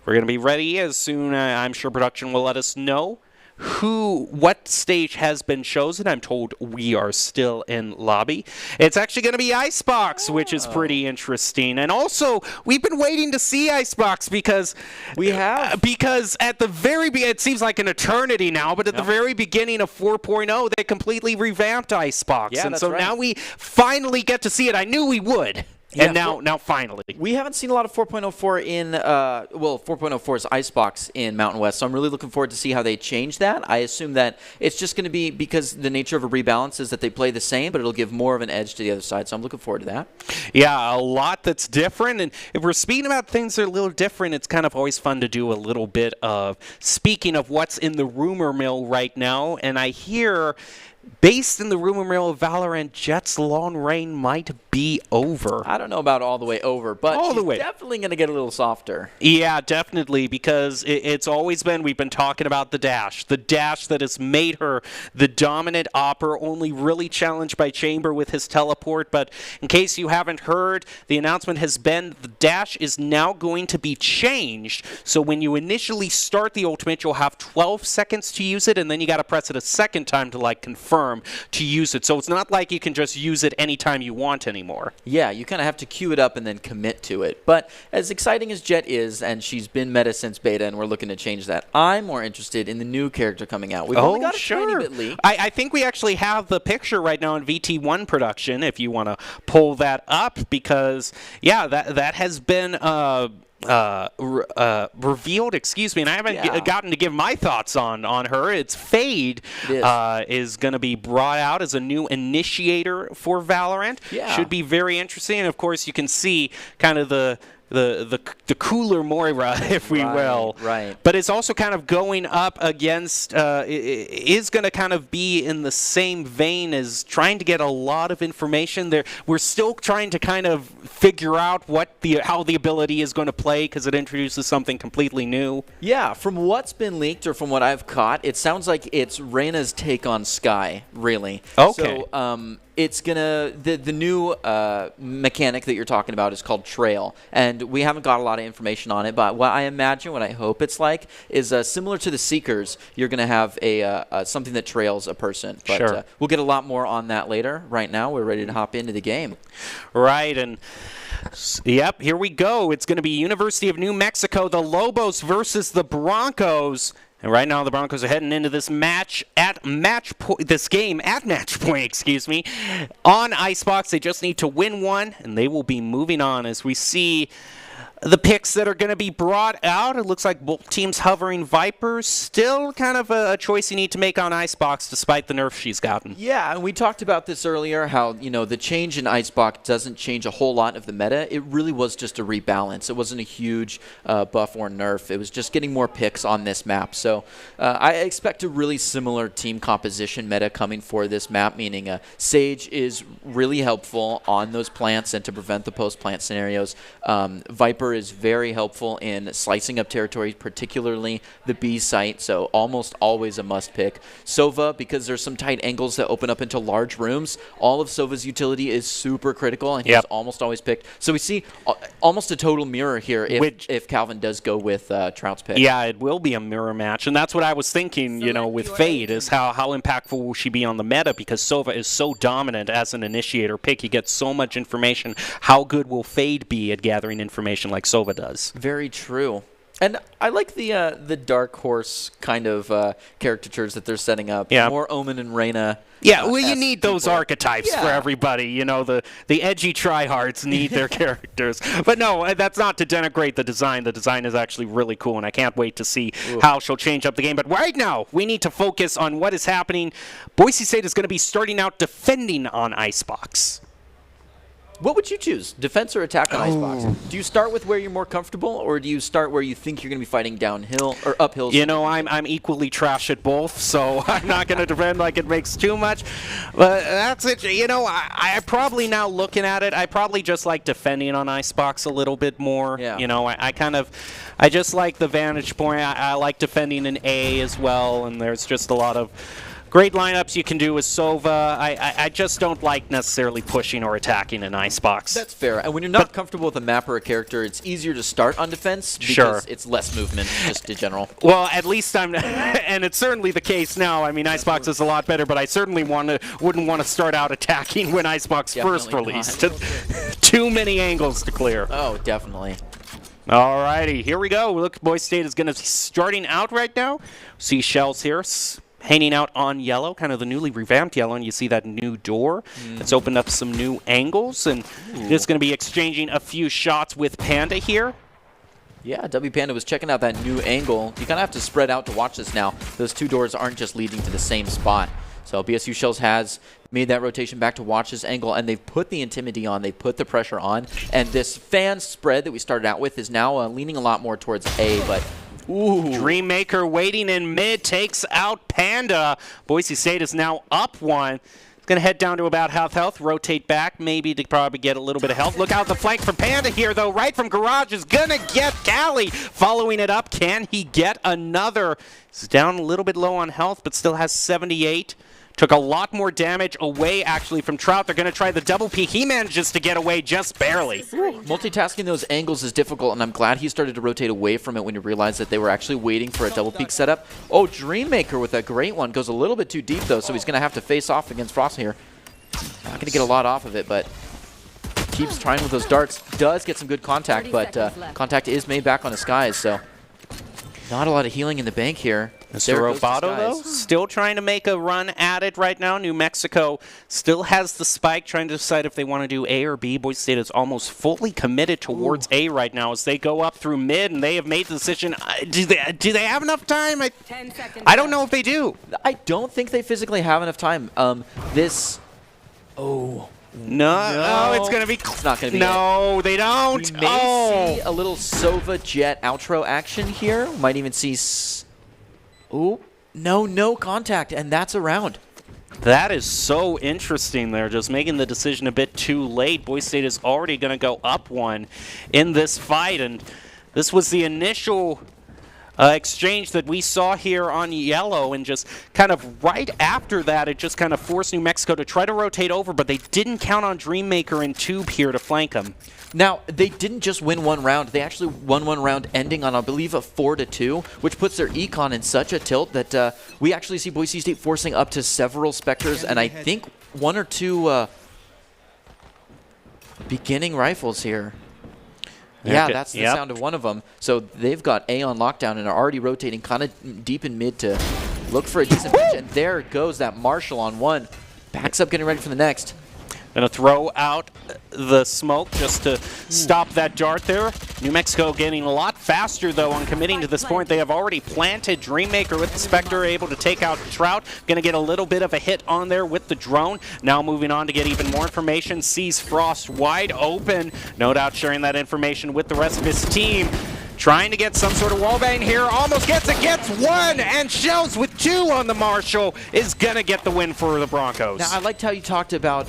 We're going to be ready as soon I'm sure production will let us know what stage has been chosen. I'm told we are still in lobby. It's actually going to be Icebox, which is pretty interesting. And also, we've been waiting to see Icebox because at the very it seems like an eternity now, but at the very beginning of 4.0, they completely revamped Icebox. Yeah, and that's so right. now we finally get to see it. I knew we would. Yeah, and now finally. We haven't seen a lot of 4.04 in, 4.04 is Icebox in Mountain West, so I'm really looking forward to see how they change that. I assume that it's just going to be because the nature of a rebalance is that they play the same, but it'll give more of an edge to the other side, so I'm looking forward to that. Yeah, a lot that's different, and if we're speaking about things that are a little different, it's kind of always fun to do a little bit of speaking of what's in the rumor mill right now, and I hear based in the rumor mill of Valorant, Jet's long reign might be over. I don't know about all the way over, but she's definitely going to get a little softer. Yeah, definitely, because it's always been, we've been talking about the dash that has made her the dominant opper, only really challenged by Chamber with his teleport. But in case you haven't heard, the announcement has been the dash is now going to be changed. So when you initially start the ultimate, you'll have 12 seconds to use it, and then you got to press it a second time to confirm to use it. So it's not like you can just use it anytime you want anymore. Yeah, you kind of have to queue it up and then commit to it. But as exciting as Jet is, and she's been meta since beta, and we're looking to change that, I'm more interested in the new character coming out. We've only got a tiny bit leaked. I think we actually have the picture right now in VT1 production, if you want to pull that up, because, yeah, that has been revealed, excuse me, and I haven't gotten to give my thoughts on her. It's Fade is going to be brought out as a new initiator for Valorant. Yeah. Should be very interesting, and of course you can see kind of the cooler Moira, if we will. Right. But it's also kind of going up against, is going to kind of be in the same vein as trying to get a lot of information. We're still trying to kind of figure out how the ability is going to play because it introduces something completely new. Yeah, from what's been leaked or from what I've caught, it sounds like it's Reyna's take on Skye, really. Okay. So, it's gonna the new mechanic that you're talking about is called Trail, and we haven't got a lot of information on it. But what I hope it's like is similar to the Seekers. You're gonna have something that trails a person. But sure. We'll get a lot more on that later. Right now, we're ready to hop into the game. Right, and yep, here we go. It's going to be University of New Mexico, the Lobos versus the Broncos. And right now, the Broncos are heading into this match at match point, excuse me, on Icebox. They just need to win one, and they will be moving on as we see the picks that are going to be brought out. It looks like both teams hovering Vipers. Still kind of a choice you need to make on Icebox despite the nerf she's gotten. Yeah, and we talked about this earlier, how, the change in Icebox doesn't change a whole lot of the meta. It really was just a rebalance. It wasn't a huge buff or nerf. It was just getting more picks on this map. So I expect a really similar team composition meta coming for this map, meaning Sage is really helpful on those plants and to prevent the post-plant scenarios. Viper is very helpful in slicing up territory, particularly the B site, so almost always a must pick. Sova, because there's some tight angles that open up into large rooms, all of Sova's utility is super critical, and he's almost always picked. So we see almost a total mirror here if Calvin does go with Trout's pick. Yeah, it will be a mirror match, and that's what I was thinking, with Fade, is how impactful will she be on the meta, because Sova is so dominant as an initiator pick. He gets so much information. How good will Fade be at gathering information like Sova does? Very true. And I like the Dark Horse kind of caricatures that they're setting up. Yeah. More Omen and Reyna. Yeah, well, you need those archetypes for everybody. The edgy tryhards need their characters. But no, that's not to denigrate the design. The design is actually really cool, and I can't wait to see how she'll change up the game. But right now, we need to focus on what is happening. Boise State is going to be starting out defending on Icebox. What would you choose, defense or attack on Icebox? Do you start with where you're more comfortable, or do you start where you think you're going to be fighting downhill or uphill? I'm equally trash at both, so I'm not going to defend like it makes too much. But that's it. I probably now looking at it, I probably just like defending on Icebox a little bit more. Yeah. I just like the vantage point. I like defending an A as well, and there's just a lot of great lineups you can do with Sova. I just don't like necessarily pushing or attacking an Icebox. That's fair. And when you're not comfortable with a map or a character, it's easier to start on defense because it's less movement, just in general. Well, at least I'm, and it's certainly the case now. I mean, Icebox is a lot better, but I certainly wouldn't want to start out attacking when Icebox first released. Too many angles to clear. Oh, definitely. Alrighty, here we go. Look, Boise State is going to be starting out right now. See Shells here. Hanging out on yellow, kind of the newly revamped yellow, and you see that new door. It's opened up some new angles, and just going to be exchanging a few shots with Panda here. Yeah, W Panda was checking out that new angle. You kind of have to spread out to watch this now. Those two doors aren't just leading to the same spot. So BSU Shells has made that rotation back to watch this angle, and they've put the Intimidity on, they've put the pressure on, and this fan spread that we started out with is now leaning a lot more towards A, but Dreammaker waiting in mid, takes out Panda. Boise State is now up one. It's going to head down to about half health, rotate back, maybe to probably get a little bit of health. Look out the flank for Panda here, though. Right from Garage is going to get Callie. Following it up, can he get another? He's down a little bit low on health, but still has 78. Took a lot more damage away, actually, from Trout. They're going to try the double peek. He manages to get away just barely. Multitasking those angles is difficult, and I'm glad he started to rotate away from it when he realized that they were actually waiting for a double peek setup. Oh, Dreammaker with a great one. Goes a little bit too deep, though, so he's going to have to face off against Frost here. Not going to get a lot off of it, but keeps trying with those darts. Does get some good contact, but contact is made back on the skies, so not a lot of healing in the bank here. Mr. Roboto, though, still trying to make a run at it right now. New Mexico still has the spike, trying to decide if they want to do A or B. Boise State is almost fully committed towards A right now as they go up through mid, and they have made the decision. Do they have enough time? 10 seconds. I don't know if they do. I don't think they physically have enough time. No, it's going to be. It's not going to be. No, they don't. We may see a little Sova Jet outro action here. Might even see. No contact, and that's a round. That is so interesting there, just making the decision a bit too late. Boise State is already going to go up one in this fight, and this was the initial exchange that we saw here on yellow, and just kind of right after that, it just kind of forced New Mexico to try to rotate over, but they didn't count on Dreammaker and Tube here to flank him. Now, they didn't just win one round. They actually won one round ending on, I believe, a 4-2, which puts their econ in such a tilt that we actually see Boise State forcing up to several Spectres, and I think one or two beginning rifles here. Yeah, that's the sound of one of them. So they've got A on lockdown and are already rotating kind of deep in mid to look for a decent pitch. And there goes that Marshall on one. Backs up, getting ready for the next. Gonna throw out the smoke just to stop that dart there. New Mexico getting a lot faster, though, on committing to this point. They have already planted Dreammaker with the Spectre, able to take out Trout. Gonna get a little bit of a hit on there with the drone. Now moving on to get even more information. Sees Frost wide open. No doubt sharing that information with the rest of his team. Trying to get some sort of wallbang here. Almost gets it, gets one, and Shells with two on the Marshall is going to get the win for the Broncos. Now, I liked how you talked about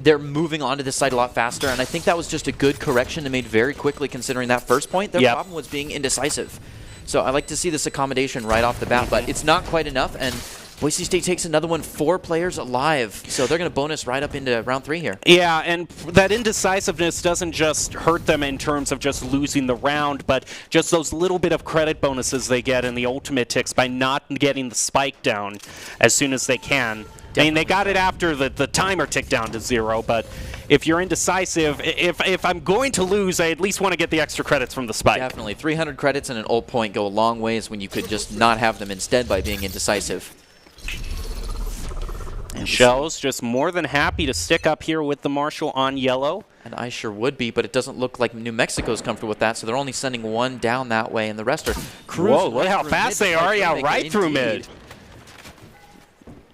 they're moving on to this side a lot faster, and I think that was just a good correction they made very quickly considering that first point. Their problem was being indecisive. So I like to see this accommodation right off the bat, but it's not quite enough, and Boise State takes another one, 4 players alive. So they're going to bonus right up into round 3 here. Yeah, and that indecisiveness doesn't just hurt them in terms of just losing the round, but just those little bit of credit bonuses they get in the ultimate ticks by not getting the spike down as soon as they can. Definitely. I mean, they got it after the timer ticked down to 0, but if you're indecisive, if I'm going to lose, I at least want to get the extra credits from the spike. Definitely. 300 credits and an ult point go a long ways when you could just not have them instead by being indecisive. And Shells just more than happy to stick up here with the Marshall on yellow. And I sure would be, but it doesn't look like New Mexico's comfortable with that, so they're only sending one down that way, and the rest are cruising. Whoa, look how fast they are. Yeah, right through mid.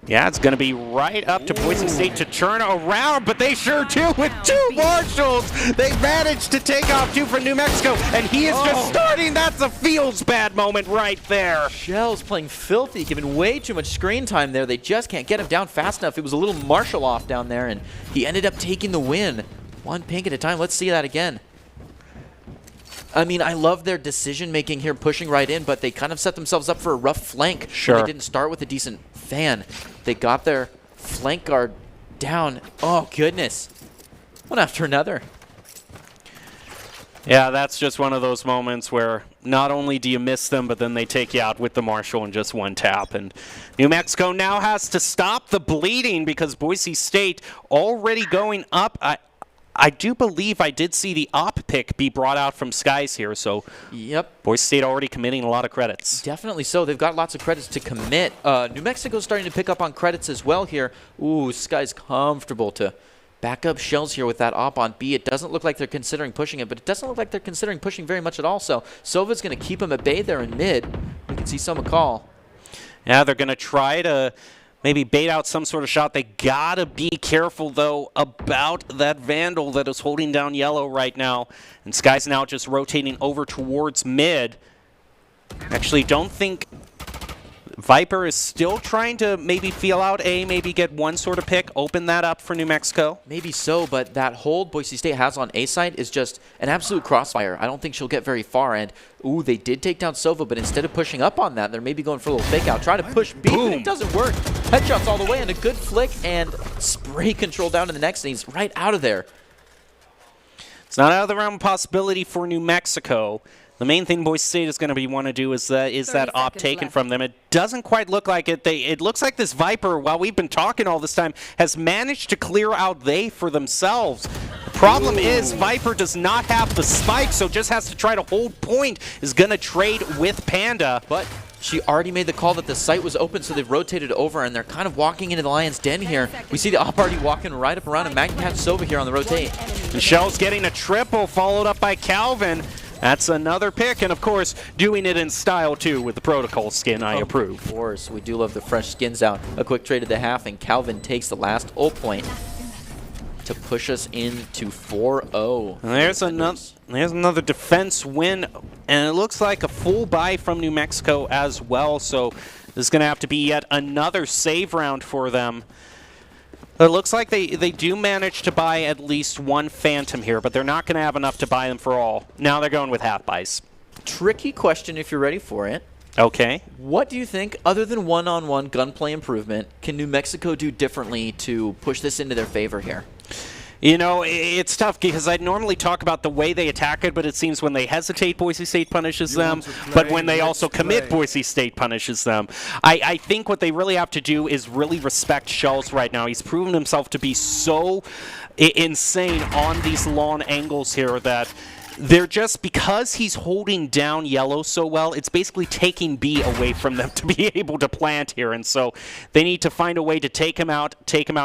Yeah, it's going to be right up to Boise State to turn around, but they sure do with 2 Marshalls. They managed to take off 2 from New Mexico, and he is just starting. That's a feels bad moment right there. Shells playing filthy, giving way too much screen time there. They just can't get him down fast enough. It was a little Marshall off down there, and he ended up taking the win. 1 pink at a time. Let's see that again. I mean, I love their decision-making here, pushing right in, but they kind of set themselves up for a rough flank. Sure. They didn't start with a decent fan. They got their flank guard down. Oh, goodness. One after another. Yeah, that's just one of those moments where not only do you miss them, but then they take you out with the Marshall in just 1 tap. And New Mexico now has to stop the bleeding because Boise State already going up. I do believe I did see the op pick be brought out from Skies here, so yep. Boise State already committing a lot of credits. Definitely so. They've got lots of credits to commit. New Mexico's starting to pick up on credits as well here. Ooh, Skies comfortable to back up Shells here with that op on B. It doesn't look like they're considering pushing it, but it doesn't look like they're considering pushing very much at all, so Sova's going to keep him at bay there in mid. We can see Soma call. Yeah, they're going to try to maybe bait out some sort of shot. They gotta be careful, though, about that Vandal that is holding down yellow right now. And Sky's now just rotating over towards mid. Actually, don't think Viper is still trying to maybe feel out A, maybe get one sort of pick, open that up for New Mexico. Maybe so, but that hold Boise State has on A side is just an absolute crossfire. I don't think she'll get very far, and ooh, they did take down Sova, but instead of pushing up on that, they're maybe going for a little fake out, try to push B, but it doesn't work. Headshots all the way, and a good flick, and spray control down to the next, and he's right out of there. It's not out of the realm of possibility for New Mexico. The main thing Boise State is going to want to do is that op taken from them. It doesn't quite look like it. It looks like this Viper, while we've been talking all this time, has managed to clear out they for themselves. The problem is Viper does not have the spike, so just has to try to hold point, is going to trade with Panda. But she already made the call that the site was open, so they've rotated over, and they're kind of walking into the Lion's Den here. We see the op already walking right up around, and Mag can catch Sova here on the rotate. Michelle's getting a triple, followed up by Calvin. That's another pick, and of course, doing it in style too with the protocol skin. I approve. Of course, we do love the fresh skins out. A quick trade at the half, and Calvin takes the last ult point to push us into 4-0. There's another defense win, and it looks like a full buy from New Mexico as well. So this is going to have to be yet another save round for them. It looks like they do manage to buy at least one Phantom here, but they're not going to have enough to buy them for all. Now they're going with half buys. Tricky question if you're ready for it. Okay. What do you think, other than one-on-one gunplay improvement, can New Mexico do differently to push this into their favor here? You know, it's tough because I'd normally talk about the way they attack it, but it seems when they hesitate, Boise State punishes them. But when they also commit, Boise State punishes them. I think what they really have to do is really respect Shells right now. He's proven himself to be so insane on these long angles here that they're just, because he's holding down yellow so well, it's basically taking B away from them to be able to plant here. And so they need to find a way to take him out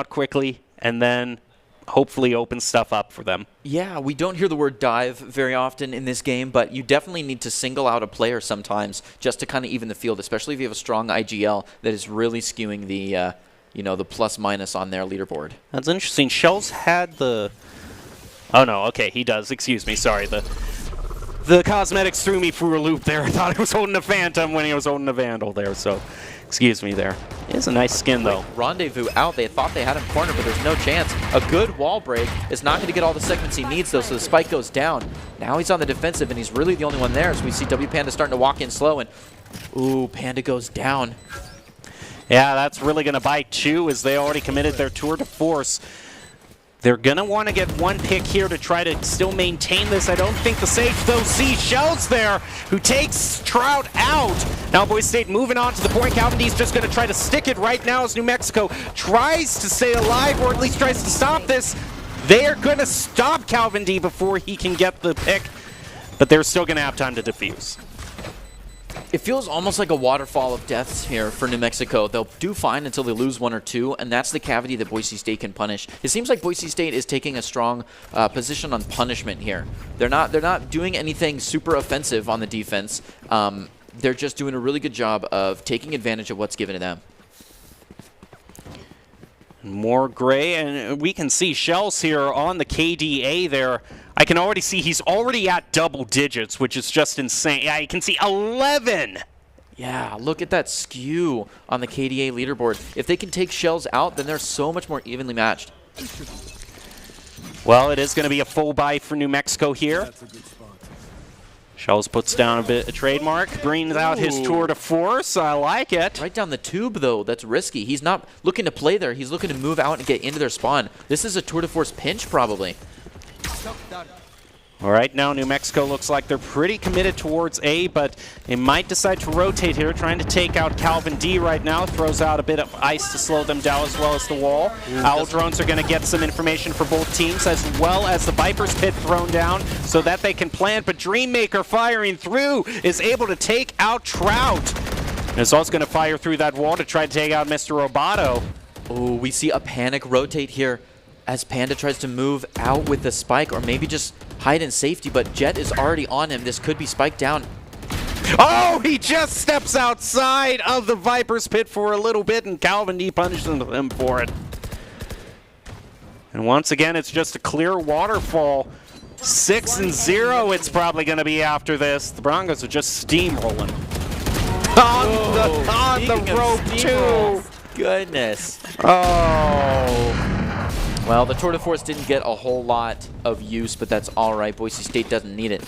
quickly, and then hopefully open stuff up for them. Yeah, we don't hear the word dive very often in this game, but you definitely need to single out a player sometimes just to kind of even the field, especially if you have a strong IGL that is really skewing the the plus-minus on their leaderboard. That's interesting. Shells had the... Oh, no. Okay, he does. Excuse me. Sorry. The cosmetics threw me through a loop there. I thought he was holding a Phantom when he was holding a Vandal there, so excuse me there. It is a nice skin, though. Rendezvous out. They thought they had him cornered, but there's no chance. A good wall break is not going to get all the segments he needs, though, so the spike goes down. Now he's on the defensive, and he's really the only one there, as we see W Panda starting to walk in slow, and ooh, Panda goes down. Yeah, that's really going to bite, too, as they already committed their tour de force. They're going to want to get one pick here to try to still maintain this. I don't think the Sage, though, sees Shells there, who takes Trout out. Now Boise State moving on to the point. Calvin D's just going to try to stick it right now as New Mexico tries to stay alive, or at least tries to stop this. They are going to stop Calvin D before he can get the pick, but they're still going to have time to defuse. It feels almost like a waterfall of deaths here for New Mexico. They'll do fine until they lose one or two, and that's the cavity that Boise State can punish. It seems like Boise State is taking a strong position on punishment here. They're not doing anything super offensive on the defense. They're just doing a really good job of taking advantage of what's given to them. More gray, and we can see Shells here on the KDA there. I can already see he's already at double digits, which is just insane. Yeah, you can see 11. Yeah, look at that skew on the KDA leaderboard. If they can take Shells out, then they're so much more evenly matched. Well, it is going to be a full buy for New Mexico here. Shells puts down a trademark, brings out his tour de force. I like it. Right down the tube, though. That's risky. He's not looking to play there. He's looking to move out and get into their spawn. This is a tour de force pinch, probably. All right, now New Mexico looks like they're pretty committed towards A, but they might decide to rotate here, trying to take out Calvin D right now. Throws out a bit of ice to slow them down as well as the wall. Owl drones are going to get some information for both teams, as well as the Viper's Pit thrown down so that they can plant. But Dreammaker firing through is able to take out Trout. And is also going to fire through that wall to try to take out Mr. Roboto. Oh, we see a panic rotate here as Panda tries to move out with the spike, or maybe just hide in safety, but Jet is already on him. This could be spiked down. Oh, he just steps outside of the Viper's Pit for a little bit, and Calvin D punishes him for it. And once again, it's just a clear waterfall. 6-0 it's probably going to be after this. The Broncos are just steamrolling. On the rope, too. Goodness. Oh. Well, the Tour de Force didn't get a whole lot of use, but that's all right. Boise State doesn't need it.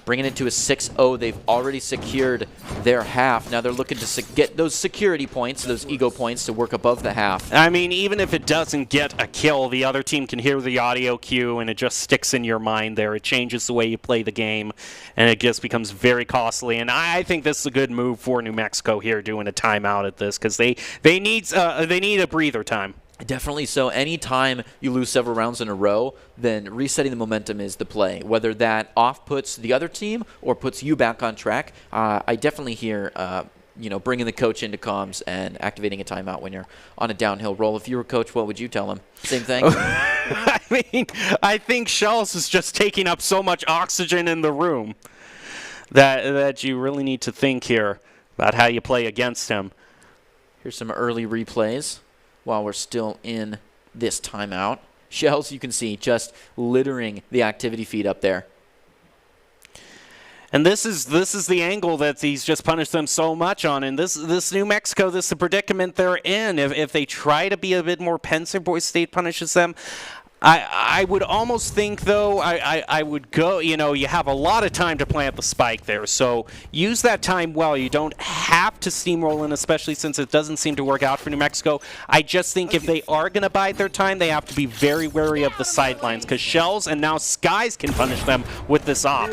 Bringing it to a 6-0. They've already secured their half. Now they're looking to get those security points, those ego points, to work above the half. I mean, even if it doesn't get a kill, the other team can hear the audio cue, and it just sticks in your mind there. It changes the way you play the game, and it just becomes very costly. And I think this is a good move for New Mexico here, doing a timeout at this, because they need a breather time. Definitely so. Anytime you lose several rounds in a row, then resetting the momentum is the play. Whether that off-puts the other team or puts you back on track, I definitely hear bringing the coach into comms and activating a timeout when you're on a downhill roll. If you were a coach, what would you tell him? Same thing? I mean, I think Shells is just taking up so much oxygen in the room that you really need to think here about how you play against him. Here's some early replays while we're still in this timeout. Shells, you can see, just littering the activity feed up there. And this is the angle that he's just punished them so much on. And this New Mexico, this is the predicament they're in. If they try to be a bit more pensive, Boise State punishes them. I would almost think, though, I would go, you have a lot of time to plant the spike there. So use that time well. You don't have to steamroll in, especially since it doesn't seem to work out for New Mexico. I just think if they are going to bide their time, they have to be very wary of the sidelines, because Shells and now Skies can punish them with this op.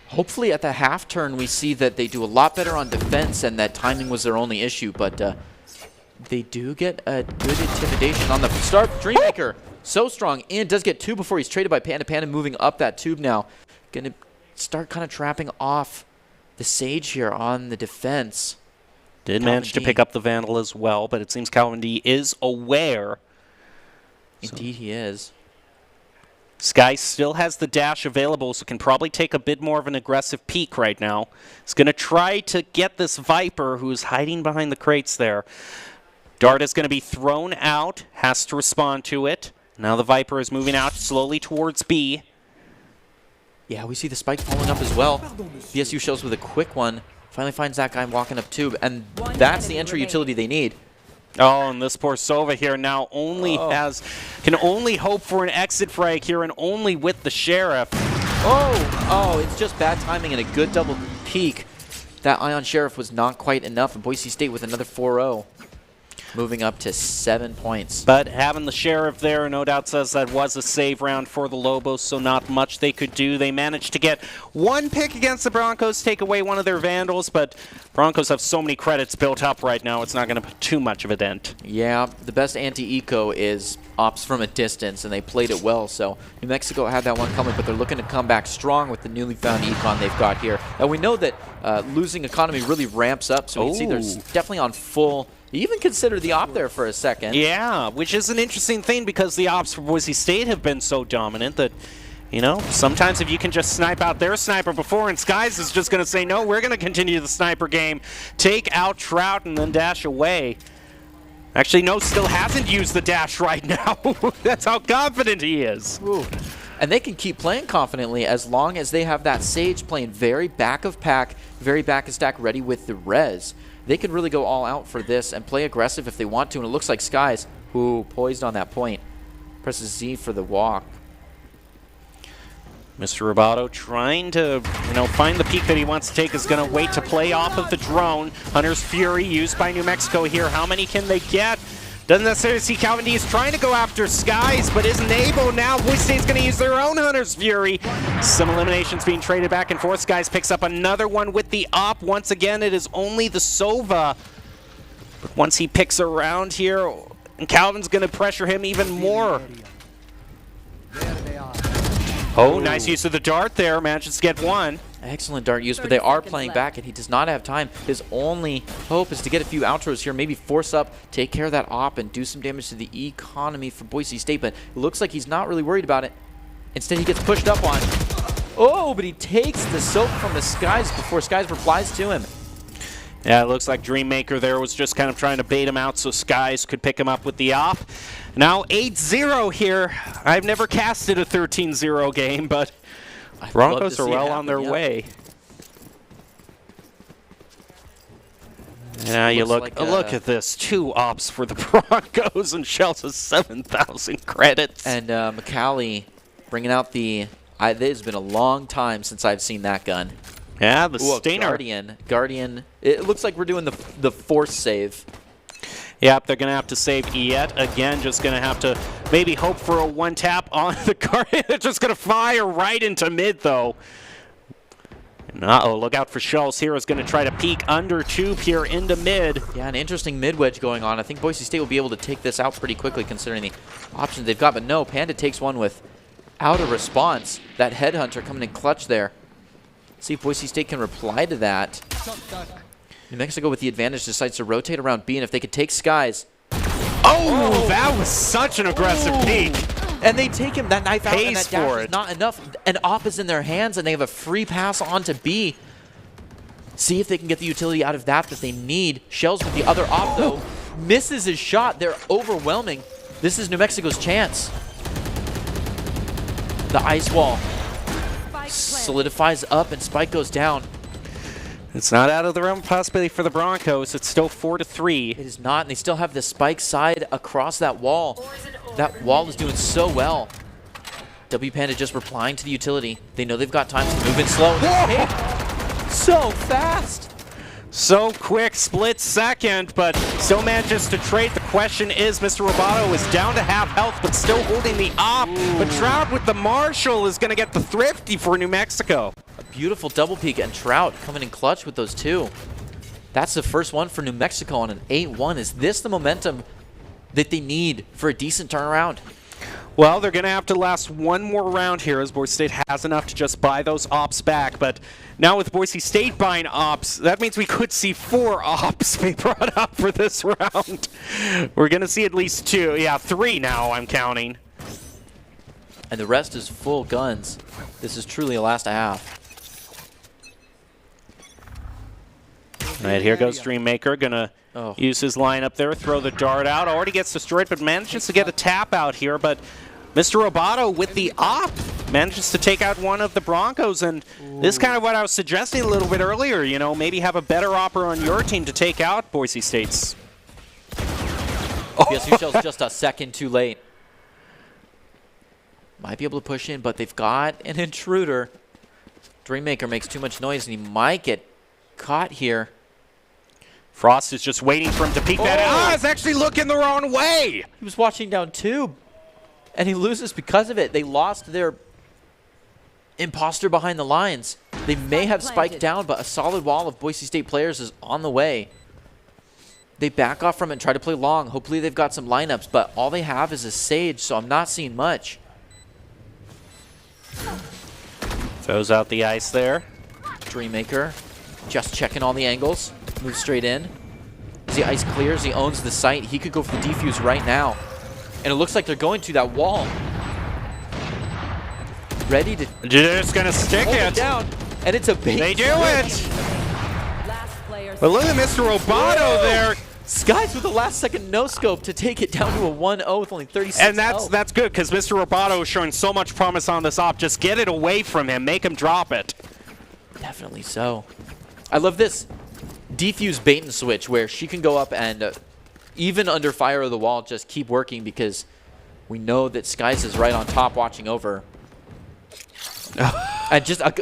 Hopefully at the half turn we see that they do a lot better on defense and that timing was their only issue, but they do get a good intimidation on the start. Dreammaker, so strong. Ian does get two before he's traded by Panda. Panda moving up that tube now. Going to start kind of trapping off the Sage here on the defense. Did manage to pick up the Vandal as well, but it seems Calvin D is aware Indeed, he is. Sky still has the dash available, so can probably take a bit more of an aggressive peek right now. He's going to try to get this Viper, who's hiding behind the crates there. Dart is going to be thrown out, has to respond to it. Now the Viper is moving out slowly towards B. Yeah, we see the spike following up as well. BSU shows with a quick one. Finally finds that guy walking up tube, and that's the entry utility they need. Oh, and this poor Sova here now can only hope for an exit frag here, and only with the Sheriff. Oh, it's just bad timing and a good double peek. That Ion Sheriff was not quite enough, and Boise State with another 4-0. Moving up to 7 points. But having the Sheriff there, no doubt says that was a save round for the Lobos, so not much they could do. They managed to get one pick against the Broncos, take away one of their Vandals, but Broncos have so many credits built up right now, it's not going to put too much of a dent. Yeah, the best anti-eco is ops from a distance, and they played it well, so New Mexico had that one coming, but they're looking to come back strong with the newly found econ they've got here. And we know that losing economy really ramps up, so we see they're definitely on full. You even consider the op there for a second. Yeah, which is an interesting thing because the ops for Boise State have been so dominant that, you know, sometimes if you can just snipe out their sniper before, and Skies is just going to say, no, we're going to continue the sniper game, take out Trout, and then dash away. Actually, no, still hasn't used the dash right now. That's how confident he is. Ooh. And they can keep playing confidently as long as they have that Sage playing very back of pack, very back of stack, ready with the res. They could really go all out for this and play aggressive if they want to, and it looks like Skies, who poised on that point, presses Z for the walk. Mr. Roboto trying to, find the peak that he wants to take, is going to wait to play off of the drone. Hunter's Fury used by New Mexico here. How many can they get? Doesn't necessarily see Calvin D is trying to go after Skies, but isn't able now. Boise State's going to use their own Hunter's Fury. Some eliminations being traded back and forth. Skies picks up another one with the op. Once again, it is only the Sova. But once he picks around here, and Calvin's going to pressure him even more. Oh, nice use of the dart there. Manages to get one. Excellent dart use, but they are playing back, and he does not have time. His only hope is to get a few outros here, maybe force up, take care of that op, and do some damage to the economy for Boise State, but it looks like he's not really worried about it. Instead, he gets pushed up on. Oh, but he takes the soap from the Skies before Skies replies to him. Yeah, it looks like Dreammaker there was just kind of trying to bait him out so Skies could pick him up with the op. Now 8-0 here. I've never casted a 13-0 game, but Broncos are well on their way. Yeah, you look at this. 2 ops for the Broncos, and Shells has 7,000 credits. And McCallie bringing out the... it has been a long time since I've seen that gun. Yeah, the Stinger. Guardian. It looks like we're doing the force save. Yep, they're going to have to save yet again. Just going to have to maybe hope for a one-tap on the Guardian. They're just going to fire right into mid, though. Uh-oh, look out for Schultz here. Is going to try to peek under tube here into mid. Yeah, an interesting mid-wedge going on. I think Boise State will be able to take this out pretty quickly considering the options they've got. But no, Panda takes one without a response. That Headhunter coming in clutch there. See if Boise State can reply to that. New Mexico with the advantage decides to rotate around B, and if they could take Skies. Oh, that was such an aggressive peek. And they take him, that knife out, and that dash for is it. not enough. An op is in their hands, and they have a free pass on to B. See if they can get the utility out of that they need. Shells with the other op, though, misses his shot. They're overwhelming. This is New Mexico's chance. The ice wall solidifies up, and Spike goes down. It's not out of the realm of possibility for the Broncos. It's still 4-3. It is not, and they still have the Spike side across that wall. That wall is doing so well. W Panda just replying to the utility. They know they've got time to move in slow. So fast. So quick, split second, but still manages to trade. The question is, Mr. Roboto is down to half health, but still holding the op. But Trout with the Marshall is going to get the thrifty for New Mexico. A beautiful double peek, and Trout coming in clutch with those two. That's the first one for New Mexico on an 8-1. Is this the momentum that they need for a decent turnaround? Well, they're going to have to last one more round here as Boise State has enough to just buy those ops back. But now with Boise State buying ops, that means we could see 4 ops be brought up for this round. We're going to see at least 2. Yeah, 3 now, I'm counting. And the rest is full guns. This is truly a last half. All right, here goes Dreammaker. Going to use his lineup there, throw the dart out. Already gets destroyed, but manages to get a tap out here. But Mr. Roboto with the op manages to take out one of the Broncos. And this is kind of what I was suggesting a little bit earlier. You know, maybe have a better opper on your team to take out Boise State's. PSU Shell's just a second too late. Might be able to push in, but they've got an intruder. Dreammaker makes too much noise, and he might get caught here. Frost is just waiting for him to peek that out. Ah, it's actually looking the wrong way. He was watching down tube, and he loses because of it. They lost their imposter behind the lines. They may have spiked down, but a solid wall of Boise State players is on the way. They back off from it and try to play long. Hopefully they've got some lineups, but all they have is a Sage, so I'm not seeing much. Throws out the ice there. Dreammaker just checking all the angles. Moves straight in. As the ice clears, he owns the site. He could go for the defuse right now. And it looks like they're going to that wall. Ready to... They're just going to stick it down. And it's a big... They do it! But look at Mr. Roboto there. Skies with the last second no-scope to take it down to a 1-0 with only 36 And that's good, because Mr. Roboto is showing so much promise on this op. Just get it away from him. Make him drop it. Definitely so. I love this defuse bait and switch where she can go up and even under fire of the wall just keep working because we know that Skies is right on top watching over. And just a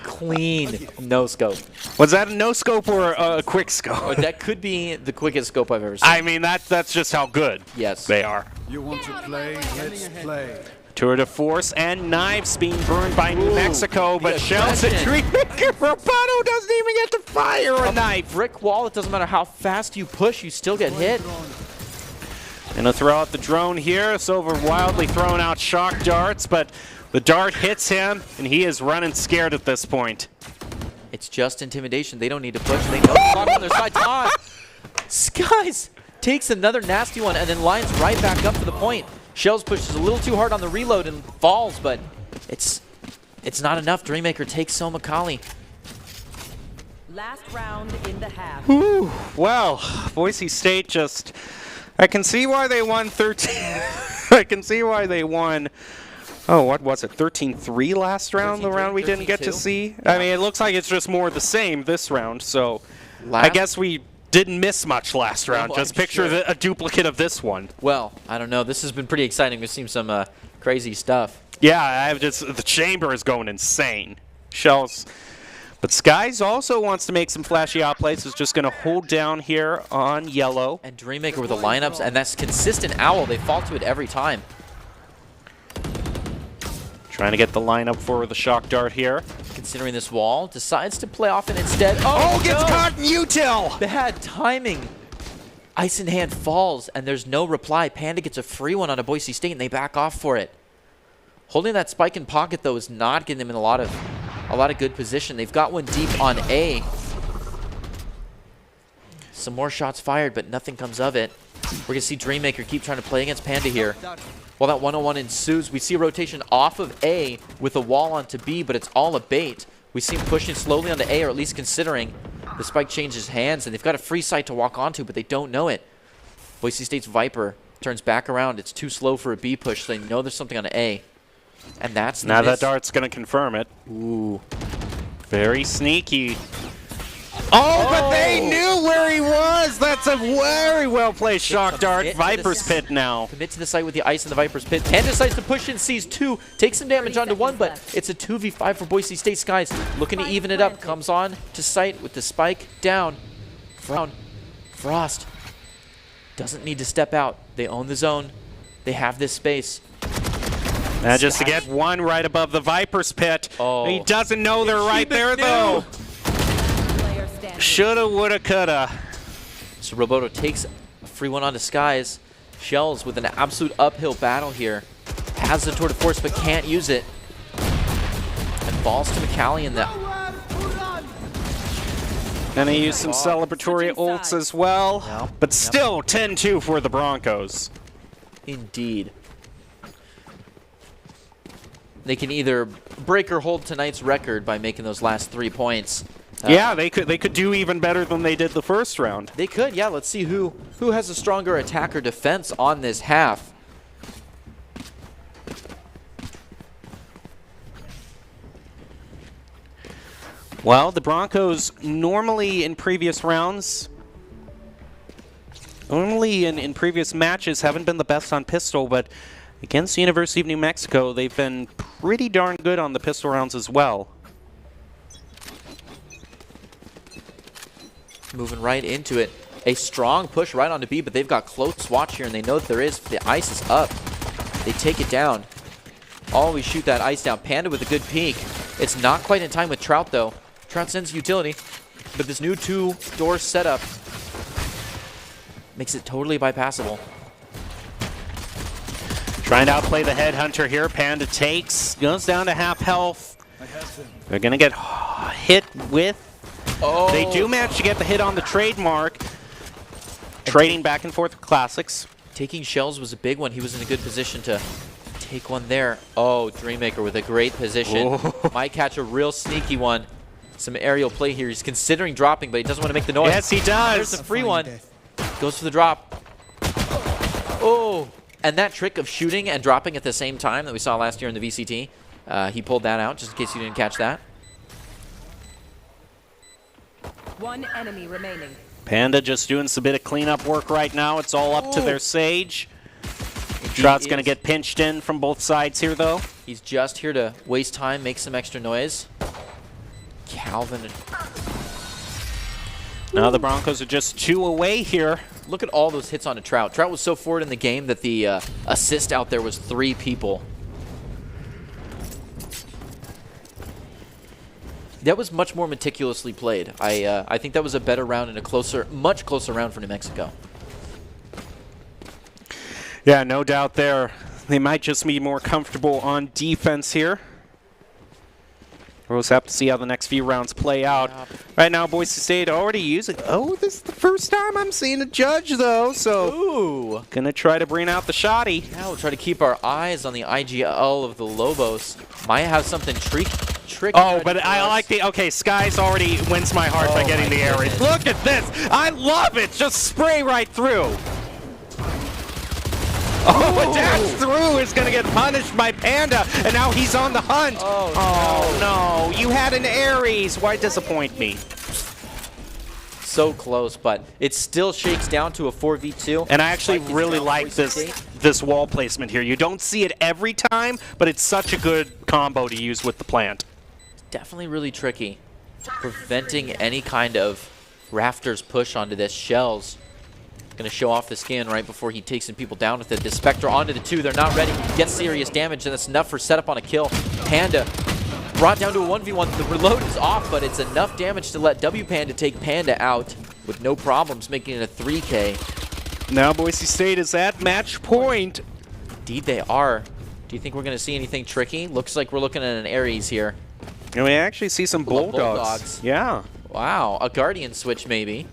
clean no-scope. Was that a no-scope or a quick scope? Oh, that could be the quickest scope I've ever seen. I mean, that's just how good they are. You want to play? Let's play. Tour de force and knives being burned by New Mexico, but shells and Dreammaker. Roboto doesn't even get to fire a knife. Brick wall, it doesn't matter how fast you push, you still get hit. Gonna throw out the drone here. Silver wildly throwing out shock darts, but the dart hits him, and he is running scared at this point. It's just intimidation. They don't need to push. They know the clock on their side. Todd! Skies takes another nasty one and then lines right back up for the point. Shells pushes a little too hard on the reload and falls, but it's not enough. Dreammaker takes Soma Kali. Last round in the half. Whew. Well, Boise State just... I can see why they won 13. I can see why they won... Oh, what was it? 13-3 last round, the round we didn't get to see? Yeah. I mean, it looks like it's just more the same this round, so I guess we didn't miss much last round. Just picture a duplicate of this one. Well, I don't know. This has been pretty exciting. We've seen some crazy stuff. Yeah, the chamber is going insane. Shells. But Skies also wants to make some flashy outplays. Is just going to hold down here on yellow. And Dreammaker with the lineups, and that's consistent owl. They fall to it every time. Trying to get the lineup for the shock dart here. Considering this wall, decides to play off it instead. Oh, gets caught in util! Bad timing. Ice in hand falls, and there's no reply. Panda gets a free one on a Boise State, and they back off for it. Holding that spike in pocket, though, is not getting them in a lot of good position. They've got one deep on A. Some more shots fired, but nothing comes of it. We're going to see Dreammaker keep trying to play against Panda here. While that 1-on-1 ensues, we see a rotation off of A with a wall onto B, but it's all a bait. We see him pushing slowly onto A, or at least considering. The spike changes hands, and they've got a free site to walk onto, but they don't know it. Boise State's Viper turns back around. It's too slow for a B push, so they know there's something on A. And that's the now miss. That dart's going to confirm it. Ooh. Very sneaky. Oh, but they knew where he was. That's a very well-placed shock dart. Viper's pit now. Commit to the site with the ice in the Viper's pit. Panda decides to push in, sees 2, takes some damage onto 1, but it's a 2v5 for Boise State. Skies looking to even it up. Comes on to site with the spike down. Frost doesn't need to step out. They own the zone. They have this space. Just to get one right above the Viper's pit. Oh. He doesn't know they're right there, though. Shoulda, woulda, coulda. So Roboto takes a free one onto Skies. Shells with an absolute uphill battle here. Has the tour de force but can't use it. And falls to McCallie in that. And he used some celebratory ults as well. Yep. But still 10-2 for the Broncos. Indeed. They can either break or hold tonight's record by making those last 3 points. Yeah, they could do even better than they did the first round. They could, yeah. Let's see who has a stronger attack or defense on this half. Well, the Broncos normally in previous rounds, in previous matches haven't been the best on pistol, but against the University of New Mexico, they've been pretty darn good on the pistol rounds as well. Moving right into it. A strong push right onto B, but they've got close watch here, and they know that there is. The ice is up. They take it down. Always shoot that ice down. Panda with a good peek. It's not quite in time with Trout, though. Trout sends utility, but this new 2-door setup makes it totally bypassable. Trying to outplay the headhunter here. Panda takes, goes down to half health. They're going to get hit with. Oh. They do manage to get the hit on the trademark. Trading back and forth with Classics. Taking shells was a big one. He was in a good position to take one there. Oh, Dreammaker with a great position. Oh. Might catch a real sneaky one. Some aerial play here. He's considering dropping, but he doesn't want to make the noise. Yes, he does. There's a free one. Goes for the drop. Oh, and that trick of shooting and dropping at the same time that we saw last year in the VCT, he pulled that out, just in case you didn't catch that. One enemy remaining. Panda just doing some bit of cleanup work right now. It's all up to their Sage. Trout's going to get pinched in from both sides here, though. He's just here to waste time, make some extra noise. Calvin. Now the Broncos are just 2 away here. Look at all those hits on a Trout. Trout was so forward in the game that the assist out there was 3 people. That was much more meticulously played. I think that was a better round and a much closer round for New Mexico. Yeah, no doubt there. They might just be more comfortable on defense here. We'll just have to see how the next few rounds play out. Right now, Boise State already using. Oh, this is the first time I'm seeing a judge, though. So, gonna try to bring out the shotty. Now we'll try to keep our eyes on the IGL of the Lobos. Might have something tricky. Oh, but I like the. Okay, Skies already wins my heart by getting the air raid. Look at this. I love it. Just spray right through. Oh, a dash through is going to get punished by Panda, and now he's on the hunt. Oh, no. You had an Ares. Why disappoint me? So close, but it still shakes down to a 4v2. And I actually really like this wall placement here. You don't see it every time, but it's such a good combo to use with the plant. Definitely really tricky. Preventing any kind of rafters push onto this. Shells going to show off the skin right before he takes some people down with it. The Spectre onto the 2. They're not ready. Gets serious damage, and that's enough for setup on a kill. Panda brought down to a 1v1. The reload is off, but it's enough damage to let W Panda take Panda out with no problems, making it a 3K. Now Boise State is at match point. Indeed they are. Do you think we're going to see anything tricky? Looks like we're looking at an Ares here. And we actually see some Bulldogs. Yeah. Wow, a Guardian switch maybe.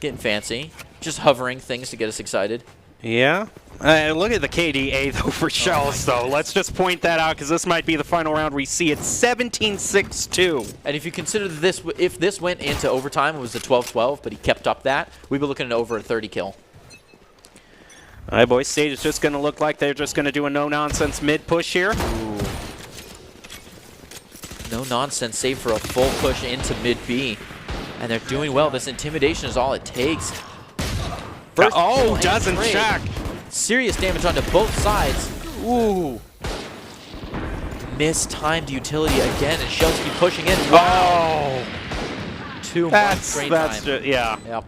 Getting fancy. Just hovering things to get us excited. Yeah. Look at the KDA, though, for Shells, though. Let's just point that out, because this might be the final round we see. It's 17-6-2. And if you consider this, if this went into overtime, it was a 12-12, but he kept up that, we'd be looking at over a 30 kill. All right, Boise State is just going to look like they're just going to do a no-nonsense mid-push here. Ooh. No nonsense, save for a full push into mid-B. And they're doing well. This intimidation is all it takes. First doesn't check. Serious damage onto both sides. Ooh. Mistimed utility again, and Shells keep pushing in. Wow. Too much screen time. Yeah. Yep.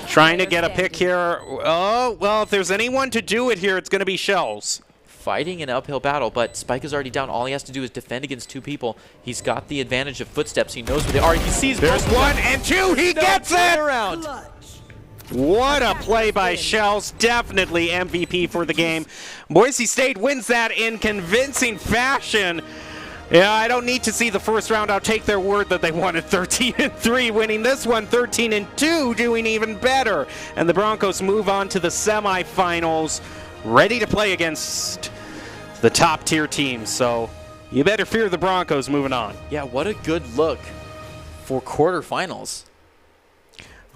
Trying to get a pick here. Oh, well, if there's anyone to do it here, it's going to be Shells. Fighting an uphill battle, but Spike is already down. All he has to do is defend against 2 people. He's got the advantage of footsteps. He knows where they are. He sees There's 1 and 2. He gets it! Around. What a play by Shells. Definitely MVP for the game. Boise State wins that in convincing fashion. Yeah, I don't need to see the first round. I'll take their word that they won at 13-3, winning this one 13-2, doing even better. And the Broncos move on to the semifinals, ready to play against the top tier teams. So you better fear the Broncos moving on. Yeah, what a good look for quarterfinals.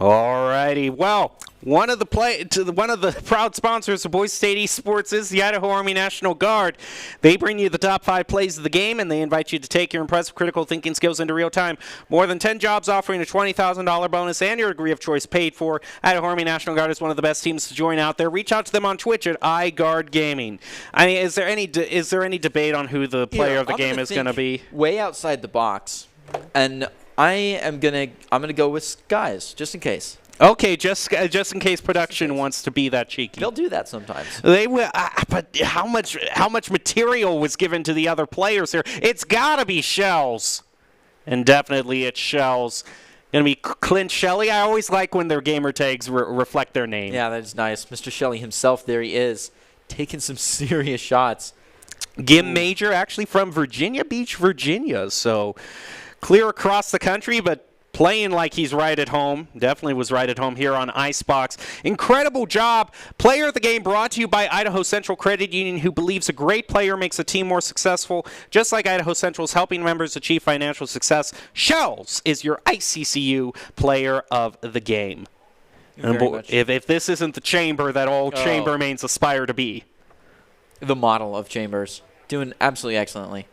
Alrighty, well, one of the proud sponsors of Boise State Esports is the Idaho Army National Guard. They bring you the top 5 plays of the game, and they invite you to take your impressive critical thinking skills into real time. More than 10 jobs offering a $20,000 bonus and your degree of choice paid for. Idaho Army National Guard is one of the best teams to join out there. Reach out to them on Twitch at iGuardGaming. I mean, is there any debate on who the player of the game is going to be? Way outside the box, and I'm gonna go with Skies just in case. Okay, just in case production wants to be that cheeky. They'll do that sometimes. They will, but how much material was given to the other players here? It's got to be Shells, and definitely it's Shells. Gonna be Clint Shelley. I always like when their gamer tags reflect their name. Yeah, that is nice. Mr. Shelley himself, there he is, taking some serious shots. Gim Major, actually from Virginia Beach, Virginia. So clear across the country, but playing like he's right at home. Definitely was right at home here on Icebox. Incredible job. Player of the game brought to you by Idaho Central Credit Union, who believes a great player makes a team more successful. Just like Idaho Central's helping members achieve financial success, Shells is your ICCU player of the game. And if this isn't the chamber that all chambermaids aspire to be. The model of Chambers. Doing absolutely excellently.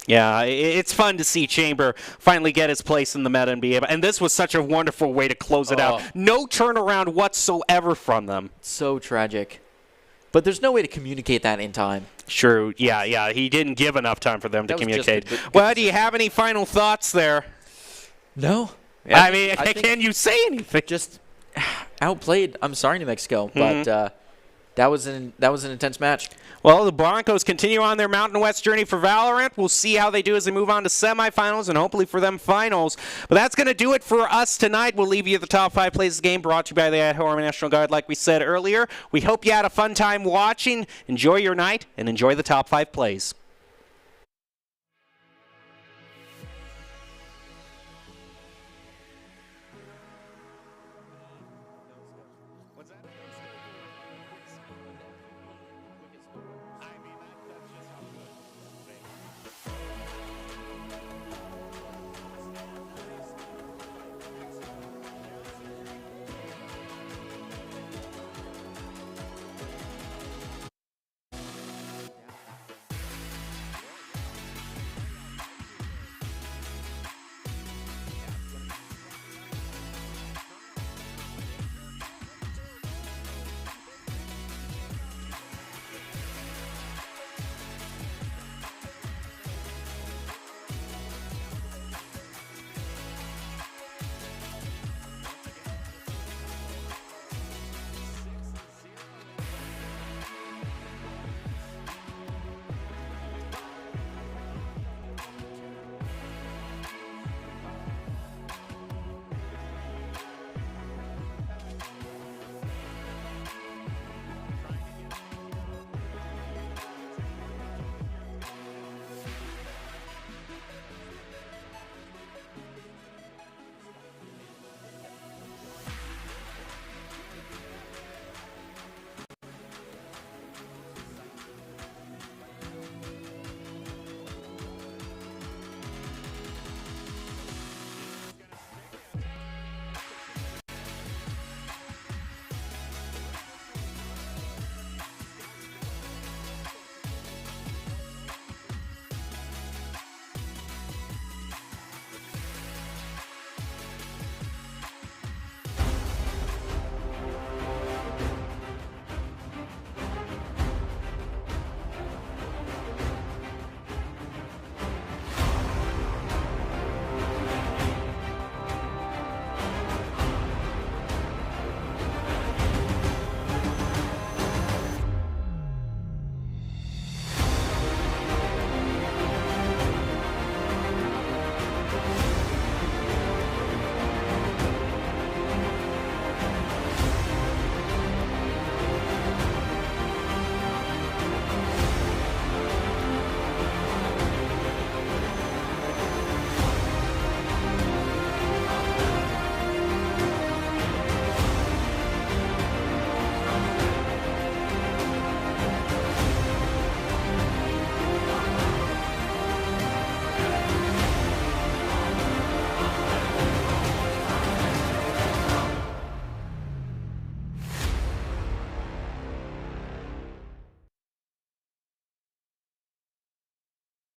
Yeah, it's fun to see Chamber finally get his place in the meta and be able. And this was such a wonderful way to close it out. No turnaround whatsoever from them. So tragic. But there's no way to communicate that in time. Sure, yeah. He didn't give enough time for them to communicate. Well, do you have any final thoughts there? No. I mean, can you say anything? Just outplayed. I'm sorry, New Mexico, but that was an intense match. Well, the Broncos continue on their Mountain West journey for Valorant. We'll see how they do as they move on to semifinals and hopefully for them finals. But that's going to do it for us tonight. We'll leave you the top 5 plays of the game brought to you by the Idaho Army National Guard, like we said earlier. We hope you had a fun time watching. Enjoy your night and enjoy the top 5 plays.